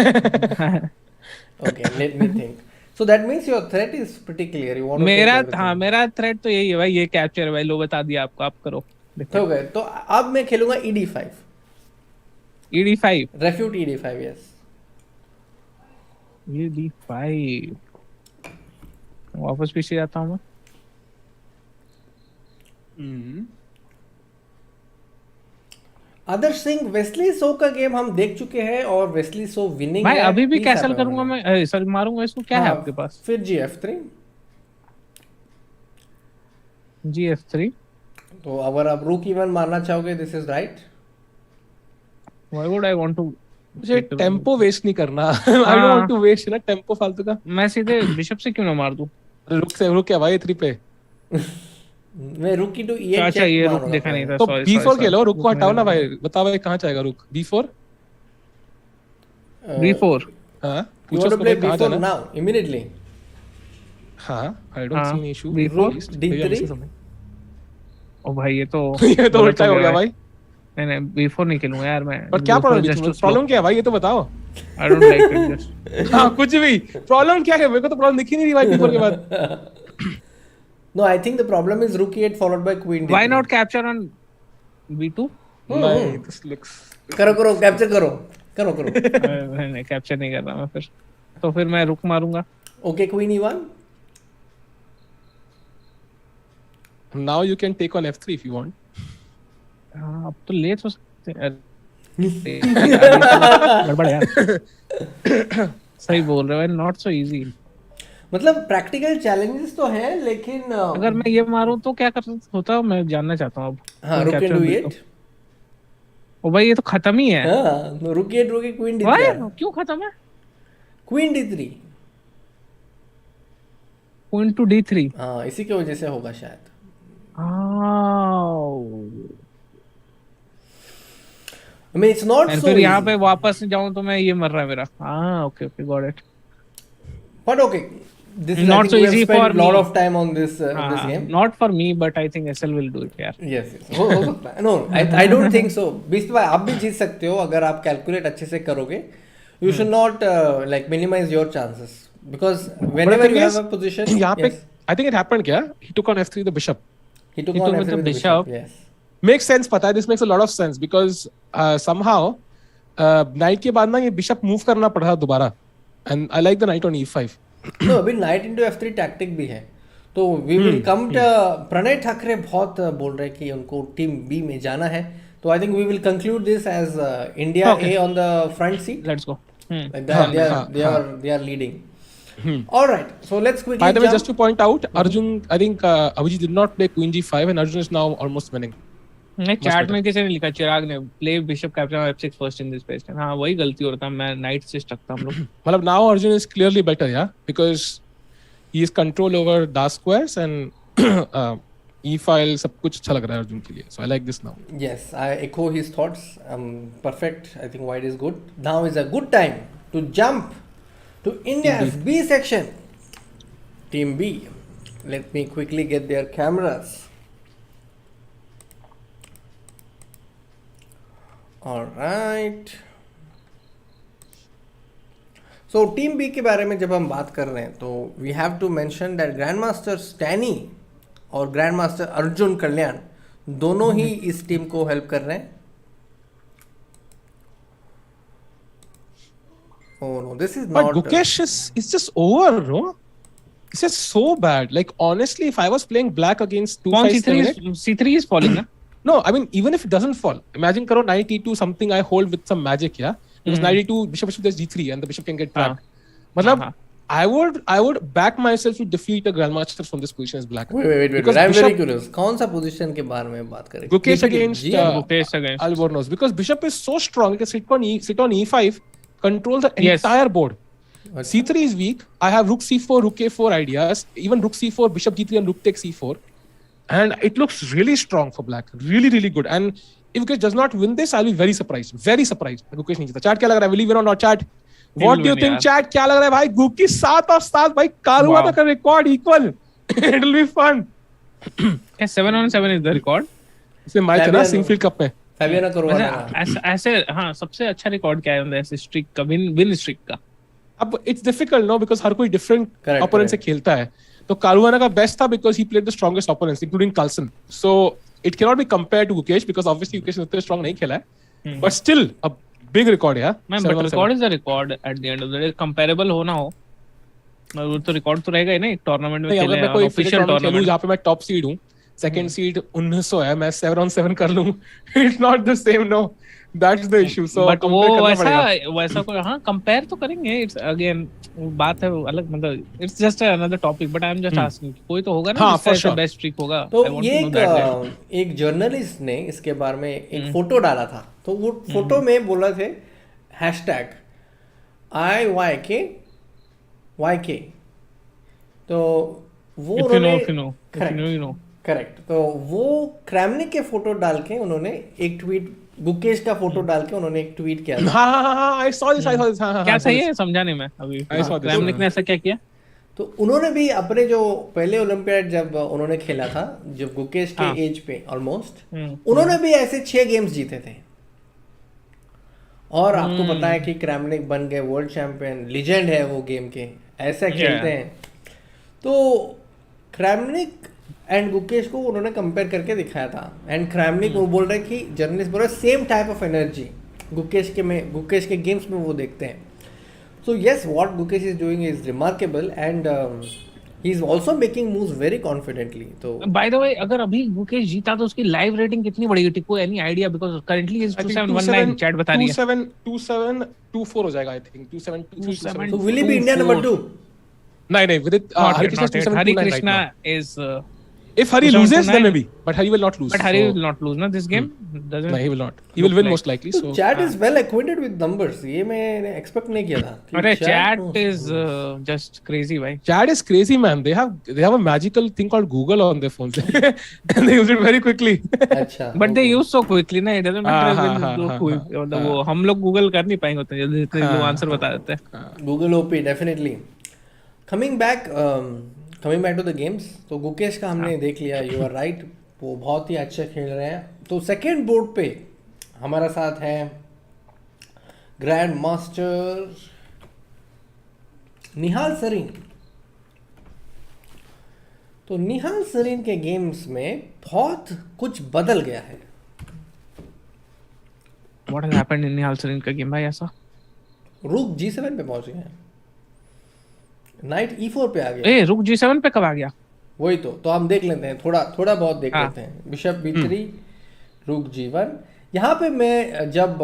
Okay, let me think. So that means your threat is pretty clear. You want to मेरा take everything. हाँ, मेरा थ्रेट तो यही है भाई, ये कैप्चर है भाई। लो बता दिया आपको, आप करो। हो गए। तो अब मैं खेलूंगा ed5, ed5, refute ed5। yes, ed5 वापस पीछे जाता हूँ मैं। आदर्श सिंह, वेस्ली सो का गेम हम देख चुके हैं और वेस्ली सो विनिंग भाई है। अभी भी 30 कैसल आप करूंगा मैं, सॉरी मारूंगा इसको। क्या है हाँ, आपके पास? फिर gf3। gf3। तो अगर आप रूक इवन मारना चाहोगे, this is right. Why would I want to? मुझे टेम्पो वेस्ट नहीं करना। I don't want to waste ना टेम्पो फालतू का। मैं सीधे बिशप से क्यों ना मार दूं? रुक क्या भाई e3 पे। मैं रूक की टू e8 अच्छा, ये रुक देखा नहीं था, तो सॉरी। b4 खेलो, रुक को हटाओ ना भाई। बताओ भाई कहां जाएगा रुक? b4 b4। हां You want to play b4 now immediately? हां, I don't see any issue. b4 d3। ओ भाई ये तो ये तो उल्टा हो गया भाई। नहीं b4 नहीं खेलूंगा यार मैं। पर क्या प्रॉब्लम क्या है भाई, ये तो बताओ। आई डोंट लाइक इट जस्ट। हां कुछ भी प्रॉब्लम क्या है? मेरे को तो प्रॉब्लम दिख ही नहीं रही भाई b4 के बाद। No, I think the problem is rook e8 followed by queen d3. Why not capture on b2? नहीं, this looks करो कैप्चर करो। नहीं, कैप्चर नहीं कर रहा मैं फिर। तो फिर मैं रुक मारूंगा। Okay, queen e1। now you can take on f3 if you want. हाँ, अब तो ले तो सकते हैं। गड़बड़ यार। सही बोल रहे हो भाई, नॉट सो इजी। मतलब प्रैक्टिकल चैलेंजेस तो है, लेकिन अगर मैं ये मारूं तो क्या कर होता है, मैं जानना चाहता हूं अब। हाँ, रुक into e8। ओ भाई ये तो खत्म ही है। हाँ, रुक e8 रुक क्वीन d3। भाई क्यों खत्म है? Queen d3। Queen to d3। हाँ, इसी की वजह से होगा शायद। I mean, it's not so फिर यहाँ easy. पे वापस जाऊं तो मैं ये मर रहा है मेरा। हाँ, okay got it. But okay, this is Not so we have easy spent for a lot me. of time on this game. Not for me, but I think SL will do it यार। Yes. हो सकता है। No, I don't think so. Beast भाई आप भी जीत सकते हो अगर आप कैलकुलेट अच्छे से करोगे। You should not like minimize your chances because whenever you have a position. I think it happened क्या? He took on f3 the bishop. He took He on took with F3 the with the bishop. Yes. Makes sense पता है, this makes a lot of sense because somehow knight के बाद ना ये bishop move करना पड़ा दोबारा, and I like the knight on e5. तो अभी knight into f3 tactic भी है, तो we will come to Pranay Thackeray बहुत बोल रहे हैं कि उनको टीम बी में जाना है, तो I think we will conclude this as India A on the front seat. Let's go. Like that, they are leading. All right, so let's quickly By the way, jump. just to point out, Arjun, I think Abhijit did not play queen g5 and Arjun is now almost winning. नहीं, chat में किसी ने लिखा, चिराग ने play bishop capture f6 first in this page. हाँ, वही गलती होता है, मैं नाइट से स्टक था हम लोग. मतलब now Arjun is clearly better, yeah, because he has control over dark squares and e file सब कुछ अच्छा लग रहा है अर्जुन के लिए. So I like this now. Yes, I echo his thoughts. Perfect. I think white is good. Now is a good time to jump to India's B section. Team B. Let me quickly get their cameras. All right. So Team B के बारे में जब हम बात कर रहे हैं तो we have to mention that Grandmaster Stani और Grandmaster अर्जुन कल्याण दोनों ही इस टीम को हेल्प कर रहे हैं. Oh no, this is But not. Gukesh is just over, no? It's just so bad. Like honestly, if I was playing black against 2-5 c3 is falling ना. No, I mean even if it doesn't fall, imagine karo knight e2 something I hold with some magic, yeah. Because knight e2 bishop there's g3 and the bishop can get trapped. Matlab, I would back myself to defeat a grandmaster from this position as black. Wait. I'm very curious. कौन सा position के बारे में बात करें? Gukesh against Albornoz, because bishop is so strong, it can sit on e5, control the entire board. c3 is weak. I have rook c4, rook a4 ideas. Even rook c4, bishop g3 and rook takes e4. And it looks really strong for black. Really, really good. And if Gukesh does not win this, I'll be very surprised. Very surprised. Gukesh नहीं जीता. Chat क्या लग रहा है? Will he win or not? Chat. What do you think? Chat क्या लग रहा है भाई? Gukesh 7 और 7 भाई कारुआ का record equal. It'll be fun. 7-on-7 is the record. इसमें मैच है ना सिंगफील्ड कप में. फैबियाना करवाना. ऐसे हाँ, सबसे अच्छा रिकॉर्ड क्या है ऐसे स्ट्रिक का, विन स्ट्रिक का? अब it's difficult, no, because हर कोई different opponent से खेलता है. तो कारुआना का बेस्ट था because he played the strongest opponents including Carlsen. So it cannot be compared to Gukesh because obviously Gukesh उतना strong नहीं खेला है. But still a big record, yeah. Man, but record is the record at the end of the day. Comparable होना हो, वो तो record तो रहेगा ही ना. एक टूर्नामेंट में खेले हैं, ऑफिशियल टूर्नामेंट जहाँ पे मैं टॉप सीड हूँ, सेकंड सीड 1900 है, मैं 7-on-7 कर लूँ. It's not the same, no. That's the issue. So but वो वैसा कोई हाँ कंपेयर तो करेंगे. It's again बात है अलग, मतलब it's just another topic. But I'm just asking, कोई तो होगा ना जिसका बेस्ट ट्रिक होगा. तो ये एक जर्नलिस्ट ने इसके बारे में एक फोटो डाला था. तो वो फोटो में बोला थे #IYK. तो वो उन्होंने करेक्ट. तो वो क्रैमनिक के फोटो डाल के उन्होंने एक ट्वीट, गुकेश का फोटो डाल के उन्होंने एक ट्वीट किया. हाँ, I saw this. क्या सही है समझा नहीं मैं अभी. क्रैमनिक ने ऐसा क्या किया? तो उन्होंने भी अपने जो पहले ओलंपियाड जब उन्होंने खेला था, जब गुकेश के एज पे ऑलमोस्ट, उन्होंने भी ऐसे 6 गेम्स जीते थे. और आपको पता है कि क्रैमनिक बन गए वर्ल्ड चैंपियन, लीजेंड है वो गेम के, ऐसा खेलते हैं. तो क्रैमनिक एंड गुकेश को उन्होंने कंपेयर करके दिखाया था. एंड क्रैमनिक वो बोल रहे कि जर्नलिस्ट बोल रहे same type of energy Gukesh के गेम्स में वो देखते हैं. So yes, what Gukesh is doing is remarkable and he is also making moves very confidently. तो बाय द वे, अगर अभी गुकेश जीता तो उसकी लाइव रेटिंग कितनी बढ़ेगी? Tikku any idea? Because currently is 2719 chat बता रही है. 2724 हो जाएगा I think. 2727. So will he be India number 2? नहीं, Vidit, Harikrishna is if Hari loses then maybe, but Hari will not lose. But Hari will not lose na this game. Doesn't? No, he will not. He will win most likely. So chat is well acquainted with numbers. ये मैंने expect नहीं किया था. अरे chat is just crazy भाई. Chat is crazy, man. They have a magical thing called Google on their phones and they use it very quickly. अच्छा. But they use so quickly ना, it doesn't matter. वो हम लोग Google कर नहीं पाएंगे उतने जल्दी जितने लोग आंसर बता देते हैं. Google OP definitely. Coming back to the games, तो गुकेश का हमने देख लिया. यू आर राइट, वो बहुत ही अच्छे खेल रहे हैं. तो सेकेंड बोर्ड पे हमारा साथ है ग्रैंड मास्टर निहाल सरीन. तो निहाल सरीन के गेम्स में बहुत कुछ बदल गया है। What has happened in Nihal Sarin का गेम भाई ऐसा? रुक G7 पे पहुंच गए हैं, नाइट E4 पे आ गया। ए रुक G7 पे कब आ गया? वही तो हम देख लेते हैं, थोड़ा बहुत देख हाँ। लेते हैं। बिशप B3, रुक G1। यहाँ पे मैं जब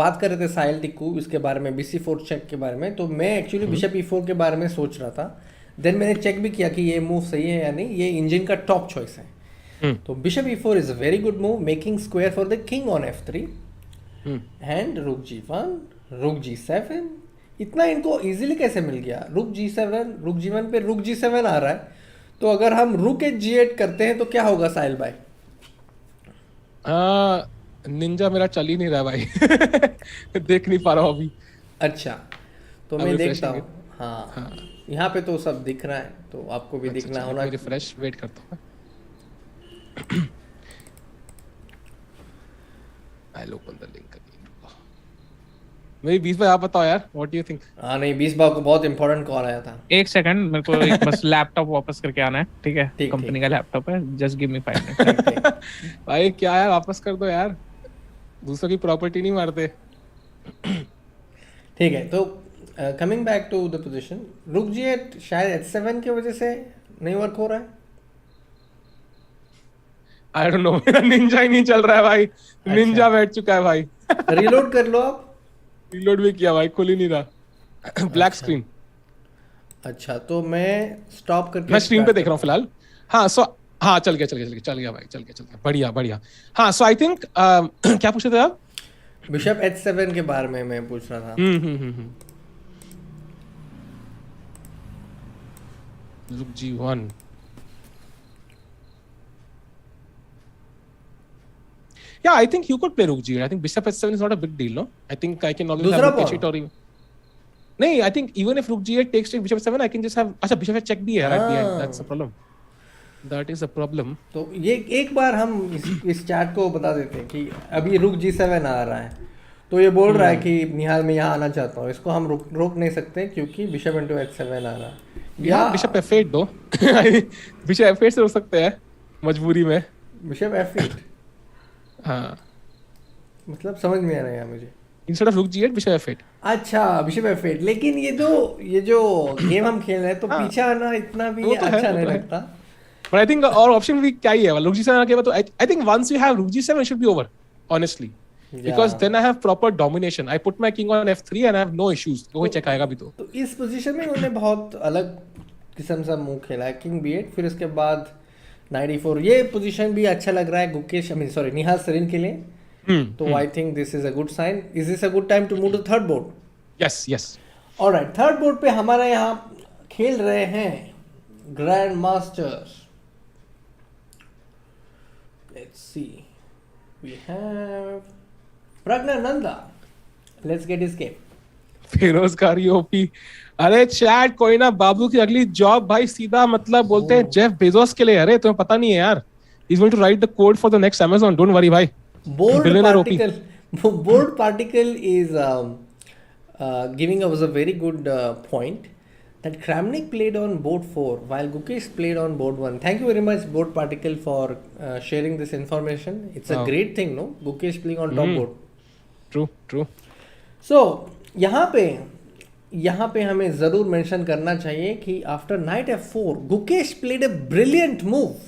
बात कर रहे थे साहिल टिक्कू इसके बारे में, BC4 चेक के बारे में, तो मैं एक्चुअली बिशप E4 के बारे में सोच रहा था। देन मैंने चेक भी किया कि ये मूव सही है या नहीं, ये इंजन का टॉप चॉइस है। तो bishop E4 is a very good move, making square for the king on F3 and रुक G1, रुक G7। इतना इनको इजीली कैसे मिल गया? रुक G7, रुक G1 पे रुक G7 आ रहा है, तो अगर हम रुक G8 करते हैं तो क्या होगा साहिल भाई? निंजा मेरा चल ही नहीं रहा भाई। देख नहीं पा रहा हूँ अभी। अच्छा, तो मैं देखता हूँ। हाँ, यहाँ पे तो सब दिख रहा है, तो आपको भी दिखना होना। रिफ्रेश वेट करता हूँ। I'll open the link again. मेरी 20 भाई आप बताओ यार, what do you think? हाँ नहीं, 20 बार को बहुत इंपॉर्टेंट कॉल आया था। एक सेकंड, मेरे को एक बस लैपटॉप वापस करके आना है, ठीक है? कंपनी का लैपटॉप है, जस्ट गिव मी 5 मिनट्स। भाई क्या यार, वापस कर दो यार, दूसरों की प्रॉपर्टी नहीं मारते। ठीक है, तो coming back to the position, rook G8 शायद H7 की वजह से नहीं वर्क हो रहा है। आई डोंट नो, मेरा निंजा ही नहीं चल रहा है भाई। निंजा बैठ चुका है भाई। रीलोड कर लो आप। रीलोड भी किया भाई, खुल ही नहीं रहा। Black screen. अच्छा, तो मैं स्टॉप करके मैं स्क्रीन पे देख रहा हूँ फिलहाल। हाँ हाँ चल गया भाई, चल गया। बढ़िया। हाँ, सो आई थिंक क्या पूछ रहे थे आप? बिशप H7 के बारे में मैं पूछ रहा था। रुक G1। Yeah, I think you could play rook G8. I think bishop H7 is not a big deal, no? I think I can always have rook H8 or even... नहीं, I think even if rook G8 takes bishop H7, I can just have... अच्छा, bishop H check भी है right behind. That's the problem. That is a problem. तो ये एक बार हम इस chat को बता देते हैं कि अभी रुक G7 आ रहा है, तो ये बोल रहा है कि निहाल मैं यहाँ आना चाहता हूँ। इसको हम रोक नहीं सकते क्योंकि बिशप into H7 आ रहा है। या बिशप F8 दो। बिशप F8 से रोक सकते हैं मजबूरी में। Bishop F8। हाँ, मतलब समझ में आ रहा है मुझे। Instead of rook G8, bishop F8। अच्छा, बिशप F8। लेकिन ये जो गेम हम खेल रहे हैं, तो पीछे आना इतना भी अच्छा नहीं लगता। But I think और ऑप्शन भी क्या ही है? rook G7 आके तो I think once you have rook G7, it should be over, honestly. Because then I have proper domination. I put my king on F3 and I have no issues. कोई check आएगा भी तो इस position में उन्होंने बहुत अलग किस्म सा मूव खेला है, किंग B8, फिर उसके बाद नाइट E4। ये पोजीशन भी अच्छा लग रहा है गुकेश, निहाल सरीन के लिए। तो I think this is a good sign. Is this a good time to move to third board? Yes. Alright, third board पे हमारा यहाँ खेल रहे हैं grand masters. Let's see, we have Praggnanandhaa. Let's get his game. बेरोजगारी OP. अरे chat, कोई ना बाबू की अगली जॉब भाई सीधा मतलब बोलते हैं जेफ बेजोस के लिए। अरे तुम्हें पता नहीं है यार, he is going to write the code for the next Amazon, don't worry भाई। Board particle is giving us a very good point that Kramnik played on board 4 while Gukesh played on board 1. Thank you very much board particle for sharing this information. It's a great thing, no? Gukesh playing on top board. True. So यहाँ पे हमें जरूर mention करना चाहिए कि after night F4 Gukesh played a brilliant move.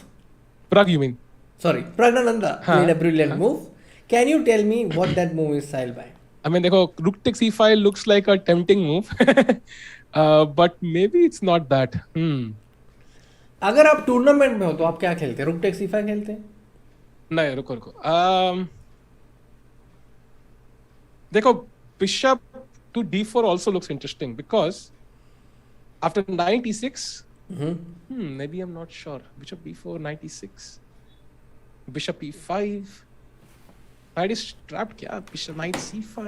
Praggnanandhaa played a brilliant move. Can you tell me what that move is, Sahil bhai? I mean, देखो, rook takes e5 looks like a tempting move, but maybe it's not that. अगर आप tournament में हो तो आप क्या खेलते हैं? रुक टेक्स e5 खेलते हैं? नहीं, रुको। देखो, bishop to d4 also looks interesting because after knight e6, maybe I'm not sure. Bishop b4, knight e6, bishop e5. Knight is trapped क्या? Bishop knight c5.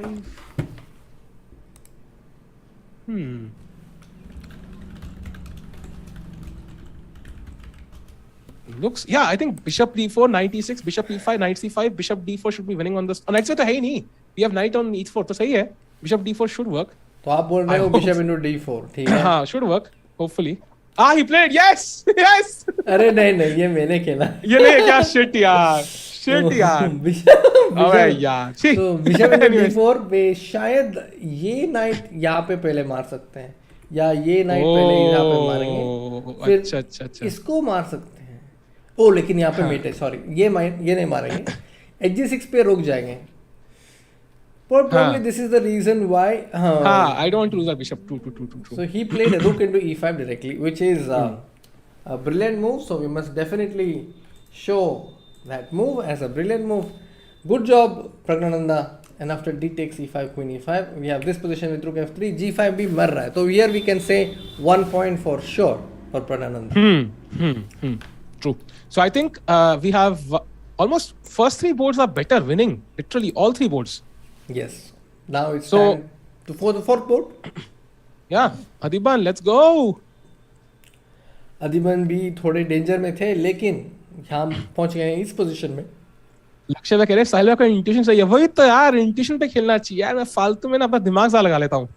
Looks, yeah, I think bishop d4, knight e6, bishop e5, knight c5, bishop d4 should be winning on this. Knight से तो है ही नहीं. We have knight on e4 तो सही है. Bishop d4 should work. तो आप बोल रहे हो bishop into d4, ठीक है? हाँ, should work, hopefully. he played. Yes. अरे नहीं ये मैंने खेला. ये नहीं क्या shit यार. अबे यार. तो बिशप into d4 पे शायद ये नाइट यहाँ पे पहले मार सकते हैं या ये नाइट पहले यहाँ पे मारेंगे. फिर अच्छा. इसको मार सकते हैं. ओ लेकिन यहाँ पे मेट है. सॉरी ये नहीं मारेंगे. H6 पे रुक जाएंगे. Probably this is the reason why. I don't want to lose our bishop. True. So he played a rook into e5 directly, which is a brilliant move. So we must definitely show that move as a brilliant move. Good job, Praggnanandhaa. And after d takes e5, queen e5, we have this position with rook f3. g5 भी मर रहा है. So here we can say 1 point for sure for Praggnanandhaa. True. So I think we have almost first three boards are better winning. Literally all three boards. Yes. Now it's time for the fourth board. Yeah, Adiban, let's go. Adiban भी थोड़े danger में थे लेकिन हम पहुंच गए इस position में. लक्ष्य में कह रहे साहिल का इंट्यूशन सही है. वही तो यार इंट्यूशन पे खेलना चाहिए यार. मैं फालतू में ना अपना दिमाग ज़्यादा लगा लेता हूँ.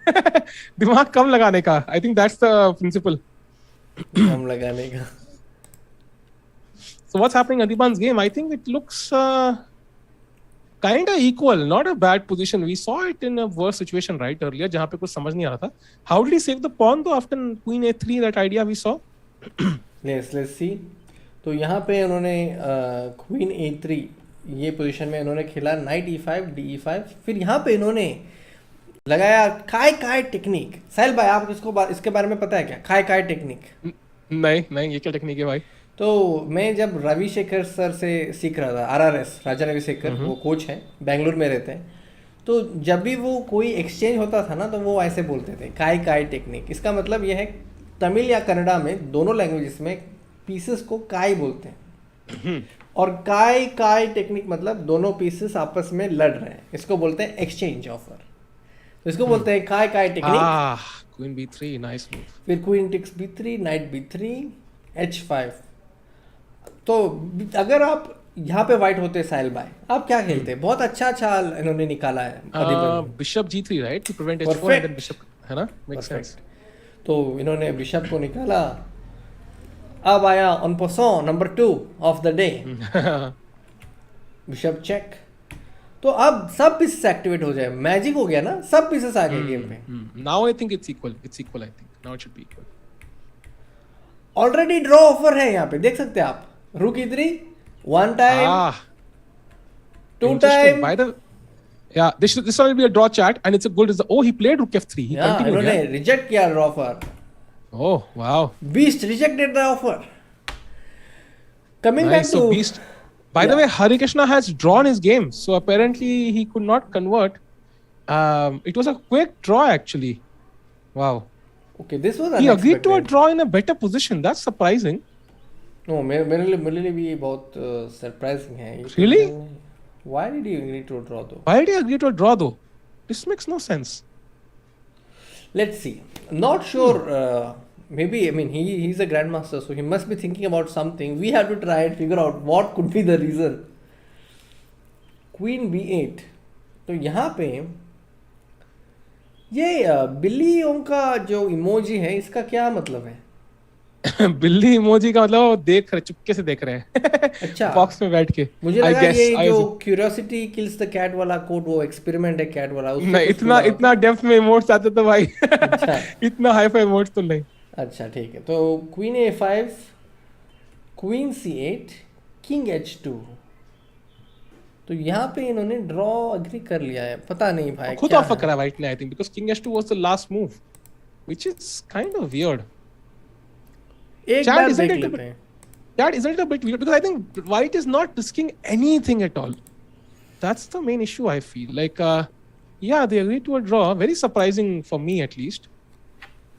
दिमाग कम लगाने का. I think that's the principle. कम लगाने का. So what's happening in Adiban's game? I think it looks kind of equal, not a bad position. We saw it in a worse situation right earlier, जहाँ पे कुछ समझ नहीं आ रहा था. How did he save the pawn though after queen a3? That idea we saw. Let's see. तो यहाँ पे उन्होंने queen a3 ये पोजीशन में इन्होंने खेला knight e5 d5. फिर यहाँ पे इन्होंने लगाया काय टेक्निक. साहिल भाई आप इसके बारे में पता है क्या? काय टेक्निक? नहीं ये क्या टेक्निक है भाई? तो मैं जब रविशेखर सर से सीख रहा था, RRS राजा रविशेखर, वो कोच हैं, बेंगलुरु में रहते हैं. तो जब भी वो कोई एक्सचेंज होता था ना तो वो ऐसे बोलते थे काय टेक्निक. इसका मतलब ये है तमिल या कन्नड़ा में दोनों लैंग्वेजेस में पीसेस को काय बोलते हैं. और काय टेक्निक मतलब दोनों पीसेस आपस में लड़ रहे हैं. इसको बोलते हैं एक्सचेंज ऑफर. तो इसको बोलते हैं काय technique. Queen b3 nice move. फिर queen takes b3, knight b3, h5. तो अगर आप यहाँ पे वाइट होते साहिल भाई, आप क्या खेलते? बहुत अच्छा चाल इन्होंने निकाला है. Bishop g3 right to prevent h4 and then bishop, है ना? Makes sense. तो इन्होंने बिशप को निकाला. अब आया on position number 2 of the day. Bishop check. तो अब सब पीसेस एक्टिवेट हो जाए. मैजिक हो गया ना, सब पीसेस आ गए गेम पे. Now I think it's equal I think. Now it should be equal. Already draw offer है यहाँ पे, देख सकते हैं आप. Rook e3, 1 time, 2 time. By the this will be a draw chat and it's a good. He played rook f3. He continued. इन्होंने reject किया offer. Oh wow. Beast rejected the offer. Coming back to Beast. By the way, Harikrishna has drawn his game, so apparently he could not convert. It was a quick draw actually. Wow. Okay, this was he agreed to a draw in a better position. That's surprising. No, मेरे लिए भी बहुत surprising है. Really? Why did he agree to a draw though? Why did he agree to a draw though? This makes no sense. Let's see. Not sure. Maybe I mean he's a grandmaster, so he must be thinking about something. We have to try and figure out what could be the reason. Queen b8. तो यहाँ पे ये बिल्ली उनका जो emoji है इसका क्या मतलब है? बिल्ली इमोजी का मतलब वो देख रहे, चुपके से देख रहे हैं. अच्छा. बॉक्स में बैठ के. मुझे लगा ये जो क्यूरियोसिटी किल्स द कैट वाला कोड वो एक्सपेरिमेंट है कैट वाला. नहीं इतना डेप्थ में इमोट्स आते तो भाई. अच्छा. इतना हाई फाई इमोट्स तो नहीं. अच्छा ठीक है. तो queen a5, queen c8, king h2. तो यहाँ पे इन्होंने ड्रॉ एग्री कर लिया है. पता नहीं भाई खुद ऑफर करा वाइट ने I think because king h2 was the last move which is kind of weird. Chat isn't it a bit weird because I think white is not risking anything at all. That's the main issue I feel. Like, they agreed to a draw. Very surprising for me at least.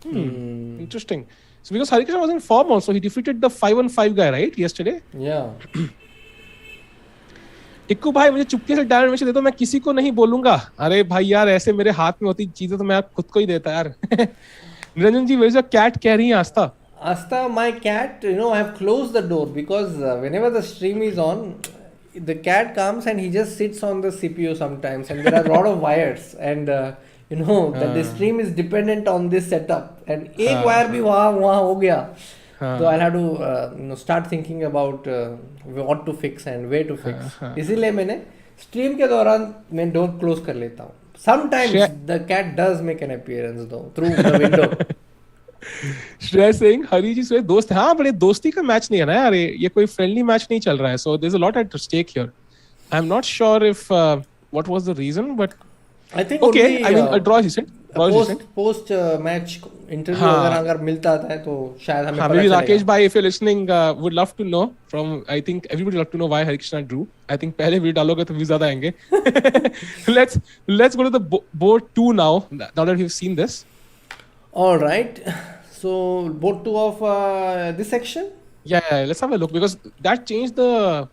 Interesting. So because Harikrishna was in form also, he defeated the 5-on-5 guy, right? Yesterday. Yeah. Tikku भाई मुझे चुपके से diamond match दे दो, मैं किसी को नहीं बोलूंगा. अरे भाई यार ऐसे मेरे हाथ में होती चीजें तो मैं खुद को ही देता यार. निरंजन जी, where's your cat कह रही है आस्था? Asta, my cat, I have closed the door because whenever the stream is on, the cat comes and he just sits on the CPU sometimes and there are a lot of wires and you know that the stream is dependent on this setup and एक wire भी वहाँ हो गया तो I'll have to start thinking about what to fix and where to fix. इसीलिए मैंने stream के दौरान मैं door close कर लेता हूँ. Sometimes the cat does make an appearance though through the window. Shreya saying हरी जी से दोस्त हाँ बड़े दोस्ती का मैच नहीं है ना यार ये कोई friendly मैच नहीं चल रहा है. So there's a lot at stake here. I'm not sure if what was the reason, but I think okay. only, I mean a draw is decent. Post match interview अगर मिलता है तो शायद हमें पता maybe चलेगा. Rakesh bhai, if you're listening, would love to know from. I think everybody would love to know why Harikrishna drew. I think पहले video डालोगे तो views ज़्यादा आएंगे. Let's go to the board 2 now. Now that we've seen this. All right. So board 2 of this section. Yeah, let's have a look because that changed the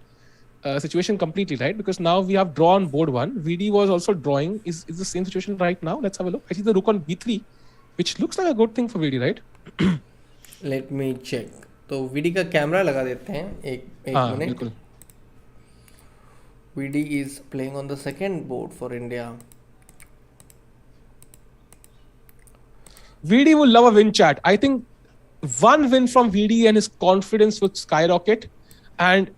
situation completely, right? Because now we have drawn board 1. VD was also drawing. Is the same situation right now? Let's have a look. I see the rook on b3, which looks like a good thing for VD, right? Let me check. तो VD का camera लगा देते हैं एक minute. बिल्कुल. VD is playing on the second board for India. VD will love a win, chat. I think one win from VD and his confidence would skyrocket, and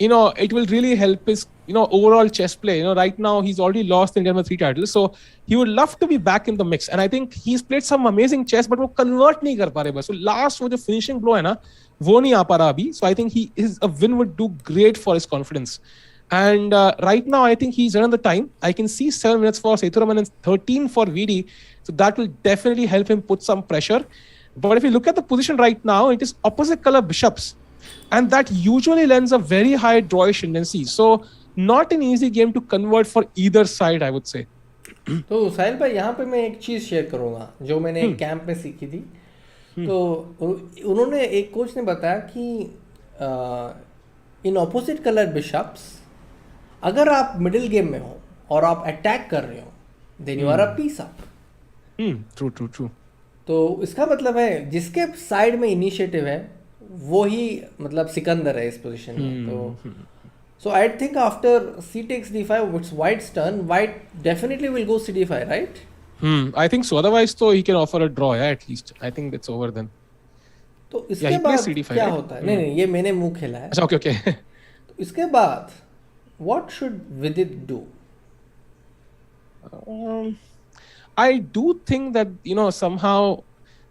it will really help his overall chess play. Right now he's already lost India with 3 titles, so he would love to be back in the mix. And I think he's played some amazing chess, but वो convert नहीं कर पा रहे बस. So last वो जो finishing blow है ना वो नहीं आ पा रहा अभी. So I think a win would do great for his confidence. And right now I think he's around the time. I can see 7 minutes for Sethuraman and 13 for VD. So that will definitely help him put some pressure. But if you look at the position right now, it is opposite color bishops. And that usually lends a very high drawish tendency. So not an easy game to convert for either side, I would say. तो साहिल भाई यहाँ पे मैं एक चीज़ share करूँगा जो मैंने camp में सीखी थी. तो उन्होंने एक कोच ने बताया कि इन ऑपोजिट कलर बिशप्स अगर आप मिडिल गेम में हो और आप अटैक कर रहे हो then you are a piece up. True. तो इसका मतलब है जिसके साइड में इनिशिएटिव है वो ही मतलब सिकंदर है इस पोजीशन में. तो so I think after c takes d5 it's white's turn. White definitely will go cd5, right? I think so. Otherwise तो he can offer a draw, at least. I think that's over then. तो इसके बाद क्या होता है? नहीं ये मैंने मुंह खेला है. अच्छा okay. तो इसके बाद what should Vidit do? I do think that somehow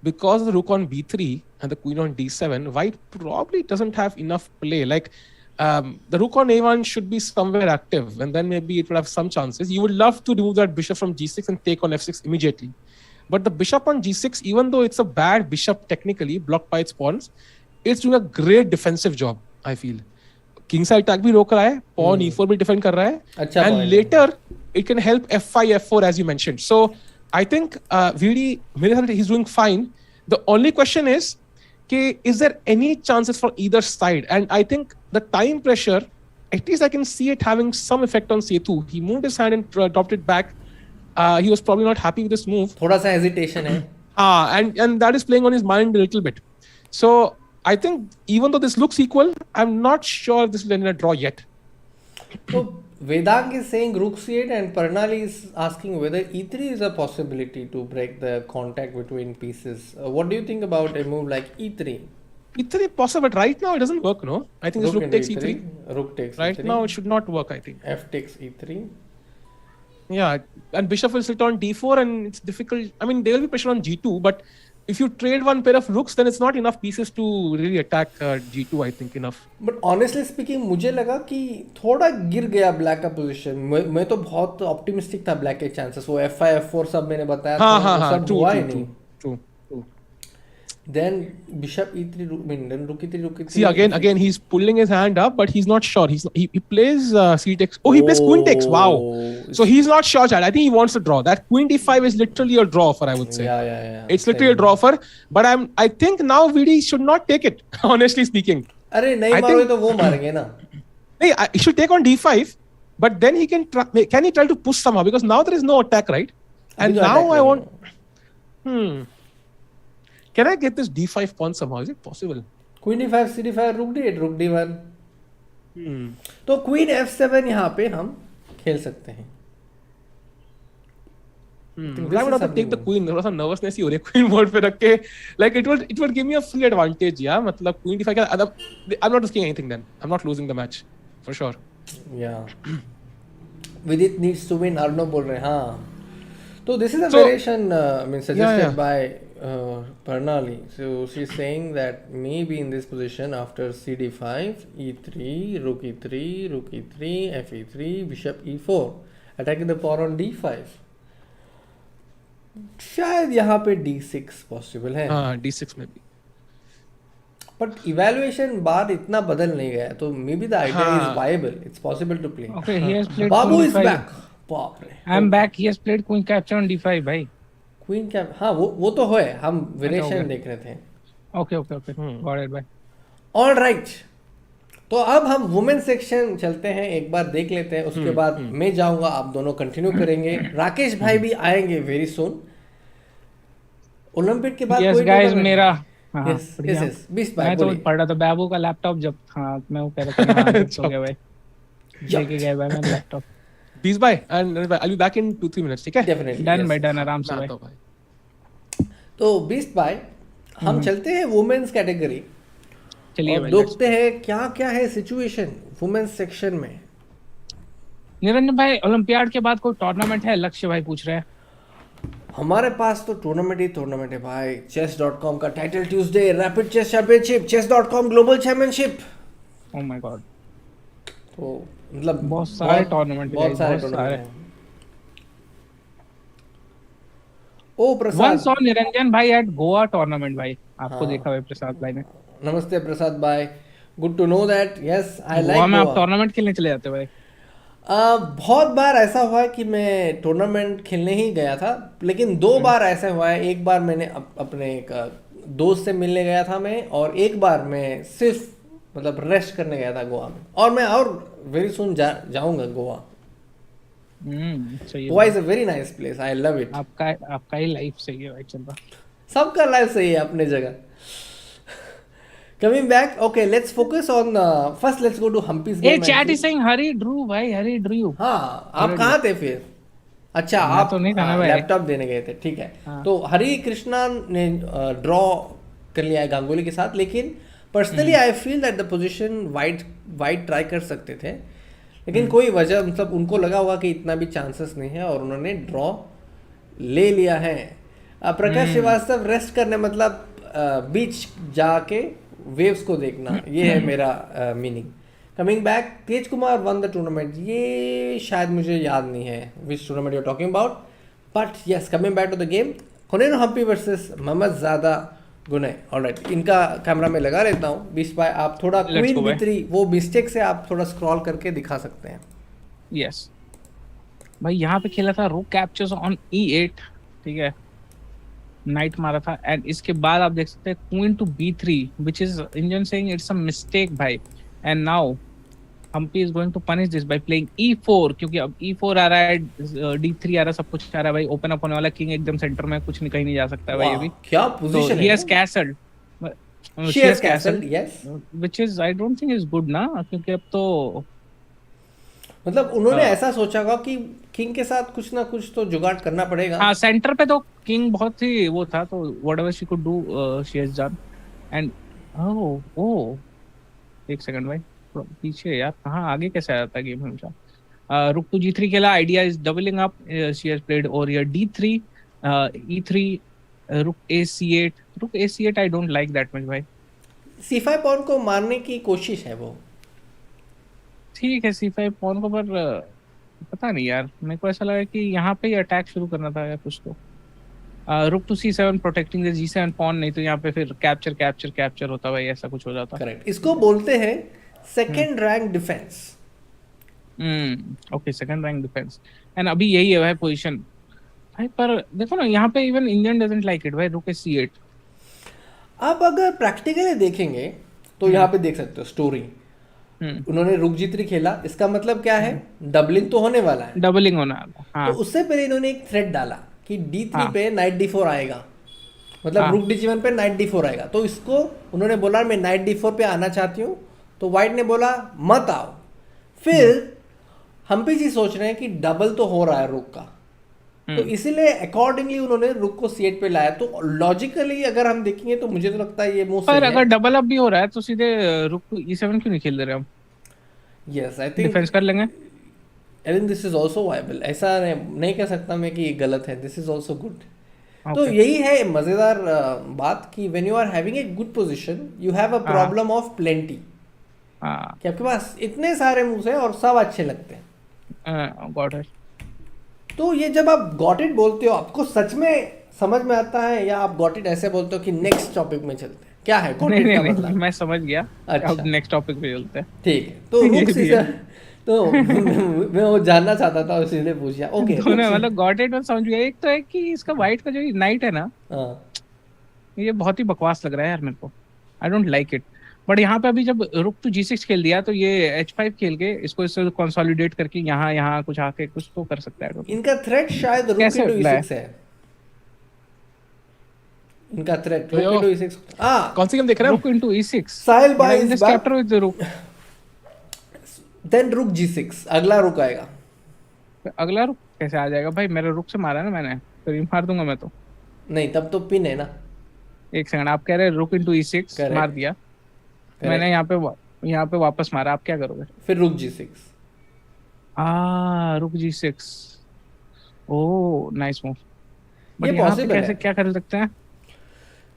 because the rook on b3 and the queen on d7, white probably doesn't have enough play. Like the rook on a1 should be somewhere active, and then maybe it will have some chances. You would love to remove that bishop from g6 and take on f6 immediately. But the bishop on g6, even though it's a bad bishop technically, blocked by its pawns, it's doing a great defensive job, I feel. King side attack भी रोक रहा है, pawn e4 भी defend कर रहा है, and later it can help f5, f4 as you mentioned. So I think VD, he's doing fine. The only question is there any chances for either side? And I think the time pressure, at least I can see it having some effect on Sethu. He moved his hand and dropped it back. He was probably not happy with this move. थोड़ा सा hesitation है. And that is playing on his mind a little bit. So I think even though this looks equal, I'm not sure this will end in a draw yet. So Vedang is saying rook c8 and Parnali is asking whether e3 is a possibility to break the contact between pieces. What do you think about a move like e3? E3 possible, but right now it doesn't work, no? I think this rook takes e3. Rook takes right e3. Now it should not work, I think. F takes e3. Yeah, and bishop will sit on d4 and it's difficult. I mean, there will be pressure on g2, but if you trade one pair of rooks, then it's not enough pieces to really attack g2, I think, enough. But honestly speaking, मुझे लगा कि थोड़ा गिर गया black का position. मैं तो बहुत ऑप्टिमिस्टिक था ब्लैक के चांसेस. वो f5 f4 सब मैंने बताया था, सब हुआ ही नहीं. True. Then bishop e3, then rook e3, rook e3. See, again, he's pulling his hand up, but he's not sure. He plays c takes. Oh, he plays queen takes. Wow. So he's not sure, Chad. I think he wants to draw. That queen d5 is literally a draw for, I would say. Yeah. It's literally a draw for. But I think now VD should not take it. Honestly speaking. अरे नहीं मारोगे तो वो मारेंगे ना. नहीं, he should take on d5, but then he can he try to push somehow, because now there is no attack, right? And now I want. Can I get this d5 pawn somehow? Is it possible? Queen d5, cd5, rook d8, rook d1. तो queen f7 यहाँ पे हम खेल सकते हैं. I would have to take the queen. थोड़ा सा nervousness ही हो रही है queen mode पे रख के. Like it would give me a free advantage. Yeah, मतलब queen d5 का I'm not risking anything then. I'm not losing the match for sure. Yeah. Vidit needs to win. Arno बोल रहे हैं हाँ. So this is a variation suggested by Parnali. So she's saying that maybe in this position after cd5, e3, rook e3, rook e3, fe3, bishop e4, attacking the pawn on d5. शायद यहाँ पे d6 possible है. हाँ d6 में भी. But evaluation बाद इतना बदल नहीं गया तो maybe the idea is viable. It's possible to play. Okay, he has played बाबू queen इज d5. बैक. बाप रे. I'm back. He has played queen capture on d5 भाई. क्वीन कैप हाँ वो तो है. हम वेरिएशन देख रहे थे. Okay. Got it भाई. All right. तो अब हम वुमेन सेक्शन चलते हैं, एक बार देख लेते हैं. उसके बाद मैं जाऊंगा, आप दोनों कंटिन्यू करेंगे. राकेश भाई भी आएंगे वेरी सून. ओलंपिक के बाद Yes कोई guys, tournament? मेरा yes 20 मैं तो पढ़ रहा था बाबू का लैपटॉप जब मैं वो कह रहा था हो गया भाई. लेके गया भाई मैं लैपटॉप. 20 भाई and I'll be back in 2-3 minutes. ठीक है? Definitely, done yes. भाई डन आराम से भाई. तो 20 भाई हम चलते हैं वुमेन्स कैटेगरी चलिए और भाई. देखते हैं क्या है सिचुएशन वुमेन्स सेक्शन में. निरंजन भाई ओलंपियाड के बाद कोई टूर्नामेंट है? लक्ष्य भाई पूछ रहे हैं. हमारे पास तो टूर्नामेंट है भाई. chess.com का title Tuesday, rapid chess championship, chess.com global championship. Oh my god. तो मतलब बहुत सारे टूर्नामेंट बहुत सारे टूर्नामेंट हैं. Oh one Prasad. Saw Niranjan भाई एट गोवा टूर्नामेंट भाई. आपको देखा भाई प्रसाद भाई ने. नमस्ते प्रसाद भाई. Good to know that. Yes I like Goa में आप टूर्नामेंट खेलने चले जाते भाई. बहुत बार ऐसा हुआ है कि मैं टूर्नामेंट खेलने ही गया था, लेकिन 2 बार ऐसा हुआ है. एक बार मैंने अपने एक दोस्त से मिलने गया था मैं, और एक बार मैं सिर्फ मतलब रेस्ट करने गया था गोवा में. और मैं और वेरी सून जाऊंगा गोवा. सही है. Goa is a very nice place. I love it. आपका ही लाइफ सही है भाई. चल रहा सबका लाइफ सही है अपने जगह. Coming back, okay, let's focus on first. Let's go to Humpy's A game. Chat is saying Hari Drew भाई. हरी ड्रू. हाँ, आप कहाँ थे फिर? अच्छा, मैं आप तो नहीं था ना भाई. लैपटॉप देने गए थे. ठीक है. तो हरिकृष्णा ने ड्रॉ कर लिया है गांगुली के साथ, लेकिन personally I feel that the position white try कर सकते थे, लेकिन कोई वजह मतलब उनको लगा होगा कि इतना भी चांसेस नहीं है और उन्होंने ड्रॉ ले लिया है. प्रकाश श्रीवास्तव रेस्ट करने मतलब बीच जाके वेव्स को देखना, ये है मेरा meaning. Coming back, Tej Kumar won the tournament. ये शायद मुझे याद नहीं है which tournament you are talking about, but yes coming back to the game. हुनैन Humpy versus Mammadzade Gunay. Alright, इनका कैमरा में लगा लेता हूँ. 20 भाई आप थोड़ा क्वीन b3 वो मिस्टेक से आप थोड़ा स्क्रॉल करके दिखा सकते हैं. यस भाई यहाँ पे खेला था रूक कैप्चर्स ऑन e8. ठीक है, नाइट मारा था. एंड इसके बाद आप देख सकते हैं queen to b3 which is Indian saying it's a mistake भाई. And now Humpy is going to punish this by playing e4, क्योंकि अब e4 आ रहा है, d3 आ रहा है, सब कुछ आ रहा है भाई. ओपन अप होने वाला, किंग एकदम सेंटर में, कुछ कहीं नहीं जा सकता है भाई. अभी क्या पोजीशन है. He has castled. She has castled. Yes, which is I don't think is good ना, क्योंकि अब तो मतलब उन्होंने ऐसा सोचा होगा कि किंग के साथ कुछ ना कुछ तो जुगाड़ करना पड़ेगा. हाँ, सेंटर पे तो किंग बहुत ही वो था, तो whatever she could do she has done. And oh एक सेकंड भाई, पीछे यार कहाँ आगे कैसे आ जाता है गेम हमेशा. रुक टू g3 खेला. Idea is doubling up. She has played और here d3 e3 rook a c8. Rook a c8 I don't like that much भाई. c5 पॉन को मारने की कोशिश है वो. ठीक है c5 पॉन को, पर पता नहीं यार, मेरे को ऐसा लगा कि यहाँ पे ही अटैक शुरू करना था यार कुछ तो. रुक to c7 protecting the g7 pawn, नहीं तो यहाँ पे फिर कैप्चर होता भाई, ऐसा कुछ हो जाता. करेक्ट, इसको बोलते हैं second rank defence. Okay, second rank defence. And अभी यही है भाई पोजीशन भाई. पर देखो ना यहाँ पे even Indian doesn't like it भाई. रुक c8. आप अगर प्रैक्टिकली देखेंगे तो यहाँ पे देख सकते हो स्टोरी. उन्होंने रुक g3 खेला, इसका मतलब क्या है, डबलिंग तो होने वाला है. डबलिंग होना है. हाँ. तो उससे पहले इन्होंने एक थ्रेड डाला कि d3 पे नाइट d4 आएगा, मतलब रुक d7 पे नाइट d4 आएगा. तो इसको उन्होंने बोला मैं नाइट d4 पे आना चाहती हूँ, तो व्हाइट ने बोला मत आओ. फिर हम्पी जी सोच रहे हैं कि डबल तो हो रहा है रुक का, तो इसीलिए अकॉर्डिंगली उन्होंने रुक को C8 पे लाया। तो लॉजिकली अगर हम देखेंगे तो मुझे तो लगता है ये मूव पर सही अगर है। डबल अप भी हो रहा है तो सीधे रुक टू E7 क्यों नहीं खेल दे रहे हम? यस आई थिंक डिफेंस कर लेंगे। I think this is also viable. ऐसा नहीं कह सकता मैं कि ये गलत है, दिस इज आल्सो गुड। तो Okay. यही है मजेदार बात कि when you are having a good position you have a problem of plenty, हाँ कि आपके पास इतने सारे मूव्स हैं और सब अच्छे लगते हैं। Got it. तो ये जब आप गॉट इट बोलते हो आपको सच में समझ में आता है, या आप गॉट इट ऐसे बोलते हो कि नेक्स्ट टॉपिक में चलते हैं? क्या है गॉट इट का नहीं मतलब? मैं समझ गया। अच्छा। अब नेक्स्ट टॉपिक पे चलते हैं। ठीक है, तो ये रुक भी है। तो मैं वो जानना चाहता था इसलिए पूछा। ओके दोनों मतलब गॉट इट में समझ गया। एक तो है कि इसका वाइट का जो नाइट है ना, हाँ ये बहुत ही बकवास लग रहा है यार मेरे को। आई डोंट लाइक इट। बट यहाँ पे अभी जब रुक टू G6 खेल दिया तो ये H5 खेल के इसको इससे कंसोलिडेट करके यहाँ कुछ आके कुछ तो कर सकता है। इनका थ्रेट शायद रुक कैसे इनटू लाया? E6 है। इनका थ्रेट रुक इनटू E6। हाँ कौन सी गेम देख रहे रुक इनटू E6। साहिल भाई इन इस दिस बार चैप्टर विद रुक। देन रुक G6 अगला रुक आएगा। अगला रुक कैसे आ जाएगा भाई? मेरे रुक से मारा ना मैंने, तो ये मार दूंगा मैं तो। नहीं तब तो पिन है ना। एक सेकंड, आप कह रहे हैं रुक इनटू E6 Correct. मार दिया मैंने, यहाँ पे वापस मारा, आप क्या करोगे? फिर रुक G6। रुक G6। Oh nice move. But ये यहाँ पे possible कैसे है। क्या कर सकते हैं?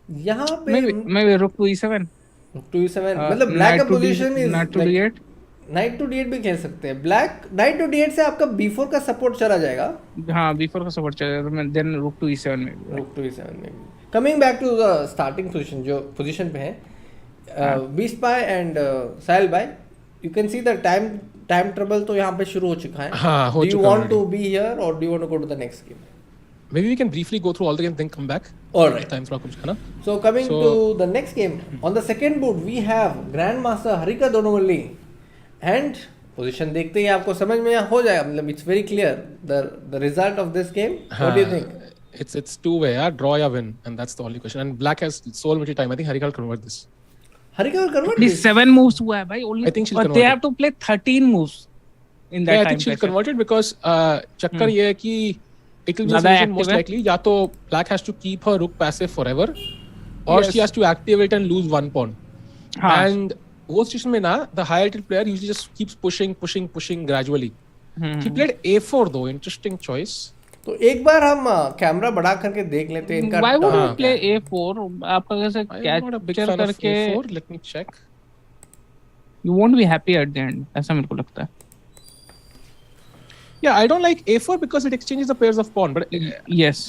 यहाँ पे मैं रुक टू E7 टू E7 मतलब ब्लैक का position is knight to D8। Knight to D8 भी खेल सकते हैं। ब्लैक नाइट टू D8 से आपका B4 का सपोर्ट चला जाएगा। हाँ B4 का सपोर्ट चलेगा, तो मैं देन रुक टू E7 में भी। रुक टू E7 में भी। Coming back to the starting position, जो पोजीशन पे है बीस बाय एंड साहिल भाई, you can see the time trouble तो यहाँ पे शुरू हो चुका है। हाँ, हो डू यू चुका वांट है टू बी हियर और do you want to go to the next game? Maybe we can briefly go through all the games, then come back. All right. Time थोड़ा कुछ है ना. So coming to the next game, on the second board we have Grandmaster Harika Donovalli, and position देखते ही आपको समझ में हो जाएगा, मतलब it's very clear the result of this game. What do you think? It's two-way, yeah, draw या win, and that's the only question. And Black has so limited time. I think Harika will convert this. Harika will convert this. 7 moves हुआ है भाई only, I think she'll but convert they it. have to play 13 moves in that Yeah, I time think she'll pressure. convert it because चक्कर ये है कि it will be a ज़्यादा solution active most है। likely या तो Black has to keep her rook passive forever, or Yes. she has to activate and lose one pawn. हाँ And वो situation में ना the higher rated player usually just keeps pushing gradually. He played A4 though, interesting choice. तो एक बार हम camera बढ़ा करके देख लेते हैं इनका। Why would you हाँ। play A4? आपका कैसे I'm not a big capture fan of करके A4. Let me check. you won't be happy at the end, ऐसा मेरे को लगता है। Yeah, I don't like A4 because it exchanges the pairs of pawn. But Yes,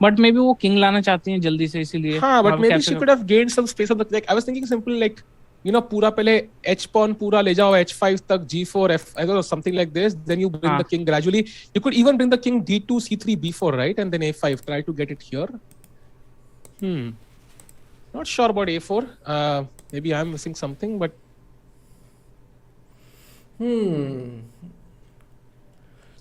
but maybe वो king लाना चाहती हैं जल्दी से, इसीलिए। हाँ, but वहाँ पे maybe capture she could have gained some space on the, like I was thinking simple, like you know पूरा पहले H pawn पूरा ले जाओ H5 तक, G4 F, I don't know, something like this. Then you bring the king gradually. You could even bring the king D2 C3 B4, right, and then A5. Try to get it here. Not sure about A4. Maybe I'm missing something, but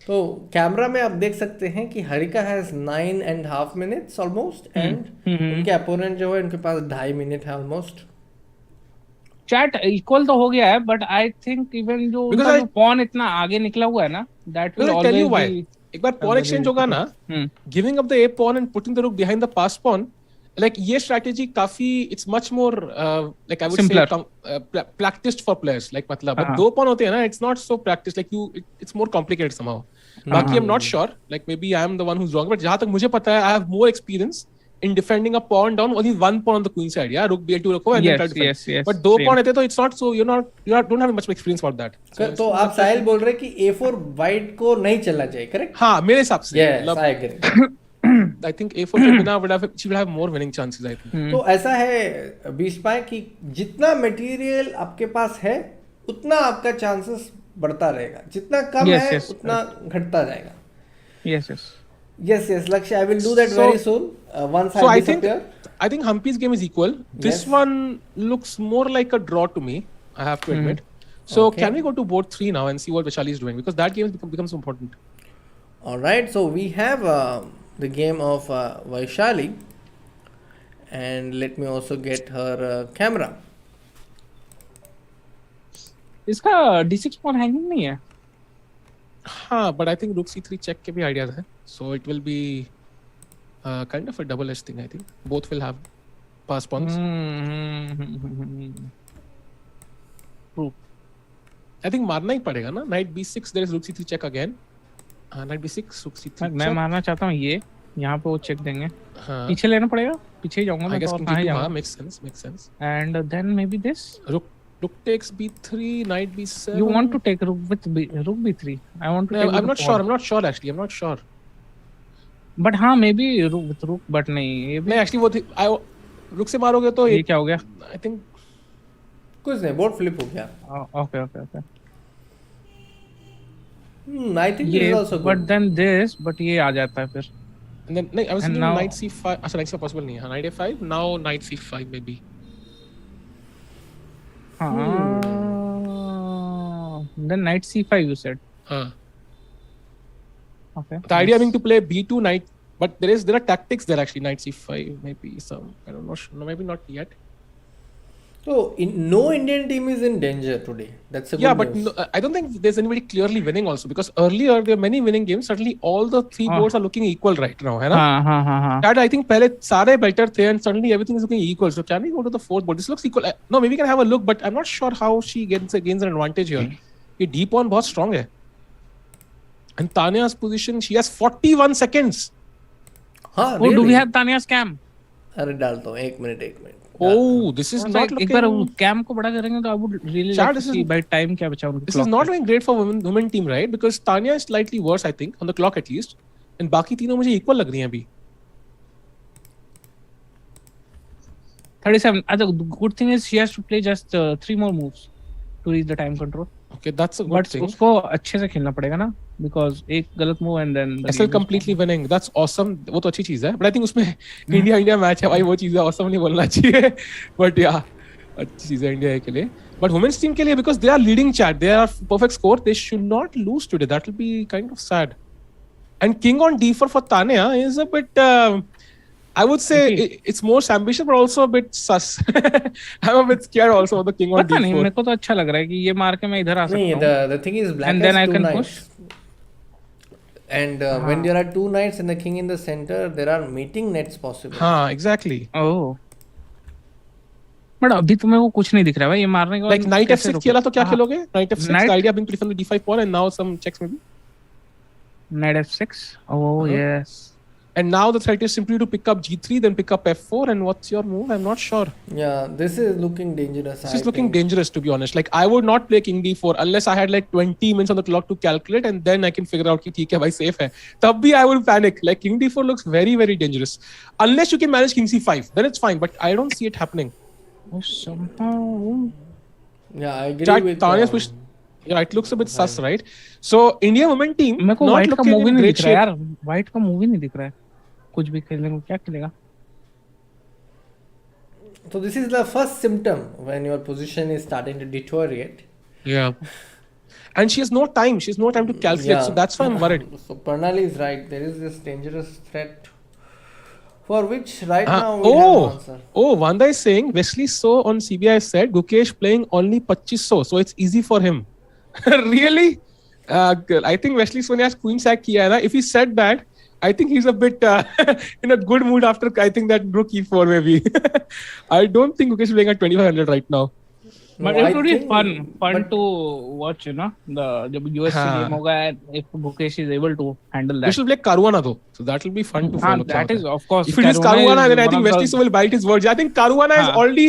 तो camera में आप देख सकते हैं कि Harika has 9.5 minutes almost, and उनके opponent जो है उनके पास 2.5 मिनट है ऑलमोस्ट। चैट इक्वल तो हो गया है, बट आई थिंक इवन जो Because पॉन इतना आगे निकला हुआ है ना, that will I'll tell you why. Always एक बार pawn exchange होगा ना, giving up the A pawn and putting the rook behind the pass pawn, like ये strategy काफी, it's much more like I would Simpler. say practiced for players, like मतलब but दो pawn होते हैं ना, it's not so practiced, like it's more complicated somehow. बाकी I'm not sure, like maybe I'm the one who's wrong, but जहाँ तक मुझे पता है I have more experience in defending a pawn down, only one pawn on the queen side, yeah, rook B2 रखो and then try to defend. yes, But दो same. pawn रहते तो it's not so, don't have much experience about that. तो आप साहिल बोल रहे हैं कि A4 वाइट को नहीं चलना चाहिए, करेक्ट? हाँ, मेरे हिसाब से Yes, I agree. I think A4 के बिना she will have more winning chances, I think. तो ऐसा है बीसपाई कि जितना मटेरियल आपके पास है उतना आपका चांसेस बढ़ता रहेगा, जितना कम Yes, है yes, उतना घटता जाएगा। yes yes Yes, Lakshya, I will do that very soon. Once So I I disappear. think Humpy's game is equal. This Yes. one looks more like a draw to me, I have to admit. So Okay. can we go to board 3 now and see what Vishali is doing, because that game becomes important. All right, so we have the game of Vaishali, and let me also get her camera. इसका D6 pawn hanging नहीं है? हाँ, but I think rook c3 check के भी ideas हैं, so it will be kind of a double-edged thing. I think both will have pass pawns. True. I think मारना ही पड़ेगा ना. Knight b6, there is rook c3 check again. Knight b6, rook c3 मैं check. मारना चाहता हूँ ये, यहाँ पे वो चेक देंगे. हाँ. पीछे लेना पड़ेगा, पीछे ही जाऊंगा I मैं guess तो king कहाँ ही d2, हाँ, जाऊंगा. makes sense. And then maybe this. Rook takes b3, knight b7. You want to take rook with rook b3? I want to. No, take I'm with not the sure. pawn. I'm not sure actually. I'm not sure. But हाँ maybe rook with rook, but नहीं ये भी. नहीं actually वो rook से मारोगे तो ये क्या हो गया? I think कुछ नहीं, बोर्ड फ्लिप हो गया. Okay. I think this ये is also good. but then this, but ये आ जाता है फिर. and then नहीं, I was And thinking now- knight c5. अच्छा knight c5 possible नहीं है. Knight a5. Now knight c5 maybe. हाँ. Then knight c5 you said. हाँ. Okay. The idea being to play b2 knight, but there are tactics there actually. Knight c5 maybe some. I don't know. No, maybe not yet. So no Indian team is in danger today. That's a good Yeah, but news. no, I don't think there's anybody clearly winning also because earlier there are many winning games. Certainly all the three boards are looking equal right now, है ना? हाँ. That I think पहले सारे better थे and suddenly everything is looking equal. So can we go to the fourth board? This looks equal. No, maybe we can have a look, but I'm not sure how she gains an advantage here. ये D pawn बहुत strong है. And Tanya's position, she has 41 seconds. हाँ, Oh, do really? we have Tanya's cam? अरे डालता हूँ, एक minute. Oh, this is not एक बार looking. cam को बड़ा करेंगे तो I would really Chad, like to this is- see by time क्या बचा उनके This is clock not पे. doing great for women team, right? Because Tanya is slightly worse, I think, on the clock at least. And बाकी तीनों मुझे equal लग रही हैं अभी. 37. The good thing is she has to play just 3 more moves to reach the time control. Okay, that's a good But thing. उसको अच्छे से खेलना पड़ेगा ना, because एक गलत move and then the SL game is completely winning. That's awesome. वो तो अच्छी चीज है. But I think उसमें India मैच है भाई, वो चीज awesome नहीं बोलना चाहिए. But yeah, अच्छी चीज है इंडिया के लिए. But women's team के लिए because they are leading chat, they are perfect score. They should not lose today. That will be kind of sad. And king on d4 for Tanya is a bit. I would say it's more ambitious, but also a bit sus. I'm a bit scared also of the king on पता नहीं, d4. मेरे को तो अच्छा लग रहा है कि ये मार के मैं इधर आ नहीं, सकता हूँ. the thing is black And then has I two can knights. And when there are two knights and the king in the center, there are mating nets possible. हाँ, exactly. Oh. बट अभी तुम्हें वो कुछ नहीं दिख रहा है भाई, ये मारने के बाद Like knight कैसे f6 रोके? खेला तो क्या खेलोगे? Knight f6. Knight- The idea being to defend the d5 pawn and now some checks maybe. Knight f6. Oh yes. And now the threat is simply to pick up g3, then pick up f4. And what's your move? I'm not sure. Yeah, this is looking dangerous. This is looking dangerous, to be honest. Like I would not play king d4 unless I had like 20 minutes on the clock to calculate, and then I can figure out कि ठीक है भाई safe है. तब भी I will panic. Like king d4 looks very very dangerous. Unless you can manage king c5, then it's fine. But I don't see it happening. Oh, somehow. Yeah, I agree with Tanya's push. Yeah, it looks a bit sus, right? So India women team मेरे को not white का looking move he in नहीं great दिख रहा है shape. यार, white का move ही नहीं दिख रहा है. कुछ भी खेलेंगे क्या खेलेगा? So this is the first symptom when your position is starting to deteriorate. Yeah. And she has no time. She has no time to calculate. So that's why I'm worried. So Pranali is right. There is this dangerous threat for which right now we have no answer. Oh, Vanda is saying Wesley So on CBI said Gukesh playing only 2500, so it's easy for him. Really? I think Wesley So ने आज queen sack किया है ना. If he said that, I think he's a bit in a good mood after I think that rook e4 maybe. I don't think Gukesh is playing at 2500 right now. But No, it would be think- fun but- to watch, you know, the जब USC हाँ. game होगा if Gukesh is able to handle We that. should play Caruana though, so that will be fun to follow. That is of course. If it is Caruana, then I think one of Wesley the- So will bite his words. I think Caruana has हाँ. already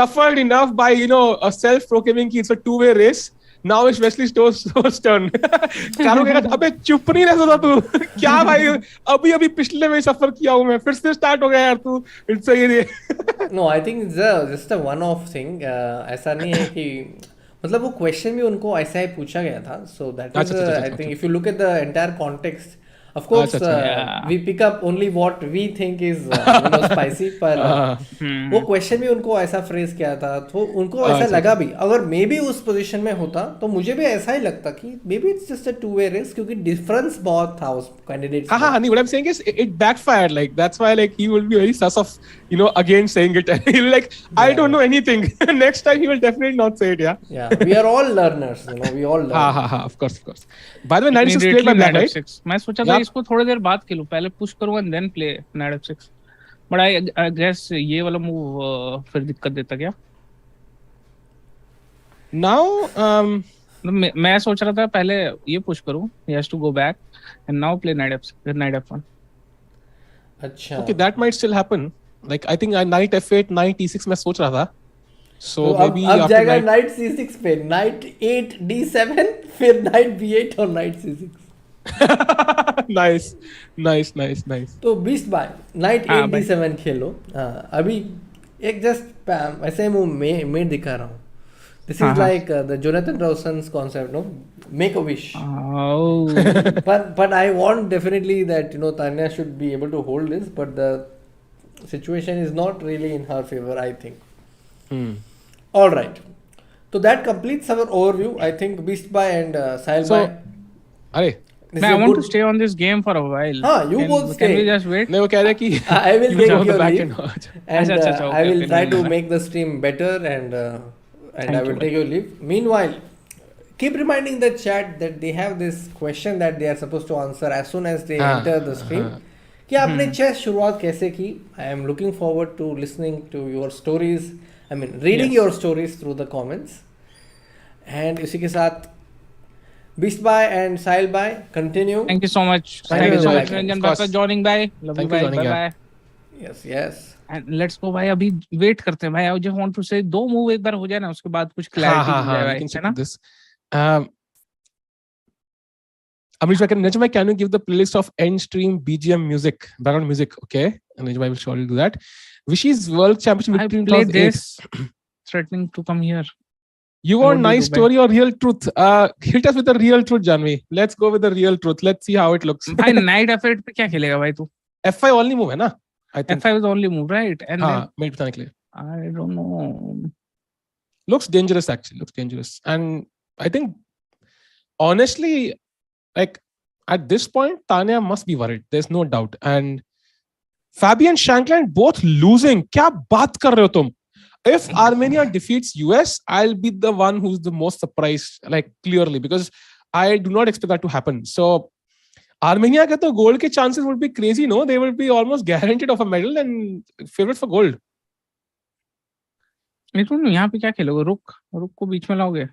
suffered enough by a self-proclaiming कि it's a two-way race. Now it's Wesley Sto's turn. कारू कहेगा अबे चुप नहीं रह सकता तू क्या भाई अभी पिछले में सफर किया हूँ मैं फिर से स्टार्ट हो गया यार तू इट्स ये No, I think it's just a one-off thing. ऐसा नहीं है कि मतलब वो क्वेश्चन भी उनको ऐसा ही पूछा गया था. So that is अच्छा, I think if you look at the entire context, Of course, Yeah. we pick up only what we think is spicy. पर वो क्वेश्चन भी उनको ऐसा फ्रेज किया था, तो उनको ऐसा लगा भी, अगर मे बी उस पोजीशन में होता तो मुझे भी ऐसा ही लगता कि maybe it's just a two way race, क्योंकि डिफरेंस बहुत था उस कैंडिडेट्स में. नहीं, what I'm saying is it backfired. Like that's why like he will be very sus of again saying it. He'll like I don't know anything. Next time he will definitely not say it. Yeah, we are all learners. We all learn. Of course. By the way, knight is played by black, right? मैं सोचा था इसको थोड़ी देर बाद खेलूं, पहले push करूं and then play knight f6. But I guess ये वाला मूव फिर दिक्कत देता क्या? Now मैं सोच रहा था पहले ये पुश करूं, he has to go back and now play knight f1. अच्छा. Okay, that might still happen. Like I think knight f8, knight e6 मैं सोच रहा था. So तो maybe अब जाएगा knight c6 पे, knight 8 d7, फिर knight b8 और knight c6. nice. तो बीस्ट बाय नाइट 8 d7 खेलो. अभी एक जस्ट ऐसे मूव में दिखा रहा हूँ. This is like the Jonathan Rowson's concept, no, make a wish. But I want definitely that Tanya should be able to hold this, but the situation is not really in her favor, I think. All right, so that completes our overview. I think Beast Bhai and Sahil Bhai. अरे I want to stay on this game for a while. You both stay. Can we just wait? नहीं, वो कह रहे कि I will take your back leave, and अच्छा, I will okay, try to fine. make the stream better, and I will take your leave. Meanwhile, keep reminding the chat that they have this question that they are supposed to answer as soon as they enter the stream. कि आपने chess शुरुआत कैसे की? I am looking forward to listening to your stories. I mean, reading your stories through the comments. And इसी के साथ Beast Bhai and Sahil Bhai, continue. Thank you so much. Thank you so much. Niranjan Bhai for joining. Bye. Love you. Bye. Bye. Yes. And let's go भाई, अभी wait करते हैं भाई. I just want to say 2 move एक बार हो जाए ना, उसके बाद कुछ क्लैरिटी मिल जाए भाई, है ना? This. Amrish, can you give the playlist of end stream BGM music, background music? Okay, and I will surely do that. Vishy's World Championship I victory in played 2008. this. Threatening to come here. You want nice story or real truth? Hit us with the real truth, Janvi. Let's go with the real truth. Let's see how it looks. भाई knight f8 पे क्या खेलेगा भाई तू? F5 only move है ना? I think. F5 is the only move, right? And हाँ, मेरे बताने के लिए. I don't know. Looks dangerous actually. Looks dangerous. And I think, honestly, like at this point, Tanya must be worried. There's no doubt. And Fabi and Shankland both losing. क्या बात कर रहे हो तुम? If Armenia defeats US, I'll be the one who's the most surprised, like clearly, because I do not expect that to happen. So Armenia के तो gold के chances would be crazy, no? They will be almost guaranteed of a medal and favorite for gold. लेकिन यहाँ पे क्या खेलोगे? रुक को बीच में लाओगे?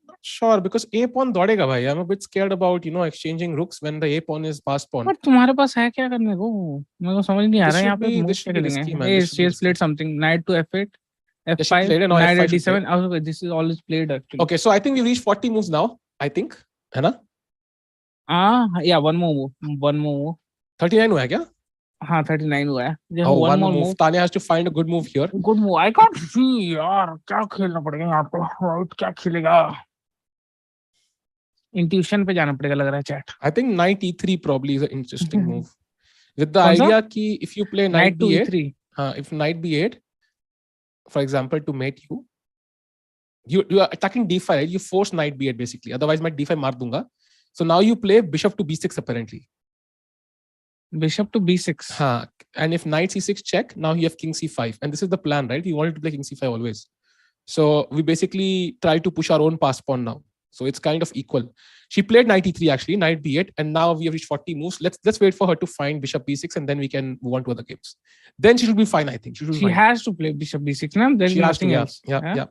Not sure, because A pawn दौड़ेगा भाई. I'm a bit scared about exchanging rooks when the A pawn is passed pawn. But तुम्हारे पास है क्या करने को? मेरे को समझ नहीं आ रहा है यहाँ पे मूव क्या खेलेंगे. Hey, she has played something. Knight to F8, F5, Knight D7. Oh, this is all is played actually. Okay, so I think we've reached 40 moves now. I think, है ना? Yeah, one more move. 39 हुआ है क्या? हाँ, 39 हुआ है. One more move. Tanya has to find a good move here. Good move. I can't see यार क्या खेलना पड़ेगा यहाँ पे. Right, क्या खेलेगा? Intuition पे जाना पड़ेगा लग रहा है chat. I think knight e3 probably is an interesting move. With the idea कि if you play knight b8, if knight b8, for example, to mate you are attacking d5, right? You force knight b8 basically. Otherwise, मैं d5 मार दूंगा. So now you play bishop to b6 apparently. Bishop to b6. And if knight c6 check, now you have king c5. And this is the plan, right? We wanted to play king c5 always. So we basically try to push our own pass pawn now. So it's kind of equal. She played knight e3 actually, knight b8, and now we have reached 40 moves. Let's wait for her to find bishop b6, and then we can move on to other games. Then she should be fine, I think. She has to play bishop b6 now. There's nothing else. Yeah.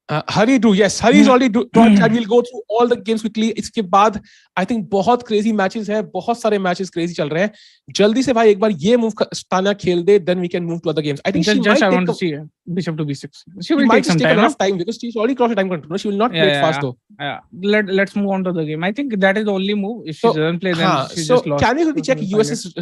Hari do, yes. Hari is already drawn chat. We'll go through all the games quickly. इसके बाद I think बहुत crazy matches है, बहुत सारे matches crazy चल रहे हैं. जल्दी से भाई एक बार ये move Tanya खेल दे, then we can move to other games. I think just I want to see bishop to b6. She will take some time. Enough time because she's already crossed the time control. She will not play it fast though. Yeah. Let's move on to the game. I think that is the only move. If she doesn't play, then she's just lost. Can you quickly check US's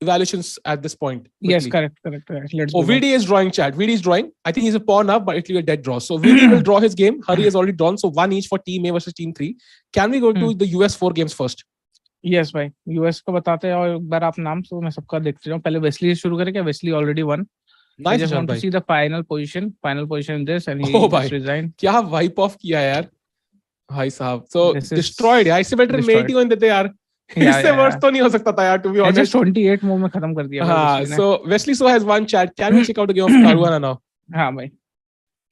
evaluations at this point. Yes, quickly. correct. Let's Oh, go. VD is drawing, chat. VD is drawing. I think he's a pawn up, but it'll be a dead draw. So VD will draw his game. Hari has already drawn. So 1 each for team A versus team 3. Can we go to the US 4 games first? Yes, भाई. US को बताते हैं और एक बार आप नाम तो मैं सबका देखते जाऊँ. पहले Wesley से शुरू करें क्या? Wesley already won. Nice, I just want to see the final position in this, and he just resigned. क्या wipe off किया यार भाई साहब. So destroyed यार. इससे better mate ही होने देते यार. इससे worse तो नहीं हो सकता था यार, to be honest. Just 28 move में खत्म कर दिया. हाँ. So Wesley so has one chat. Can we check out the game of Caruana now? हाँ भाई.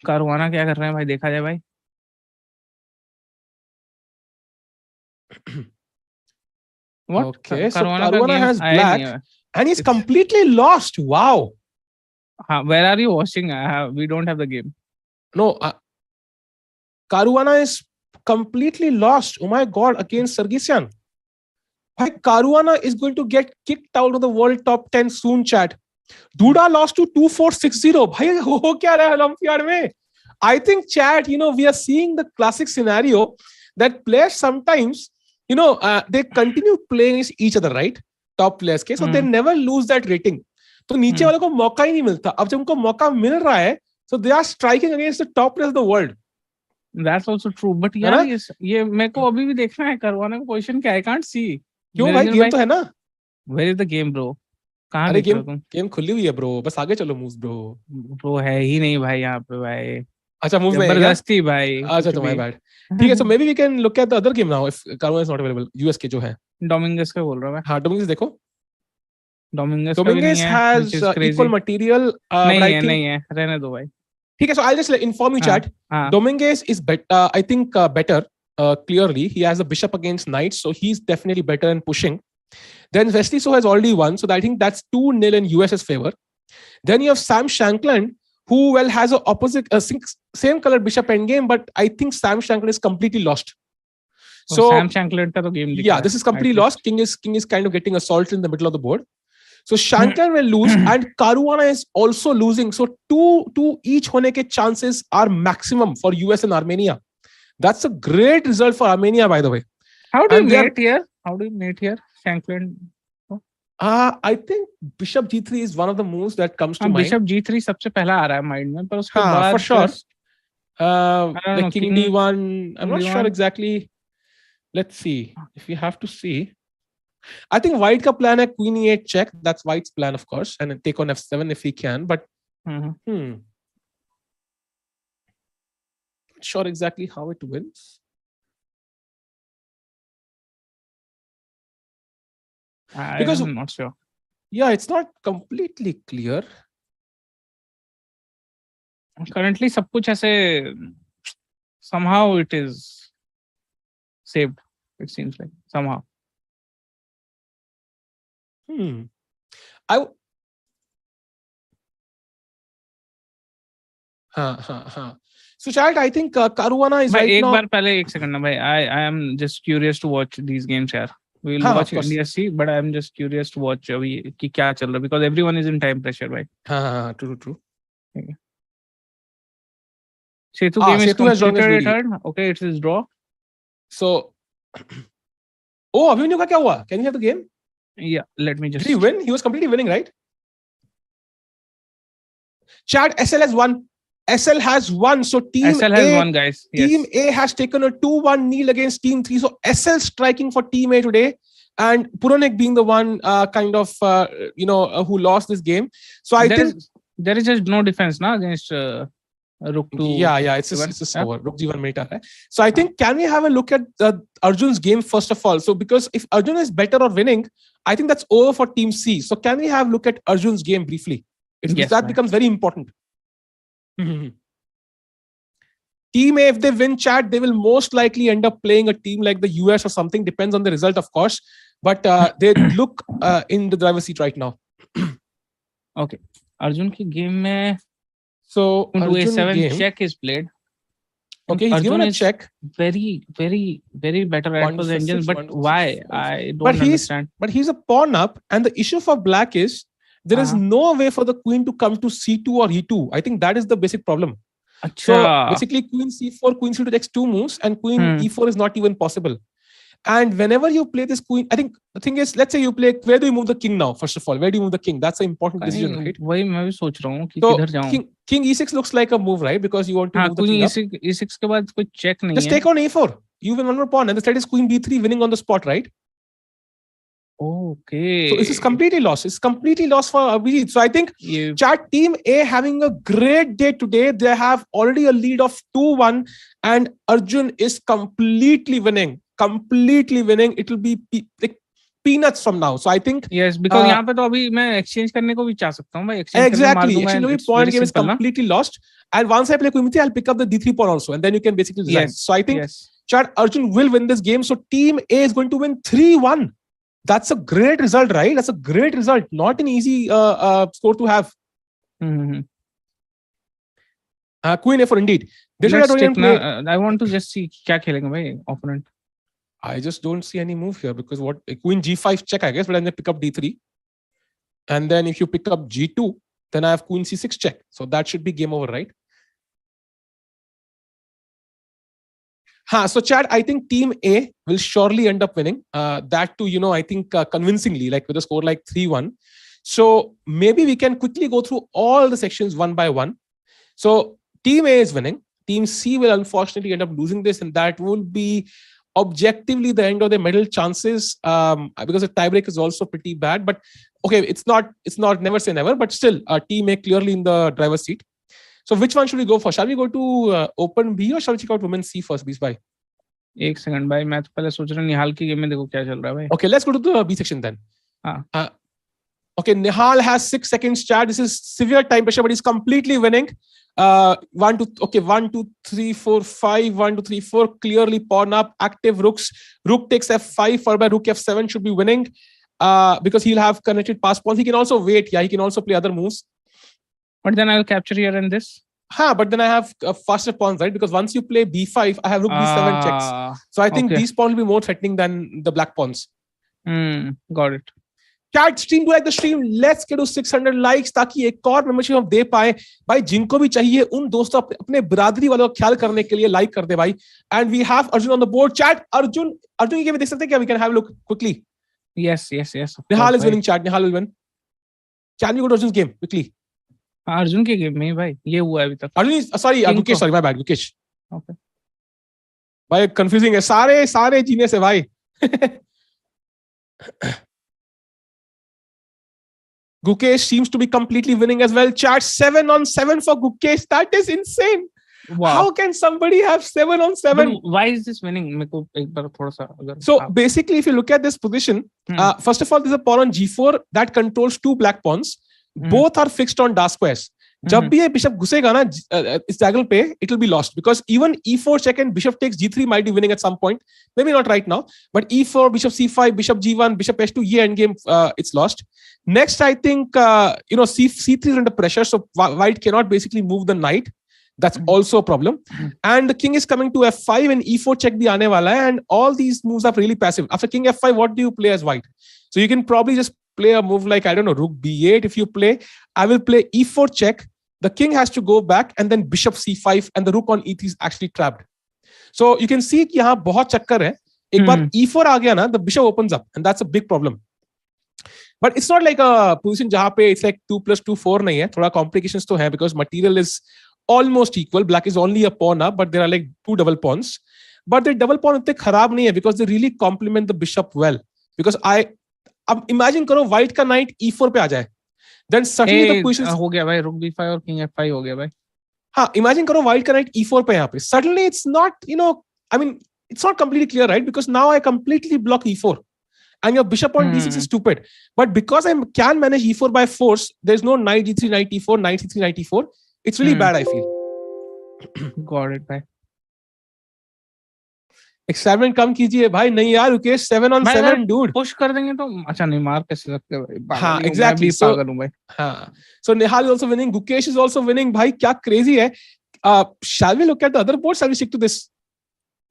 Caruana क्या कर रहे हैं भाई, देखा जाए भाई. What? Okay, so Caruana has black and he's completely lost. Wow. Where are you watching? We don't have the game. No, Caruana is completely lost. Oh my God, against Sargsyan. Why Caruana is going to get kicked out of the world top 10 soon, chat. Duda lost to 2-4-6-0. Bhai, ho kya raha hai Olympiad mein? I think, chat, we are seeing the classic scenario that players sometimes, they continue playing each other, right? Top players के, so they never lose that rating. तो नीचे वालों को मौका ही नहीं मिलता. अब जब उनको मौका मिल रहा है, so they are striking against the top players of the world. That's also true. But यार ये मेरे को अभी भी देखना है Caruana का पोजीशन क्या है. I can't see. क्यों भाई, गेम तो है ना? Where is the game, bro? कहाँ देख रहे हो तुम? गेम खुली हुई है ब्रो, बस आगे चलो मूव्स ब्रो. ब्रो है ही नहीं भाई यहाँ पे भाई. अच्छा मूव में जबरदस्ती भाई. अच्छा तो माय बैड. ठीक है, so maybe we can look at the other game now if Caruana is not available. US के जो है. Dominguez का बोल रहा हूँ मैं. हाँ Dominguez देखो. Dominguez has equal material. नहीं है रहने दो भाई. ठीक है, so I'll just inform you chat. Dominguez is better. I think better. Clearly, he has a bishop against knight, so he's definitely better in pushing. Then Wesley so has already won, so I think that's 2-0 in US's favor. Then you have Sam Shankland, who has a opposite same color bishop endgame, but I think Sam Shankland is completely lost. So Sam Shankland का तो game yeah, this is completely lost. King is kind of getting assaulted in the middle of the board. So Shankland will lose and Caruana is also losing. So two each होने के chances are maximum for US and Armenia. That's a great result for Armenia, by the way. How do you mate here? Shankland. I think Bishop G3 is one of the moves that comes to mind. Bishop G3 सबसे पहला आ रहा है mind में, पर उसके बाद for sure. Like King D1, I'm not sure exactly. Let's see. If we have to see, I think White का plan है Queen E8 check. That's White's plan, of course, and then take on F7 if he can. But not sure exactly how it wins. Because I'm not sure. Yeah, it's not completely clear. Currently, सब कुछ ऐसे somehow it is saved. It seems like somehow. So, child, I think Caruana is right now. एक बार पहले एक second ना भाई. I am just curious to watch these games यार. We'll watch India C, but I'm just curious to watch अभी कि क्या चल रहा है, because everyone is in time pressure भाई. True. Okay. Setu game is completed. Okay, it's his draw. So, Abhimanyu का क्या हुआ? Can you have the game? Yeah, let me just. Did he win? He was completely winning, right? Chat, SL has won. SL has won. So SL has won, guys. Team A has taken a 2-1 kneel against Team 3. So SL striking for Team A today. And Puranik being the one who lost this game. So I think there is just no defense now against Rook 2. Yeah, it's just over. Rook G1 meta. So I think, can we have a look at Arjun's game first of all? So because if Arjun is better or winning, I think that's over for Team C. So can we have a look at Arjun's game briefly? That becomes very important. Team A, if they win, chat, they will most likely end up playing a team like the US or something. Depends on the result, of course. But they look in the driver's seat right now. Okay. Arjun ki game mein, so Arjun A7 check is played. Okay, he's given a check. Very, very, very better at those engines. But why? I don't understand. But he's a pawn up, and the issue for black is there is no way for the queen to come to C2 or E2. I think that is the basic problem. So basically, queen C4, queen C2 takes 2 moves, and queen E4 is not even possible. And whenever you play this queen, I think the thing is, let's say you play, where do you move the king now? First of all, where do you move the king? That's an important decision, right? वही मैं भी सोच रहा हूँ कि So किधर जाऊँ. king e6 looks like a move, right? Because you want to हाँ, move the king up. e6 के बाद कोई check नहीं Just है. take on a4. You win one more pawn, and the threat is queen b3, winning on the spot, right? Okay. So this is completely lost. It's completely lost for Vidit. So I think chat team A having a great day today. They have already a lead of 2-1, and Arjun is completely winning. Completely winning. It will be like peanuts from now. So I think yes, because यहाँ पे तो अभी मैं exchange करने को भी चाह सकता हूँ भाई. Exactly. Actually, point game is completely lost. And once I play queen b3, I'll pick up the d3 pawn also, and then you can basically resign. Yes. So I think chat Arjun will win this game. So team A is going to win 3-1. That's a great result, right? That's a great result. Not an easy score to have. Mm-hmm. Queen A4 indeed. I want to just see क्या खेलेगा भाई opponent. I just don't see any move here because what queen g5 check, I guess, but then they pick up d3, and then if you pick up g2, then I have queen c6 check. So that should be game over, right? So Chad, I think team A will surely end up winning. That too, I think convincingly, like with a score like 3-1. So maybe we can quickly go through all the sections one by one. So team A is winning. Team C will unfortunately end up losing this, and that will be objectively the end of their medal chances, because the tiebreak is also pretty bad. But okay, it's not never say never, but still team A clearly in the driver's seat. So which one should we go for? Shall we go to open B or shall we check out women C first, Beast bhai? एक second भाई, मैं तो पहले सोच रहा हूँ निहाल की game में देखो क्या चल रहा है भाई. Okay, let's go to the B section then. Okay, Nihal has 6 seconds, Chad. This is severe time pressure, but he's completely winning. 1, 2, 3, 4, 5. 1, 2, 3, 4. Clearly pawn up. Active rooks. Rook takes F5 followed by Rook F7 should be winning. Because he'll have connected pass pawns. He can also wait. Yeah, he can also play other moves. But then I'll capture here in this. But then I have faster pawns, right? Because once you play B5, I have Rook B7 checks. So I think these pawns will be more threatening than the black pawns. Got it. Chat stream, do like the stream. Let's get to 600 likes ताकि एक और membership हम दे पाए. भाई जिनको भी चाहिए उन दोस्तों अपने बिरादरी वालों का ख्याल करने के लिए लाइक कर दे भाई. And we have Arjun on the board. Chat Arjun की गेम देख सकते हैं क्या? We can have a look quickly. Yes. Nihal is winning. Chat Nihal will win. Can we go to Arjun's game quickly? Arjun के game में भाई ये हुआ अभी तक. Arjun sorry Gukesh, sorry my bad Gukesh. Okay. भाई confusing है सारे जीने से भाई. Gukesh seems to be completely winning as well. Chat 7-on-7 for Gukesh. That is insane. Wow. How can somebody have 7-on-7? But why is this winning? मेरे को एक बार थोड़ा सा अगर. So basically, if you look at this position, first of all, there's a pawn on G4 that controls 2 black pawns. Both are fixed on dark squares. जब भी ये bishop घुसेगा ना इस diagonal पे, it will be lost because even e4 check and bishop takes g3 might be winning at some point. Maybe not right now, but e4, bishop c5, bishop g1, bishop h2, ये endgame it's lost. Next, I think c3 is under pressure, so white cannot basically move the knight. That's also a problem. And the king is coming to f5 and e4 check भी आने वाला है, and all these moves are really passive. After king f5, what do you play as white? So you can probably just play a move like, I don't know, rook b8 if you play. I will play e4 check. The king has to go back and then bishop c5 and the rook on e3 is actually trapped. So you can see कि यहाँ बहुत चक्कर है. एक बार e4 आ गया ना, the bishop opens up and that's a big problem. But it's not like a position जहाँ पे it's like 2 + 2 4 नहीं है. थोड़ा complications तो है because material is almost equal. Black is only a pawn up, but there are like 2 double pawns. But the double pawn उतने खराब नहीं है because they really complement the bishop well. Because अब imagine करो white का knight e4 पे आ जाए. Then suddenly the position हो गया भाई, rook b5 और king f5 हो गया भाई. हाँ, imagine करो white का knight e4 पे यहाँ पे. Suddenly it's not, I mean, it's not completely clear, right? Because now I completely block e4. And your bishop on d6 is stupid. But because I can manage e4 by force, there's no knight g3, knight e4, knight c3, knight e4. It's really bad, I feel. Got it, भाई. Excitement कम कीजिए भाई. नहीं यार Rukesh, 7-on-7 dude. Push कर देंगे तो अच्छा नहीं मार कैसे सकते भाई. हाँ, exactly. So हाँ, so Nihal is also winning. Gukesh is also winning. भाई क्या crazy है. Shall we look at the other board? Shall we stick to this?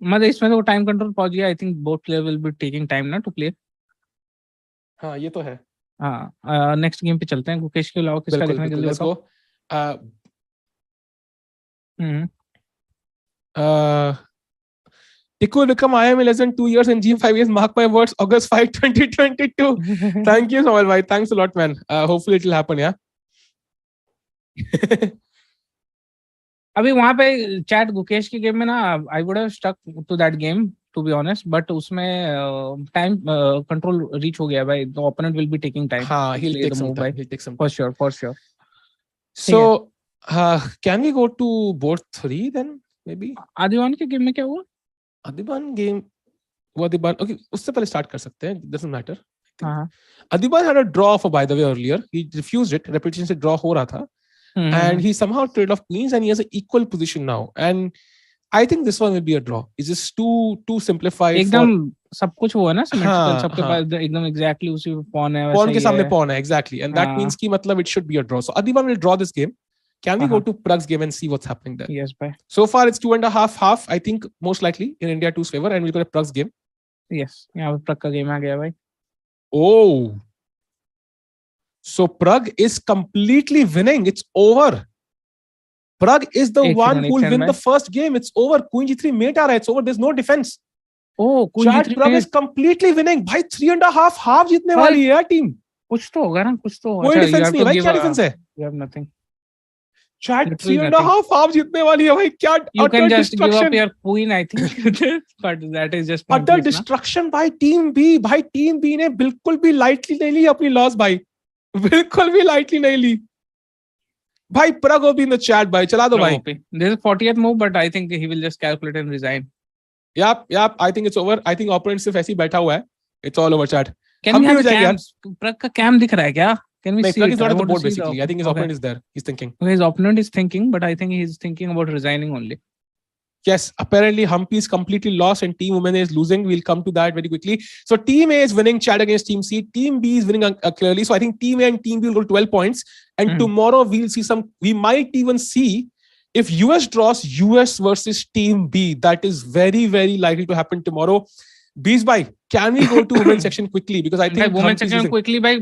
मतलब इसमें तो टाइम कंट्रोल पहुंच गया. I think both player will be taking time ना to play. हाँ ये तो है. हाँ, नेक्स्ट गेम पे चलते हैं. गुकेश के अलावा किसका देखना है जल्दी बताओ. Tickoo will become IM in less than 2 years and G 5 years. Mark my words, August 5, 2022. Thank you, Samal bhai. Thanks a lot, man. Hopefully it will happen, yeah. अभी वहां पे चैट गुकेश की गेम में ना I would have stuck to that game to be honest, but उसमें time control reach हो गया भाई. The opponent will be taking time. हाँ, he'll take some time. He'll take some time. For sure. So, can we go to board 3 then? Maybe. आदिवान के game में क्या हुआ? आदिवान game, वो आदिवान, okay, उससे पहले स्टार्ट कर सकते हैं. Doesn't matter. हाँ. Adiban had a draw for, by the way, earlier. He refused it. Repetition से draw हो रहा था. And he somehow traded off queens and he has an equal position now. And I think this one will be a draw. It's just too simplified. एकदम सब कुछ हुआ ना symmetrical, सबके पास एकदम exactly उसी pawn है. Pawn के सामने pawn है, exactly. And that means कि मतलब it should be a draw. So Adiban will draw this game. Can we go to Prag's game and see what's happening there? Yes, bye. So far it's 2.5. I think most likely in India 2's favor, and we'll go to Prag's game. Yes, यहाँ पे Prag का game आ गया भाई. Oh. So Prag is completely winning. It's over. Prag is the one who will win the first game. It's over. Queen G3 mate आ रहा है. It's over. There's no defense. Oh, Queen G3 Prag is completely winning. भाई 3.5 half जीतने वाली है team. कुछ तो होगा ना, कुछ तो. कोई डिफेंस नहीं भाई, क्या डिफेंस है? You have nothing. Chat 3.5 half जीतने वाली है भाई, क्या you can just give up your queen, I think. But that is just utter destruction by team B. भाई team B ने बिल्कुल भी lightly नहीं ली अपनी loss भाई, बिल्कुल भी lightly नहीं ली भाई. Prag will be in the chat भाई, चला दो भाई. This is 40th move, but I think he will just calculate and resign. Yep, I think it's over. I think opponent सिर्फ ऐसे ही बैठा हुआ है. It's all over, chat. Can we have cams? Prag का cam दिख रहा है क्या? Can we see? Prag is not on the board basically. I think his opponent is there. He's thinking. Okay, his opponent is thinking, but I think he's thinking about resigning only. Yes, apparently Humpy is completely lost and Team Women is losing. We'll come to that very quickly. So Team A is winning chat against Team C. Team B is winning clearly. So I think Team A and Team B will go to 12 points. And tomorrow we'll see we might even see if US draws US versus Team B. That is very, very likely to happen tomorrow. Bees bhai, can we go to women's section quickly? Because I think women's section quickly bhai,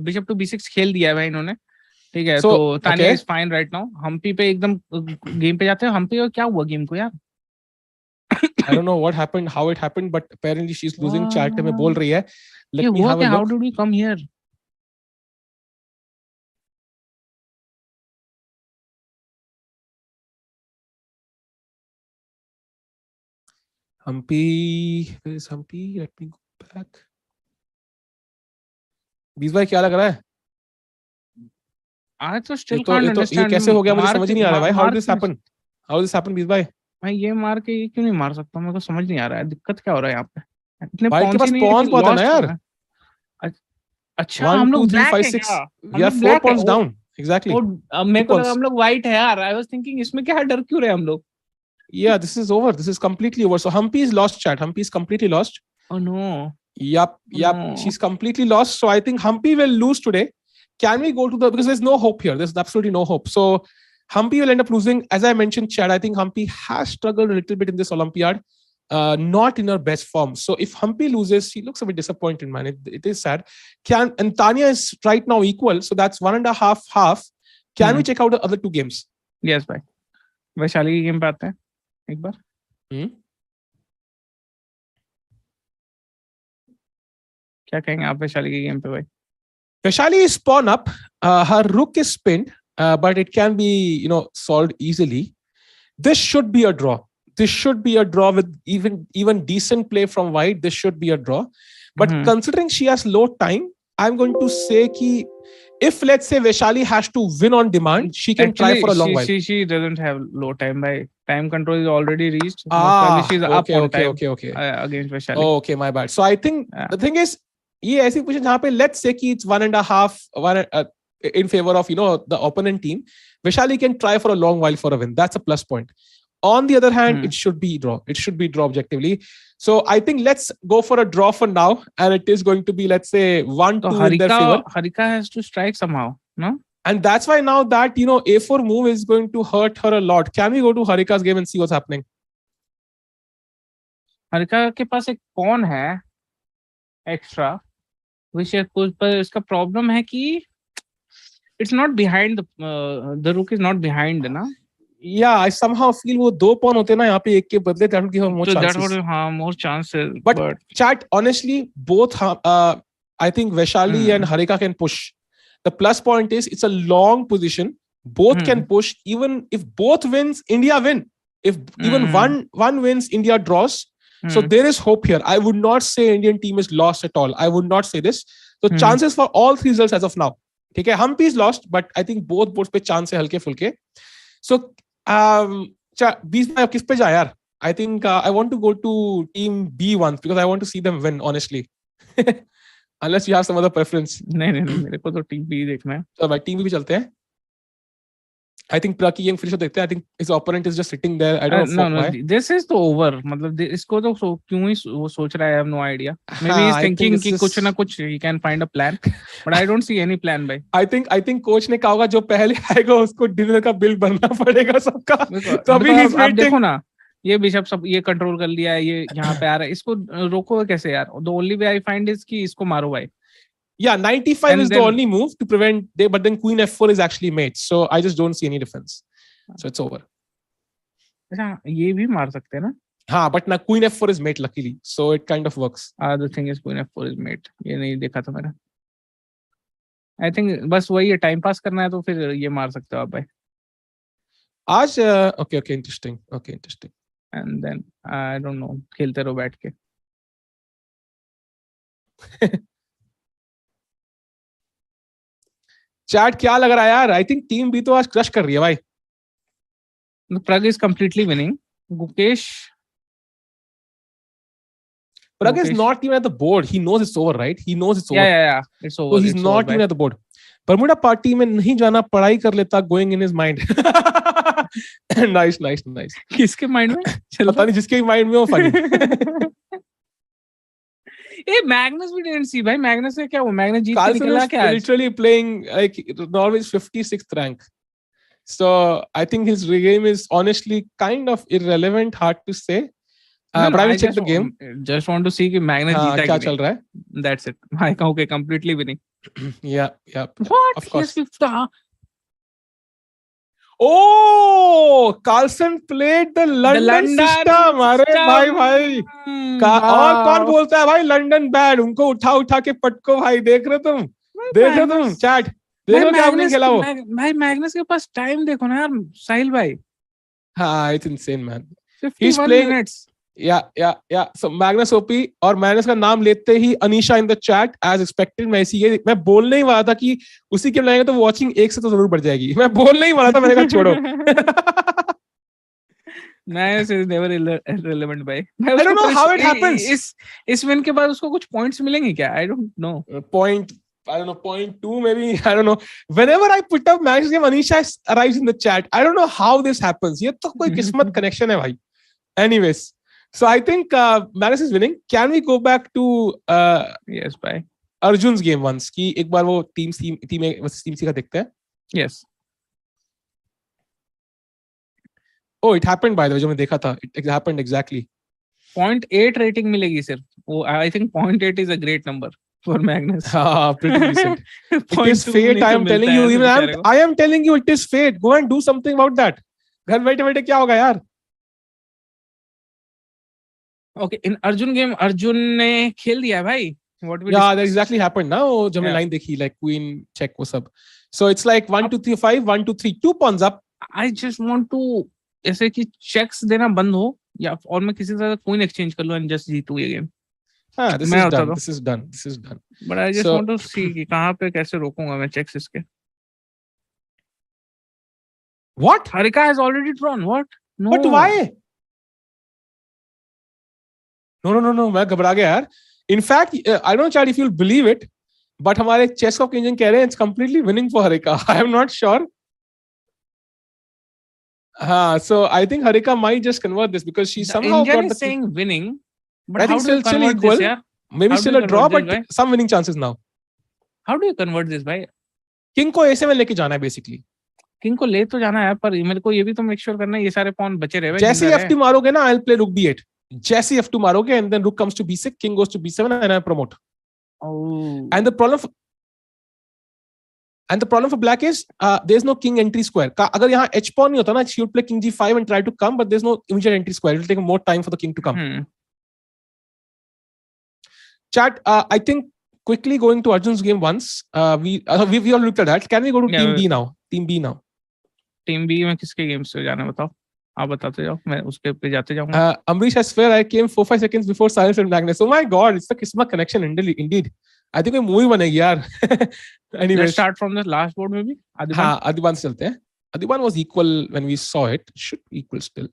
Bishop to B6 खेल दिया है भाई इन्होंने. ठीक है, तो Tanya is fine right now. Humpy पे एकदम गेम पे जाते हैं. Humpy को क्या हुआ गेम को यार? I don't know what happened, how it happened, but apparently she's losing. Chat में बोल रही है. Let me have a look. How did we come here? Humpy, where is Humpy? Let me go back. बीस भाई क्या लग रहा है? I तो still can't understand. ये कैसे हो गया मुझे समझ नहीं आ रहा भाई. How did this happen? How did this happen, बीस भाई? भाई ये मार के ये क्यों नहीं मार सकता? मेरे को समझ नहीं आ रहा है. दिक्कत क्या हो रहा है यहाँ पे? इतने भाई के पास पॉन्स बहुत है ना यार. अच्छा हम लोग 1 2 3 5 6 we are 4 pawns down. Exactly. मेरे को लगा हम लोग white है यार. I was thinking इसमें क्या डर क्यों रहे हम लोग? Yeah, this is over. This is completely over. So Humpy is lost, chat. Humpy is completely lost. Oh no. Yep. No. She's completely lost. So I think Humpy will lose today. Can we go to because there's no hope here. There's absolutely no hope. So Humpy will end up losing. As I mentioned, chat, I think Humpy has struggled a little bit in this Olympiad. Not in her best form. So if Humpy loses, she looks a bit disappointed, man. It is sad. And Tanya is right now equal. So that's 1.5 half. Can we check out the other two games? Yes, bhai. Vaishali की game पे आते हैं एक बार. क्या कहेंगे आप वैशाली की game पे भाई? Vishali is pawn up. Her rook is pinned, but it can be, solved easily. This should be a draw. This should be a draw with even decent play from white. This should be a draw. But considering she has low time, I'm going to say ki if let's say Vishali has to win on demand, she can try for a long while. She doesn't have low time. By time control is already reached. She's up on time against Vishali. Oh, okay, my bad. So I think the thing is, ये ऐसी position जहाँ पे let's say कि it's 1.5 in favor of the opponent team, Vishali can try for a long while for a win. That's a plus point. On the other hand, it should be draw. It should be draw objectively. So I think let's go for a draw for now, and it is going to be, let's say, 1-2 in their favor. Harika has to strike somehow, no? And that's why now that A4 move is going to hurt her a lot. Can we go to Harika's game and see what's happening? Harika के पास एक pawn है extra. पर इसका problem है कि it's not behind the rook is not behind ना. Yeah, I somehow feel वो 2 pawn होते ना यहाँ पे एक के बदले that would give her more So that chances. would more chances. But chat, honestly, both I think Vishali and Harika can push. The plus point is it's a long position. Both can push. Even if both wins, India win. If even one wins, India draws. So there is hope here. I would not say Indian team is lost at all. I would not say this. So chances for all 3 results as of now. Okay, Humpy is lost, but I think both boards पे chance है हल्के फुल्के. So 20 में किस पे जाए यार? I think I want to go to team B once because I want to see them win, honestly. Unless you have some other preference. नहीं मेरे को तो टीम बी देखना है. So भाई टीम बी भी चलते हैं. I think Pragg की game finish देखते हैं. I think his opponent is just sitting there. I don't know why. This is तो over. मतलब इसको तो क्यों ही वो सोच रहा है? I have no idea. Maybe he's thinking कि कुछ ना कुछ he can find a plan. But I don't see any plan भाई. I think coach ने कहा होगा जो पहले आएगा उसको डिनर का बिल भरना पड़ेगा सबका. तो अभी he's waiting. देखो ना, ये बिशप सब ये कंट्रोल कर लिया है, ये यहाँ पे आ रहा है. इसको रोको कैसे यार? The only way I find is कि इसको मारो भाई. Yeah, 95 and is the only move to prevent. But then Queen F4 is actually mate, so I just don't see any defense. So it's over. अच्छा, ये भी मार सकते हैं ना? हाँ, but now Queen F4 is mate luckily, so it kind of works. The thing is Queen F4 is mate. ये नहीं देखा था मैंने. I think बस वही है, टाइम पास करना है तो फिर ये मार सकते हो आप भाई. आज okay, interesting. And then I don't know, खेलते रहो बैठ के. चैट क्या लग रहा है यार? आई थिंक टीम भी तो आज क्रश कर रही है भाई. Pragg is completely winning. Gukesh is not even at the board. He knows it's over, right? He knows it's over. Yeah. It's over. So he's not even at the board. Bermuda party में नहीं जाना, पढ़ाई कर लेता, going in his mind. Nice. किसके mind में? पता नहीं जिसके mind में वो funny. Hey, Magnus we didn't see भाई. Magnus का क्या हुआ? Magnus जीत के निकला क्या? Literally playing like Norway's 56th rank. So I think his game is honestly kind of irrelevant, hard to say. But I will check the game. Just want to see कि Magnus जीता क्या चल रहा है? That's it. I okay, completely winning. Yeah. What? Of course. Yes, Oh, Carlson played the London system. अरे भाई. और कौन बोलता है भाई लंदन बैड? उनको उठा के पटको भाई. देख रहे तुम चैट. देखो क्या आपने खेला वो. भाई मैग्नस के पास टाइम देखो ना यार साहिल भाई. हाँ, it's insane man. 51 minutes. Yeah. So Magnus OP और Magnus का नाम लेते ही Anisha in the chat as expected. मैं बोलने ही वाला था कि उसी गेम लाएंगे तो वॉचिंग 1 से तो जरूर बढ़ जाएगी. मैं बोलने ही वाला था, मैंने कहा छोड़ो. Magnus is never irrelevant भाई. I don't know how it happens. इस विन के बाद उसको कुछ पॉइंट्स मिलेंगे क्या? I don't know. I don't know, 0.2 maybe. I don't know. Whenever I put up Magnus game, Anisha arrives in the chat. I don't know how this happens. ये तो कोई किस्मत connection है भाई. Anyways. So I think Magnus is winning. Can we go back to yes, bye. Arjun's game once? कि एक बार वो team C का देखते हैं. Yes. Oh, it happened by the way. जो मैं देखा था. It happened exactly. 0.8 rating मिलेगी सिर्फ. Oh, I think 0.8 is a great number for Magnus. Pretty decent. It is fate. I am telling you. Even I am telling you, it is fate. Go and do something about that. घर बैठे क्या होगा यार? Okay, in Arjun game, Arjun ने खेल दिया भाई. That exactly happened now. जब मैं line देखी, like queen check वो सब. So it's like 1 2 3 5 1 2 3 2 pawns up. I just want to ऐसे कि checks देना बंद हो या और मैं किसी तरह queen exchange कर लूँ and just जीतूँ ये game. This is done. But I just want to see कि कहाँ पे कैसे रोकूंगा मैं checks इसके. What? Harika has already drawn. What? No. But why? No, मैं घबरा गया यार. In fact, I don't know if you'll believe it, but हमारे chess of engine कह रहे हैं it's completely winning for Harika. I am not sure. So I think Harika might just convert this because she somehow Indian is saying winning, but I think still equal. This, maybe still a draw, but some winning chances now. How do you convert this, भाई? King को A7 में लेके जाना है basically. King को ले तो जाना है पर मेरे को ये भी तो make sure करना है ये सारे pawn बचे रहे. जैसे F2 मारोगे ना, I'll play Rook B8. Jesse F2 मारोगे and then Rook comes to B6, King goes to B7 and I promote. Oh. And the problem And the problem for black is there's no king entry square. अगर यहाँ h pawn नहीं होता ना, she would play king g5 and try to come, but there's no immediate entry square. It will take more time for the king to come. Chat, I think quickly going to Arjun's game once. We all looked at that. Can we go to team B now? Team B now. Team B में किसके games से जाना बताओ? आप बताते जाओ, मैं उसके पे जाते जाऊंगा. Amrish has swear I came 4-5 seconds before Sahil and Magnus. Oh my God, it's the Kisma connection indeed. I think कोई movie बनेगी यार. Anyway, let's start from the last board maybe. हाँ, Adiban से चलते हैं. Adiban was equal when we saw it. Should be equal still.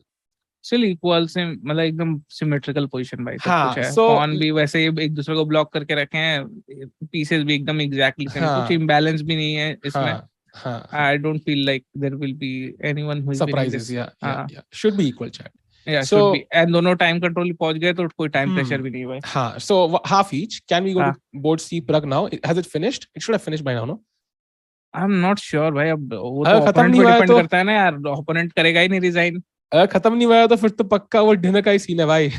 Still equal से मतलब एकदम symmetrical position भाई. हाँ, कुछ है. so pawn भी वैसे एक दूसरे को block करके रखे हैं. Pieces भी एकदम exactly same. कुछ imbalance भी नहीं है इसमें. I don't feel like there will be anyone who is surprises. Yeah. Should be equal, chat. Yeah, so, should be. And दोनों time control ही पहुंच गए तो कोई time pressure भी नहीं है भाई. हाँ, so half each. Can we go to board C Prag now? Has it finished? It should have finished by now, no? I'm not sure भाई. अब वो तो opponent पे depend करता है ना यार. Opponent करेगा ही नहीं resign. अगर खत्म नहीं हुआ तो फिर तो पक्का वो डिनर का ही सीन है भाई.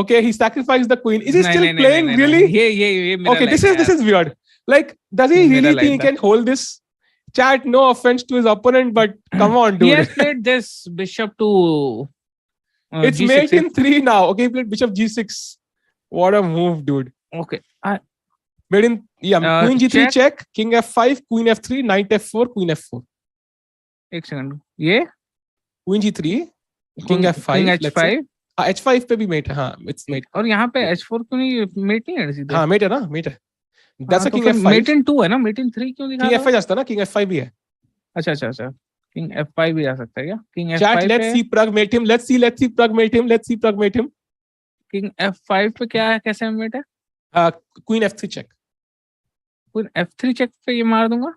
Okay, he sacrificed the queen. Is he still playing really? ये मेरा. Okay, this is weird. Like, does he really think he can hold this? Chat, no offense to his opponent, but come on, dude. He has played this bishop to. It's G6, mate in 3 now. Okay, he played bishop g6. What a move, dude. Okay. Made in queen g3 check, king f5, queen f3, knight f4, queen f4. एक second. ये queen g3, king f5, king h5. h5 पे भी mate है. हाँ, it's mate. और यहाँ पे h4 क्यों नहीं? mate नहीं है सीधे. हाँ, mate है ना, mate है. That's a king f5. mate in 2 है ना, mate in 3 क्यों दिखा रहा है? king f5 जाता ना, king f5 भी है. अच्छा. King f5 भी आ सकता है क्या? King f5 Chat, let's see Prag mate him. Let's see Prag mate him. King f5 पे क्या है, कैसे mate है? Queen f3 check. Queen f3 check पे ये मार दूंगा.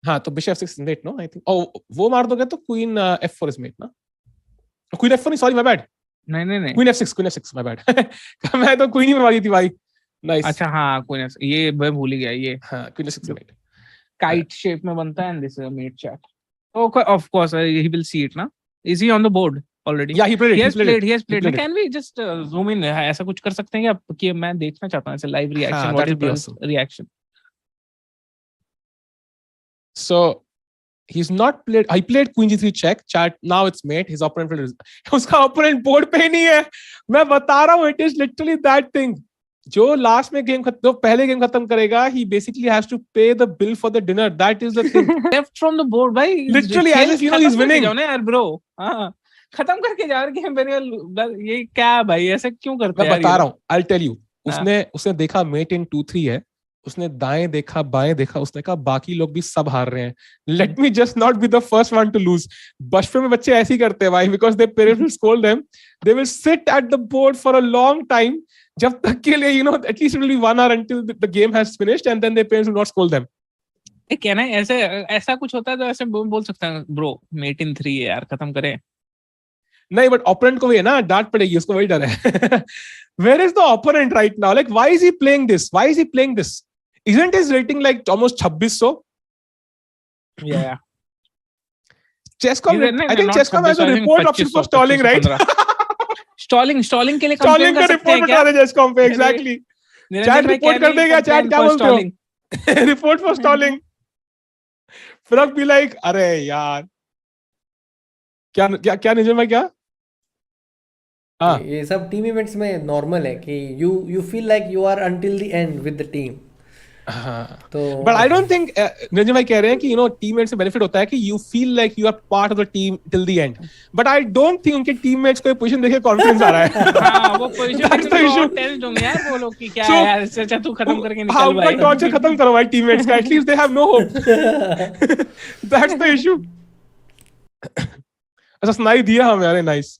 हाँ, तो bishop f6 is mate, no? I think. Oh, वो मार दोगे तो queen f4 is mate, ना? Queen f4 नहीं, sorry, my bad. नहीं. Queen f6, my bad. मैं तो queen ही मरवा दी थी भाई. Nice. अच्छा हाँ, queen f6. ये मैं भूल ही गया ये. हाँ, queen f6 mate. Kite shape में बनता है and this is a mate chat. Okay, of course, he will see it, na? Is he on the board already? Yeah, he played it. He has played. Can we just zoom in? ऐसा कुछ कर सकते हैं क्या? कि मैं देखना चाहता हूँ ऐसे live reaction. What is the awesome reaction? So he's not played. I played queen g3 check. Chat. Now it's mate. His opponent played. उसका opponent board पे ही नहीं है. मैं बता रहा हूँ. It is literally that thing. जो लास्ट में गेम खत्म, पहले गेम खत्म करेगा, he basically has to pay the bill for the dinner. That is the thing. Left from the board, भाई. Literally, as if you know he's winning. जाओ ना यार, bro. हाँ, खत्म करके जा रहे गेम. ये क्या भाई, ऐसे क्यों करते हैं? मैं बता रहा हूँ. I'll tell you. उसने देखा mate in 2-3 है. उसने दाएं देखा, बाएं देखा. उसने कहा बाकी लोग भी सब हार रहे हैं. Let me just not be the first one to lose. बचपन में बच्चे ऐसे ही करते हैं भाई, because their parents will scold them. They will sit at the board for a long time. जब तक के लिए, at least it will be 1 hour until the game has finished, and then their parents will not scold them. क्या ना, ऐसा कुछ होता है तो ऐसे बोल सकता है, bro, mate in 3 है यार, खत्म करें. नहीं, but opponent को भी है ना, डांट पड़ेगी, उसको वही डर है. Where is the opponent right now? Like, why is he playing this? Isn't his rating like almost 2600? Yeah. Chesscom, I think Chesscom has a report option for stalling, right? Stalling के लिए स्टॉलिंग का report बता रहे जेस्कॉम पे. Exactly. Chat report कर देगा. Chat क्या बोलते हो? Report for stalling. फिर भी लाइक, अरे यार क्या निजम है क्या? हाँ, ये सब टीम इवेंट्स में नॉर्मल है कि you feel like you are until the end with the team. तो but I don't think Niranjan भाई कह रहे हैं कि टीममेट से बेनिफिट होता है कि you feel like you are part of the team till the end. But I don't think उनके टीममेट्स को पोजीशन देख के कॉन्फिडेंस आ रहा है. हाँ, वो पोजीशन में टेंस्ड होंगे यार वो लोग कि क्या है यार, अच्छा तू खत्म करके निकल भाई. हाँ, उनका टॉर्चर खत्म करो भाई टीममेट्स का. At least they have no hope. That's the issue. अच्छा, सुनाई दिया हमें. अरे nice.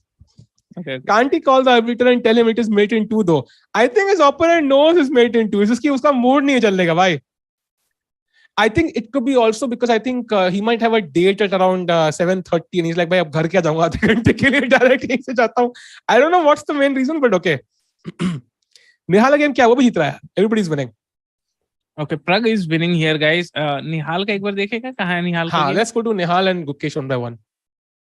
Okay. Can't he call the arbiter and tell him it is mate in 2 though? I think his opponent knows his mate in 2. इसकी उसका mood नहीं है चलने का भाई. I think it could be also because I think he might have a date at around 7:30 and he's like, भाई अब घर क्या जाऊंगा आधे घंटे के लिए, डायरेक्ट यहीं से जाता हूँ. I don't know what's the main reason, but okay. Nihal game क्या वो भी जीत रहा है. Everybody is winning. Okay, Prag is winning here, guys. निहाल का एक बार देखेगा, कहाँ है निहाल का? हाँ, let's go to Nihal and Gukesh 1 by 1.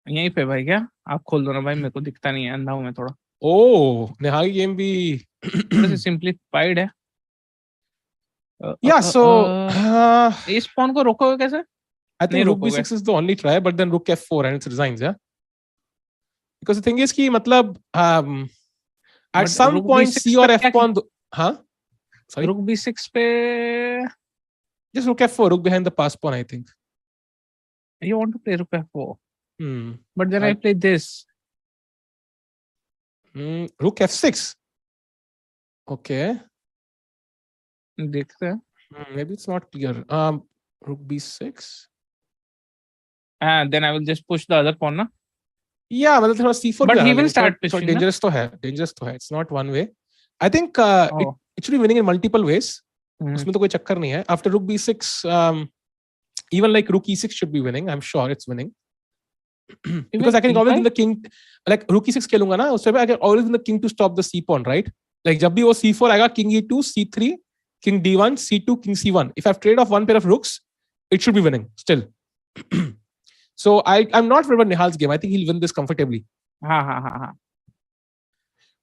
यहीं पे भाई. क्या आप खोल दो ना भाई, मेरे को दिखता नहीं है, अंधा हूं मैं थोड़ा. ओह, निहाल की गेम भी थोड़ा सा सिंपलीफाइड है. Yeah, so इस pawn को रोकोगे कैसे? I think rook b6 is the only try, but then rook f4 and it resigns, yeah. Because the thing is कि मतलब at some point c or f pawn, हाँ, sorry, rook b6 पे just rook f4, rook behind the pass pawn, I think. you want to play rook f4, but then I play this. Rook f6. Okay. देखते हैं. Maybe it's not clear. Rook b6. And then I will just push the other pawn, na? Yeah, मतलब थोड़ा c4. But he will start pushing. So dangerous तो है. It's not one way. I think it should be winning in multiple ways. उसमें तो कोई चक्कर नहीं है. After rook b6, even like rook e6 should be winning. I'm sure it's winning. Because I can always win the king. Like rook e6 खेलूंगा ना, उससे I can always win the king to stop the c pawn, right? Like जब भी वो c4 आएगा, king e2, c3, king d1, c2, king c1. If I've traded off one pair of rooks, it should be winning still. So I'm not worried about Nihal's game. I think he'll win this comfortably. Ha.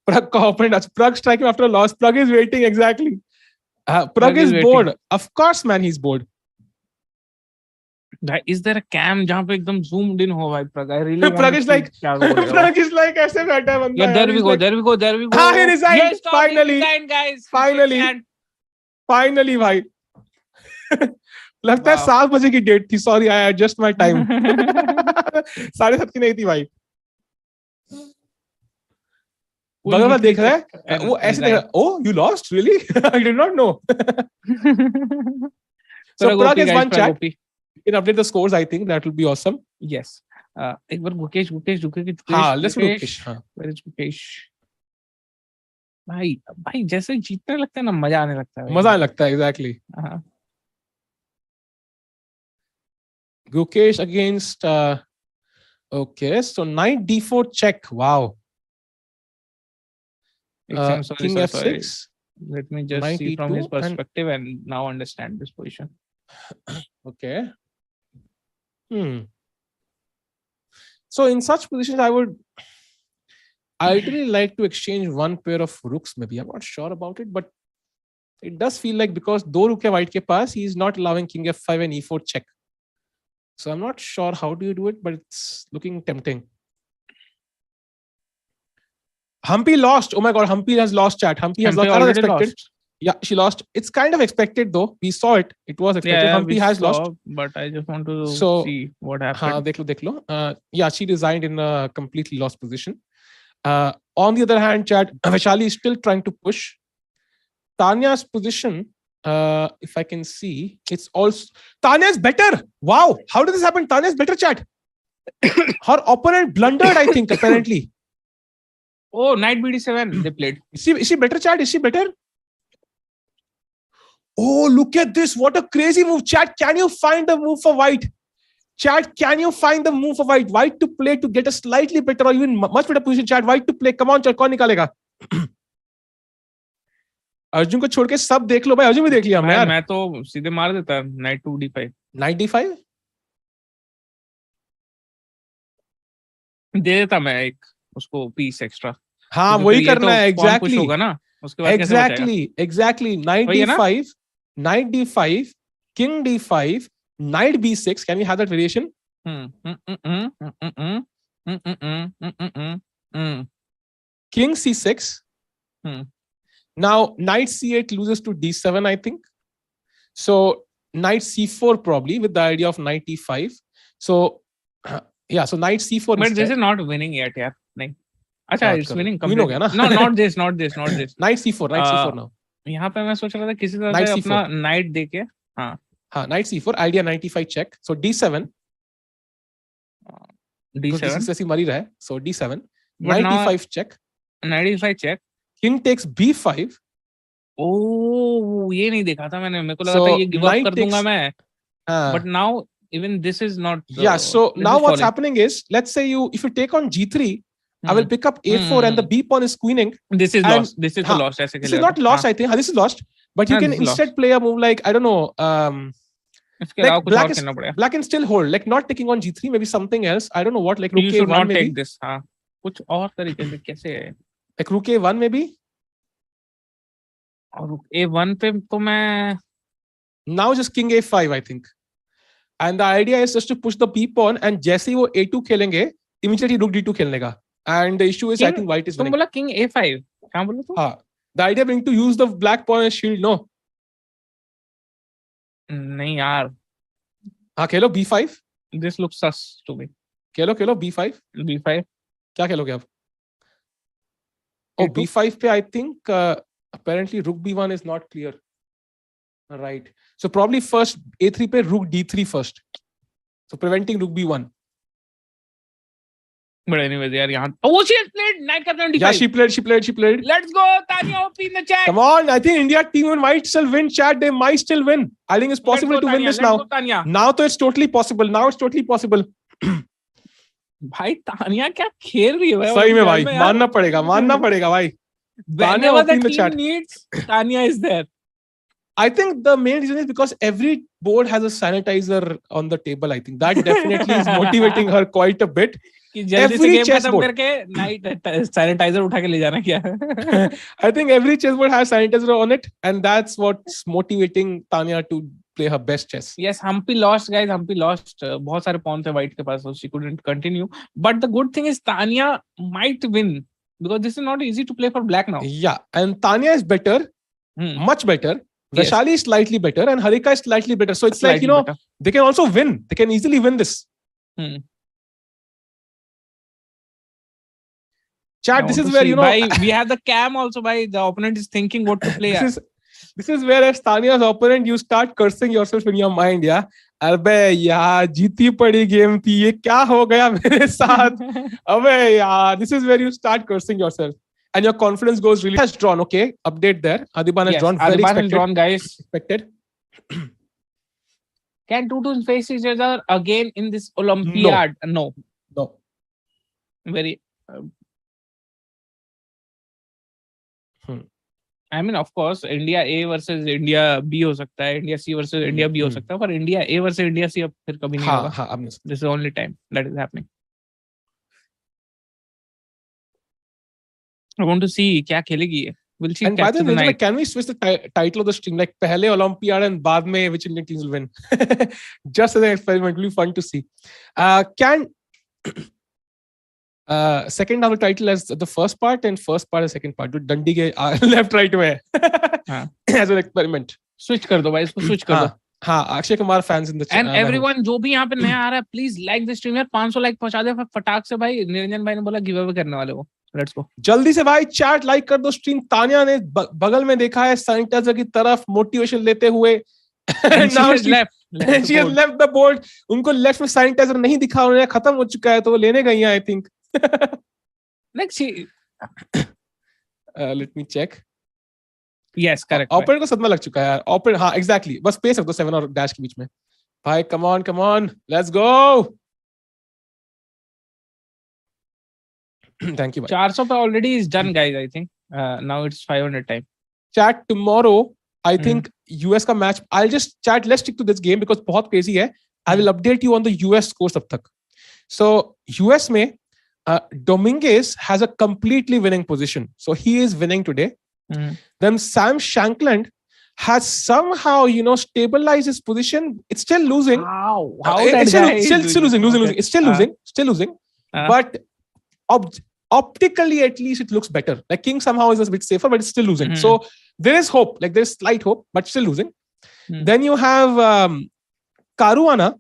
Pragg का opponent, Pragg striking after a loss. Pragg is waiting exactly. Pragg is bored. Of course, man, he's bored. Is there a cam जहाँ पे एकदम zoomed in हो भाई Pragg? I really want Pragg to is see like क्या बोल रहे हो. Pragg is like ऐसे बैठा है बंदा. Yeah, there we go. हाँ, he resigned. Yes, Finally. he resigned, guys. Finally, भाई. लगता है 7 बजे की डेट थी. Sorry, I adjust my time. 7:30 की नहीं थी भाई. बगल में देख रहा है वो ऐसे देख रहा है. Oh, you lost? Really? I did not know. So Pragg is one chat. You can update the scores. I think that will be awesome. Yes. एक बार Gukesh. हाँ, let's go Gukesh. Where is Gukesh? भाई जैसे जीतने लगता है ना, मजा आने लगता है. मजा आने लगता है, exactly. Gukesh against okay, so knight d4 check. Wow. King f6. Let me just see from his perspective and now understand this position. Okay. So in such positions, I would ideally like to exchange one pair of rooks. Maybe I'm not sure about it, but it does feel like because दो रुक है white के पास, he is not allowing king f5 and e4 check. So I'm not sure how do you do it, but it's looking tempting. Humpy lost. Oh my God, Humpy has lost chat. Humpy has lost. Unexpected. Yeah, she lost. It's kind of expected though. We saw it. It was expected. Yeah, Humpy has lost. But I just want to see what happened. देख लो. Yeah, she resigned in a completely lost position. On the other hand, chat, Vishali is still trying to push. Tanya's position, if I can see, it's also Tanya is better. Wow, how did this happen? Tanya is better, chat. Her opponent blundered, I think, apparently. Oh, knight bd7 they played. Is she better, chat? Is she better? Oh, look at this. What a crazy move. Chat, can you find the move for white? Chat, can you find the move for white? White to play to get a slightly better or even much better position. Chat, white to play. Come on, chat. कौन निकालेगा? अर्जुन को छोड़ के सब देख लो भाई. अर्जुन भी देख लिया हमने यार. मैं तो सीधे मार देता knight to d5. Knight d5? दे देता मैं एक उसको piece extra. हाँ, वही करना है. Exactly. होगा ना. उसके बाद Exactly. Knight d5. Knight d5, king d5, knight b6. Can we have that variation? King c6. Now knight c8 loses to d7, I think. So knight c4 probably with the idea of knight e5. So yeah, so knight c4. But this is not winning yet, yeah. नहीं. अच्छा, it's winning. Win हो गया ना? No, not this. Knight c4 now. यहाँ पे मैं सोच रहा था किसी तरह से अपना knight देके. हाँ, knight c4, idea knight e5 check. So d7. d7 जैसी मरी रहा है. So d7. Knight e5 check. Knight e5 check. King takes b5. Oh, ये नहीं देखा था मैंने. मेरे को लगा था ये give up कर दूंगा मैं. But now even this is not. Yeah. So now what's happening is, let's say if you take on g3. I will pick up a4 and the b pawn is queening. This is lost. This is lost. This is not lost, I think. This is lost. But you can instead play a move like, I don't know, like black can still hold, like not taking on g3, maybe something else. I don't know what, like rook a1 maybe. You should not maybe. take this. कुछ और तरीके से कैसे है? Like rook a1 maybe? और rook a1 पे तो मैं Now just king a5, I think. And the idea is just to push the b pawn, and जैसे ही वो a2 खेलेंगे, immediately rook d2 खेलने का. And the issue is, I think white is winning. तुम बोला king a5. क्या बोला तू? हाँ. The idea being to use the black pawn as shield, no? नहीं यार. हाँ, खेलो b5. This looks sus to me. Khelo b5. b5. क्या खेलोगे अब? Oh, b5 पे I think apparently rook b1 is not clear. Right. So probably first a3 पे rook d3 first. So preventing rook b1. But anyways, yaar, oh, she has played knight captain d5. Yeah, she played. Let's go, Tanya OP in the chat. Come on, I think India team might still win, chat. They might still win. I think it's possible to win this now. Now तो it's totally possible. भाई तानिया क्या खेल रही है भाई? सही में भाई, मानना पड़ेगा भाई. Whenever the team needs, Tanya is there. I think the main reason is because every board has a sanitizer on the table. I think that definitely is motivating her quite a bit. Every chessboard sanitizer उठा के ले जाना क्या? I think every chessboard has sanitizer on it, and that's what's motivating Tanya to play her best chess. Yes, Humpy lost, guys. Humpy lost. बहुत सारे pawns थे white के पास, so she couldn't continue. But the good thing is Tanya might win because this is not easy to play for black now. Yeah, and Tanya is better, much better. Vishali is slightly better, and Harika is slightly better. So it's slightly like, better. They can also win. They can easily win this. Chat, this is where, we have the cam also, the opponent is thinking what to play. This is where as Tanya's opponent, you start cursing yourself in your mind, yeah? अबे यार जीती पड़ी game थी, ये क्या हो गया मेरे साथ? अबे यार, this is where you start cursing yourself. And your confidence goes really. Has drawn, okay? Update there. Adiban has drawn. Very expected. Drawn, guys. Expected. Can two teams face each other again in this Olympiad? No. Very. I mean, of course, India A versus India B हो सकता है, India C versus India B हो सकता है, पर India A versus India C अब फिर कभी नहीं होगा. This is the only time that is happening. I want to see क्या खेलेगी ये. Will she and by the way, can we switch the title of the stream? Like पहले Olympiad and बाद में which Indian teams will win? Just as an experiment, will be fun to see. Can second half of the title as the first part and first part as second part. जो डंडी के left right में है. As an experiment. Switch कर दो भाई, इसको switch कर दो. हाँ, Akshay Kumar fans in the chat. And everyone जो भी यहाँ पे नया आ रहा है, please like the stream यार. 500 like पहुंचा दे फटाक से भाई. निरंजन भाई ने बोला give away करने वाले वो. Let's go. जल्दी से भाई चैट लाइक कर दो. स्ट्रीम तानिया ने बगल में देखा है सैनिटाइजर की तरफ मोटिवेशन लेते हुए. Now she has left the board. उनको लेफ्ट में सैनिटाइजर नहीं दिखा, उन्हें खत्म हो चुका है, तो वो लेने गई हैं I think. Like she let me check. Yes, correct. Operator को सदमा लग चुका है यार. ऑपरेटर, हाँ एग्जैक्टली. बस स्पेस रख दो 7 और डैश के बीच में. भाई come on let's go. Thank you. 400 पे already is done, guys. I think now it's 500 time. Chat tomorrow. I think US का match. I'll just chat. Let's stick to this game because बहुत crazy है. I will update you on the US scores तब तक. So US में Dominguez has a completely winning position. So he is winning today. Then Sam Shankland has somehow stabilized his position. It's still losing. How it's still losing. It's still losing. But optically at least it looks better. Like King somehow is a bit safer, but it's still losing. So there is hope. Like there's slight hope, but still losing. Then you have Caruana,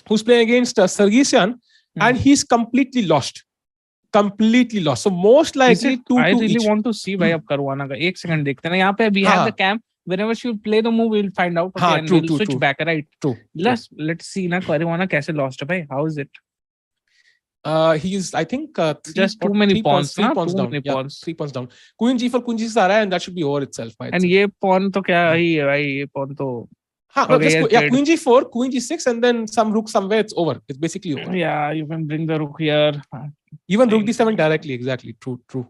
who's playing against Sargsyan, and he's completely lost. So most likely I really want to see भाई अब Caruana का. एक second देखते हैं ना यहाँ पे. We have the cam. Whenever she will play the move, we'll find out. Okay, and we'll switch back, right? True. Let's see ना Caruana कैसे lost है भाई. How is it? He's I think just too many pawns. 3 pawns down. 3 pawns down. Queen G4, Queen G6 आ रहा है, and that should be over itself. And ये pawn तो क्या ही है भाई? ये pawn तो Queen G4, Queen G6, and then some rook somewhere. It's over. It's basically over. Yeah, you can bring the rook here. Even rook D7 directly. Exactly. True.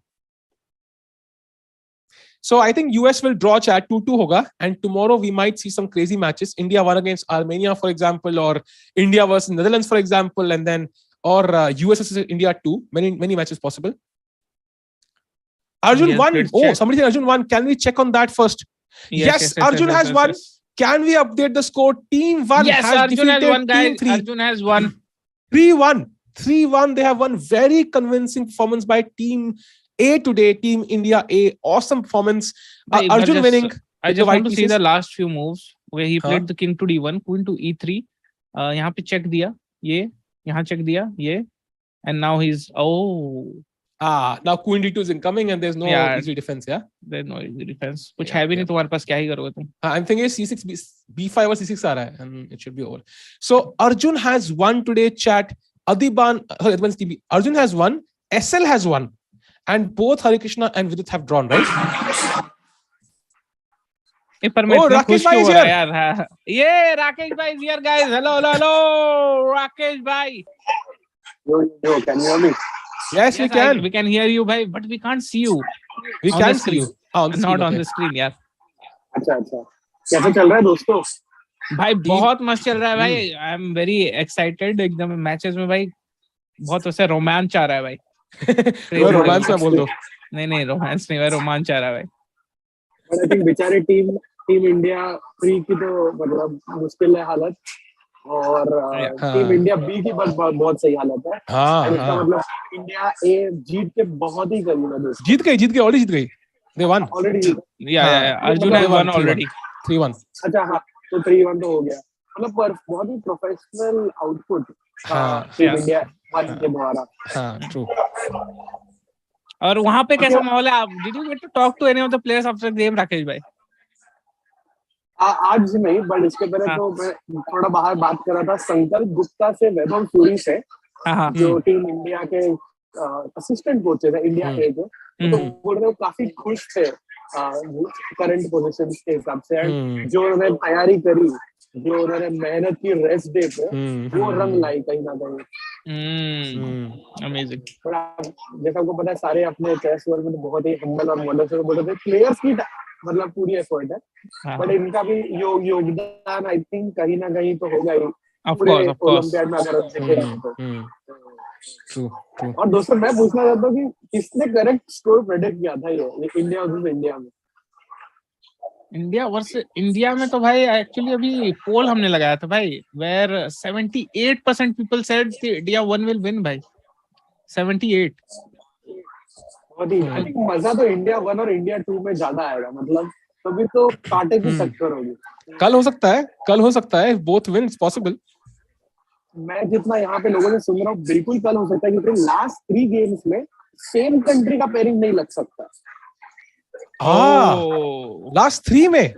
So I think US will draw chat 2-2 hoga, and tomorrow we might see some crazy matches. India 1 against Armenia, for example, or India versus Netherlands, for example, and then or US versus India 2. Many matches possible. Arjun won. Oh, somebody said Arjun won. Can we check on that first? Yes, Arjun has won. Can we update the score? Team 1 Yes, has Arjun has defeated won, guys. Team 3. Arjun has won. 3-1. 3-1. They have won. Very convincing performance by Team A today. Team India A. Awesome performance. Arjun winning. I just want to see the last few moves where he played the king to D1, queen to E3. यहाँ पे check दिया, ये यहाँ check दिया, ये, and now he's now queen D2 is incoming and there's no easy defense. There's no easy defense. कुछ है भी नहीं तुम्हारे पास, क्या ही करोगे तुम? I'm thinking C6, B5 or C6 आ रहा है and it should be over. So Arjun has won today. Chat. Arjun has won. SL has won, and both Harikrishna and Vidit have drawn, right? Rakesh bhai is here. Yeah, Rakesh bhai is here, guys. Hello, Rakesh bhai. Yo, can you hear me? Yes, we can. We can hear you, bhai, but we can't see you. We can see you. Not on the screen, यार. अच्छा. कैसा चल रहा है दोस्तों? भाई बहुत मस्त चल रहा है भाई. I am very excited. एकदम मैचेस में भाई बहुत वैसे रोमांच आ रहा है भाई. रोमांच में बोल दो. नहीं रोमांच नहीं भाई, रोमांच आ रहा है भाई. But I think बेचारे टीम इंडिया 3 की तो मतलब मुश्किल है हालत, और टीम इंडिया बी की बस बहुत सही हालत है. इसका मतलब इंडिया ए जीत के बहुत ही करीब है दोस्तों. जीत गई ऑलरेडी जीत गई. They won already. Yeah. Arjun has won already. 3-1. अच्छा हाँ, तो 3-1 तो हो गया. मतलब बहुत ही प्रोफेशनल आउटपुट टीम इंडिया 1 के द्वारा. True. और वहाँ पे कैसा माहौल है? Did you get to talk to any of the players after the game, Rakesh भाई? आज नहीं, बट इसके पहले तो मैं थोड़ा बाहर बात कर रहा था शंकर गुप्ता से, वैभव सूरी से, जो टीम इंडिया के असिस्टेंट कोचेस है इंडिया के, तो बोल रहे काफी खुश थे करंट पोजीशंस के हिसाब से. जो उन्होंने तैयारी करी, जो उन्होंने मेहनत की रेस्ट डे पे, वो रंग लाई कहीं ना कहीं. अमेजिंग. जैसा आपको पता है, सारे अपने चेस वर्ल्ड में बहुत ही हम्बल और मॉडल से बोलते थे. प्लेयर्स की मतलब पूरी एफर्ट है, बट इनका भी योगदान आई थिंक कहीं ना कहीं तो होगा ही. ओलंपियाड में अगर देखें तो. और दोस्तों मैं पूछना चाहता हूँ कि किसने करेक्ट स्कोर प्रेडिक्ट किया था ये इंडिया वर्सेस इंडिया में? इंडिया वर्सेस इंडिया में तो भाई एक्चुअली अभी पोल हमने लगाया था भाई, where 78% people said India 1 will win भाई. 78. आई थिंक मजा तो इंडिया 1 और इंडिया 2 में ज्यादा आएगा. मतलब तभी तो कांटे की टक्कर होगी. कल हो सकता है बोथ विन्स पॉसिबल. मैं जितना यहाँ पे लोगों से सुन रहा हूँ, बिल्कुल कल हो सकता है, क्योंकि लास्ट 3 गेम्स में सेम कंट्री का पेयरिंग नहीं लग सकता. लास्ट 3 में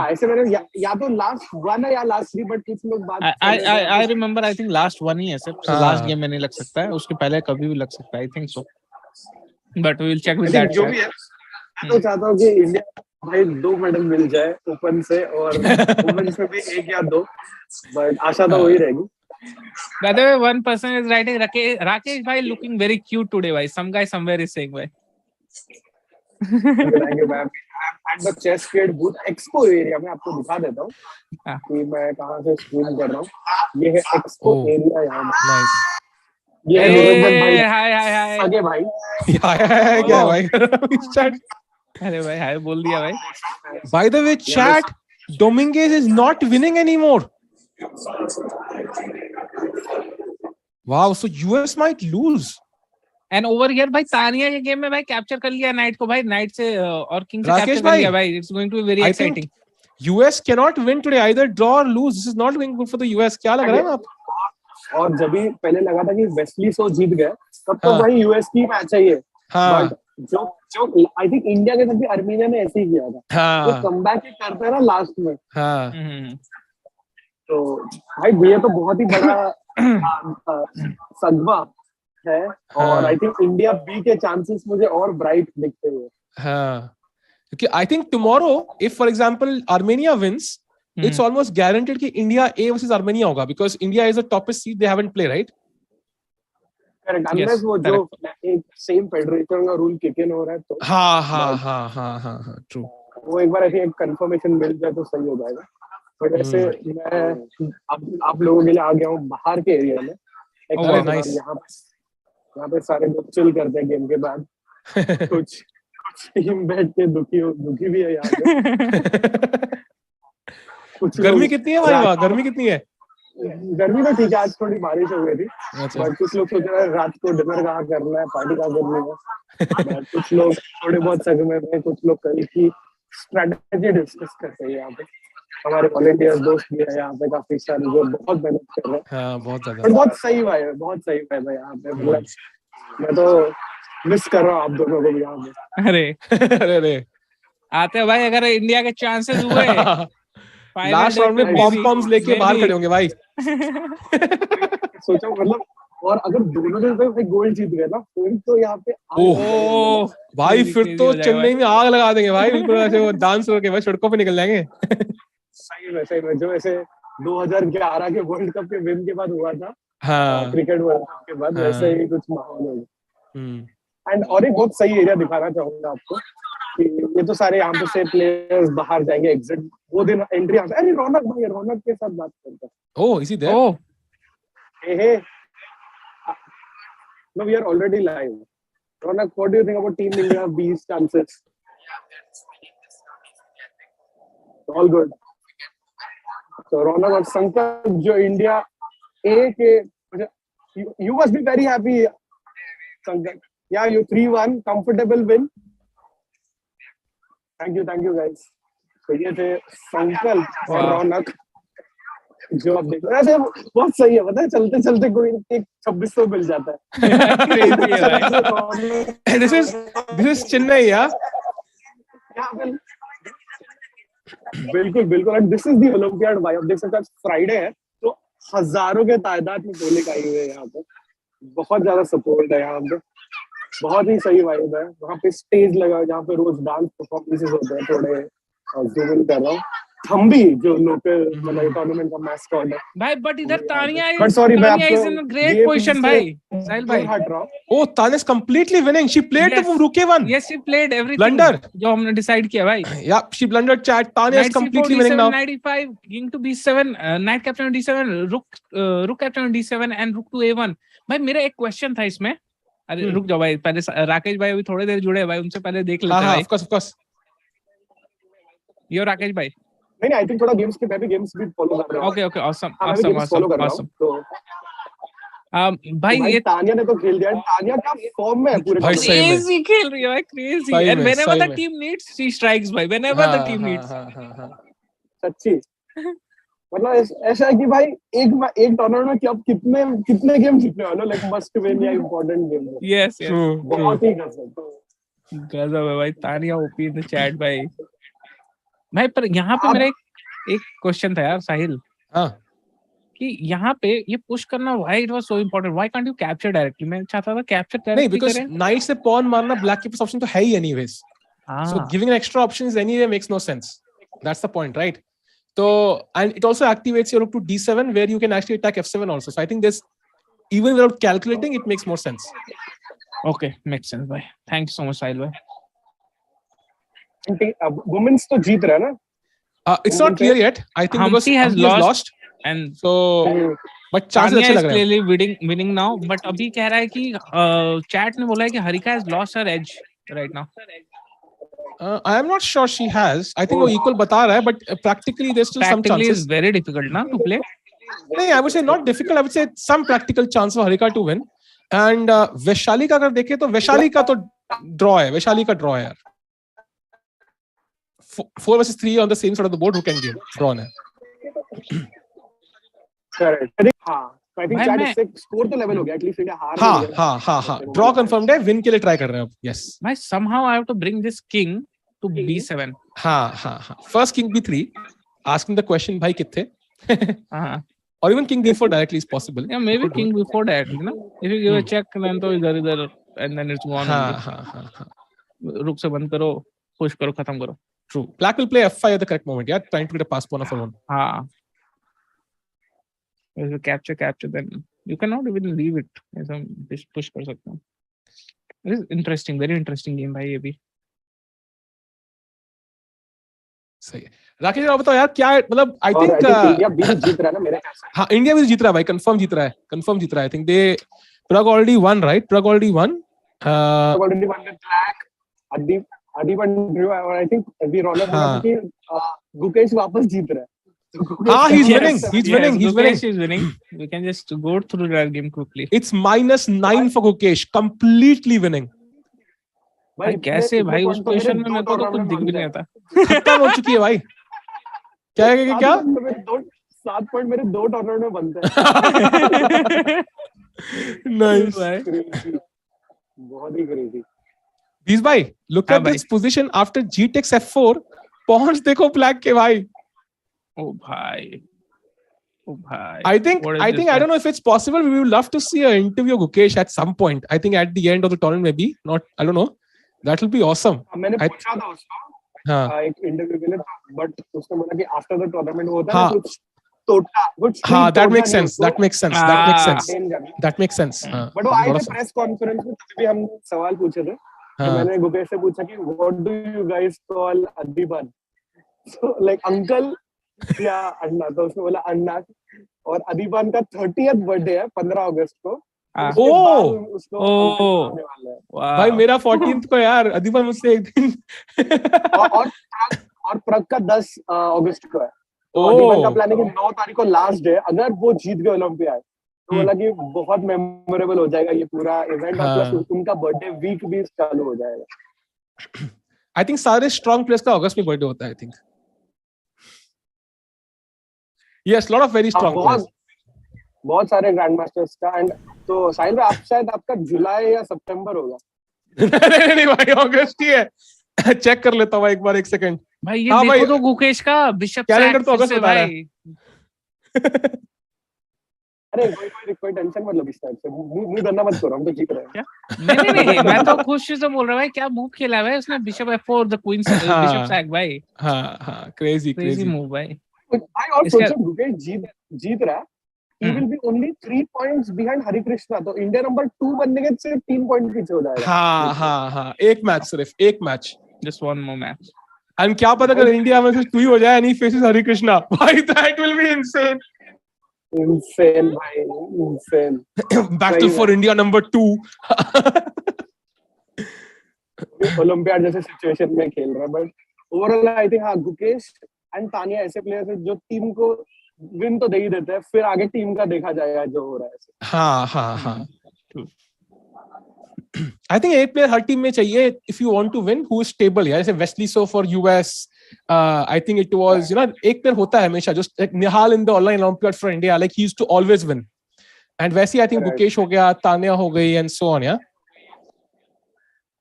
ऐसे मैंने या तो लास्ट 1 है या लास्ट 3, बट कुछ लोग बात I remember, I think last 1 ही है सिर्फ. लास्ट गेम में नहीं लग सकता है, उसके पहले कभी भी लग सकता है. I think so, but we will check with that. जो भी है, मैं तो चाहता हूँ कि इंडिया भाई 2 मेडल मिल जाए ओपन से, और वुमेन्स में भी 1 या 2, बट आशा तो वही रहेगी. By the way, one person is writing, Rakesh bhai looking very cute today, bhai. Some guy somewhere is saying, bhai. Thank you, ma'am. I'm at the chessolympiad booth expo area में आपको दिखा देता हूँ कि मैं कहाँ से स्ट्रीम कर रहा हूँ. ये है एक्सपो एरिया यहाँ. Nice. ये निरंजन भाई. हाय आगे भाई. हाय क्या भाई? चैट. अरे भाई हाय बोल दिया भाई. By the way, chat, Dominguez is not winning anymore. Wow, so US might lose. And over here भाई तानिया के गेम में भाई कैप्चर कर लिया नाइट को भाई, नाइट से और किंग से कैप्चर कर लिया भाई. It's going to be very exciting. US cannot win today, either draw or lose. This is not going good for the US. क्या लग रहा है आप? और जब भी पहले लगा था कि वेस्ली सो जीत गए, तब तो भाई यूएस की मैच है ये. बट जो आई थिंक इंडिया के साथ भी अर्मेनिया ने ऐसे ही किया था. वो कमबैक करता है ना लास्ट में. तो भाई ये तो बहुत ही बड़ा सदमा है, और आई थिंक इंडिया बी के चांसेस मुझे और ब्राइट दिखते हुए. क्योंकि I think tomorrow if for example Armenia wins, it's almost guaranteed कि India A versus Armenia होगा, because India is the toppest seed, they haven't played, right? Correct. Unless वो जो एक same federation का rule kick in हो रहा है तो. हाँ, true. वो एक बार ऐसी एक confirmation मिल जाए तो सही हो जाएगा. बट ऐसे मैं आप लोगों के लिए आ गया हूँ बाहर के एरिया में. nice. यहाँ पे सारे लोग चिल करते हैं गेम के बाद. कुछ टीम बैठ के दुखी भी है यहाँ पे. गर्मी कितनी है भाई वहाँ? गर्मी कितनी है? गर्मी तो ठीक है, आज थोड़ी बारिश हो गई थी। बट कुछ लोग सोच रहे हैं रात को डिनर कहाँ करना है, पार्टी कहाँ करनी है। कुछ लोग थोड़े बहुत सगमे में, कुछ लोग कल की स्ट्रेटेजी डिस्कस करते हैं यहाँ पे। हमारे वॉलंटियर्स दोस्त भी है यहाँ पे काफी सारे जो बहुत मेहनत कर रहे हैं। हाँ, बहुत ज्यादा। बहुत सही वाइब है, बहुत सही वाइब है यहाँ पे। मतलब मैं तो मिस कर रहा हूँ आप दोनों को भी यहाँ पे। अरे अरे आते हैं भाई, अगर इंडिया के चांसेस हुए लास्ट राउंड में पॉम-पॉम्स लेके बाहर खड़े होंगे भाई। सोचो मतलब, और अगर दोनों ने गोल्ड जीत गए ना, फिर तो यहाँ पे ओह भाई फिर तो चेन्नई में आग लगा देंगे भाई, बिल्कुल ऐसे वो डांस करके भाई सड़कों पे निकल जाएंगे। सही में जो ऐसे 2011 के वर्ल्ड कप के विन के बाद हुआ था, हाँ, क्रिकेट वर्ल्ड कप के बाद, वैसे ही कुछ माहौल होगा। एंड और एक बहुत सही एरिया दिखाना चाहूंगा आपको कि ये तो सारे यहाँ पे से प्लेयर्स बाहर जाएंगे, एग्जिट वो दिन एंट्री। अरे रौनक भाई, रौनक के साथ बात करते हैं। Oh, is he there? Hey, no, we are already live. Ronak, what do you think about Team India B's chances? All good. So Ronak और संकल्प जो इंडिया ए के, you must be very happy, संकल्प. Yeah, you 3-1 comfortable win. Thank you guys. तो ये थे संकल्प और रौनक जो आप देख रहे हैं। ऐसे बहुत सही है, पता है, चलते चलते कोई एक 2600 मिल जाता है। This is चेन्नई यार। बिल्कुल and this is the olympiad vibe. देख सकते हैं फ्राइडे है तो हजारों के तादाद में पब्लिक आई हुई है यहाँ पे, बहुत ज्यादा सपोर्ट है यहाँ पे, बहुत ही सही वाइब है। वहाँ पे स्टेज लगा है जहाँ पे रोज डांस परफॉर्मेंसेस होते हैं। थोड़े जूम इन कर रहा हूँ। हम्पी जो लोकल मतलब टूर्नामेंट का मैस्कॉट है भाई, बट इधर Tania is in great position भाई। साहिल भाई, oh, Tania is completely winning. She played the rook e one. Yes, she played everything blunder जो हमने डिसाइड किया भाई। Yeah she blundered chat. Tania is completely winning now. 95 king to B7, knight कैप्टन D7, rook captain D7 and रुक to A1। भाई मेरा एक question था इसमें। अरे रुक जाओ भाई, पहले राकेश भाई अभी थोड़ी देर जुड़े हैं भाई, उनसे पहले देख लेते हैं भाई। ऑफ कोर्स यो राकेश भाई। नहीं, आई थिंक थोड़ा गेम्स के, मैं भी गेम्स भी फॉलो कर रहा हूं। ओके, ऑसम तो भाई ये तानिया ने तो खेल दिया। तानिया का फॉर्म में है पूरे, भाई क्रेजी खेल रही है भाई, crazy. And whenever the team needs she strikes भाई, व्हेनेवर द टीम नीड्स। सच्ची मतलब ऐसा है कि भाई एक टूर्नामेंट में कि आप कितने गेम जीतने वाले हो, लाइक मस्ट विन या इंपॉर्टेंट गेम। यस बहुत ही गजब है भाई। Tania OP in the chat भाई। पर यहाँ पे मेरा एक क्वेश्चन था यार साहिल, कि यहाँ पे ये पुश करना, why it was so important, why can't you capture directly? मैं चाहता था कैप्चर डायरेक्टली नहीं, बिकॉज़ नाइट से पॉन मारना ब्लैक के पास ऑप्शन तो है ही anyways, so giving an extra options anyway makes no sense. That's the point, right? So, and it also activates your rook to D7 where you can actually attack F7 also. So I think this, even without calculating, it makes more sense. Okay, makes sense bhai. Thank you so much Sahil bhai. Women's तो जीत रहा है ना? It's not clear yet. I think because Humpy has lost and so but chances अच्छे लग रहे हैं. Clearly winning now, but अभी कह रहा है कि chat ने बोला है कि Harika has lost her edge right now. I am not sure she has. I think वो equal बता रहा है, but practically there's still some chances. Practically is very difficult ना to play. नहीं, I would say not difficult. I would say some practical chance for Harika to win. And Vaishali का अगर देखें तो वैशाली का तो draw है. वैशाली का draw है यार. 4 versus 3 on the same side of the board. Who can game? Draw है. Correct. हाँ. I think chat इससे score तो level हो गया. At least इंडिया हार नहीं गया. हाँ. Draw confirmed है. Win के लिए try कर रहे हैं अब. Yes. मैं somehow I have to bring this king to B7. हाँ. First king B3. Asking the question, भाई कितने? Or even king B4 directly is possible. Yeah, maybe king B4 directly, ना? If you give a check, then तो इधर and then it's one. हाँ. रुक से बंद करो, push करो, खत्म करो. True. Black will play F5 at the correct moment. Yeah, trying to get a pass pawn for one. हाँ. If you capture, then you cannot even leave it. ऐसा push कर सकते हो. It is interesting, very interesting game भाई ये भी. सही है। राकेश आप बताओ यार क्या मतलब आई थिंक इंडिया भी जीत रहा है ना मेरे ख्याल से। हाँ, इंडिया भी जीत रहा है भाई, कंफर्म जीत रहा है। I think they Prag already won, right? Prag already won with black. Adi won drew, और आई थिंक अभी रौनक कि गुकेश वापस जीत रहा है। He's winning. He's winning. Gukesh is winning. We can just go through that game quickly. It's -9 for Gukesh. Completely winning. भाई कैसे भाई उस पोजीशन में मेरे को तो कुछ दिख भी नहीं आता. खत्म हो चुकी है भाई. क्या 7 पॉइंट मेरे 2 टूर्नामेंट में बनते हैं. Nice. बहुत ही क्रेजी. These भाई, look at this position after G takes F4. Pawns देखो black के भाई. Oh भाई. I think I don't know if it's possible. We would love to see an interview of Gukesh at some point. I think at the end of the tournament maybe. Not, I don't know. That will be awesome. मैंने पूछा था उसको एक interview के लिए, but उसने बोला कि आफ्टर द टूर्नामेंट वो होता है कुछ that makes sense. That makes sense. But वो आए थे प्रेस कॉन्फ्रेंस में, तभी भी हम सवाल पूछे थे. तो मैंने गुकेश से पूछा कि what do you guys call Adhiban, so like uncle या अन्ना. तो उसने बोला अन्ना. और अदीबान का 30th बर्थडे है 15 अगस्त को. भाई मेरा 14th को यार. अदीबान मुझसे एक दिन. और प्रग का 10 अगस्त को है. तो अदीबान का प्लान है कि 9 तारीख को लास्ट डे. अगर वो जीत गए ओलंपियाड तो बोला कि बहुत मेमोरेबल हो जाएगा ये पूरा इवेंट. और प्लस उनका बर्थडे वीक भी चालू हो जाएगा. आई थिंक सारे स्ट्रॉन्ग प्लेयर्स का अगस्त में बर्थडे होता है. I think yes, lot of very strong players. बहुत सारे ग्रैंड मास्टर्स का. एंड तो साहिल भाई, आप शायद आपका जुलाई या सितंबर होगा. नहीं भाई, अगस्त ही है. चेक कर लेता हूँ एक बार, एक सेकंड. भाई ये देखो तो गुकेश का बिशप कैलेंडर तो अगस्त बता रहा है. अरे कोई टेंशन मत लो. इस टाइप से मुंह गंदा मत करो, हम तो जीत रहे हैं. नहीं, मैं तो खुश से बोल रहा हूँ भाई. क्या मूव खेला है उसने. Bishop F4 the queen bishop sac भाई. हां क्रेजी मूव भाई. और सोचो गुकेश जीत रहा है. He will be only 3 points behind Harikrishna. तो इंडिया नंबर 2 बनने के सिर्फ 3 पॉइंट पीछे हो जाएगा. हाँ. एक मैच, सिर्फ एक match. Just one more match. And क्या पता अगर इंडिया में सिर्फ 2 ही हो जाए and he faces Harikrishna. भाई that will be insane. Insane भाई, insane. Battle for India number 2. Olympiad जैसे सिचुएशन में खेल रहा है. But overall I think Gukesh and Tania ऐसे प्लेयर्स हैं जो टीम को विन तो दे ही देते हैं, फिर आगे टीम का देखा जाएगा जो हो रहा है. हाँ. I think एक प्लेयर हर टीम में चाहिए if you want to win who is stable. यार जैसे Wesley so for US, I think it was एक प्लेयर होता है हमेशा just like Nihal in the online Olympiad for India, like he used to always win. And वैसे I think Gukesh हो गया, तान्या हो गई and so on. Yeah.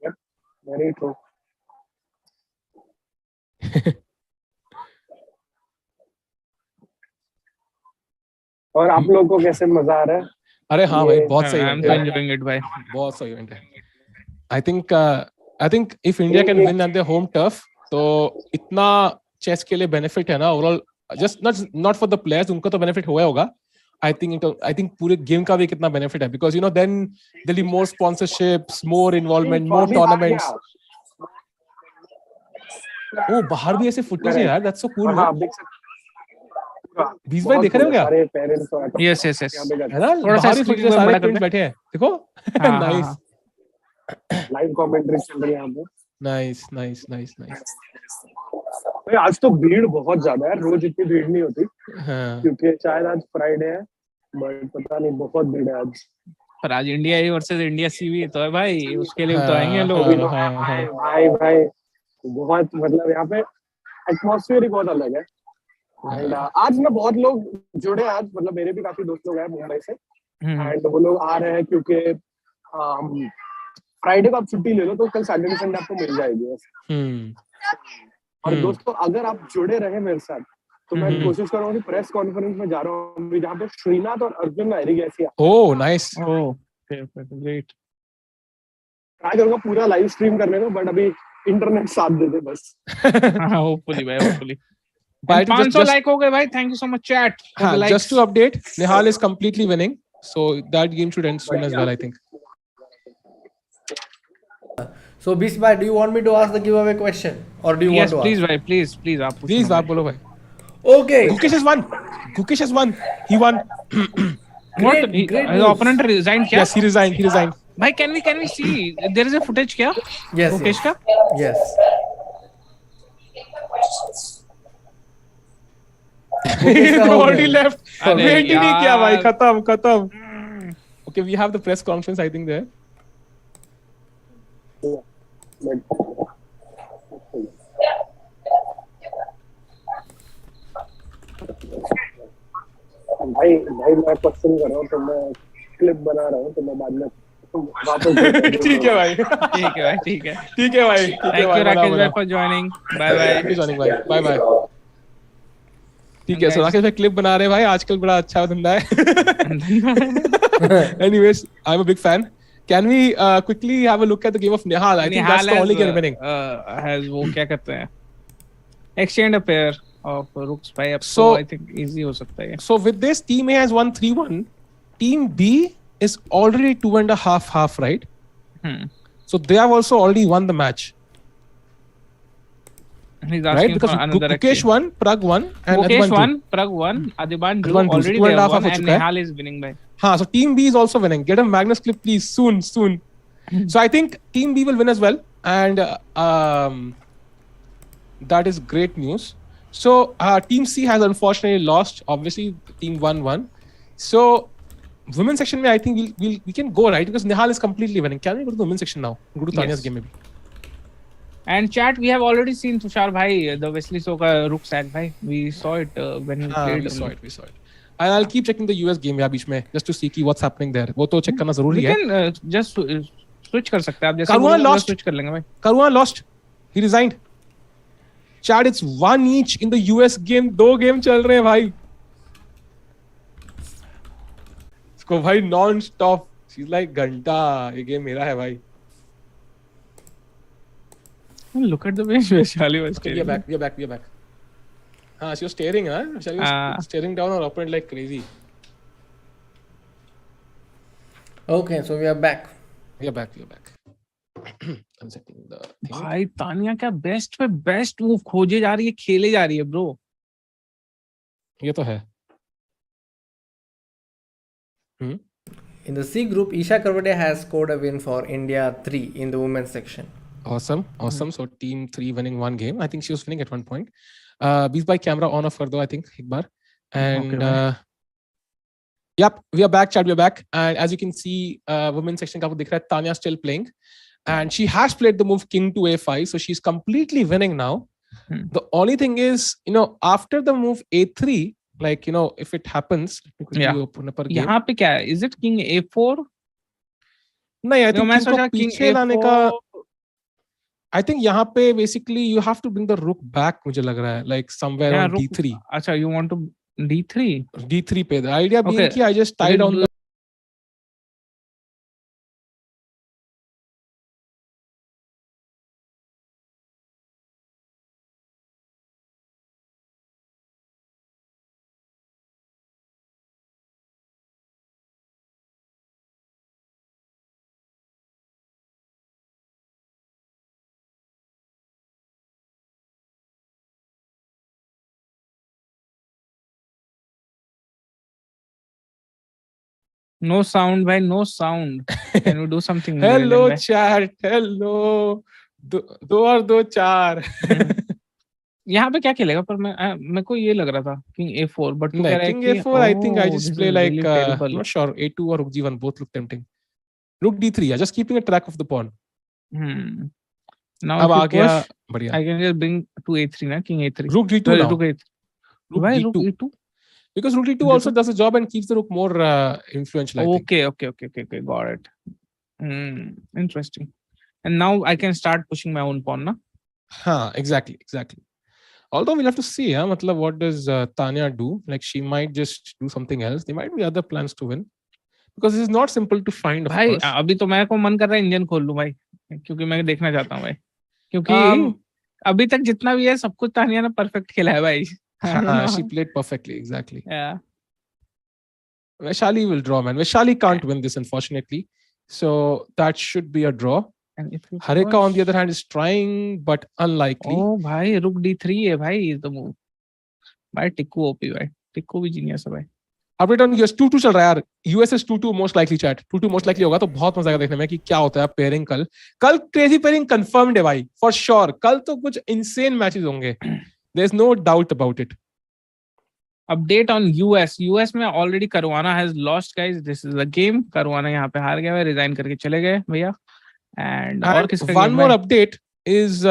Yep, very true. और आप लोगों को कैसे मजा आ रहा है? अरे हाँ भाई, बहुत सही. I'm enjoying it भाई. बहुत सही इवेंट है. I think if India can win at their home turf, तो इतना चेस के लिए बेनिफिट है ना overall. Just not for the players, उनको तो बेनिफिट होगा. I think पूरे गेम का भी कितना बेनिफिट है because then there'll be more sponsorships, more involvement, more tournaments. ओ बाहर भी ऐसे फुटेज है यार. That's so cool. बीस भाई देख रहे हो क्या? यस है ना, बाहर ही फुटेज सारे फ्रेंड्स बैठे हैं देखो. नाइस लाइव कमेंट्री चल रही है यहां पे. नाइस. भाई आज तो भीड़ बहुत ज्यादा है. रोज इतनी भीड़ नहीं होती. क्योंकि शायद आज फ्राइडे है, बट पता नहीं बहुत भीड़ है आज. पर आज India A versus India CV तो है भाई. उसके लिए तो आएंगे लोग. भाई बहुत मतलब यहाँ पे एटमॉस्फेयर ही बहुत अलग है. एंड आज ना बहुत लोग जुड़े. आज मतलब मेरे भी काफी दोस्त लोग हैं मुंबई से. एंड वो लोग आ रहे हैं क्योंकि फ्राइडे को आप छुट्टी ले लो तो कल सैटरडे संडे आपको मिल जाएगी. और दोस्तों अगर आप जुड़े रहे मेरे साथ तो मैं कोशिश करूंगा कि प्रेस कॉन्फ्रेंस में जा रहा हूँ जहाँ पे श्रीनाथ और Arjun Harika. Oh nice. Great. Try करूंगा पूरा लाइव स्ट्रीम करने को, बट अभी इंटरनेट साथ दे दे बस. होपफुली भाई, होपफुली. 500 लाइक हो गए भाई. Thank you so much chat. Just to update, Nihal is completely winning, so that game should end soon as well, I think. So Bisbhai, do you want me to ask the giveaway question or do you want to please ask? भाई, please आप Please आप बोलो भाई. Okay. Gukesh has won. He won. What? His opponent resigned क्या? Yes, he resigned. भाई can we see? There is a footage क्या? Yes. Gukesh का? Yes. already left. Wait ही नहीं किया भाई, खत्म. Okay, we have the press conference I think there. भाई मैं क्वेश्चन कर रहा हूँ, तो मैं क्लिप बना रहा हूँ, तो मैं बाद में वापस ठीक है भाई. ठीक है भाई. ठीक है भाई. Thank you Rakesh भाई for joining. Bye. Bye. ठीक है, so राकेश भाई क्लिप बना रहे हैं भाई, आजकल बड़ा अच्छा धंधा है. Anyways, I'm a big fan. Can we quickly have a look at the game of Nihal? I think that's the only game remaining. Has वो क्या कहते हैं? Exchange a pair of rooks by up, so I think easy हो सकता है. So with this, Team A has won 3-1. Team B is already 2.5, right? So they have also already won the match. He's asking because for another Gukesh won, Prag won, and Gukesh Advan won, Prag won, Advan drew, Advan drew. already they have won, and Nihal is winning by. So Team B is also winning. Get a Magnus clip, please, soon. So I think Team B will win as well, and that is great news. So Team C has unfortunately lost. Obviously, Team 1 won. So women's section, I think we can go, right, because Nihal is completely winning. Can we go to the women's section now? Go to Tanya's game maybe. And chat, we have already seen Tushar bhai, the Wesley Soka rook sack bhai. We saw it when he played. We saw it. And I'll keep checking the US game यार बीच में, just to see what's happening there. वो तो check करना जरूरी है. We can just switch कर सकते हैं आप, जैसे Karuna lost. switch कर लेंगे भाई. Karuna lost. He resigned. Chad, it's 1 each in the US game. 2 game चल रहे हैं भाई. इसको भाई non-stop. She's like घंटा, ये game मेरा है भाई. Look at the way Vishali was staring. We are back. She was staring, huh? Vishali was staring down her opponent like crazy. Okay, so we are back. I'm setting the thing. भाई तानिया क्या best पे best move खोजे जा रही है, खेले जा रही है ब्रो. ये तो है. In the C group, Isha Karvade has scored a win for India 3 in the women's section. Awesome. So Team 3 winning 1 game. I think she was winning at one point. Beat by camera on off though, I think, एक बार. And yep, we are back, Chad. We are back. And as you can see, women's section का आपको दिख रहा है, Tanya still playing. And she has played the move King to A5, so she's completely winning now. The only thing is, after the move A3, like, if it happens, let me open up our game. यहाँ पे क्या है? Is it King A4? नहीं, I think King को पीछे लाने का. I think यहाँ पे basically you have to bring the rook back, मुझे लग रहा है, like somewhere on D3. अच्छा, you want to D3? D3 पे. The idea being कि I just tied on the. No sound, भाई, no sound. Can we do something? Hello chat, hello. 2 और 2 4. यहाँ पे क्या खेलेगा? पर मेरे को ये लग रहा था King A4, but तू कह रहा है King A4. I think I just play like I'm not sure. A2 or Rook G1 both look tempting. Rook D3, yeah, just keeping a track of the pawn. Now अब आ गया बढ़िया. I can just bring to A3 ना, King A3. Rook D2 now. Rook A3. Why Rook E2? Because Rook D2 also does the job and keeps the rook more influential. Okay, got it. Interesting. And now I can start pushing my own pawn, na? Exactly. Although we'll have to see, matlab, what does Tanya do? Like, she might just do something else. There might be other plans to win. Because it's not simple to find, of भाई, course. अभी तो मेरे को मन कर रहा है engine खोल लूं भाई, क्योंकि मैं देखना चाहता हूं भाई, क्योंकि अभी तक जितना भी है सब कुछ तानिया ने परफेक्ट खेला है भाई. She played perfectly, exactly. Yeah. Vishali will draw, man. Vishali can't win this, unfortunately. So that should be a draw. And if Harika, on the other hand, is trying, but unlikely. Oh, भाई, Rook D3 है भाई, is the move. भाई, Tickoo OP भाई. Tickoo भी genius है भाई. Update on US 2-2 चल रहा है यार. US is 2-2 most likely, chat. 2-2 most likely होगा, तो बहुत मजा आएगा देखने में कि क्या होता है पेयरिंग कल. कल क्रेजी पेयरिंग कंफर्म्ड है भाई, for sure. कल तो कुछ insane मैचेस होंगे. There's no doubt about it. Update on US. US में already Caruana has lost, guys. This is the game. Caruana यहाँ पे हार गया है, resign करके चले गए भैया. And और किसका one more update is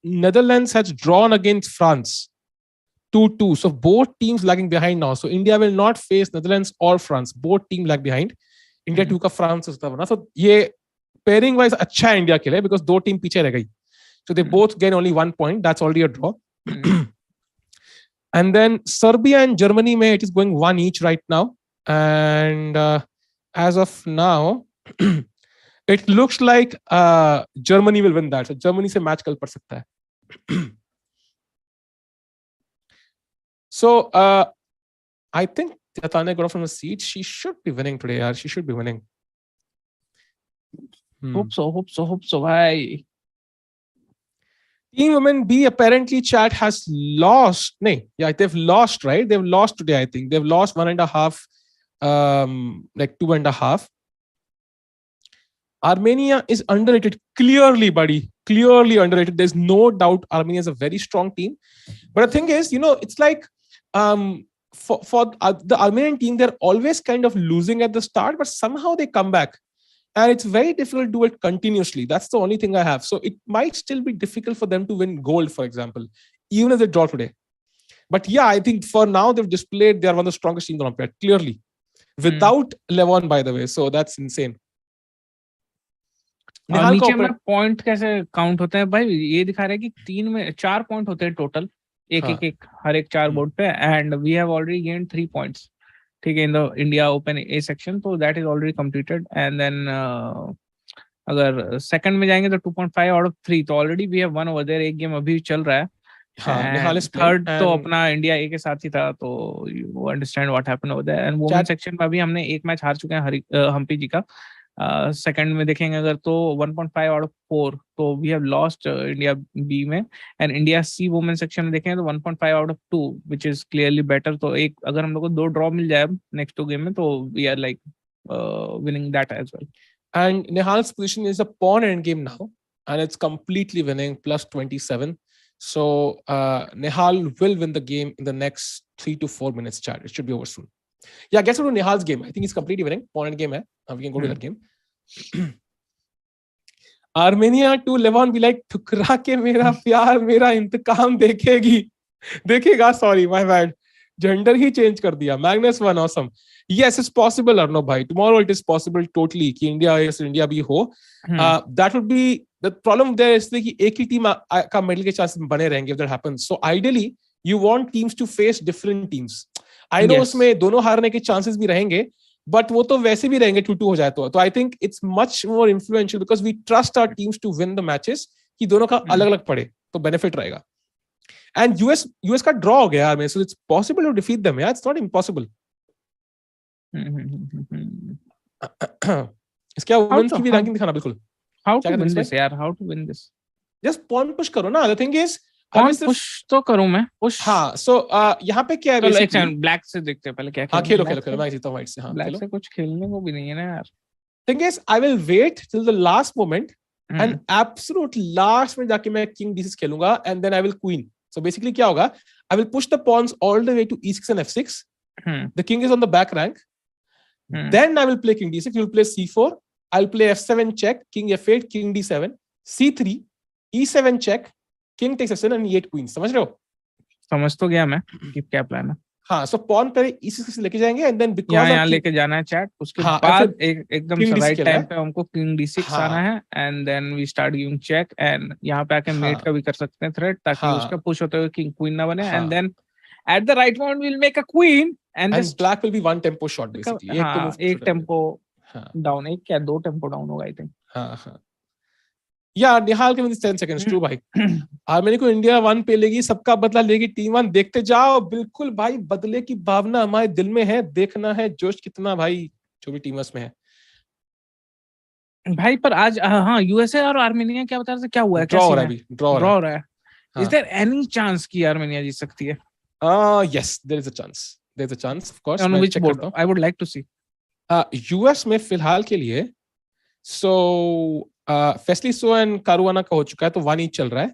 Netherlands has drawn against France 2-2. So both teams lagging behind now. So India will not face Netherlands or France. Both team lag behind. India 2 का France होता है ना. So ये pairing wise अच्छा है India के लिए because दो team पीछे रह गई. So they both gain only 1 point. That's already a draw. And then Serbia and Germany, it is going 1 each right now. And as of now, it looks like Germany will win that. So Germany se match kal pad sakta hai. So I think Tanya got off from the seat. She should be winning today. Yaar. She should be winning. Hope so. Bhai. Team Women B apparently chat has lost. They've lost, right? They've lost today, I think. They've lost 1.5, like 2.5. Armenia is underrated. Clearly, buddy. Clearly underrated. There's no doubt Armenia is a very strong team. But the thing is, it's like for the Armenian team, they're always kind of losing at the start, but somehow they come back. And it's very difficult to do it continuously. That's the only thing I have. So it might still be difficult for them to win gold, for example, even if they draw today. But yeah, I think for now they've displayed they are one of the strongest teams on Olympiad, clearly. Without Levon, by the way. So that's insane. नीचे में point कैसे count होते हैं भाई? ये दिखा रहा है कि 4 पॉइंट होते हैं टोटल, एक हर एक 4 बोर्ड पे. And we have already gained 3 points. ठीक है, in the India Open A section. तो that is already completed. And then अगर सेकंड में जाएंगे तो 2.5 आउट ऑफ 3. तो already we have won over there. एक गेम अभी चल रहा है. थर्ड तो अपना इंडिया ए के साथ ही था. तो you understand what happened over there. And women section में अभी हमने एक मैच हार चुके हैं हम्पी जी का. सेकंड में देखेंगे अगर तो 1.5 आउट ऑफ 4. तो we have lost India B में. And India C women section में देखेंगे तो 1.5 out of 2, which is clearly better. तो एक अगर हम लोग को 2 ड्रॉ मिल जाए नेक्स्ट 2 गेम में तो we are like winning that as well. And Nihal's position is a pawn end game now and it's completely winning +27. So Nihal will win the game in the next 3 to 4 minutes, chat. It should be over soon. Yeah, guess what? Nihal's game. I think he's completely winning. Pawn end game hai. We can go to that game. Armenia to Levon be like, ठुकरा के मेरा प्यार मेरा इंतकाम देखेगा. Sorry, my bad. Gender he change कर दिया. Magnus one, awesome. Yes, it's possible, Arno bhai. Tomorrow it is possible totally कि India भी हो. That would be the problem there is कि एक ही team का medal के chances बने रहेंगे if that happens. So ideally, you want teams to face different teams. I know उसमें दोनों हारने के chances भी रहेंगे, but वो तो वैसे भी रहेंगे 2-2 हो जाए तो. I think it's much more influential because we trust our teams to win the matches कि दोनों का अलग-अलग पड़े तो benefit रहेगा. And US का draw हो गया यार, so it's possible to defeat them. Yeah, it's not impossible. इसके women's की भी ranking दिखाना बिल्कुल. How to win this यार? How to win this? Just pawn push करो ना. The thing is पुश तो करूं मैं पुश. हाँ, so यहाँ पे क्या है बेसिकली ब्लैक से देखते हैं पहले क्या. हाँ, खेलो मैं जीता हूँ व्हाइट से. हाँ, ब्लैक से कुछ खेलने को भी नहीं है ना यार. Thing is, I will wait till the last moment and absolute last में जाके मैं king d6 खेलूंगा and then I will queen. So basically क्या होगा? I will push the pawns all the way to e6 and f6. The king is on the back rank. Then I will play king d6. You will play c4. I'll play f7 check, king f8, king d7, c3, e7 check, king takes f7 and e8 queen. समझ रहे हो? समझ तो गया मैं कि क्या plan है. हाँ, so pawn पहले e6 से लेके जाएंगे and then because यहाँ लेके जाना है चैट. उसके बाद एकदम राइट टाइम पे हमको king d6 आना है and then we start giving check and यहाँ पे आके मेट का भी कर सकते हैं थ्रेड ताकि उसका पुश होते हुए king queen ना बने. And then at the right moment we'll make a queen and this black will be one tempo short basically. एक tempo down, एक क्या 2 tempo down होगा I think. हाँ. Yeah, Nihal can win this 10 seconds. True भाई. Armenia को India 1 पे लेगी, सबका बदला लेगी टीम 1. देखते जाओ. बिल्कुल भाई, बदले की भावना हमारे दिल में है. देखना है जोश कितना भाई जो भी टीमर्स में है भाई. पर आज हाँ यूएसए और आर्मेनिया क्या बता रहे थे, क्या हुआ है? ड्रॉ हो रहा है अभी. ड्रॉ हो रहा है. Is there any chance कि आर्मेनिया जीत सकती है? Yes, there is a chance. There's a chance, of course. On which board? I would like to see. US में फिलहाल के लिए so Wesley एंड कारुआना का हो चुका है तो 1 each चल रहा है.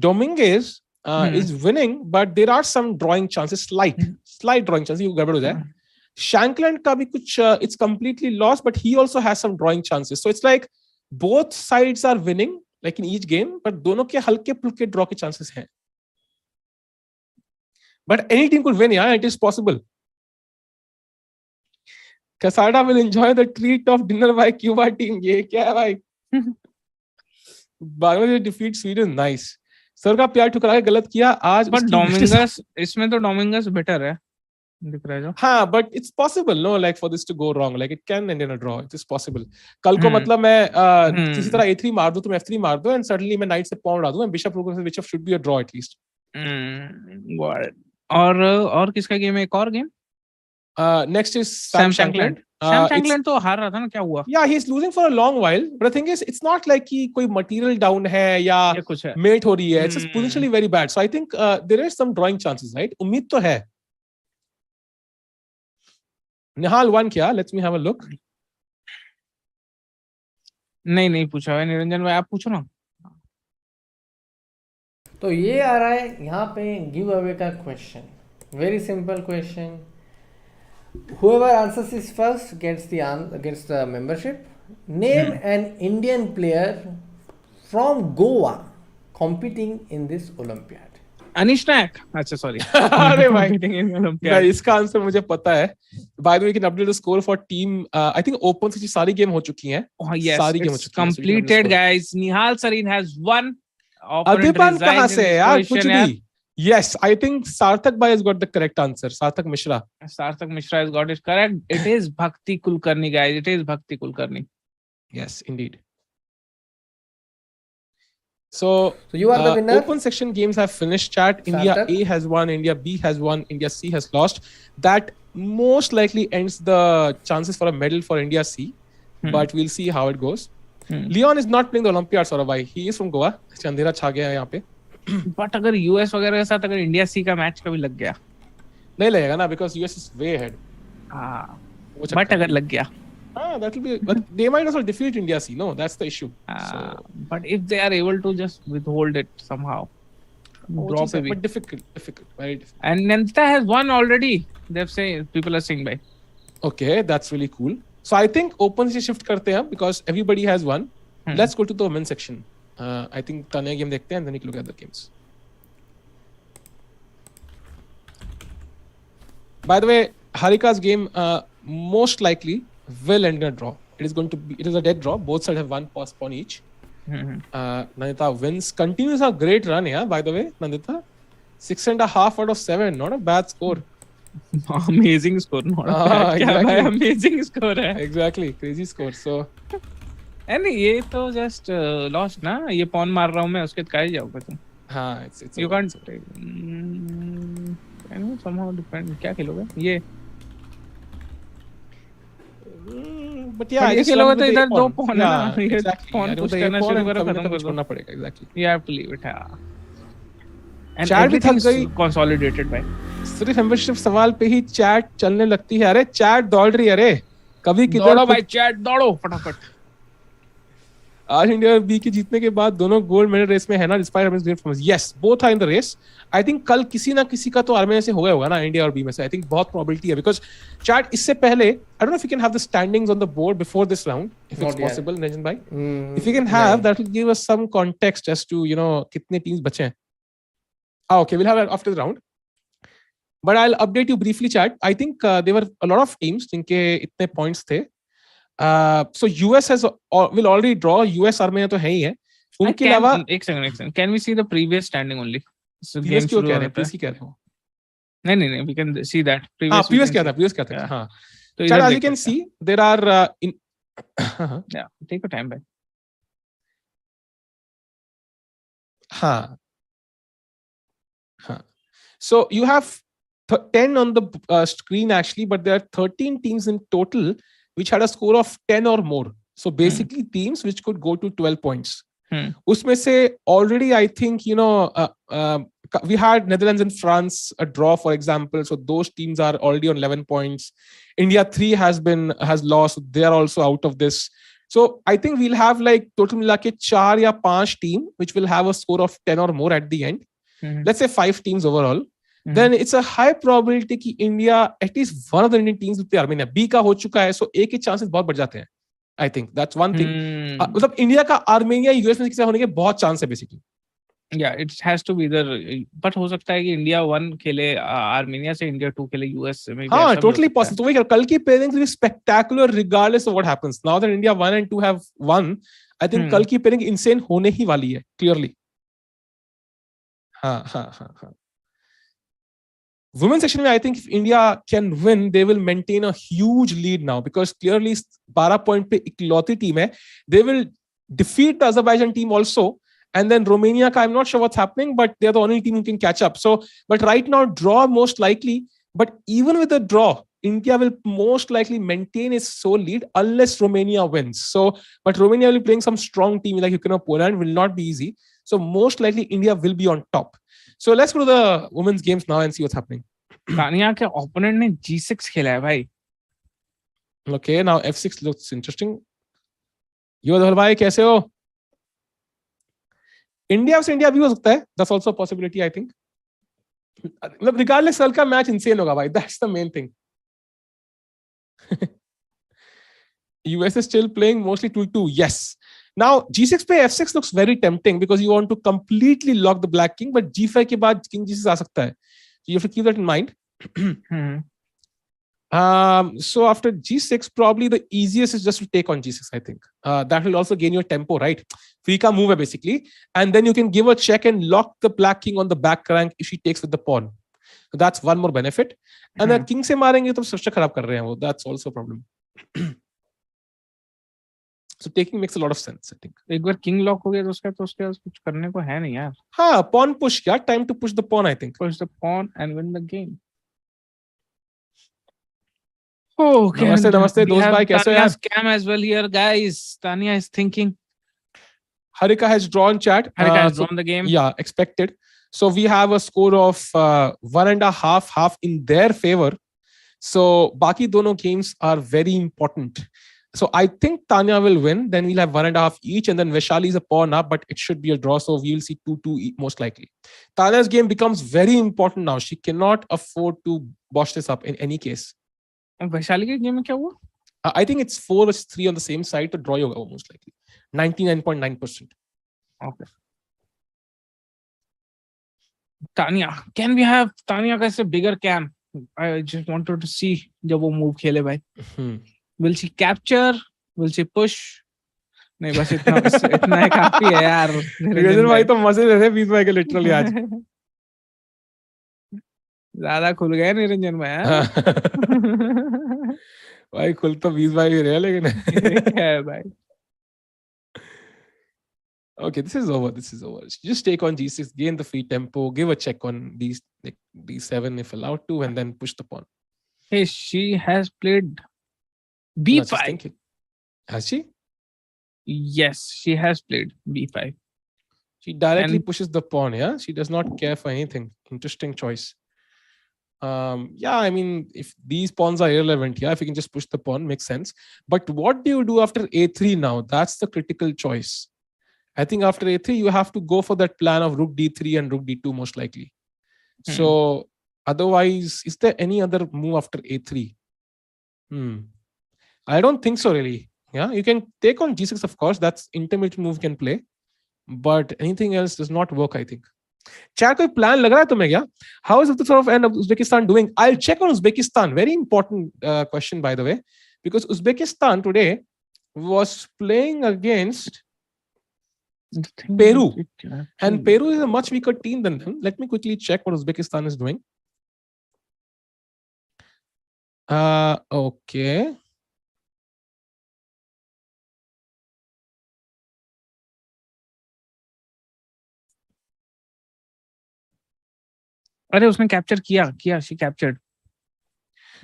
Dominguez is winning, but there are some drawing chances, slight drawing chances. You गड़बड़ हो जाए. Shankland का भी कुछ it's completely lost, but he also has some drawing chances. So it's like both sides are winning, like in each game, but दोनों के हल्के फुल्के draw के chances हैं. But any team could win, yeah, it is possible. Casada will enjoy the treat of dinner by Cuba team. ये क्या है भाई? Bangladesh defeat Sweden, nice. Sir का प्यार ठुकरा के गलत किया आज. But Dominguez, इसमें तो Dominguez better है, दिख रहा है जो. हाँ, but it's possible, no, like for this to go wrong, like it can end in a draw. It is possible. कल को मतलब मैं किसी तरह A3 मार दूं, तुम F3 मार दो, and suddenly मैं knight से pawn डाल दूं, and bishop rook से bishop should be a draw at least. और किसका गेम है? एक और game? Next is Sam Shankland. Sam Shankland तो हार रहा था ना, क्या हुआ? Yeah, he's losing for a long while, but the thing is, it's not like कि कोई material down है या कुछ है. mate हो रही है. It's just potentially very bad. So I think there is some drawing chances, right? उम्मीद तो है. Nihal won क्या? Let me have a look. नहीं पूछा है निरंजन भाई, आप पूछो ना. तो ये आ रहा है यहाँ पे गिव अवे का question. Very simple question. Whoever answers this first gets the membership. Name an Indian player from Goa competing in this Olympiad. Anish Nayak. अच्छा sorry. अरे भाई, competing in Olympiad. इसका आंसर मुझे पता है. By the way, you can update the score for team. I think open से सारी game हो चुकी हैं. Oh yes, सारी गेम हो it's चुकी हैं. completed guys. Nihal Sareen has won. अधिपान कहाँ से है यार? कुछ भी. Yes, I think Sarthak Bhai has got the correct answer. Sarthak Mishra has got it correct. It is Bhakti Kulkarni, guys. It is Bhakti Kulkarni. Yes, indeed. So you are the winner. Open section games have finished. Chat. India Sarthak. A has won. India B has won. India C has lost. That most likely ends the chances for a medal for India C. But we'll see how it goes. Leon is not playing the Olympiad, Saurabh bhai. He is from Goa. अंधेरा छा गया है यहाँ पे. But अगर US वगैरह के साथ अगर इंडिया सी का मैच कभी लग गया, नहीं लगेगा ना, because US is way ahead. But अगर लग गया, that will be, but they might also defeat India C. No, that's the issue. But if they are able to just withhold it somehow, drop it. But difficult, very difficult. And Nandita has won already. They've said, people are saying by. Okay, that's really cool. So I think open से shift करते हैं because everybody has won. Let's go to the women's section. I think Tanya game देखते हैं and then we can look at the games. By the way, Harika's game most likely will end in a draw. It is a dead draw. Both sides have one pawn each. Nandita wins. Continues a great run, yeah. By the way, Nandita, 6.5 out of 7. Not a bad score. Amazing score. Not a bad. Exactly. Amazing score है. Exactly, crazy score. So. नहीं ये तो just lost ना. ये pawn मार रहा हूँ मैं, उसके क्या ही जाओगे तुम? हाँ, it's you can't. Can you somehow defend? क्या खेलोगे? ये. But yeah, ये खेलोगे तो इधर दो pawn है ना. ये pawn push करना शुरू करो, खत्म कर दो. पड़ेगा. Exactly. You have to leave it. हाँ. And Chat भी थक गई. Consolidated by. सिर्फ मेंबरशिप सवाल पे ही चैट चलने लगती है. अरे चैट दौड़ रही है. अरे कभी किधर दौड़ो भाई, चैट दौड़ो फटाफट. आज इंडिया और बी के जीतने के बाद दोनों गोल्ड मेडल रेस में है ना. Despite Armenia's great performance. Yes, both are in the race. I think कल किसी ना किसी का तो आर्मेनिया से हो गया होगा ना, इंडिया और बी में से. I think बहुत probability है because चैट इससे पहले I don't know if you can have the standings on the board before this round if it's possible, Niranjan bhai. If you can have, that will give us some context as to कितने teams बचे हैं. Okay, we'll have that after the round. But I'll update you briefly, chat. I think there were a lot of teams जिनके इतने points थे. So US will already draw. US Armenia तो है ही है. उनके अलावा एक second. Can we see the previous standing only? So previous क्यों कह रहे हैं? Previous की कह रहे हो? नहीं. We can see that. Previous क्या था? हाँ. So as you can see, there are yeah. Take your time, back. हाँ. So you have 10 on the screen actually, but there are 13 teams in total which had a score of 10 or more. So basically teams which could go to 12 points. उसमें से already I think we had Netherlands and France a draw, for example. So those teams are already on 11 points. India 3 has lost. They are also out of this. So I think we'll have like total मिला के 4 या 5 team which will have a score of 10 or more at the end. let's say 5 teams overall, then it's a high probability कि India, at least one of the Indian teams will play Armenia. B का हो चुका है, so A के chances बहुत बढ़ जाते हैं. I think that's one thing. मतलब India का Armenia US में किसी होने के बहुत chance है basically. Yeah, it has to be either, but हो सकता है कि India 1 खेले Armenia से, India 2 खेले US से. हाँ, totally possible. तो वही कल की pairings will be spectacular regardless of what happens. Now that India 1 and 2 have won, I think कल की pairing insane होने ही वाली है, clearly. हाँ. Women's section में I think if India can win, they will maintain a huge lead now because clearly 12 point पे इकलौती team है. They will defeat the Azerbaijan team also. And then Romania, I'm not sure what's happening, but they're the only team who can catch up. So, but right now, draw most likely. But even with a draw, India will most likely maintain its sole lead unless Romania wins. So, but Romania will be playing some strong team like Ukraine or Poland, will not be easy. So, most likely India will be on top. So, let's go to the women's games now and see what's happening. Tanya के opponent ने G6 खेला है भाई. Okay, now F6 looks interesting. यो धवल भाई कैसे हो? India से India भी हो सकता है. That's also a possibility, I think. मतलब regardless कल का मैच insane होगा भाई. That's the main thing. US is still playing mostly 2-2. Yes. Now G6 पे F6 looks very tempting because you want to completely lock the black king, but G5 के बाद king G6 आ सकता है. So you have to keep that in mind. So after G6, probably the easiest is just to take on G6, I think. That will also gain your tempo, right? Free ka move basically. And then you can give a check and lock the black king on the back rank if she takes with the pawn. So that's one more benefit. And the king se marenge to structure kharab kar rahe hain wo. That's also a problem. So taking makes a lot of sense, I think. एक बार king lock हो गया तो उसके कुछ करने को है नहीं यार. हाँ, pawn push क्या? Time to push the pawn, I think. Push the pawn and win the game. Okay. Namaste, we have bhai, Tanya's cam as well here, guys. Tanya is thinking. Harika has drawn chat. Harika has drawn the game. Yeah, expected. So we have a score of 1.5 half in their favor. So baki dono games are very important. So I think Tanya will win. Then we'll have 1.5 each, and then Vishali is a pawn up, but it should be a draw. So we will see 2-2 most likely. Tanya's game becomes very important now. She cannot afford to bosh this up in any case. Vaishali के game में क्या हुआ? I think it's 4-3 on the same side to draw yoga most likely. 99.9%. Okay. Tanya, can we have Tanya का ऐसे bigger cam? I just wanted to see जब वो move खेले भाई. Will she capture? Will she push? नहीं बस इतना है काफी है यार. निरंजन भाई तो मजे ले रहे हैं 20 भाई के literally आज. ज्यादा खुल गए निरंजन भाई. भाई खुल तो 20 भाई भी रहे लेकिन है भाई. Okay, this is over. Just take on G6, gain the free tempo, give a check on D7 if allowed to, and then push the pawn. Hey, she has played B5. Has she? Yes, she has played B5. She directly pushes the pawn, yeah? She does not care for anything. Interesting choice. Yeah, I mean, if these pawns are irrelevant, yeah, if you can just push the pawn, makes sense. But what do you do after A3 now? That's the critical choice. I think after A3, you have to go for that plan of rook D3 and rook D2 most likely. So otherwise, is there any other move after A3? I don't think so really. Yeah, you can take on G6, of course. That's intermediate move you can play. But anything else does not work, I think. Chat कोई plan लग रहा है तुम्हें क्या? How is Uzbekistan doing? I'll check on Uzbekistan. Very important question, by the way, because Uzbekistan today was playing against Peru, and Peru is a much weaker team than them. Let me quickly check what Uzbekistan is doing. Okay. अरे उसने capture किया she captured.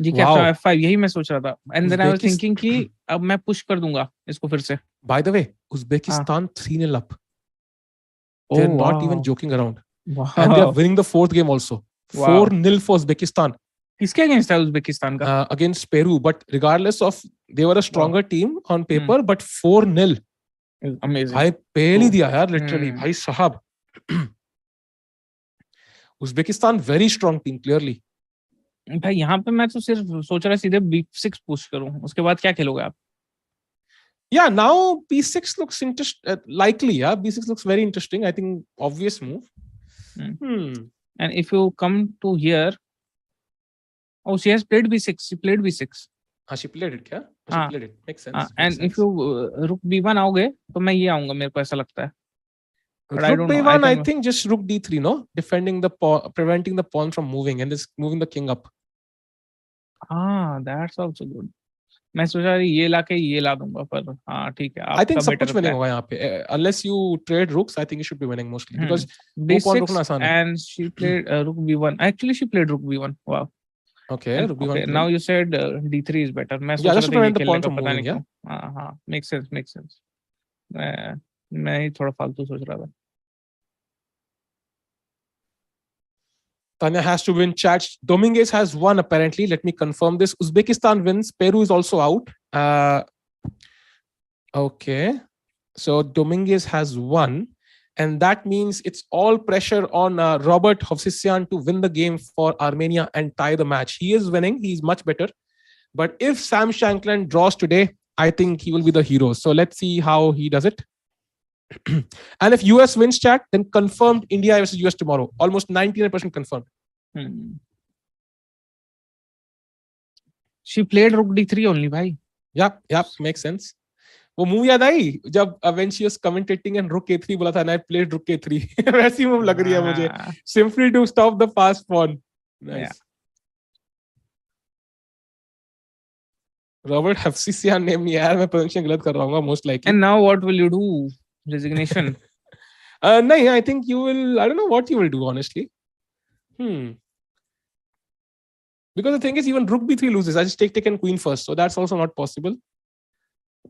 Ji capture F5 यही मैं सोच रहा था. And then I was thinking कि अब मैं पुश कर दूंगा इसको फिर से. By the way, Uzbekistan 3-0 up. They're not even joking around. Wow. And they are winning the fourth game also. 4-0 for Uzbekistan. किसके against है Uzbekistan का? Against Peru, but regardless of they were a stronger team on paper, but 4-0. Amazing. भाई पहले ही दिया यार literally भाई साहब. Uzbekistan very strong team clearly. भाई यहाँ पे मैं तो सिर्फ सोच रहा सीधे B6 पुश करूं, उसके बाद क्या खेलोगे आप? Yeah, now B6 looks likely. Yeah, B6 looks very interesting. I think obvious move. And if you come to here, oh, she has played B6. She played B6. She played it, क्या? She played it. Makes sense. And if you rook B1 आओगे, तो मैं ये आऊंगा, मेरे को ऐसा लगता है. But Rook B1, I think just rook D3, no? Defending the pawn, preventing the pawn from moving and just moving the king up. That's also good. मैं सोचा ये लाके ये ला दूंगा, पर हाँ ठीक है. I think सब कुछ winning होगा यहाँ पे. Unless you trade rooks, I think you should be winning mostly because B6 and she played rook B1. Actually, she played rook B1. Wow. Okay, rook B1. Okay, now you said D3 is better. मैं yeah, just to prevent the pawn from moving. Yeah. हाँ, makes sense. मैं ही थोड़ा फालतू सोच रहा था. Tanya has to win. Chat. Dominguez has won apparently. Let me confirm this. Uzbekistan wins. Peru is also out. Okay. So Dominguez has won. And that means it's all pressure on Robert Hovsisyan to win the game for Armenia and tie the match. He is winning. He's much better. But if Sam Shankland draws today, I think he will be the hero. So let's see how he does it. And if US wins, chat, then confirmed India versus US tomorrow. Almost 99% confirmed. She played rook D3 only, bhai. Yep, makes sense. वो move याद आई जब when she was commentating and rook A3 बोला था and I played rook A3. वैसी move लग रही है मुझे. Simply to stop the fast pawn. Nice. Yeah. Robert Hovsisyan name यार मैं pronunciation गलत कर रहा हूँ most likely. And now what will you do? Resignation? No, I think you will. I don't know what you will do honestly. Because the thing is, even rook B3 loses. I just take and queen first, so that's also not possible.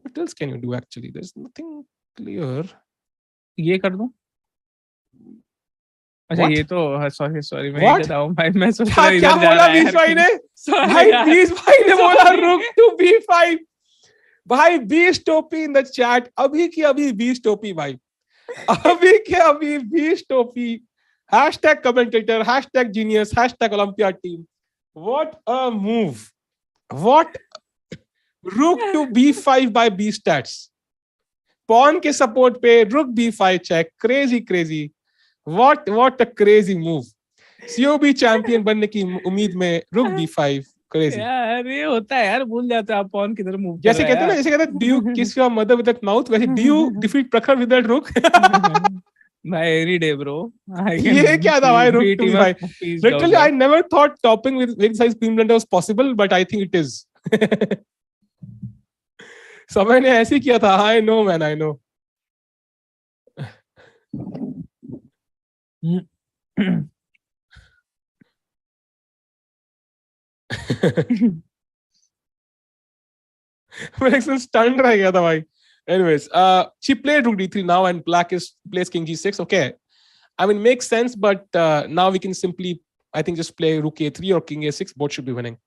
What else can you do actually? There's nothing clear. ये कर दूं? अच्छा ये तो sorry मैं ये बताऊं भाई मैं सोच रहा था क्या बोला बीस भाई ने? भाई बीस भाई ने बोला rook to B5. भाई 20 टोपी in the chat. अभी की अभी 20 टोपी भाई. अभी के अभी 20 टोपी. Hashtag commentator, hashtag genius, hashtag Olympiad team. What a move. What? Rook to B5 by B stats. Pawn के support पे rook B5 check. Crazy. What a crazy move. COB champion बनने की उम्मीद में rook B5. Crazy. यार ये होता है यार, भूल जाते हैं आप pawn किधर move जैसे कहते हैं ना, जैसे कहते हैं do you kiss your mother with that mouth, वैसे do you defeat Prakhar with that rook? भाई any day bro. ये क्या था भाई rook to B5? Literally I never thought topping with very size queen blunder was possible, but I think it is. समय ने ऐसे किया था. I know man, I know. मैं stunned रह गया था भाई. Anyways, she played rook D3 now and black plays king G6. Okay, I mean makes sense, but now we can simply, I think, just play rook A3 or king A6. Both should be winning.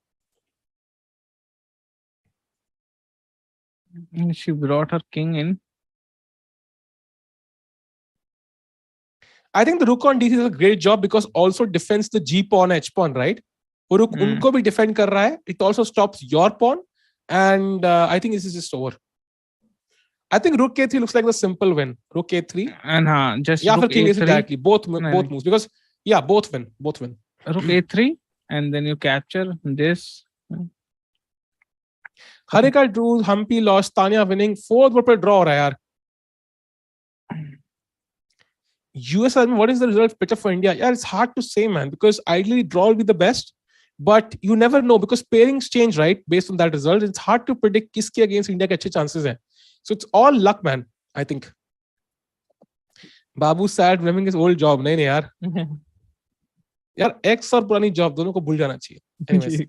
She brought her king in. I think the rook on D3 is a great job because also defends the G pawn, H pawn, right? वो rook उनको भी defend कर रहा है. It also stops your pawn, and I think this is just over. I think rook A3 looks like the simple win. Rook A3 and just yeah, for king A3 directly. Both moves because yeah, both win. Rook A3 and then you capture this. Harika drew, Humpy lost, Tanya winning. Fourth board पर draw हो रहा है यार. US, I mean, what is the result better for India? Yeah, it's hard to say, man, because ideally draw will be the best, but you never know because pairings change, right? Based on that result, it's hard to predict किसके against India के अच्छे chances हैं. So it's all luck, man. I think. Babu sad blaming his old job. नहीं यार. यार ex और पुरानी job दोनों को भूल जाना चाहिए. Anyways.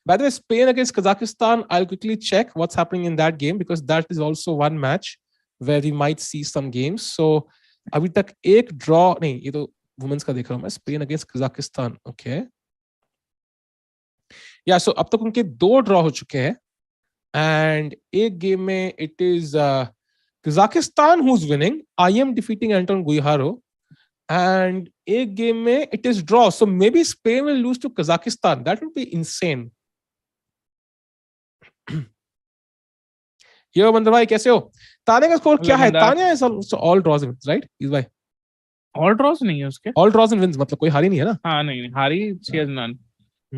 By the way, Spain against Kazakhstan, I'll quickly check what's happening in that game because that is also one match where we might see some games. So अभी तक एक draw नहीं, ये तो women's का देख रहा हूँ मैं. Spain against Kazakhstan. Okay. Yeah, so अब तक उनके 2 draw हो चुके हैं and एक game में it is Kazakhstan who's winning. I am defeating Anton Guiharo. And एक game में it is draw. So maybe Spain will lose to Kazakhstan. That would be insane. Yo, Mandar bhai, कैसे हो? तान्या का score क्या है? Tanya is also all draws and wins, right? Is why. All draws नहीं है उसके. All draws and wins मतलब कोई हारी नहीं है ना? हाँ नहीं हारी she has none.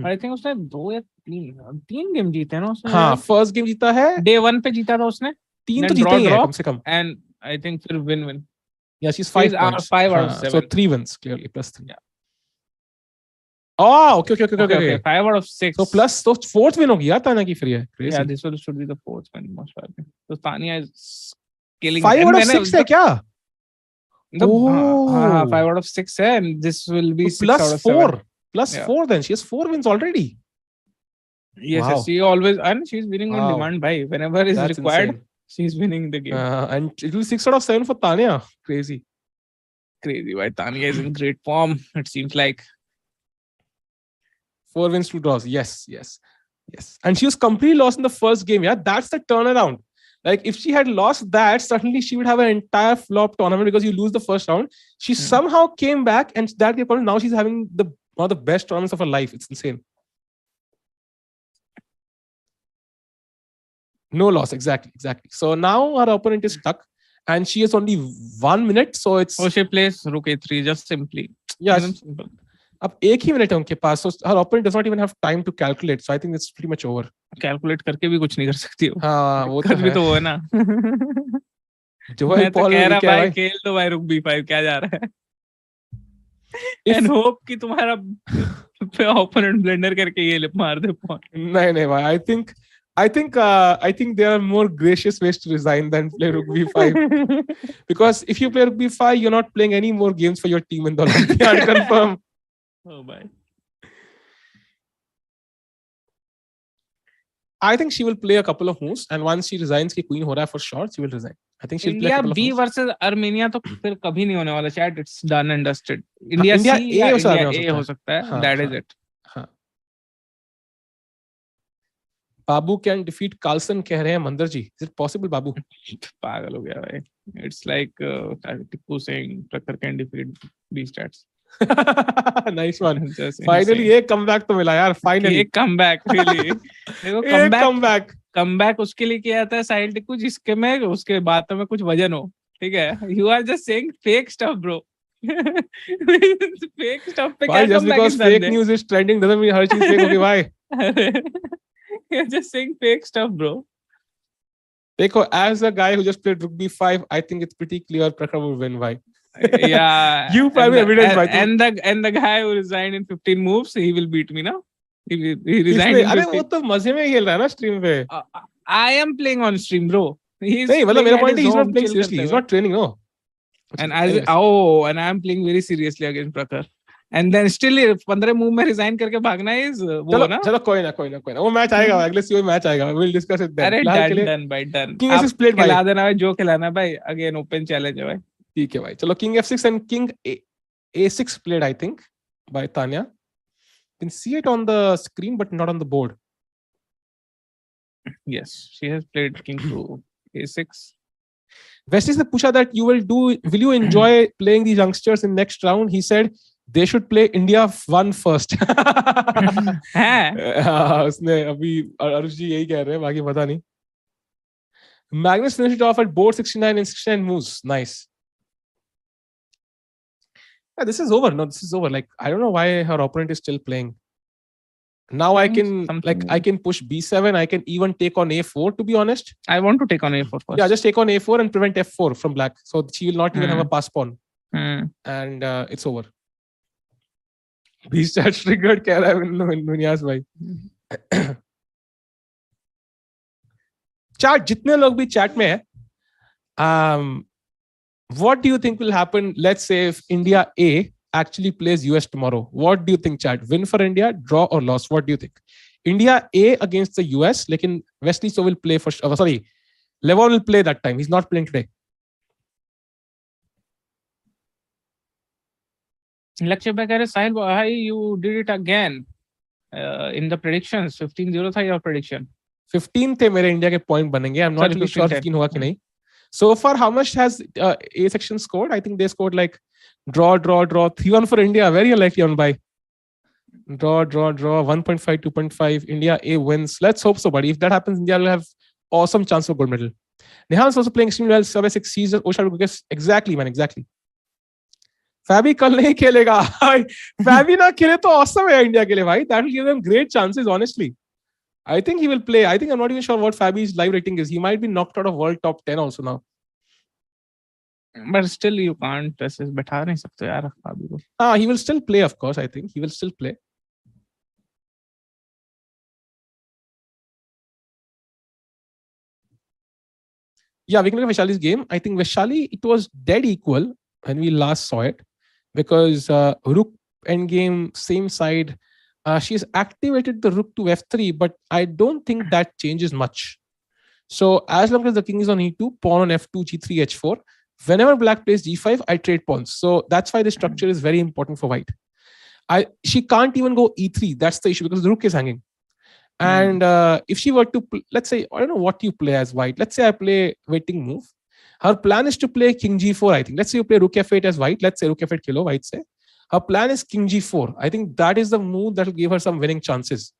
I think उसने 2 या 3 गेम जीते हैं ना उसने. हाँ first game जीता है. Day 1 पे जीता था उसने. 3 तो जीते ही है कम से कम. And I think फिर win. Yeah, she's 5 points. 5 out of 7. So 3 wins clearly plus 3. Yeah. Oh, okay. 5 out of 6. So plus, so 4th win होगी यार तान्या की फिर ये. Yeah, this one should be the 4th win most probably. So Tanya is killing. 5 out of 6 है क्या? Oh, 5 out of 6 है, and this will be 6 out of 7. Plus 4 then. She has 4 wins already. Yes, wow. She always, and she's winning on demand by whenever is That's required. Insane. She's winning the game. And it will be 6 out of 7 for Tanya. Crazy. Why Tanya is in great form, it seems like. 4 wins, 2 draws. Yes. And she was completely lost in the first game. Yeah, that's the turnaround. Like if she had lost that, suddenly she would have an entire flop tournament because you lose the first round. She somehow came back and that gave now she's having one of the best tournaments of her life. It's insane. No loss, exactly. So now her opponent is stuck and she has only 1 minute. So it's... Oh, she plays Rook A3 just simply. Yeah. Simple. अब एक ही minute है उनके पास, so her opponent does not even have time to calculate, so I think it's pretty much over. Calculate करके भी कुछ नहीं कर सकती हो. हाँ वो तो भी तो है ना. जो है Paul कह रहा भाई खेल तो भाई रुक B5 क्या जा रहा है? And hope कि तुम्हारा opponent blender करके ये मार दे pawn. नहीं भाई, I think there are more gracious ways to resign than play Rook B5. Because if you play Rook B5, you're not playing any more games for your team in the Olympiad. Confirm. Oh my. I think she will play a couple of moves, and once she resigns कि queen हो रहा है for sure, she will resign. I think she'll play a couple of moves. India B versus Armenia तो फिर कभी नहीं होने वाला chat. It's done and dusted. India C या India A हो सकता है. That is it. Babu can defeat Carlson कह रहे हैं मंदर जी. Is it possible, बाबू? पागल हो गया भाई. It's like Tickoo saying Prakhar can defeat these stats. Nice one. Finally एक comeback तो मिला यार. Finally एक comeback really. देखो comeback उसके लिए किया था साहिल टिक्कू जिसके में उसके बातों में कुछ वजन हो. ठीक है? You are just saying fake stuff, bro. Fake stuff पे क्या comeback? Just because fake news is trending doesn't mean हर चीज fake होगी भाई. You're just saying fake stuff, bro. देखो, as a guy who just played Rook B5, I think it's pretty clear Prakhar will win. Why? Yeah. You probably evidence. And the guy who resigned in 15 moves, he will beat me now. He resigned in 15. अरे वो तो मजे में खेल रहा है ना stream पे. I am playing on stream, bro. नहीं मतलब मेरा point is he's not playing seriously. He's not training, no. And I am playing very seriously against Prakhar. And then still 15 move में रिजाइन करके भागना is वो ना. चलो कोई ना वो मैच आएगा, अगले सीओ मैच आएगा. We'll discuss it then. अरे done भाई done. King F6 played भाई. खिला देना भाई जो खिलाना भाई. Again open challenge है भाई. ठीक है भाई. चलो King F6 and King A6 played I think by Tanya. You can see it on the screen but not on the board. Yes, she has played King to A6. Wesley ने पूछा that will you enjoy playing these youngsters in next round? He said they should play India 1 first. उसने अभी अर्जुन जी यही कह रहे हैं, बाकी पता नहीं. Magnus finished off at board 69 and 69 moves. Nice. Yeah, this is over. No, this is over. Like I don't know why her opponent is still playing. Now I can push B7. I can even take on A4. To be honest, I want to take on A4 first. Yeah, just take on A4 and prevent F4 from black. So she will not even have a pass pawn. And it's over. B-stats triggered कह रहा है विन्यास भाई. Chat जितने लोग भी chat में है, what do you think will happen? Let's say if India A actually plays US tomorrow. What do you think, chat? Win for India, draw or loss? What do you think? India A against the US, लेकिन Wesley so will play for Levon will play that time. He's not playing today. लक्ष्य पे कह रहे साहिल भाई you did it again in the predictions. 15-0 था your prediction. 15 थे मेरे India के पॉइंट बनेंगे. I'm not really sure 15 होगा कि नहीं. So far, how much has A section scored? I think they scored like draw. 3-1 for India. Very unlikely on by. Draw. 1.5, 2.5. India A wins. Let's hope so, buddy. If that happens, India will have awesome chance for gold medal. Nihal is also playing extremely well. Survey 6 season. Gukesh. Exactly, man. Exactly. Fabi कल नहीं खेलेगा. Fabi ना खेले तो awesome है India के लिए भाई. That will give them great chances, honestly. I think he will play. I think I'm not even sure what Fabi's live rating is. He might be knocked out of world top 10 also now. But still, you can't just बैठा नहीं सकते यार Fabi को. He will still play, of course. I think he will still play. Yeah, we can look at Vishali's game. I think Vishali, it was dead equal when we last saw it, because Rook endgame, same side. She's activated the Rook to F3, but I don't think that changes much. So as long as the king is on E2, pawn on F2, G3, H4, whenever black plays G5, I trade pawns. So that's why the structure is very important for white. She can't even go E3. That's the issue, because the Rook is hanging. And if she were to, let's say, I don't know what you play as white. Let's say I play waiting move. Her plan is to play king G4, I think. Let's say you play Rook F8 as white. Let's say Rook F8 kilo, white say. Her plan is king G4. I think that is the move that will give her some winning chances.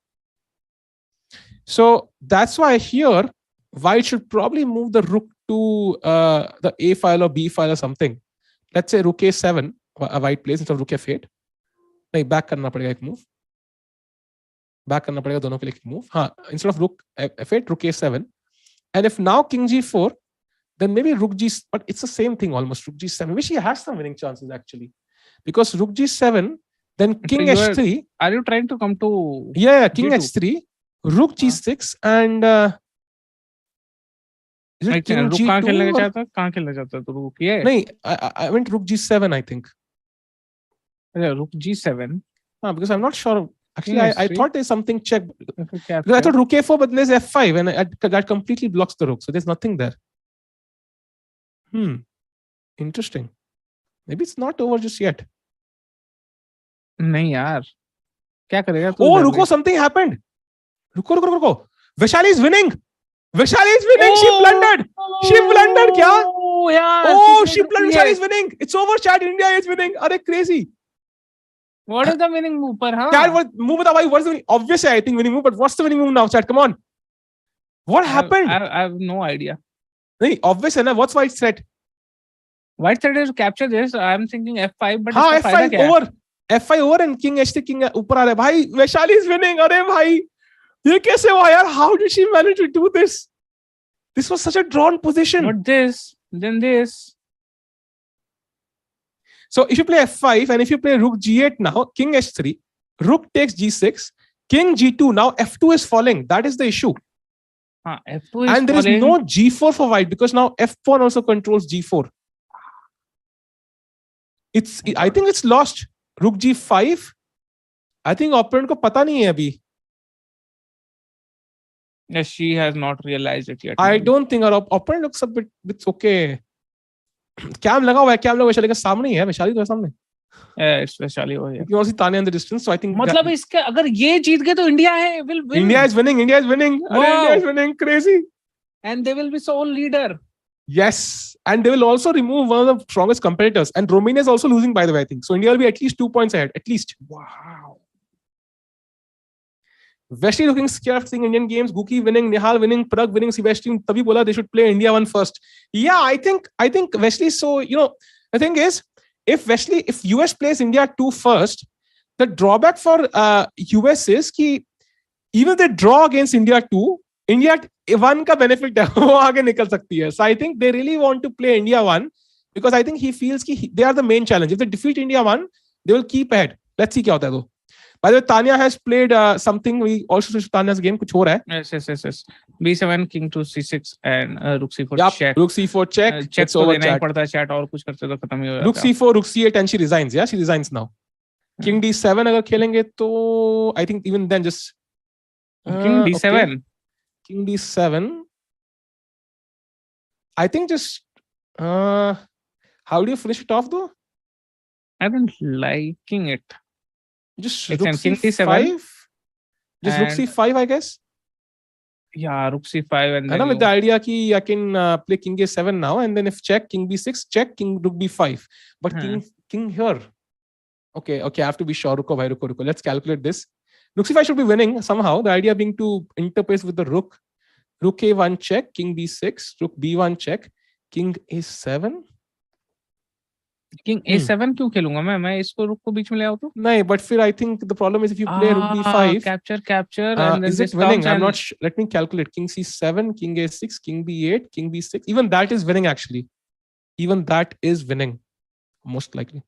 So that's why here, white should probably move the Rook to the A file or B file or something. Let's say Rook A7, a white plays instead of Rook F8. नहीं, back करना पड़ेगा एक move. Back करना पड़ेगा दोनों के लिए एक move. Instead of Rook F8, Rook A7. And if now king G4, then maybe Rook G, but it's the same thing almost, Rook G7. Maybe she has some winning chances actually. Because Rook G7, then King H3. Are you trying to come to? Yeah, King G2? H3, Rook G6, and is it King Rook G2? कहाँ खेलने चाहता है? कहाँ खेलना चाहता है तो Rook ये? नहीं, I went Rook G7, I think. Rook G7. Because I'm not sure. Actually, I thought there's something checked. Because I thought Rook A4, but there's F5, and that completely blocks the Rook. So there's nothing there. Interesting. Maybe it's not over just yet. नहीं यार, क्या करेगा तू? Oh, रुको, something happened. रुको. Vishali is winning. Vishali is winning. She blundered. She blundered क्या? Oh yeah. Oh, she blundered. Vishali is winning. It's over, chat. India is winning. Are crazy. What is the winning move पर? हाँ. Chat, move बता भाई. What's the winning? Obviously, I think winning move. But what's the winning move now, chat? Come on. What happened? I have no idea. नहीं, obvious है ना. What's white's threat? White threat is to capture this. I'm thinking F5, but हाँ, F5 over. F5 over and King H3, King ऊपर आ रहा है भाई. Vishali is winning. अरे भाई, ये कैसे हुआ यार? How did she manage to do this? This was such a drawn position. But this, then this. So if you play F5 and if you play Rook G8 now, King H3, Rook takes G6, King G2. Now F2 is falling. That is the issue. F2 is and there falling. is no G4 for white because now F1 also controls G4. I think it's lost. Rook G5. I think opponent को पता नहीं है अभी. Yes, she has not realized it yet. I don't think our opponent looks a bit okay. Cam लगा हुआ है. Cam लगा वैशाली के सामने ही है. वैशाली तो सामने. Yeah, it's Vishali over here. You can also see Tanya in the distance. So I think. मतलब इसके अगर ये जीत गए तो इंडिया है. Will win. India is winning. India is winning. Wow. India is winning. Crazy. And they will be sole leader. Yes, and they will also remove one of the strongest competitors. And Romania is also losing, by the way, I think. So India will be at least 2 points ahead. At least. Wow. Wesley looking scared of seeing Indian games. Guki winning, Nihal winning, Prag winning, Sebastian. Tabhi bola they should play India one first. Yeah, I think Wesley. So the thing is, if US plays India 2 first, the drawback for US is कि even if they draw against India 2, India 1 का benefit है, वो आगे निकल सकती है. So I think they really want to play India 1 because I think he feels कि they are the main challenge. If they defeat India 1, they will keep ahead. Let's see क्या होता है तो. By the way, Tanya has played something. We also switched Tanya's game. कुछ हो रहा है. Yes. B7, King to C6 and Rook C4 check. Rook C4 check. Check तो देना ही पड़ता है chat और कुछ करते तो खत्म ही हो जाता है. Rook C4, Rook C8 and she resigns. Yeah, she resigns now. King D7 अगर खेलेंगे तो I think even then just King D7. Okay. King D7. I think just how do you finish it off though? I don't liking it. Just It's Rook King C5. D7. Just Rook C5, I guess. Yeah, rook c5 and And then with the idea ki I can play king a7 now, and then if check, king b6, check, king rook b5. But king here. Okay, I have to be sure. Ruko, bhai, ruko. Let's calculate this. Rook c5 should be winning somehow. The idea being to interface with the rook. Rook a1 check, king b6, rook b1 check, king a7. King a7 क्यों खेलूंगा मैं इसको रुक को बीच में ले आऊं तो नहीं, but फिर I think the problem is if you play rook b5, capture and then is it winning? I'm not sure. Let me calculate. King c7, king a6, king b8, king b6. Even that is winning actually. Even that is winning, most likely.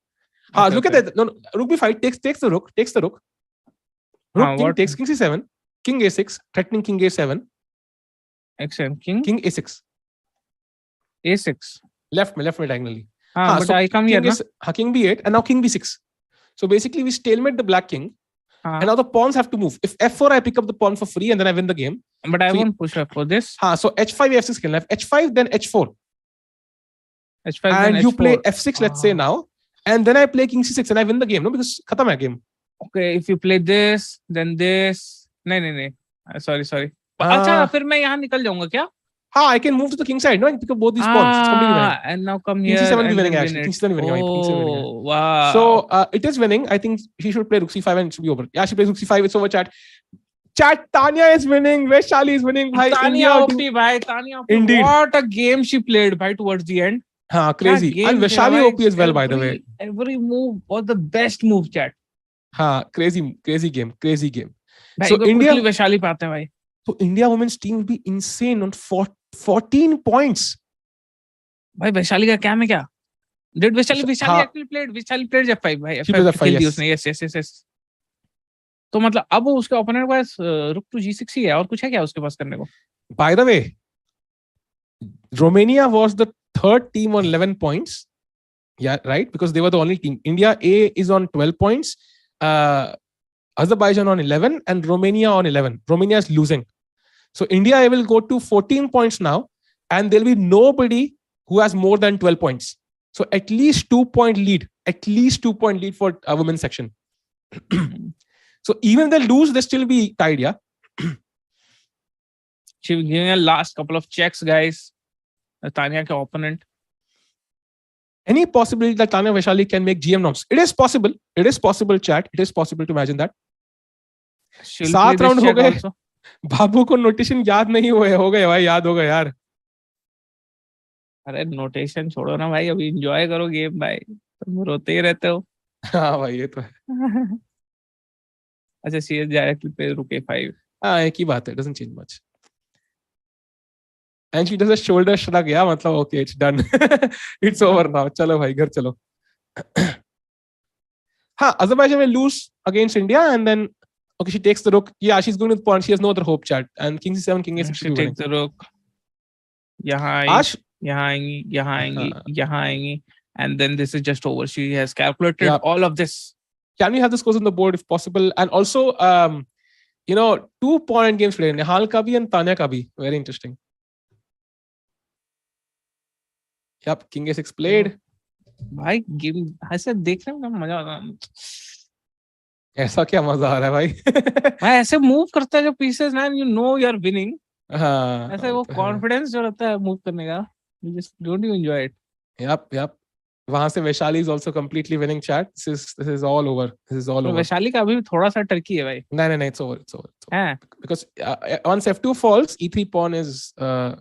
Look at that. No, rook b5 takes the rook. Rook king takes king c7, king a6, threatening king a7. Excellent. King a6. Left me diagonally. But so I come here, king b8 and now king b6. So basically we stalemate the black king, and now the pawns have to move. If f4 I pick up the pawn for free and then I win the game. But I won't push up for this. So h5 f6 can have h5 then h4. h5 and then you h4. play f6 let's say now, and then I play king c6 and I win the game, no, because khatam hai game. Okay, if you play this then this. नहीं. Sorry. अच्छा फिर मैं यहाँ निकल जाऊंगा क्या? I can move to the king side, no? I can pick up both these pawns. It's completely winning. And now come here. King c7 is winning actually. King c7 is winning. Oh, wow. So it is winning. I think she should play rook c5 and it should be over. Yeah, she plays rook c5. It's over, chat. Tanya is winning. Vishali is winning. Bhai, Tanya OP, bhai. Tanya OP. Indeed. What a game she played, bhai, towards the end. Crazy. And Vishali OP as well, by the way. Every move was the best move, chat. Crazy game. Bhai, so India, Vishali paate hai, bhai. So India women's team will be insane on 14 points. भाई वैशाली का क्या में क्या? Did Vishali actually played? Vishali played f5 भाई. She played f5 yes. Yes. तो मतलब अब वो उसके ओपोनेंट के पास रुक टू g6 ही है और कुछ है क्या उसके पास करने को? By the way, Romania was the third team on 11 points. Yeah, right? Because they were the only team. India A is on 12 points. Azerbaijan on 11 and Romania on 11. Romania is losing. So India will go to 14 points now, and there will be nobody who has more than 12 points. So at least 2-point lead. For a women's section. So even if they lose, they still be tied, yeah? She was giving a last couple of checks, guys. Tanya ke opponent. Any possibility that Tanya Vishali can make GM norms? It is possible, chat. It is possible to imagine that. 7 round हो गए. बाबू को notation याद नहीं हुए हो गए भाई, याद होगा यार. अरे नोटेशन छोड़ो ना भाई, अभी एंजॉय करो गेम भाई, तुम रोते ही रहते हो. हाँ भाई ये तो है. अच्छा CS डायरेक्टली पे रुके 5. हाँ एक ही बात है, doesn't change much. And she does a shoulder shrug, yeah, मतलब okay, it's done. It's over now. चलो भाई घर चलो. हाँ, Azerbaijan will lose against India, and then okay, she takes the rook. Yeah, she's going with pawn. She has no other hope, chat. And king c7, king a6. She takes the rook. यहाँ आएंगी, and then this is just over. She has calculated all of this. Can we have this scores on the board if possible? And also, 2 point games today. Nihal ka bhi and Tanya ka bhi. Very interesting. Yep, king a6 played. भाई game ऐसे देखने में मजा आता है. ऐसा क्या मजा आ रहा है भाई? भाई ऐसे मूव करता है जो पीसेस ना, you know you are winning. हाँ. ऐसे वो कॉन्फिडेंस जो रहता है मूव करने का, you just don't you enjoy it. Yep. वहां से Vaishali is also completely winning, chat. This is all over. Vaishali का अभी भी थोड़ा सा टर्की है भाई. नहीं, it's over. Because once f2 falls, e3 pawn is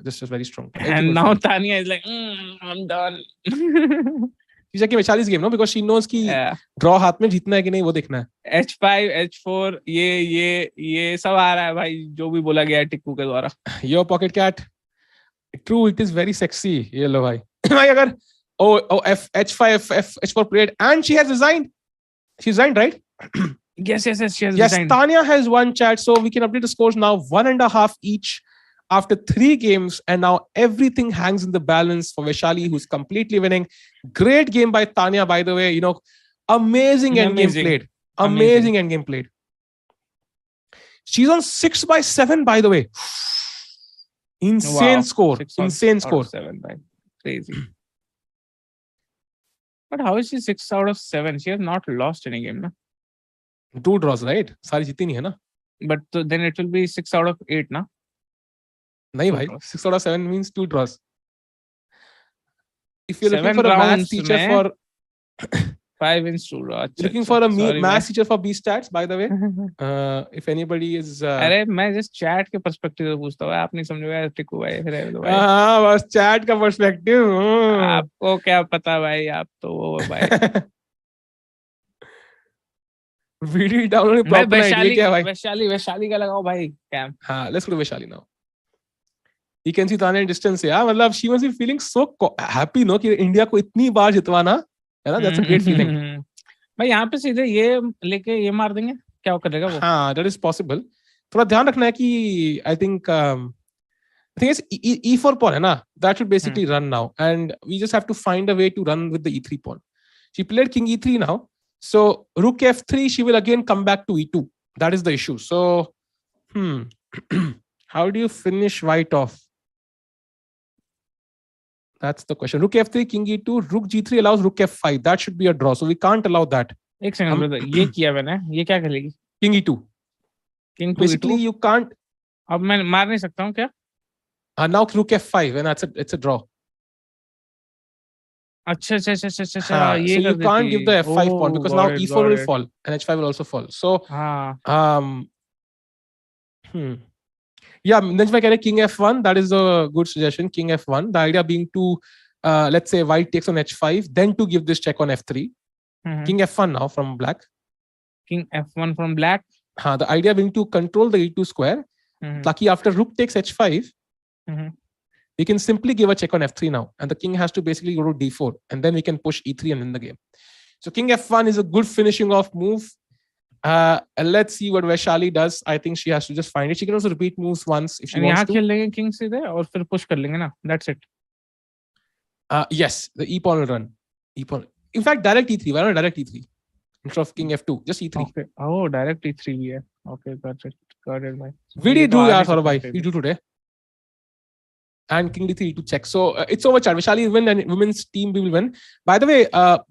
just very strong. And now Tanya is like, I'm done. She's like Vaishali's game, no? Because she knows कि draw हाथ में जीतना है कि नहीं वो देखना है. H5, H4, ये सब आ रहा है भाई, जो भी बोला गया है टिक्कू के द्वारा. Your pocket cat. True, it is very sexy. ये लो भाई. भाई अगर H5, H4 played, and she has resigned. She resigned, right? Yes, she has resigned. Yes, Tanya has won, chat. So we can update the scores now. 1.5 each after 3 games, and now everything hangs in the balance for Vishali, who's completely winning. Great game by Tanya, by the way. Amazing endgame played. Amazing endgame played. She's on 6/7, by the way. Insane score. Insane score. 7, right? Crazy. But how is she 6 out of 7? She has not lost any game, na? 2 draws, right? सारी जीती नहीं है ना? But then it will be 6 out of 8, na? नहीं भाई, 6 out of 7 means 2 draws. If you're looking for a maths teacher for 5 wins 2 draws. Looking for a maths teacher for B stats, by the way. If anybody is अरे मैं just chat के perspective से पूछता हूँ, आप नहीं समझोगे टिक्कू भाई, हाँ बस chat का perspective. आपको क्या पता भाई, आप तो वो भाई वीडियो डाउनलोड प्रॉपर आइडिया क्या भाई? वैशाली का लगाओ भाई कैम. हाँ, let's go to Vaishali now. You can see Tanya in distance. Yeah, मतलब she must be feeling so happy, no, कि इंडिया को इतनी बार जितवाना, है ना? That's a great feeling. भाई यहाँ पे सीधे ये लेके ये मार देंगे, क्या करेगा वो? हाँ, that is possible. थोड़ा ध्यान रखना है कि I think it's E4 pawn है ना? That should basically run now, and we just have to find a way to run with the E3 pawn. She played king E3 now, so rook F3. She will again come back to E2. That is the issue. So, how do you finish white off? That's the question. Rook F3, king E2, rook G3 allows rook F5. That should be a draw. So we can't allow that. एक second brother, ये किया मैंने, ये क्या करेगी? King E2. King basically you can't. अब मैं मार नहीं सकता हूँ क्या? Now rook F5 and it's a draw. अच्छा ये so you can't give the F5 pawn because now E4 will fall and H5 will also fall. So yeah, then if I get king F1, that is a good suggestion. King F1. The idea being to, let's say, white takes on H5, then to give this check on F3. King F1 now from black. King F1 from black. The idea being to control the E2 square. Lucky after rook takes H5, we can simply give a check on F3 now, and the king has to basically go to D4, and then we can push E3 and win the game. So King F1 is a good finishing off move. And let's see what Vishali does. I think she has to just find it. She can also repeat moves once if she wants to. खेल लेंगे king सीधे और फिर push कर लेंगे ना. That's it. Yes, the E pawn will run. E pawn. In fact, direct E3. Why not direct E3 instead of king F2? Just E3. Okay. Oh, direct E3 भी है. Okay, got it. Bhai. We drew yaar Saurabh bhai. We drew today. And king D3 to check. So it's over. Chat. Vishali will win and women's team B will win. By the way,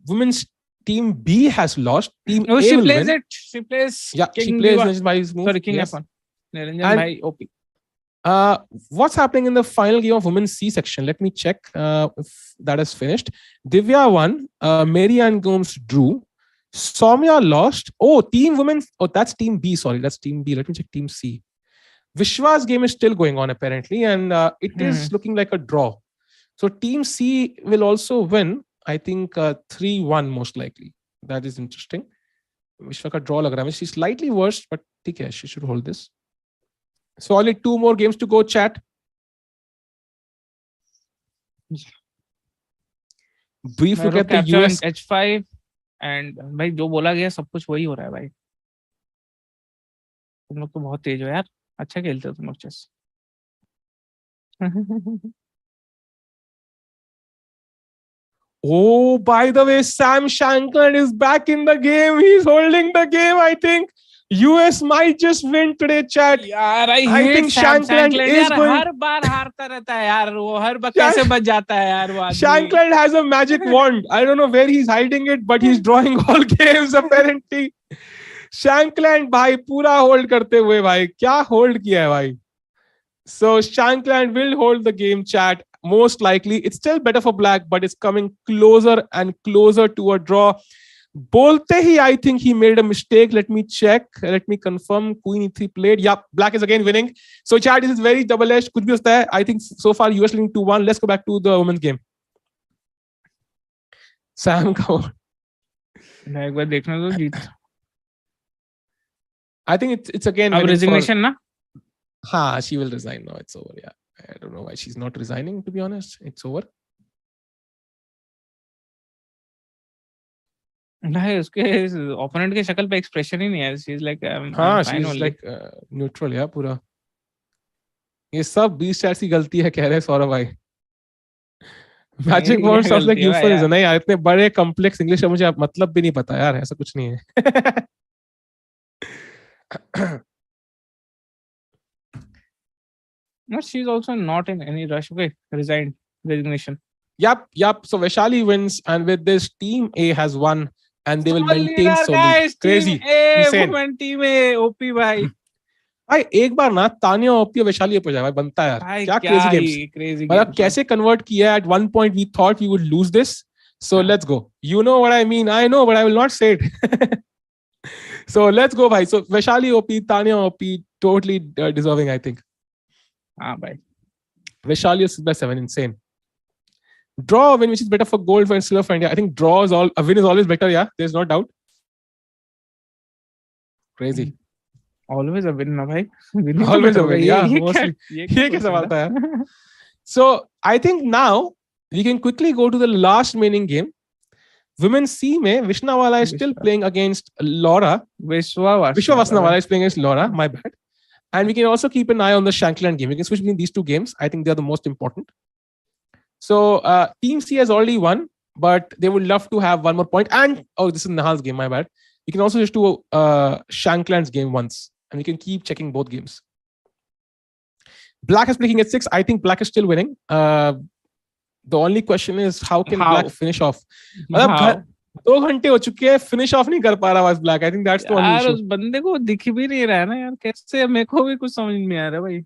women's team B has lost. Team A she will plays win. it. She plays. Yeah, she plays by his move. Sorry, king yes. F1. Niranjan bhai OP. What's happening in the final game of women's C section? Let me check if that is finished. Divya won. Mary Ann Gomes drew. Soumya lost. Oh, team women. Oh, that's team B. Sorry, that's team B. Let me check team C. Vishwa's game is still going on apparently, and it is looking like a draw. So team C will also win. I think 3-1 most likely. That is interesting. Vishwa ka draw lag raha hai. She's slightly worse, but okay, she should hold this. So only 2 more games to go, chat. Brief look at the US. H5 and भाई जो बोला गया सब कुछ वही हो रहा है भाई. तुम लोग तो बहुत तेज हो यार. अच्छा खेलते हो तुम लोग chess. Oh, by the way, Sam Shankland is back in the game. He's holding the game, I think. US might just win today, chat. यार I think Shankland is going. हर बार हारता रहता है यार वो, हर बार कैसे बच जाता है यार वो आदमी. Shankland has a magic wand. I don't know where he's hiding it, but he's drawing all games apparently. Shankland भाई पूरा hold करते हुए भाई क्या hold किया है भाई. So Shankland will hold the game, chat. Most likely, it's still better for black, but it's coming closer and closer to a draw. Bolte hi, I think he made a mistake. Let me check. Let me confirm. Queen E3 played. Yep, black is again winning. So chat, this is very double-edged. Kuch bhi ho sakta hai. I think so far US leading 2-1. Let's go back to the women's game. Sam, come on. एक बार देखना तो जीत. I think it's again. अब resignation ना? Ha, she will resign now. It's over. Yeah, I don't know why she's not resigning. To be honest, it's over. नहीं उसके opponent के शक्ल पे expression ही नहीं है. She's like हाँ, she's like neutral यार पूरा. ये सब 20 stats की गलती है कह रहे सौरभ भाई. Magic word sounds like euphemism. नहीं यार इतने बड़े complex English है मुझे मतलब भी नहीं पता यार ऐसा कुछ नहीं है. No, she's also not in any rush. Okay, resignation. Yep. So Vishali wins, and with this, Team A has won, and they will maintain so crazy. Team A, women Team A, OP bhai. भाई एक बार ना Tania OP और Vaishali OP जाए भाई, बनता है यार। क्या क्रेजी गेम्स, मतलब कैसे कन्वर्ट किया। At one point we thought we would lose this, so let's go. You know what I mean, I know but I will not say it. So let's go भाई। So Vaishali OP, Tania OP, totally deserving I think. हाँ भाई, Vishali is by 7, insane. Draw or win, which is better for gold and silver for India? I think draw is a win is always better. Yeah, there's no doubt. Crazy. always a win ना भाई, Always a win. Yeah, mostly. ये क्या सवाल था यार? So I think now we can quickly go to the last remaining game. Women's C में Vishnawala is still playing against Laura. Vishwa Vasnawala is playing against Laura. My bad. And we can also keep an eye on the Shankland game. We can switch between these two games. I think they are the most important. So Team C has already won, but they would love to have one more point. And this is Nihal's game. My bad. We can also switch to Shankland's game once, and we can keep checking both games. Black is playing at 6. I think Black is still winning. The only question is how can Black finish off? मतलब 2 घंटे हो चुके हैं, finish off नहीं कर पा रहा बस black. I think that's the only issue. यार उस बंदे को दिख भी नहीं रहा है ना यार, कैसे? मेरे को भी कुछ समझ नहीं आ रहा भाई।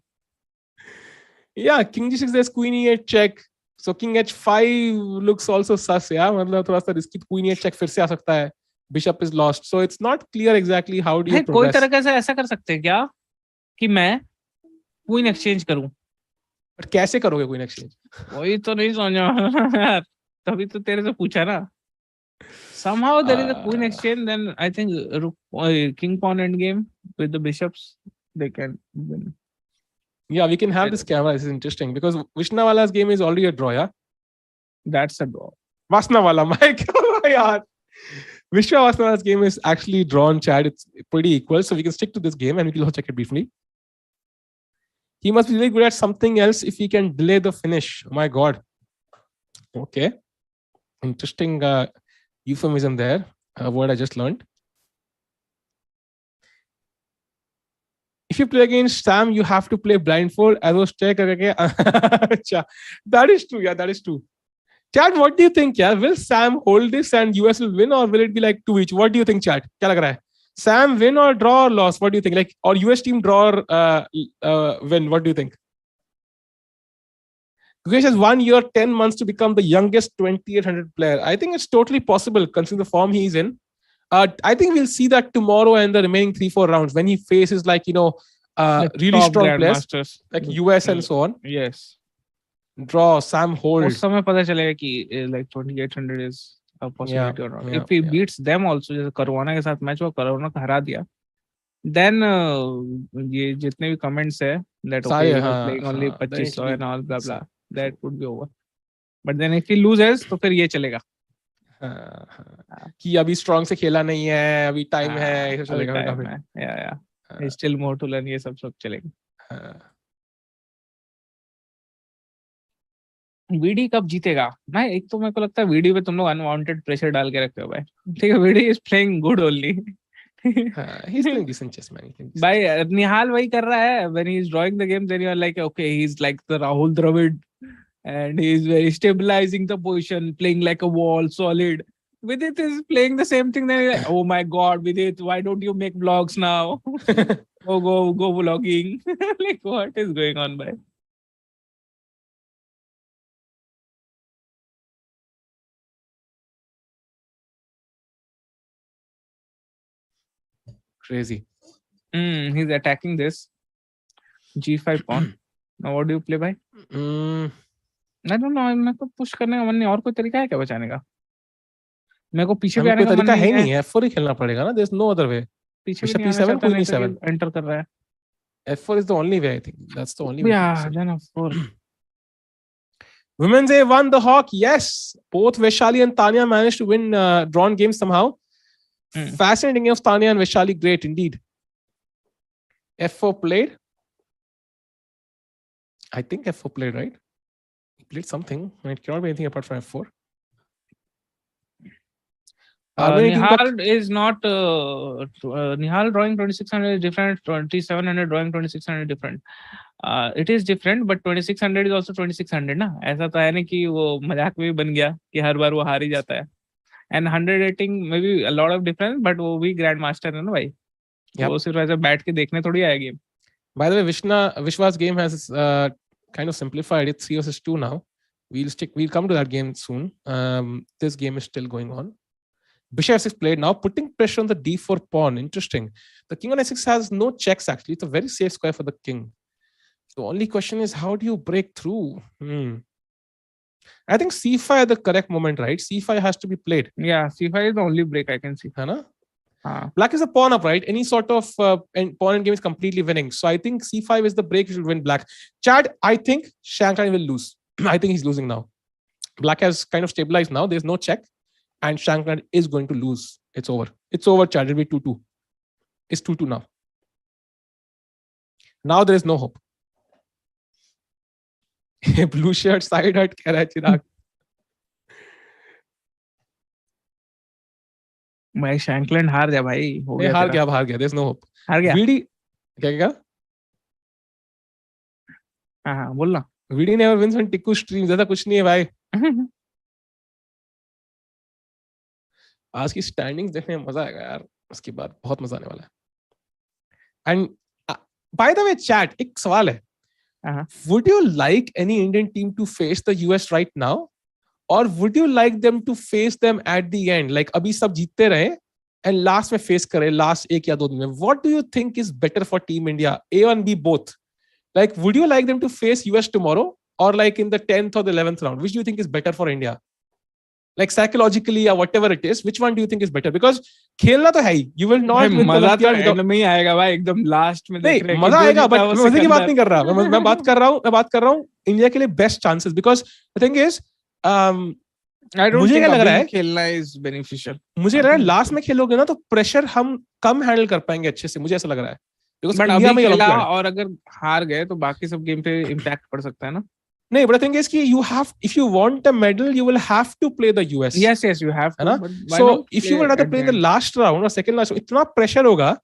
या king g6 there's queen e8 check, so king h5 looks also sus यार, मतलब थोड़ा सा रिस्की। queen e8 check फिर से आ सकता है, bishop is lost, so it's not clear exactly how do you progress। कोई तरीके से ऐसा कर सकते हैं क्या कि मैं क्वीन एक्सचेंज करूं? बट कैसे करोगे क्वीन एक्सचेंज? वही तो नहीं समझा यार, तभी तो तेरे से पूछा ना। Somehow there is a queen exchange, then I think king pawn endgame with the bishops, they can win. Yeah, we can have this camera. This is interesting because Vishnawala's game is already a draw. Yeah, that's a draw. Vasnawala, my God, yaar. Vishwa Vasnawala's game is actually drawn, Chad. It's pretty equal, so we can stick to this game and we can also check it briefly. He must be really good at something else if he can delay the finish. Oh my God. Okay, interesting. Euphemism there, a word I just learned. If you play against Sam, you have to play blindfold. That is true. Yeah, that is true. Chad, what do you think? Yeah, will Sam hold this and US will win, or will it be like 2 each? What do you think, Chad? Kya lag raha hai? Sam win or draw or loss? What do you think? Like, or US team draw or win? What do you think? Gukesh has 1 year, 10 months to become the youngest 2800 player. I think it's totally possible considering the form he's in. I think we'll see that tomorrow and the remaining 3-4 rounds when he faces like, really strong players masters, like US and so on. Yes. Draw, Sam hold. उस समय पता चलेगा कि like 2800 is a possibility or not. If he beats them also, जैसे corona के साथ match हुआ, corona को हरा दिया, then ये जितने भी comments है that okay, he was playing only 2500 and all blah blah, that would be over. But then if he loses तो फिर ये चलेगा कि अभी स्ट्रांग से खेला नहीं है, अभी टाइम है, ऐसा चलेगा काफी। या स्टिल मोर टू लर्न, ये सब चलेगा। वीडी कब जीतेगा भाई? एक तो मेरे को लगता है वीडी पे तुम लोग अनवांटेड प्रेशर डाल के रखे हो भाई। ठीक है, Vidit is playing good only. he's playing decent chess, man. भाई निहाल वही कर रहा है। when he is drawing the game, then you are like, okay, he's like the Rahul Dravid and he is very stabilizing the position, playing like a wall, solid. Vidit is playing the same thing. Then you're like, oh my God, Vidit, why don't you make vlogs now? go vlogging. Like, what is going on, bhai? Crazy. He's attacking this G5 pawn. Now what do you play, bhai? I don't know. मेरे को push करने का मन नहीं। और कोई तरीका है क्या बचाने का? मेरे को पीछे भी आने का मन नहीं है। F4 ही खेलना पड़ेगा ना। There's no other way. पीछे भी P7 Queen E7 एंटर कर रहा है। F4 is the only way, I think. That's the only way. Yeah, then F4. Women's A won the Hawk. Yes, both Vishali and Tanya managed to win drawn games somehow. Fascinating game of Tanya and Vishali. Great indeed. F4 played. I think F4 played, right? He played something. It cannot be anything apart from F4. Nihal is not Nihal drawing 2600 is different, 2700 drawing 2600 different. It is different, but 2600 is also 2600 ना। ऐसा तो है नहीं कि वो मजाक में बन गया कि हर बार वो हार ही जाता है। And 100 rating maybe a lot of difference, but वो भी ग्रैंड मास्टर है ना भाई। वो सिर्फ ऐसे बैठ के देखने थोड़ी आया game. By the way, Vishwa's game has kind of simplified. It's 3 versus 2 now. We'll come to that game soon. This game is still going on. Bishop f6 played now, putting pressure on the d4 pawn. Interesting. The king on a6 has no checks actually. It's a very safe square for the king. The only question is, how do you break through? I think c5 is the correct moment, right? c5 has to be played. Yeah, c5 is the only break I can see. Black is a pawn up, right? Any sort of pawn in game is completely winning. So I think c5 is the break which will win black. Chad, I think Shankland will lose. I think he's losing now. Black has kind of stabilized now. There's no check. And Shankland is going to lose. It's over. It's over, Chad. It'll be 2-2. It's 2-2 now. Now there is no hope. Blue shirt side hut कह रहा है चिराग. भाई Shankland हार गया भाई. हो गया. हार गया. There's no hope. हार गया. VD क्या? हाँ बोल ना. VD never wins on Tickoo streams. ऐसा कुछ नहीं है भाई. आज की स्टैंडिंग्स देखने में मजा आएगा यार. उसके बाद बहुत मजा आने वाला है. And by the way, chat, एक सवाल है. Would you like any Indian team to face the US right now, or would you like them to face them at the end? Like अभी सब जीतते रहे and last में face करे last 1 या 2 दिन में. What do you think is better for Team India? A and B both. Like, would you like them to face US tomorrow, or like in the 10th or the 11th round? Which do you think is better for India? Like psychologically or whatever it is, which one do you think is better? Because खेलना तो है ही. You will not win the Olympiad. मजा में ही आएगा भाई, एकदम last में देख रहे हैं. मजा आएगा, but मैं मजे की बात नहीं कर रहा. मैं बात कर रहा हूँ इंडिया के लिए best chances. Because the thing is, मुझे क्या लग रहा है, खेलना is beneficial. मुझे लग रहा है लास्ट में खेलोगे ना तो प्रेशर हम कम हैंडल कर पाएंगे अच्छे से. मुझे ऐसा लग रहा है. बट अभी खेला और अगर हार गए तो बाकी सब गेम पे इम्पैक्ट पड़ सकता है ना. No, but the thing is कि if you want a medal, you will have to play the US. Yes, you have to. So if you would have to play the last round or second last, इतना pressure होगा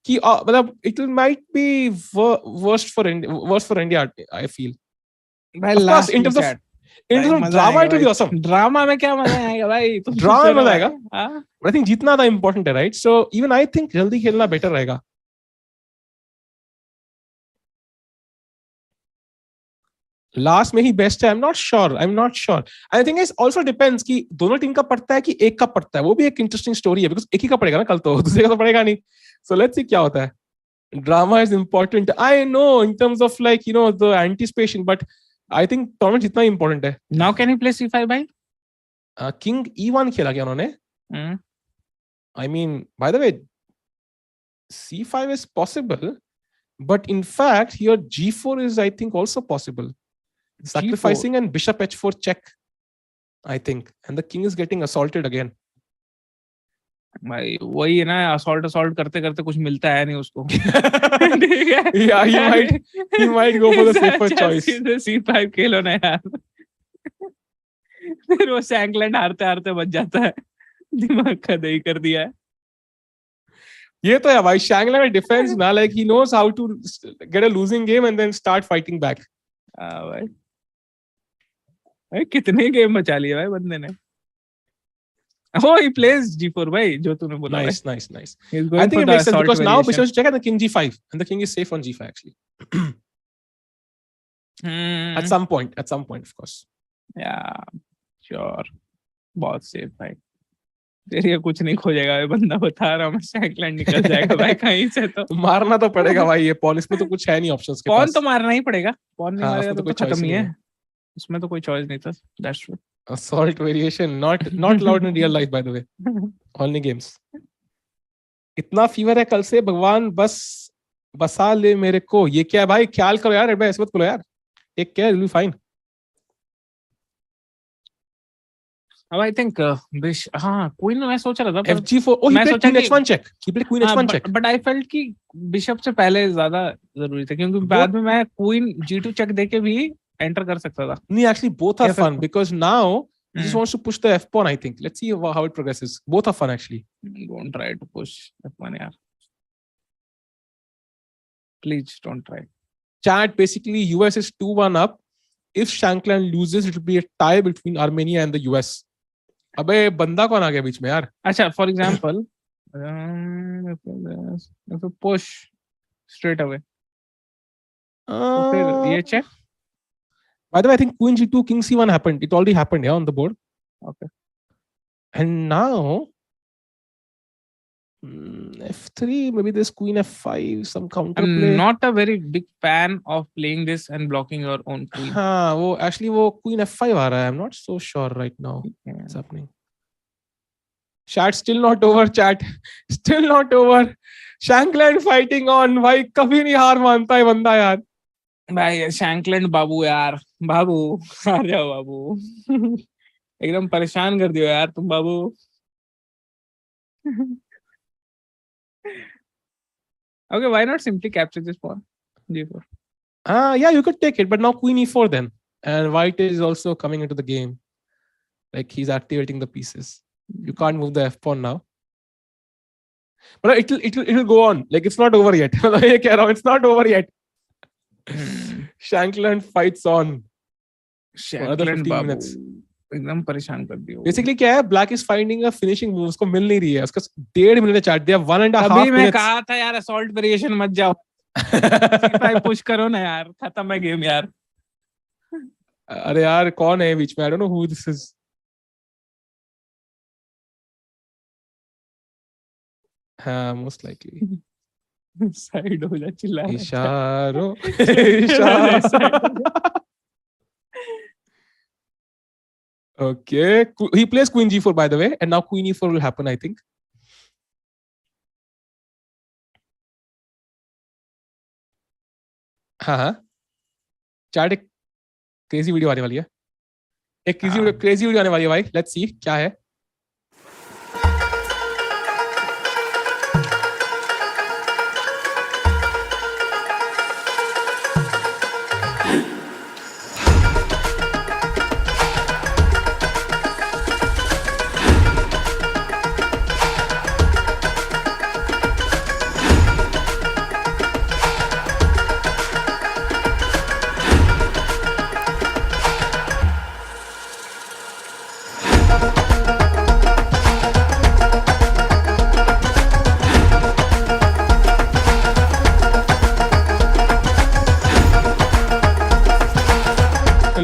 कि मतलब it might be worse for India. I feel. Of course, in terms of drama, it will be awesome. Drama में क्या मजा आएगा भाई? Drama में मजा आएगा. But I think जीतना था important है, right? So even I think जल्दी खेलना better रहेगा. लास्ट में ही बेस्ट है. I'm not sure. I think it also depends कि दोनों टीम का पड़ता है कि एक का पड़ता है. वो भी एक इंटरेस्टिंग स्टोरी है, बिकॉज एक ही का पड़ेगा ना कल, तो दूसरे का तो पड़ेगा नहीं. So let's see क्या होता है. Drama is important. I know in terms of like, you know, the anticipation, but I think tournament जितना important है. Now can he play c5 भाई? King e1 खेला क्या उन्होंने? I mean, by the way, c5 is possible, but in fact here g4 is I think also possible. Sacrificing G4. And bishop h4 check, I think, and the king is getting assaulted again. भाई वही है ना, assault करते करते कुछ मिलता है नहीं उसको. Yeah, he might go for the safer choice. c5 खेलो ना यार. फिर वो Shankland हारते बच जाता है. दिमाग का दही कर दिया है. ये तो है भाई. Shankland defense ना, like he knows how to get a losing game and then start fighting back. भाई कितने गेम बचा लिए भाई बंदे ने. Oh, he plays g4 भाई, जो तूने बोला. Nice. I think it makes sense because now bishop check and the king g5 and the king is safe on g5 actually. At some point of course. Yeah, sure. बहुत safe भाई. तेरे कुछ नहीं खोजेगा भाई, बंदा बता रहा हूँ. Shankland निकल जाएगा भाई कहीं से. तो मारना तो पड़ेगा भाई. ये पॉन, इसमें तो कुछ है नहीं ऑप्शंस के पास. पॉन तो मारना ही पड़ेगा. पॉन नहीं मारेगा तो खत्म ही है. उसमें तो कोई चॉइस नहीं था. That's true. Assault variation not allowed in real life, by the way. Only games. इतना फीवर है कल से, भगवान बस बसा ले मेरे को. ये क्या है भाई? ख्याल करो यार, ऐसे मत करो यार. एक क्या है, फाइन. अब I think queen मैं सोच रहा था FG4. Oh, he played queen h1 check. He played queen h1 check. But I felt कि बिशप से पहले ज्यादा जरूरी था, क्योंकि बाद में मैं queen g2 check देके भी एंटर कर सकता था. नहीं, actually both are fun because now he just wants to push the f pawn. I think. Let's see how it progresses. Both are fun actually. Don't try to push f1 यार. Please don't try. Chat, basically US is 2-1 up. If Shankland loses, it will be a tie between Armenia and the US. अबे बंदा कौन आ गया बीच में यार? अच्छा, for example, if you push straight away. तो फिर ये check. By the way, I think Queen G2, King C1 happened. It already happened, yeah, on the board. Okay. And now F3, maybe this Queen F5, some counterplay. I'm not a very big fan of playing this and blocking your own queen. हाँ, वो actually वो Queen F5 आ रहा है. I'm not so sure right now what's happening. Chat still not over. Chat still not over. Shankland fighting on. भाई कभी नहीं हार मानता है बंदा यार. भाई शैंकलैंड बाबू यार, बाबू आ जाओ बाबू. एकदम परेशान कर दियो यार तुम बाबू. Okay, why not simply capture this pawn? G4. Yeah, you could take it, but now Queen E4 then, and White is also coming into the game. Like he's activating the pieces. You can't move the F pawn now. But it'll go on. Like it's not over yet. It's not over yet. Shankland fights on. For another 15 minutes. एकदम परेशान कर दियो. Basically क्या है? Black is finding a finishing move. उसको मिल नहीं रही है. उसका 1.5 मिनट चाट दिया. 1.5 minutes. अभी मैं कहा था यार assault variation मत जाओ. C5 push करो ना यार. खत्म है गेम यार. अरे यार कौन है बीच में? I don't know who this is. हाँ, most likely. Side हो जा चिल्ला. इशारों. इशारों. Okay, he plays Queen G4 by the way, and now Queen E4 will happen, I think. हाँ, चार्ट एक क्रेजी वीडियो आने वाली है. एक क्रेजी वीडियो आने वाली है भाई. Let's see क्या है.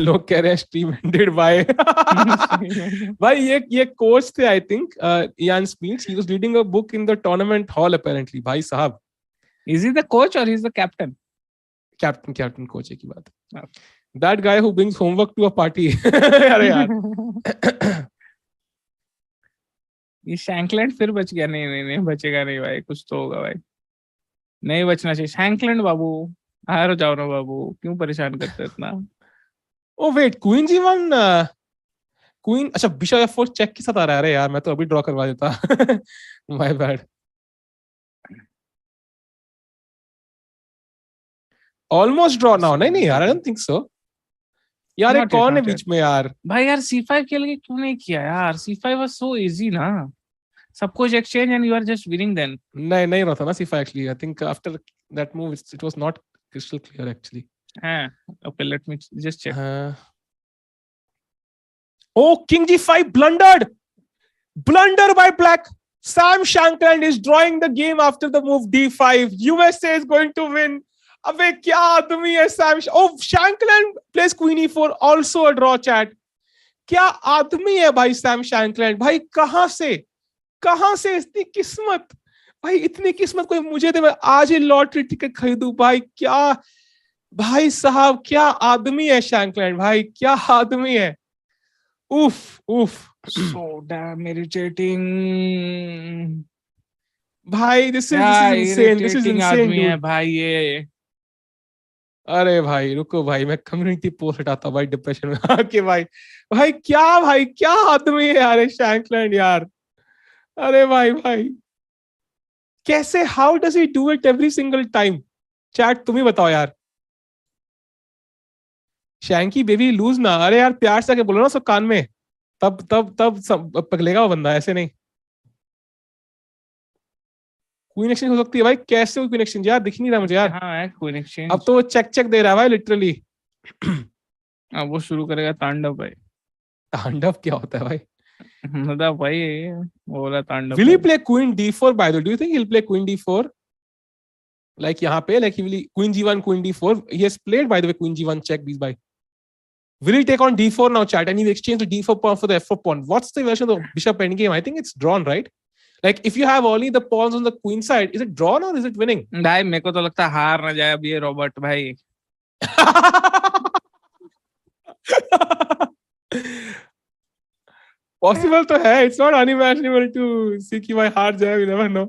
लोग कह रहे हैं स्ट्रीम एंडेड बाय. भाई ये कोच थे I think Ian Smith. He was reading a book in the tournament hall apparently. भाई साहब. Is he the coach or he's the captain? Captain coach की बात. That guy who brings homework to a party. अरे यार. ये Shankland फिर बच गया. नहीं बचेगा नहीं भाई. कुछ तो होगा भाई. नहीं बचना चाहिए. शैंकलैंड बाबू हार जाओ ना बाबू. क्यों परेशान करते इतना. Oh wait, Queen G1, Queen. अच्छा Bishop F4 चेक के साथ आ रहा है. अरे यार मैं तो अभी ड्रॉ करवा देता. My bad. Almost draw now. नहीं यार, I don't think so. यार एक कौन है बीच में यार. भाई यार C5 के लिए क्यों नहीं किया यार. C5 was so easy ना. सब कुछ exchange and you are just winning then. नहीं रहा था ना C5 actually. I think after that move it was not crystal clear actually. Okay, let me just check. Oh, King G5 blunder by black. Sam Shankland is drawing the game after the move D5. USA is going to win. अबे क्या आदमी है Sam. Oh, Shankland plays Queen E4, also a draw. Chat क्या आदमी है भाई Sam Shankland. भाई कहां से इतनी किस्मत. भाई इतनी किस्मत कोई मुझे दे. मैं आज ही लॉटरी टिकट खरीदूं. भाई क्या भाई साहब क्या आदमी है Shankland. भाई क्या आदमी है. उफ. So damn irritating. भाई this is insane आदमी है भाई ये. अरे भाई रुको भाई, मैं कम्युनिटी पोस्ट हटाता हूँ भाई डिप्रेशन में आके. भाई क्या आदमी है यार Shankland यार. अरे भाई कैसे, how does he do it every single time. Chat तुम ही बताओ यार. शैंकी बेबी लूज ना. अरे यार प्यार से आके बोलो ना सब कान में. तब पगलेगा वो बंदा. ऐसे नहीं. क्वीन एक्सचेंज हो सकती है भाई. कैसे क्वीन एक्सचेंज यार, दिख नहीं रहा मुझे यार. हाँ क्वीन एक्सचेंज. अब तो वो चेक दे रहा है भाई लिटरली. अब वो शुरू करेगा तांडव भाई. तांडव क्या होता है भाई? मतलब भाई वो वाला तांडव. Will he play Queen D4 by the way? Do you think he'll play Queen D4? Like यहाँ पे, like he will queen g1, queen d4. He has played, by the way, queen g1 check these by. Will he take on d4 now, chat? And he will exchange the d4 pawn for the f4 pawn. What's the version of the bishop endgame? I think it's drawn, right? Like if you have only the pawns on the queen side, is it drawn or is it winning? भाई मेरे को तो लगता है हार ना जाए अब ये रॉबर्ट भाई. Possible तो है. It's not unimaginable to see कि भाई हार जाए. We never know.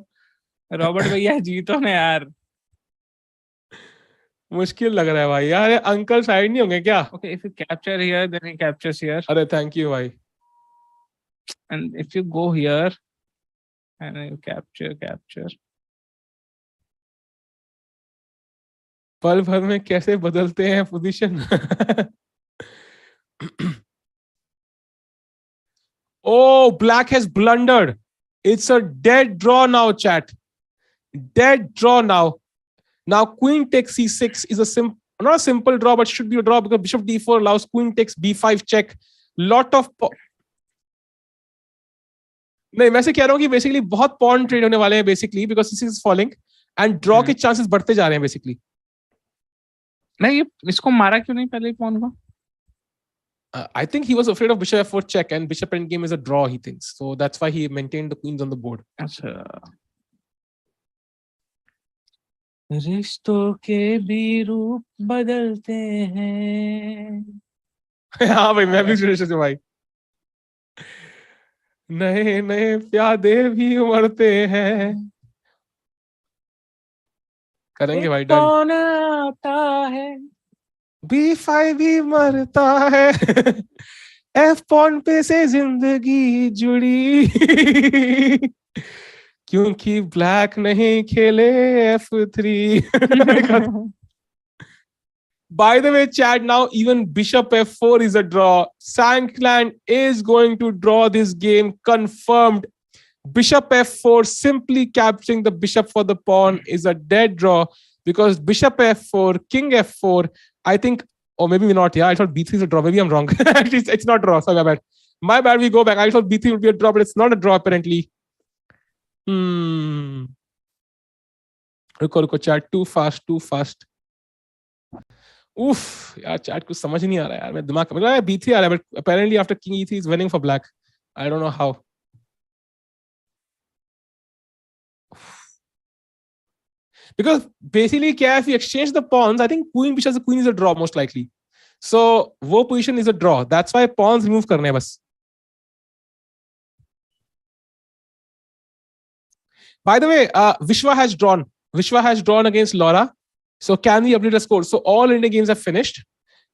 रॉबर्ट भैया जीतो ना यार. मुश्किल लग रहा है भाई यार. अंकल साइड नहीं होंगे क्या? Okay, if you capture here, then he captures here. अरे thank you भाई. And if you go here, and you capture. पल भर में कैसे बदलते हैं position. Oh, black has blundered. It's a dead draw now, chat. Dead draw now. Now queen takes c6 is not a simple draw, but should be a draw because bishop d4 allows queen takes b5 check. Lot of नहीं, मैं से कह रहा हूँ कि basically बहुत pawn trade होने वाले हैं basically because c6 is falling and draw के चांसेस बढ़ते जा रहे हैं बेसिकली. नहीं, इसको मारा क्यों नहीं पहले पॉन को? I think he was afraid of bishop f4 check and bishop endgame is a draw, he thinks. So that's why he maintained the queens on the board. अच्छा. रिश्तों के भी रूप बदलते हैं. हाँ भाई, मैं भी सुरेश से भाई. नए नए प्यादे भी उमड़ते हैं. करेंगे भाई. कौन आता है? b5 भी मरता है. f पॉन पे से जिंदगी जुड़ी. क्योंकि ब्लैक नहीं खेले f3. By the way, chat, now even bishop f4 is a draw. Shankland is going to draw this game, confirmed. Bishop f4, simply capturing the bishop for the pawn is a dead draw because bishop f4, king f4, I think, or maybe not, yeah, I thought b3 is a draw. Maybe I'm wrong. At least it's not draw, so my bad. My bad, we go back. I thought b3 would be a draw, but it's not a draw apparently. रुको chat, too fast. Oof, यार chat कुछ समझ नहीं आ रहा यार. मैं दिमाग में लगा b3 आ रहा है, but apparently after king e3 is winning for black. I don't know how. Because basically क्या, if you exchange the pawns, I think queen bishop queen is a draw most likely. So वो position is a draw. That's why pawns remove करने हैं बस. By the way, Vishwa has drawn. Vishwa has drawn against Laura. So can we update the score? So all India games are finished.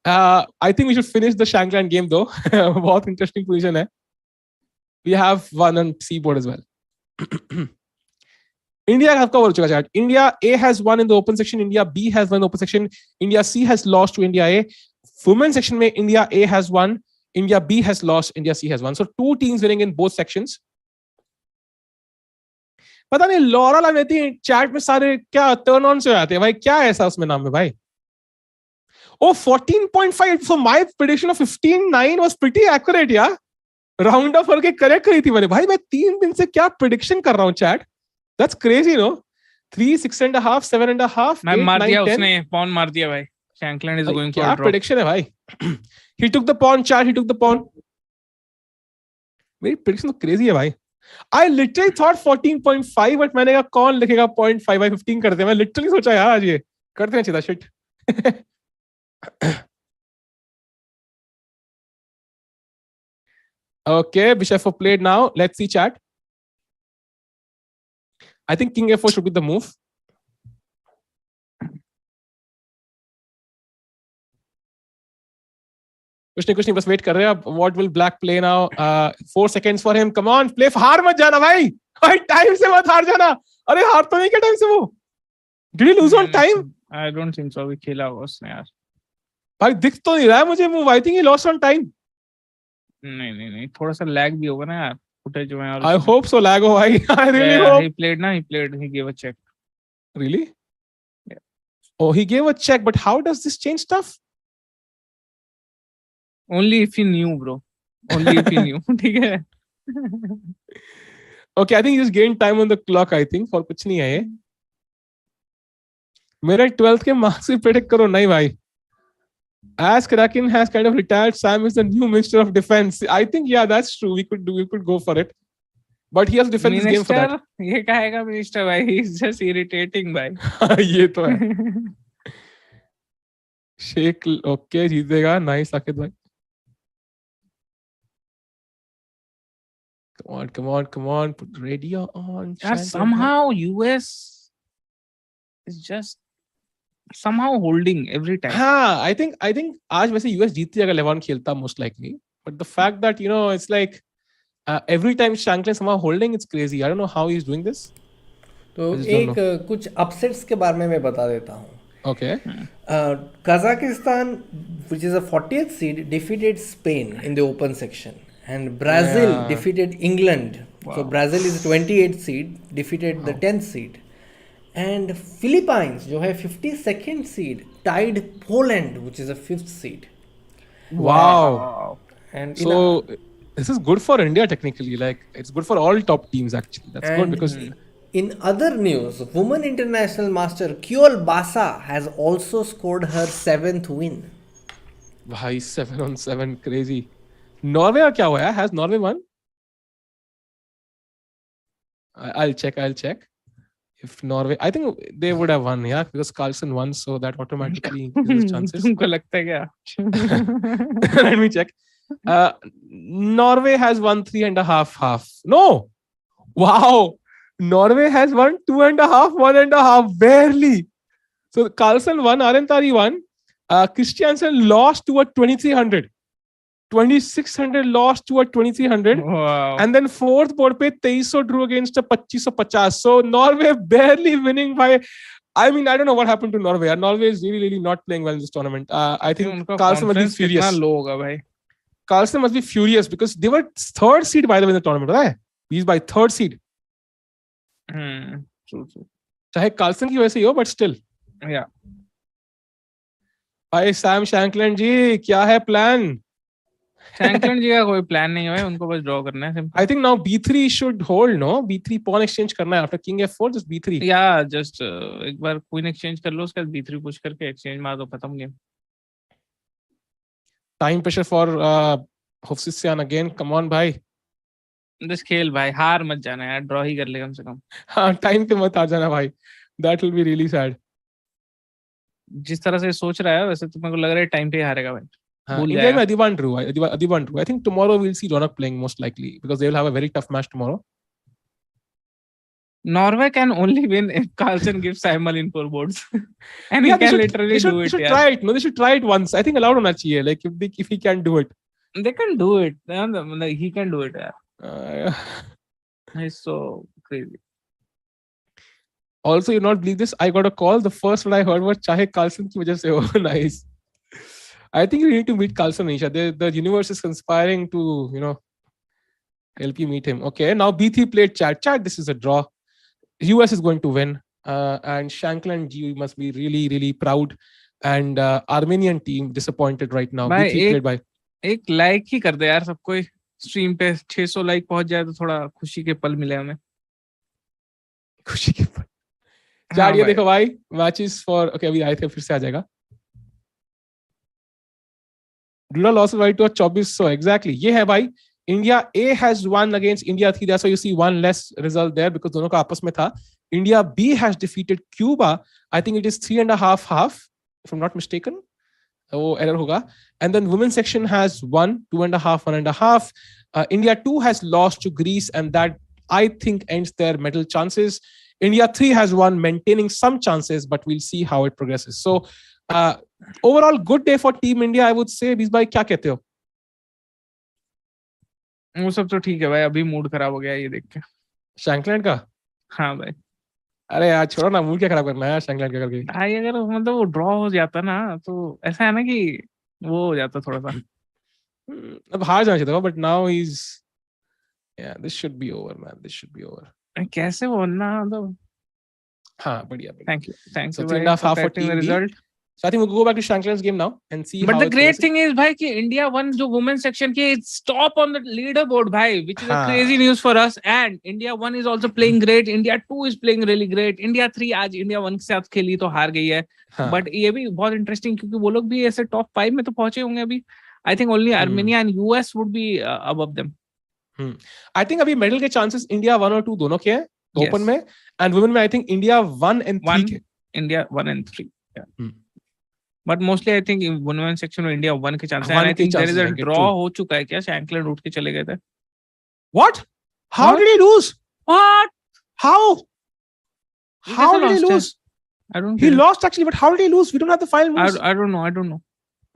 I think we should finish the Shankland game though. बहुत interesting position है. We have one on C board as well. India have covered चुका chat. India A has won in the open section. India B has won in the open section. India C has lost to India A. Women's section में India A has won. India B has lost. India C has won. So two teams winning in both sections. पता नहीं Laura लानेती chat में सारे क्या turn on से आते हैं भाई. क्या है ऐसा उसमें नाम में भाई? Oh, 14.5. So my prediction of 15.9 was pretty accurate यार. राउंड ऑफ करके करेक्ट करी थी मैंने भाई. मैं 3 दिन से क्या प्रेडिक्शन कर रहा हूँ चैट. That's crazy, no? 3, 6.5, 7.5. मैं मार दिया उसने. पॉन मार दिया भाई. Shankland is going for a draw. क्या प्रेडिक्शन है भाई? He took the pawn, chat. He took the pawn. मेरी प्रेडिक्शन तो क्रेजी है भाई. I literally thought 14.5, but मैंने कहा कौन लिखेगा 0.5 by 15 करते हैं. मैं literally सोचा यार आज ये करते हैं सीधा shit. Okay, bishop f4 played now. Let's see chat. I think king f4 should be the move. कुछ नहीं बस वेट कर रहे हैं. What will black play now? 4 seconds for him. Come on, play. हार मत जाना भाई. भाई टाइम से मत हार जाना. अरे हार तो नहीं क्या टाइम से वो? Did he lose on time? I don't think so. भी खेला हुआ उसने यार. भाई दिख तो नहीं रहा है मुझे move. I think he lost on time. नहीं थोड़ा सा लैग भी होगा ना यार. फुटेज में यार. I hope so lag हो भाई. I really hope. He played. He gave a check. Really? Yeah. Oh, he gave a check. But how does this change stuff? Only if he knew, bro. Only if he knew. ठीक है. Okay, I think he just gained time on the clock. I think for कुछ नहीं है ये. मेरे 12th के marks भी predict करो नहीं भाई. As Kraken has kind of retired, Sam is the new Minister of Defense. I think that's true. We could go for it. But he has to defend his game for that. ये कहेगा minister भाई, he's just irritating भाई. ये तो है. Sheikh okay जीतेगा. Nice Saqib भाई. Come on. Put the radio on. यार somehow US is just somehow holding every time. हाँ, I think आज वैसे US जीतती अगर लेवन खेलता most likely. But the fact that it's like every time Shankland somehow holding, it's crazy. I don't know how he's doing this. तो एक कुछ upsets के बारे में मैं बता देता हूँ. Okay. Kazakhstan, which is a 40th seed, defeated Spain in the open section, and Brazil defeated England. Wow. So Brazil is 28th seed, defeated the 10th seed, and Philippines, जो है 52nd seed, tied Poland, which is a 5th seed. Wow. And so this is good for India technically. Like it's good for all top teams actually. That's good because. In other news, women international master Kyol Basa has also scored her 7th win. Bhai, 7-on-7, crazy. Norway का क्या हुआ है? Has Norway won? I'll check. If Norway, I think they would have won, yeah, because Carlsen won, so that automatically increases chances. तुमको लगता है क्या? Let me check. Norway has won 3.5. No! Wow! Norway has won 2.5, 1.5, barely. So Carlsen won, Arentari won. Christiansen lost to a 2300. 2600 lost to a 2300. Wow. And then fourth board pe 2300 drew against a 2550. So Norway barely winning by. I mean, I don't know what happened to Norway. Norway is really not playing well in this tournament. I think Carlsen must be furious. Carlsen must be furious because they were third seed by the way in the tournament, right? He's by third seed. True. चाहे Carlsen की वैसे ही हो but still भाई Sam Shankland जी क्या है plan? Shankland जी का कोई plan नहीं है, उनको बस ड्रॉ करना है. I think now B3 should hold. No B3 pawn exchange करना है after king F4 just B3 just एक बार क्वीन एक्सचेंज कर लो, उसके बाद B3 पुश करके एक्सचेंज मार दो, खत्म game. Time pressure for Hovhannisyan again. Come on भाई, बस खेल भाई, हार मत जाना यार, ड्रॉ ही कर ले कम से कम. हाँ, टाइम पे मत आ जाना भाई, that will be really sad. जिस तरह से सोच रहा है वैसे तो मेरे को लग रहा है टाइम पे हारेगा भाई. India में Adiban drew. I think tomorrow we'll see Ronak playing most likely because they will have a very tough match tomorrow. Norway can only win if Carlsen gives Simon in 4 boards. And he can literally do it. They should try it. No, they should try it once. I think allowed on चाहिए. Like if he can do it. They can do it. He can do it. He's so crazy. Also, you not believe this? I got a call. The first one I heard was चाहे Carlsen की वजह से हो. Nice. I think you need to meet Carlsen, Nisha. The universe is conspiring to, help you meet him. Okay, now B3 played Chad. This is a draw. US is going to win. And Shankland, you must be really, really proud. And Armenian team disappointed right now. B3 played by. एक like he कर दे यार सबको. Stream पे 600 like पहुंच जाए तो थोड़ा खुशी के पल मिले हमें. खुशी के पल. चार ये देखो भाई, मैचेस फॉर ओके अभी आए थे, फिर से आ जाएगा. Dula lost by to 2400 exactly. ये है भाई. India A has won against India 3. That's why you see one less result there because दोनों का आपस में था. India B has defeated Cuba. I think it is 3.5 if I'm not mistaken. वो error होगा. And then women's section has won 2.5, 1.5. India 2 has lost to Greece, and that I think ends their medal chances. India 3 has won, maintaining some chances, but we'll see how it progresses. So overall good day for Team India, I would say. बीस भाई क्या कहते हो? वो सब तो ठीक है भाई, अभी मूड खराब हो गया ये देख के. शैंकलैंड का? हाँ भाई. अरे यार छोड़ो ना, मूड क्या खराब करना है शैंकलैंड का करके. भाई अगर मतलब वो ड्रॉ हो जाता ना तो ऐसा है ना कि वो हो जाता थोड़ा सा. अब हार जाना चाहिए था, but now he's this should be over man. This should be over. कैसे बोलना मतलब. हाँ बढ़िया. Thank you. So 3.5 for Team B. So I think we'll go back to Shankland's game now and see. But how the it's great progressing. thing is, bhai, ki India won jo women's section ki it's top on the leaderboard, bhai, which is a crazy news for us. And India 1 is also playing great. India 2 is playing really great. India 3 आज India 1 के साथ खेली तो हार गई है. But ये भी बहुत interesting क्योंकि वो लोग भी ऐसे top 5 में तो पहुंचे होंगे अभी. I think only Armenia and US would be above them. I think अभी medal के chances India 1 और 2 दोनों के हैं open में, and women में I think India 1 and 3 के. India 1 and 3. Yeah. But mostly I think in women's section में India 1 के chances हैं. And I think there is a draw हो चुका है क्या? Shankland उठ के चले गए थे. What? How did he lose? What? How? How did he lose? I don't. He lost actually, but how did he lose? We don't have the final moves. I don't know.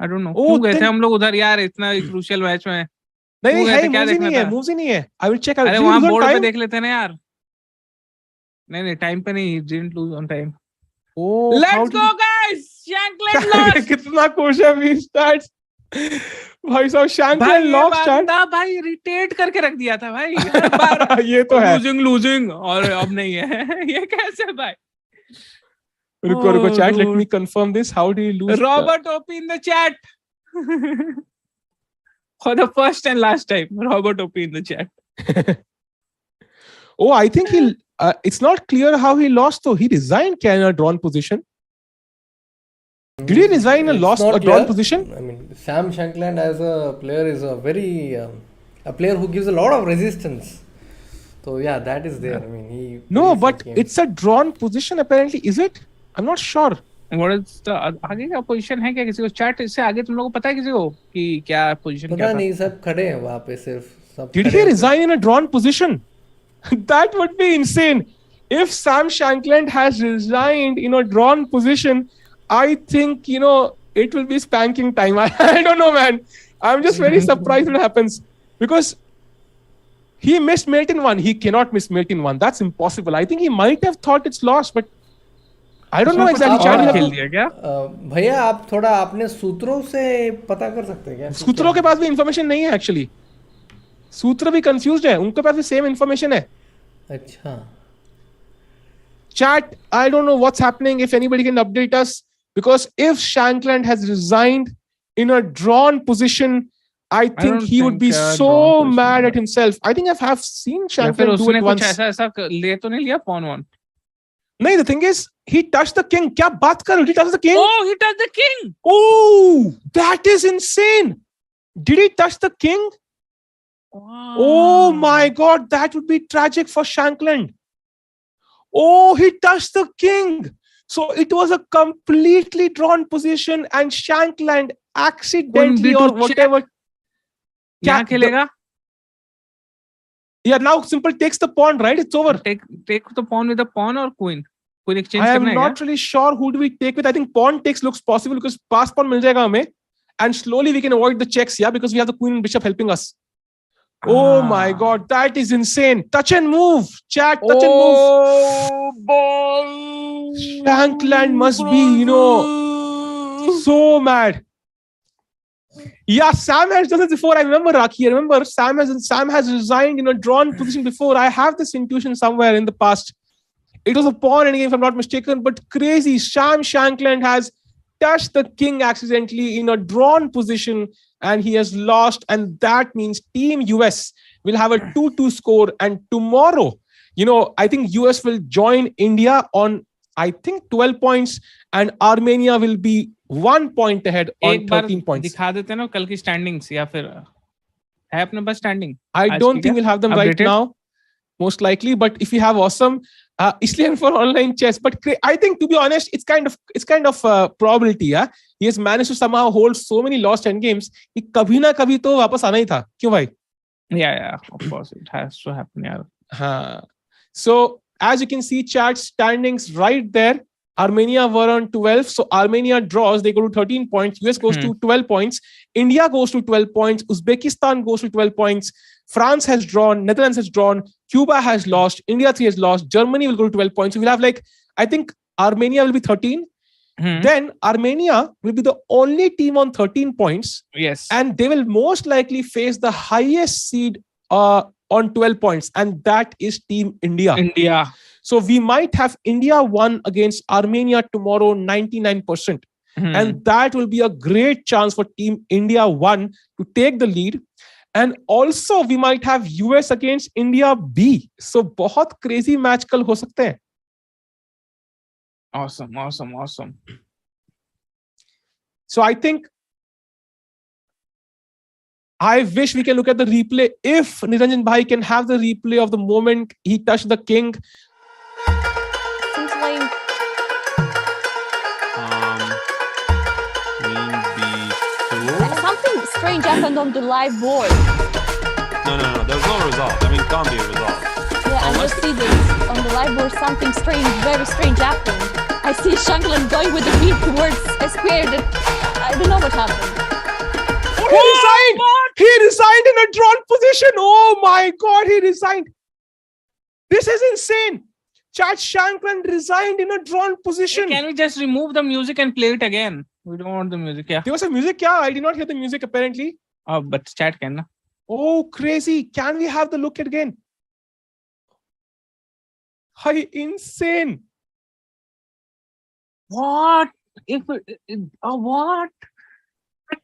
क्यों गए थे हम लोग उधर यार इतना crucial match में? नहीं है, moves ही नहीं है. I will check. अरे वहाँ board पे देख लेते हैं ना यार. नहीं टाइम पे नहीं. Didn't lose on time. Oh, let's go guys. Shankland lost. कितना खुश है we starts. भाई साहब Shankland lost start. भाई रिटेट करके रख दिया था भाई. हर बार ये तो है. Losing और अब नहीं है. ये कैसे भाई? रुको chat, let me confirm this. How do you lose? Robert OP in the chat. For the first and last time, Robert OP in the chat. Oh, I think it's not clear how he lost though. He resigned in a drawn position. Did he resign in a drawn position? I mean, Sam Shankland as a player is a very a player who gives a lot of resistance. So yeah, that is there. I mean, he no, but it's a drawn position apparently. Is it? I'm not sure. What is the आगे का position है क्या किसी को chat इससे आगे तुम लोगों को पता है किसी को कि क्या position क्या था? पता नहीं सब खड़े हैं वहाँ पे सिर्फ सब. Did he resign in a drawn position? That would be insane. If Sam Shankland has resigned in a drawn position, I think it will be spanking time. I don't know, man. I'm just very surprised when it happens because he missed Milton 1. He cannot miss Milton 1. That's impossible. I think he might have thought it's lost, but I don't know exactly. खेल दिया क्या? भैया आप थोड़ा अपने सूत्रों से पता कर सकते हैं क्या? सूत्रों के पास भी information नहीं है actually. सूत्र भी confused है. उनके पास भी same information है. अच्छा. Chat, I don't know what's happening. If anybody can update us, because if Shankland has resigned in a drawn position, I think he would be so mad at himself. I think I have seen Shankland do it once. ऐसा ले तो नहीं लिया pawn 1. No, the thing is, he touched the king. क्या बात कर रहे हो? He touched the king? Oh, he touched the king. Oh, that is insane. Did he touch the king? Wow. Oh my God, that would be tragic for Shankland. Oh, he touched the king. So it was a completely drawn position and Shankland accidentally or whatever. क्या खेलेगा? Yeah, now simple takes the pawn, right? It's over. Take the pawn with a pawn or queen. Queen exchange. I am not really sure who do we take with. I think pawn takes looks possible because pass pawn मिल जाएगा हमें, and slowly we can avoid the checks. Yeah, because we have the queen and bishop helping us. Oh my God, that is insane. Touch and move, chat. Touch and move. Oh boy, Shankland must be, so mad. Yeah, Sam has done it before. I remember Raki. I remember Sam has resigned in a drawn position before. I have this intuition somewhere in the past. It was a pawn endgame, if I'm not mistaken. But crazy, Sam Shankland has touched the king accidentally in a drawn position, and he has lost. And that means Team US will have a 2-2 score. And tomorrow, I think US will join India on, I think, 12 points, and Armenia will be 1 point ahead on 13 points. दिखा देते ना कल की standings या फिर है अपने पास standing. I don't think we'll have them right now, most likely. But if you have awesome, इसलिए for online chess. But I think, to be honest, it's kind of probability. Yeah, he has managed to somehow hold so many lost end games. कि कभी ना कभी तो वापस आना ही था. क्यों भाई? Yeah, of course it has to happen. Yeah. So as you can see, chat standings right there. Armenia were on 12. So Armenia draws, they go to 13 points. US goes to 12 points. India goes to 12 points. Uzbekistan goes to 12 points. France has drawn. Netherlands has drawn. Cuba has lost. India 3 has lost. Germany will go to 12 points. So we'll have I think Armenia will be 13. Then Armenia will be the only team on 13 points. Yes. And they will most likely face the highest seed on 12 points. And that is Team India. So we might have India 1 against Armenia tomorrow, 99%. And that will be a great chance for Team India 1 to take the lead. And also we might have US against India B. So बहुत crazy match कल हो सकते हैं. Awesome. So I think I wish we can look at the replay. If Niranjan Bhai can have the replay of the moment he touched the king. Seems lame. Queen B2. Something strange happened on the live board. No. There's no result. I mean, can't be a result. Yeah, I just see this on the live board. Something strange, very strange happened. I see Shankland going with the queen towards a square. I don't know what happened. He resigned! He resigned in a drawn position. Oh my God, he resigned. This is insane. Chat, Shankland resigned in a drawn position. Can we just remove the music and play it again? We don't want the music. Yeah. There was some music. Yeah, I did not hear the music apparently. But chat can. Na? Oh, crazy. Can we have the look again? Hi, insane. What? What?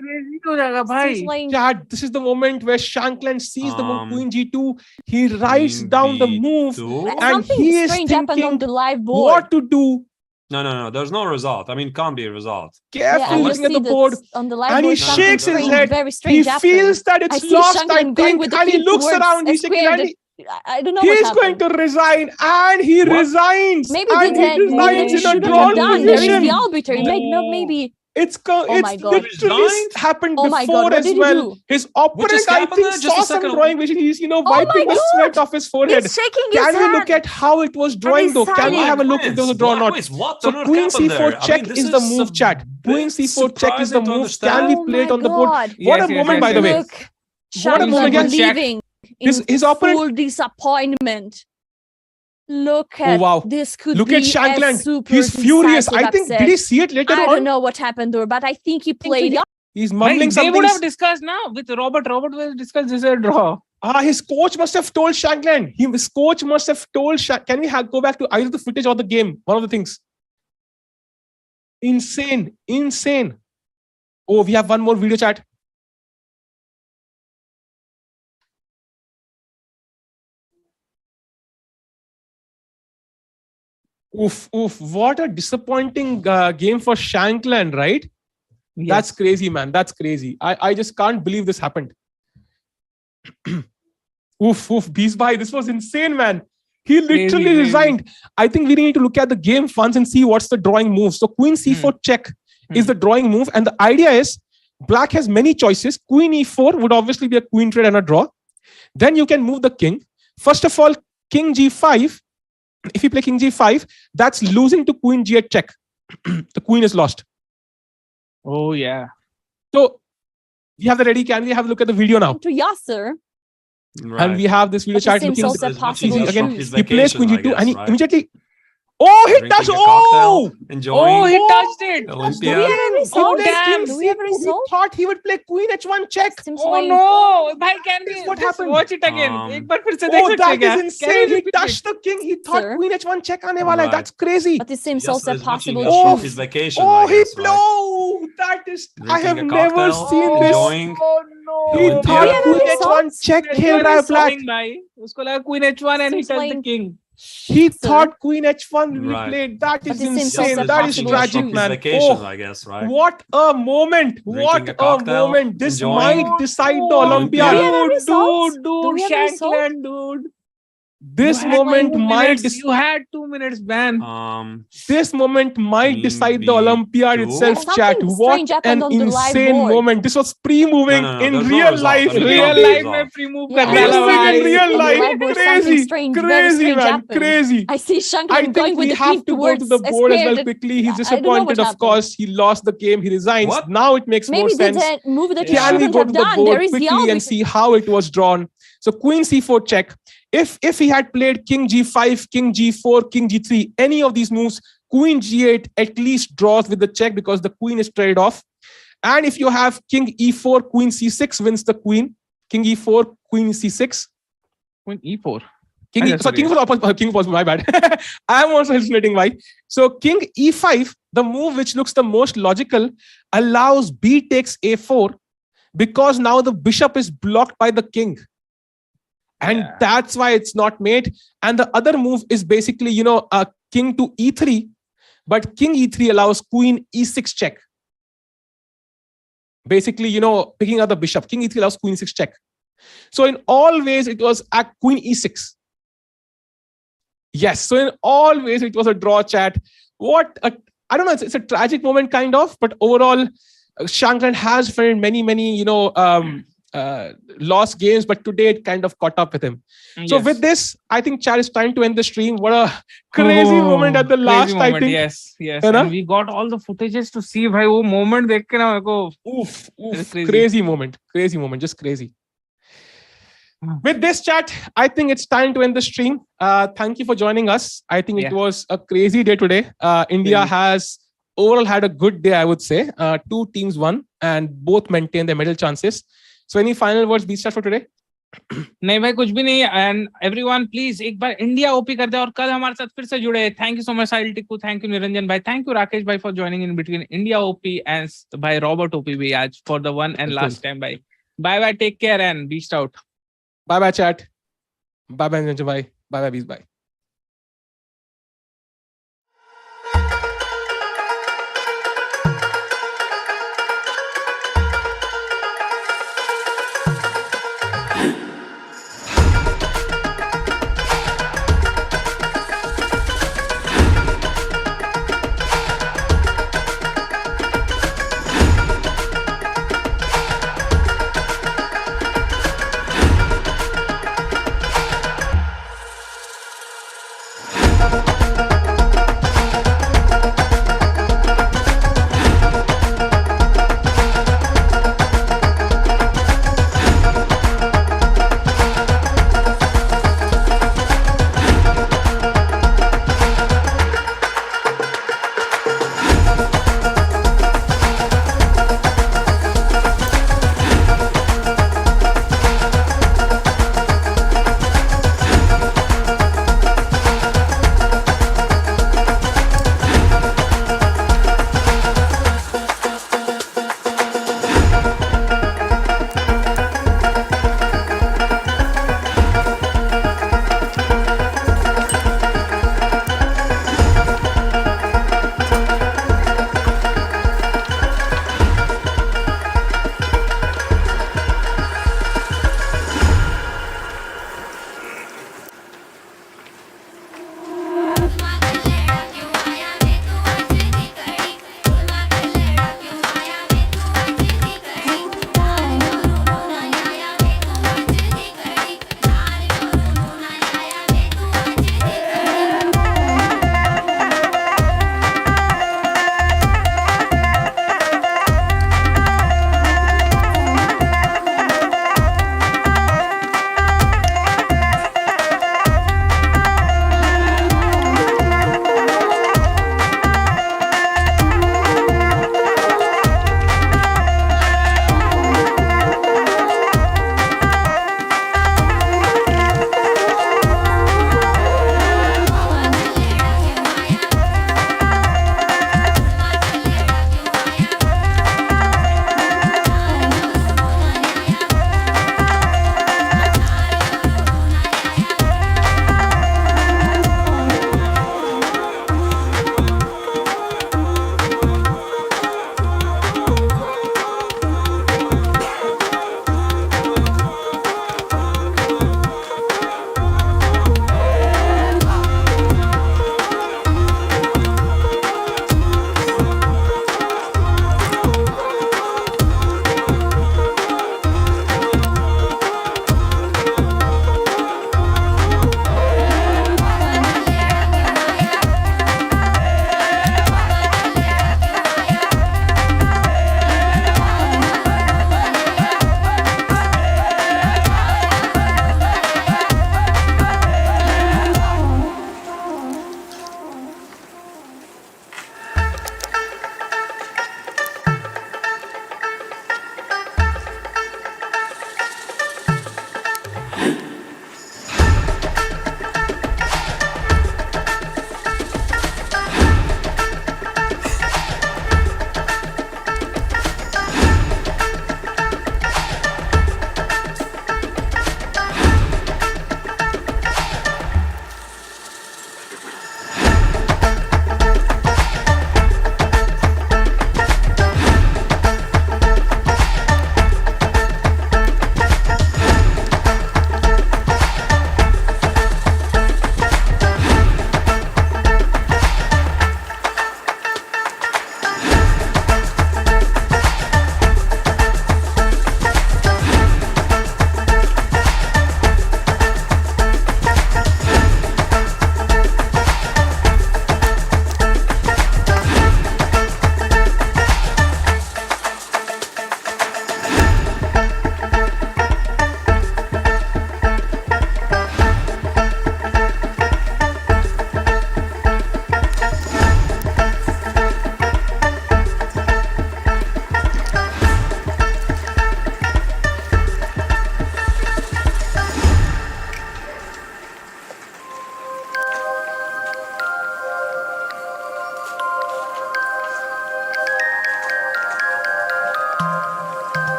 Crazy हो जाएगा भाई. Seems like Chat, this is the moment where Shankland sees the move Queen G2. He writes down the move. And something he is strange happened on thinking the live board. what to do. No. There's no result. I mean, can't be a result. Carefully I looking at see the board. that on the live And he board, something shakes his strange, head. Very He strange happened. feels that I it's see lost, I Shankland going think. with the And he queen looks towards around. a He's thinking, square and I don't know what he's happened. going to resign. And he resigns. Maybe and they he resigns in a shouldn't drawn have done. There is position. the arbiter. No. It's my God. literally happened Oh my before God, what as did he well. do? His What opponent, just I happened think, there? Just saw a some second. drawing vision. He's, my wiping the sweat God. off his forehead. He's shaking his Can we head. look at how it was drawing though? Can we have a look if there was a draw or not? What So Queen C4 check is the move, chat. Queen C4 check is the move. Can we play it on the board? God. What a moment, by the way. Look, What a moment. Shankland Yes. leaving His in opponent. full disappointment. Look at this. Could Look be at Shankland. a super He's furious. I think, upset. did he see it later I on? don't know what happened there, but I think he played. He's mumbling They something. would have discussed now with Robert. Robert will discuss this is a draw. His coach must have told Shankland. His coach must have told Can we go back to either the footage or the game? One of the things. Insane. Oh, we have one more video chat. Oof. What a disappointing game for Shankland, right? Yes. That's crazy, man. That's crazy. I just can't believe this happened. Beast Bhai, this was insane, man. He literally Crazy. resigned. I think we need to look at the game once and see what's the drawing move. So Queen C4 check is the drawing move. And the idea is Black has many choices. Queen E4 would obviously be a queen trade and a draw. Then you can move the king. First of all, King G5. If you play King G5, that's losing to Queen G8 check. The queen is lost. Oh, yeah. So we have the ready. Can we have a look at the video now? To Yasser. Right. And we have this video But it chat seems looking also possible again. choose. He plays Queen G2 and he right? immediately. Oh, he Drinking touched. a Oh! cocktail, enjoying. Oh, he touched it. Do we Olympiad. have a result? damn. Do we have a He result? thought he would play Queen H1 check. Seems Oh like no! Bhai, can we What just happened? watch it again? एक बार फिर से देख Oh, सकते that हैं क्या? is Can insane. we He repeat touched the king. He thought Sir? Queen H1 check aane wala hai. Right. That's crazy. But it seems Yes, also he's watching possible his- choose. his vacation. Oh, I he guess, right? blew. That is. I Drinking have a never cocktail, seen this. enjoying. Oh no! He Olympiad. thought Do we have Queen any H1 results? check खेल रहा है Black. भाई उसको लगा Queen H1 and he Seems touched the like- king. He Sir? thought Queen H1 will be Right. played. That But is it seems insane. also That is possible tragic, choose. His man. vacation, Oh, I guess, right? what a moment. Drinking What a a cocktail, moment. This enjoying. might decide the Olympiad. Olympiad. Do we have a result? Dude, Do we have a result? Shankland, dude. This You had moment 2 might minutes. You had 2 minutes, man. this moment might Queen decide the Olympiad B2. itself, Something chat. strange What happened an on the live insane board. moment. This was pre-moving No, in there's no real result. life. I mean, Real can't be life resolved. में pre-move Yeah, करने I This वाला is see in this भाई. real on the life. live board, something Crazy. strange, very Crazy, strange man. happened. Crazy. I see I Shankland think going with we the have queen to go towards to the a board as square well that- quickly. He's I don't know disappointed, what of happened. course. He lost the game. He resigns. What? Now it makes more Maybe sense. the move that he Can we shouldn't go have to the done. board There is the quickly arbiter. and see how it was drawn? So Queen C4 check. If he had played King G5, King G4, King G3, any of these moves, Queen G8 at least draws with the check because the queen is traded off. And if you have King E4, Queen C6 wins the queen. King E4, Queen C6. Queen E4. King was my bad. I am also hallucinating. Why? So king e5, the move which looks the most logical, allows b takes a4 because now the bishop is blocked by the king. And that's why it's not made. And the other move is basically, king to e3, but king e3 allows queen e6 check. Basically, picking up the bishop. King e3 allows queen e6 check. So in all ways, it was at queen e6. Yes, so in all ways, it was a draw, chat. I don't know, it's a tragic moment kind of, but overall, Shankland has felt many, lost games, but today it kind of caught up with him. So with this, I think, chat, it's time to end the stream. What a crazy moment at the last, I think. Yes. And we got all the footages to see, bhai, wo moment dekh ke na meko. Oof. Crazy moment, just crazy. With this, chat, I think it's time to end the stream. Thank you for joining us. I think it was a crazy day today. India has overall had a good day, I would say. 2 teams won and both maintained their medal chances. So any final words, Beast, for today? नहीं भाई, कुछ भी नहीं. And everyone, please एक बार India OP कर दे और कल हमारे साथ फिर से जुड़े. Thank you so much, Sahil Tickoo. Thank you, Niranjan bhai. Thank you, Rakesh bhai, for joining in between India OP and bhai Robert OP bhi आज for the one and last time, bhai. Bye, take care and beast out. Bye, chat. Bye, Niranjan bhai. Bye, Beast bhai.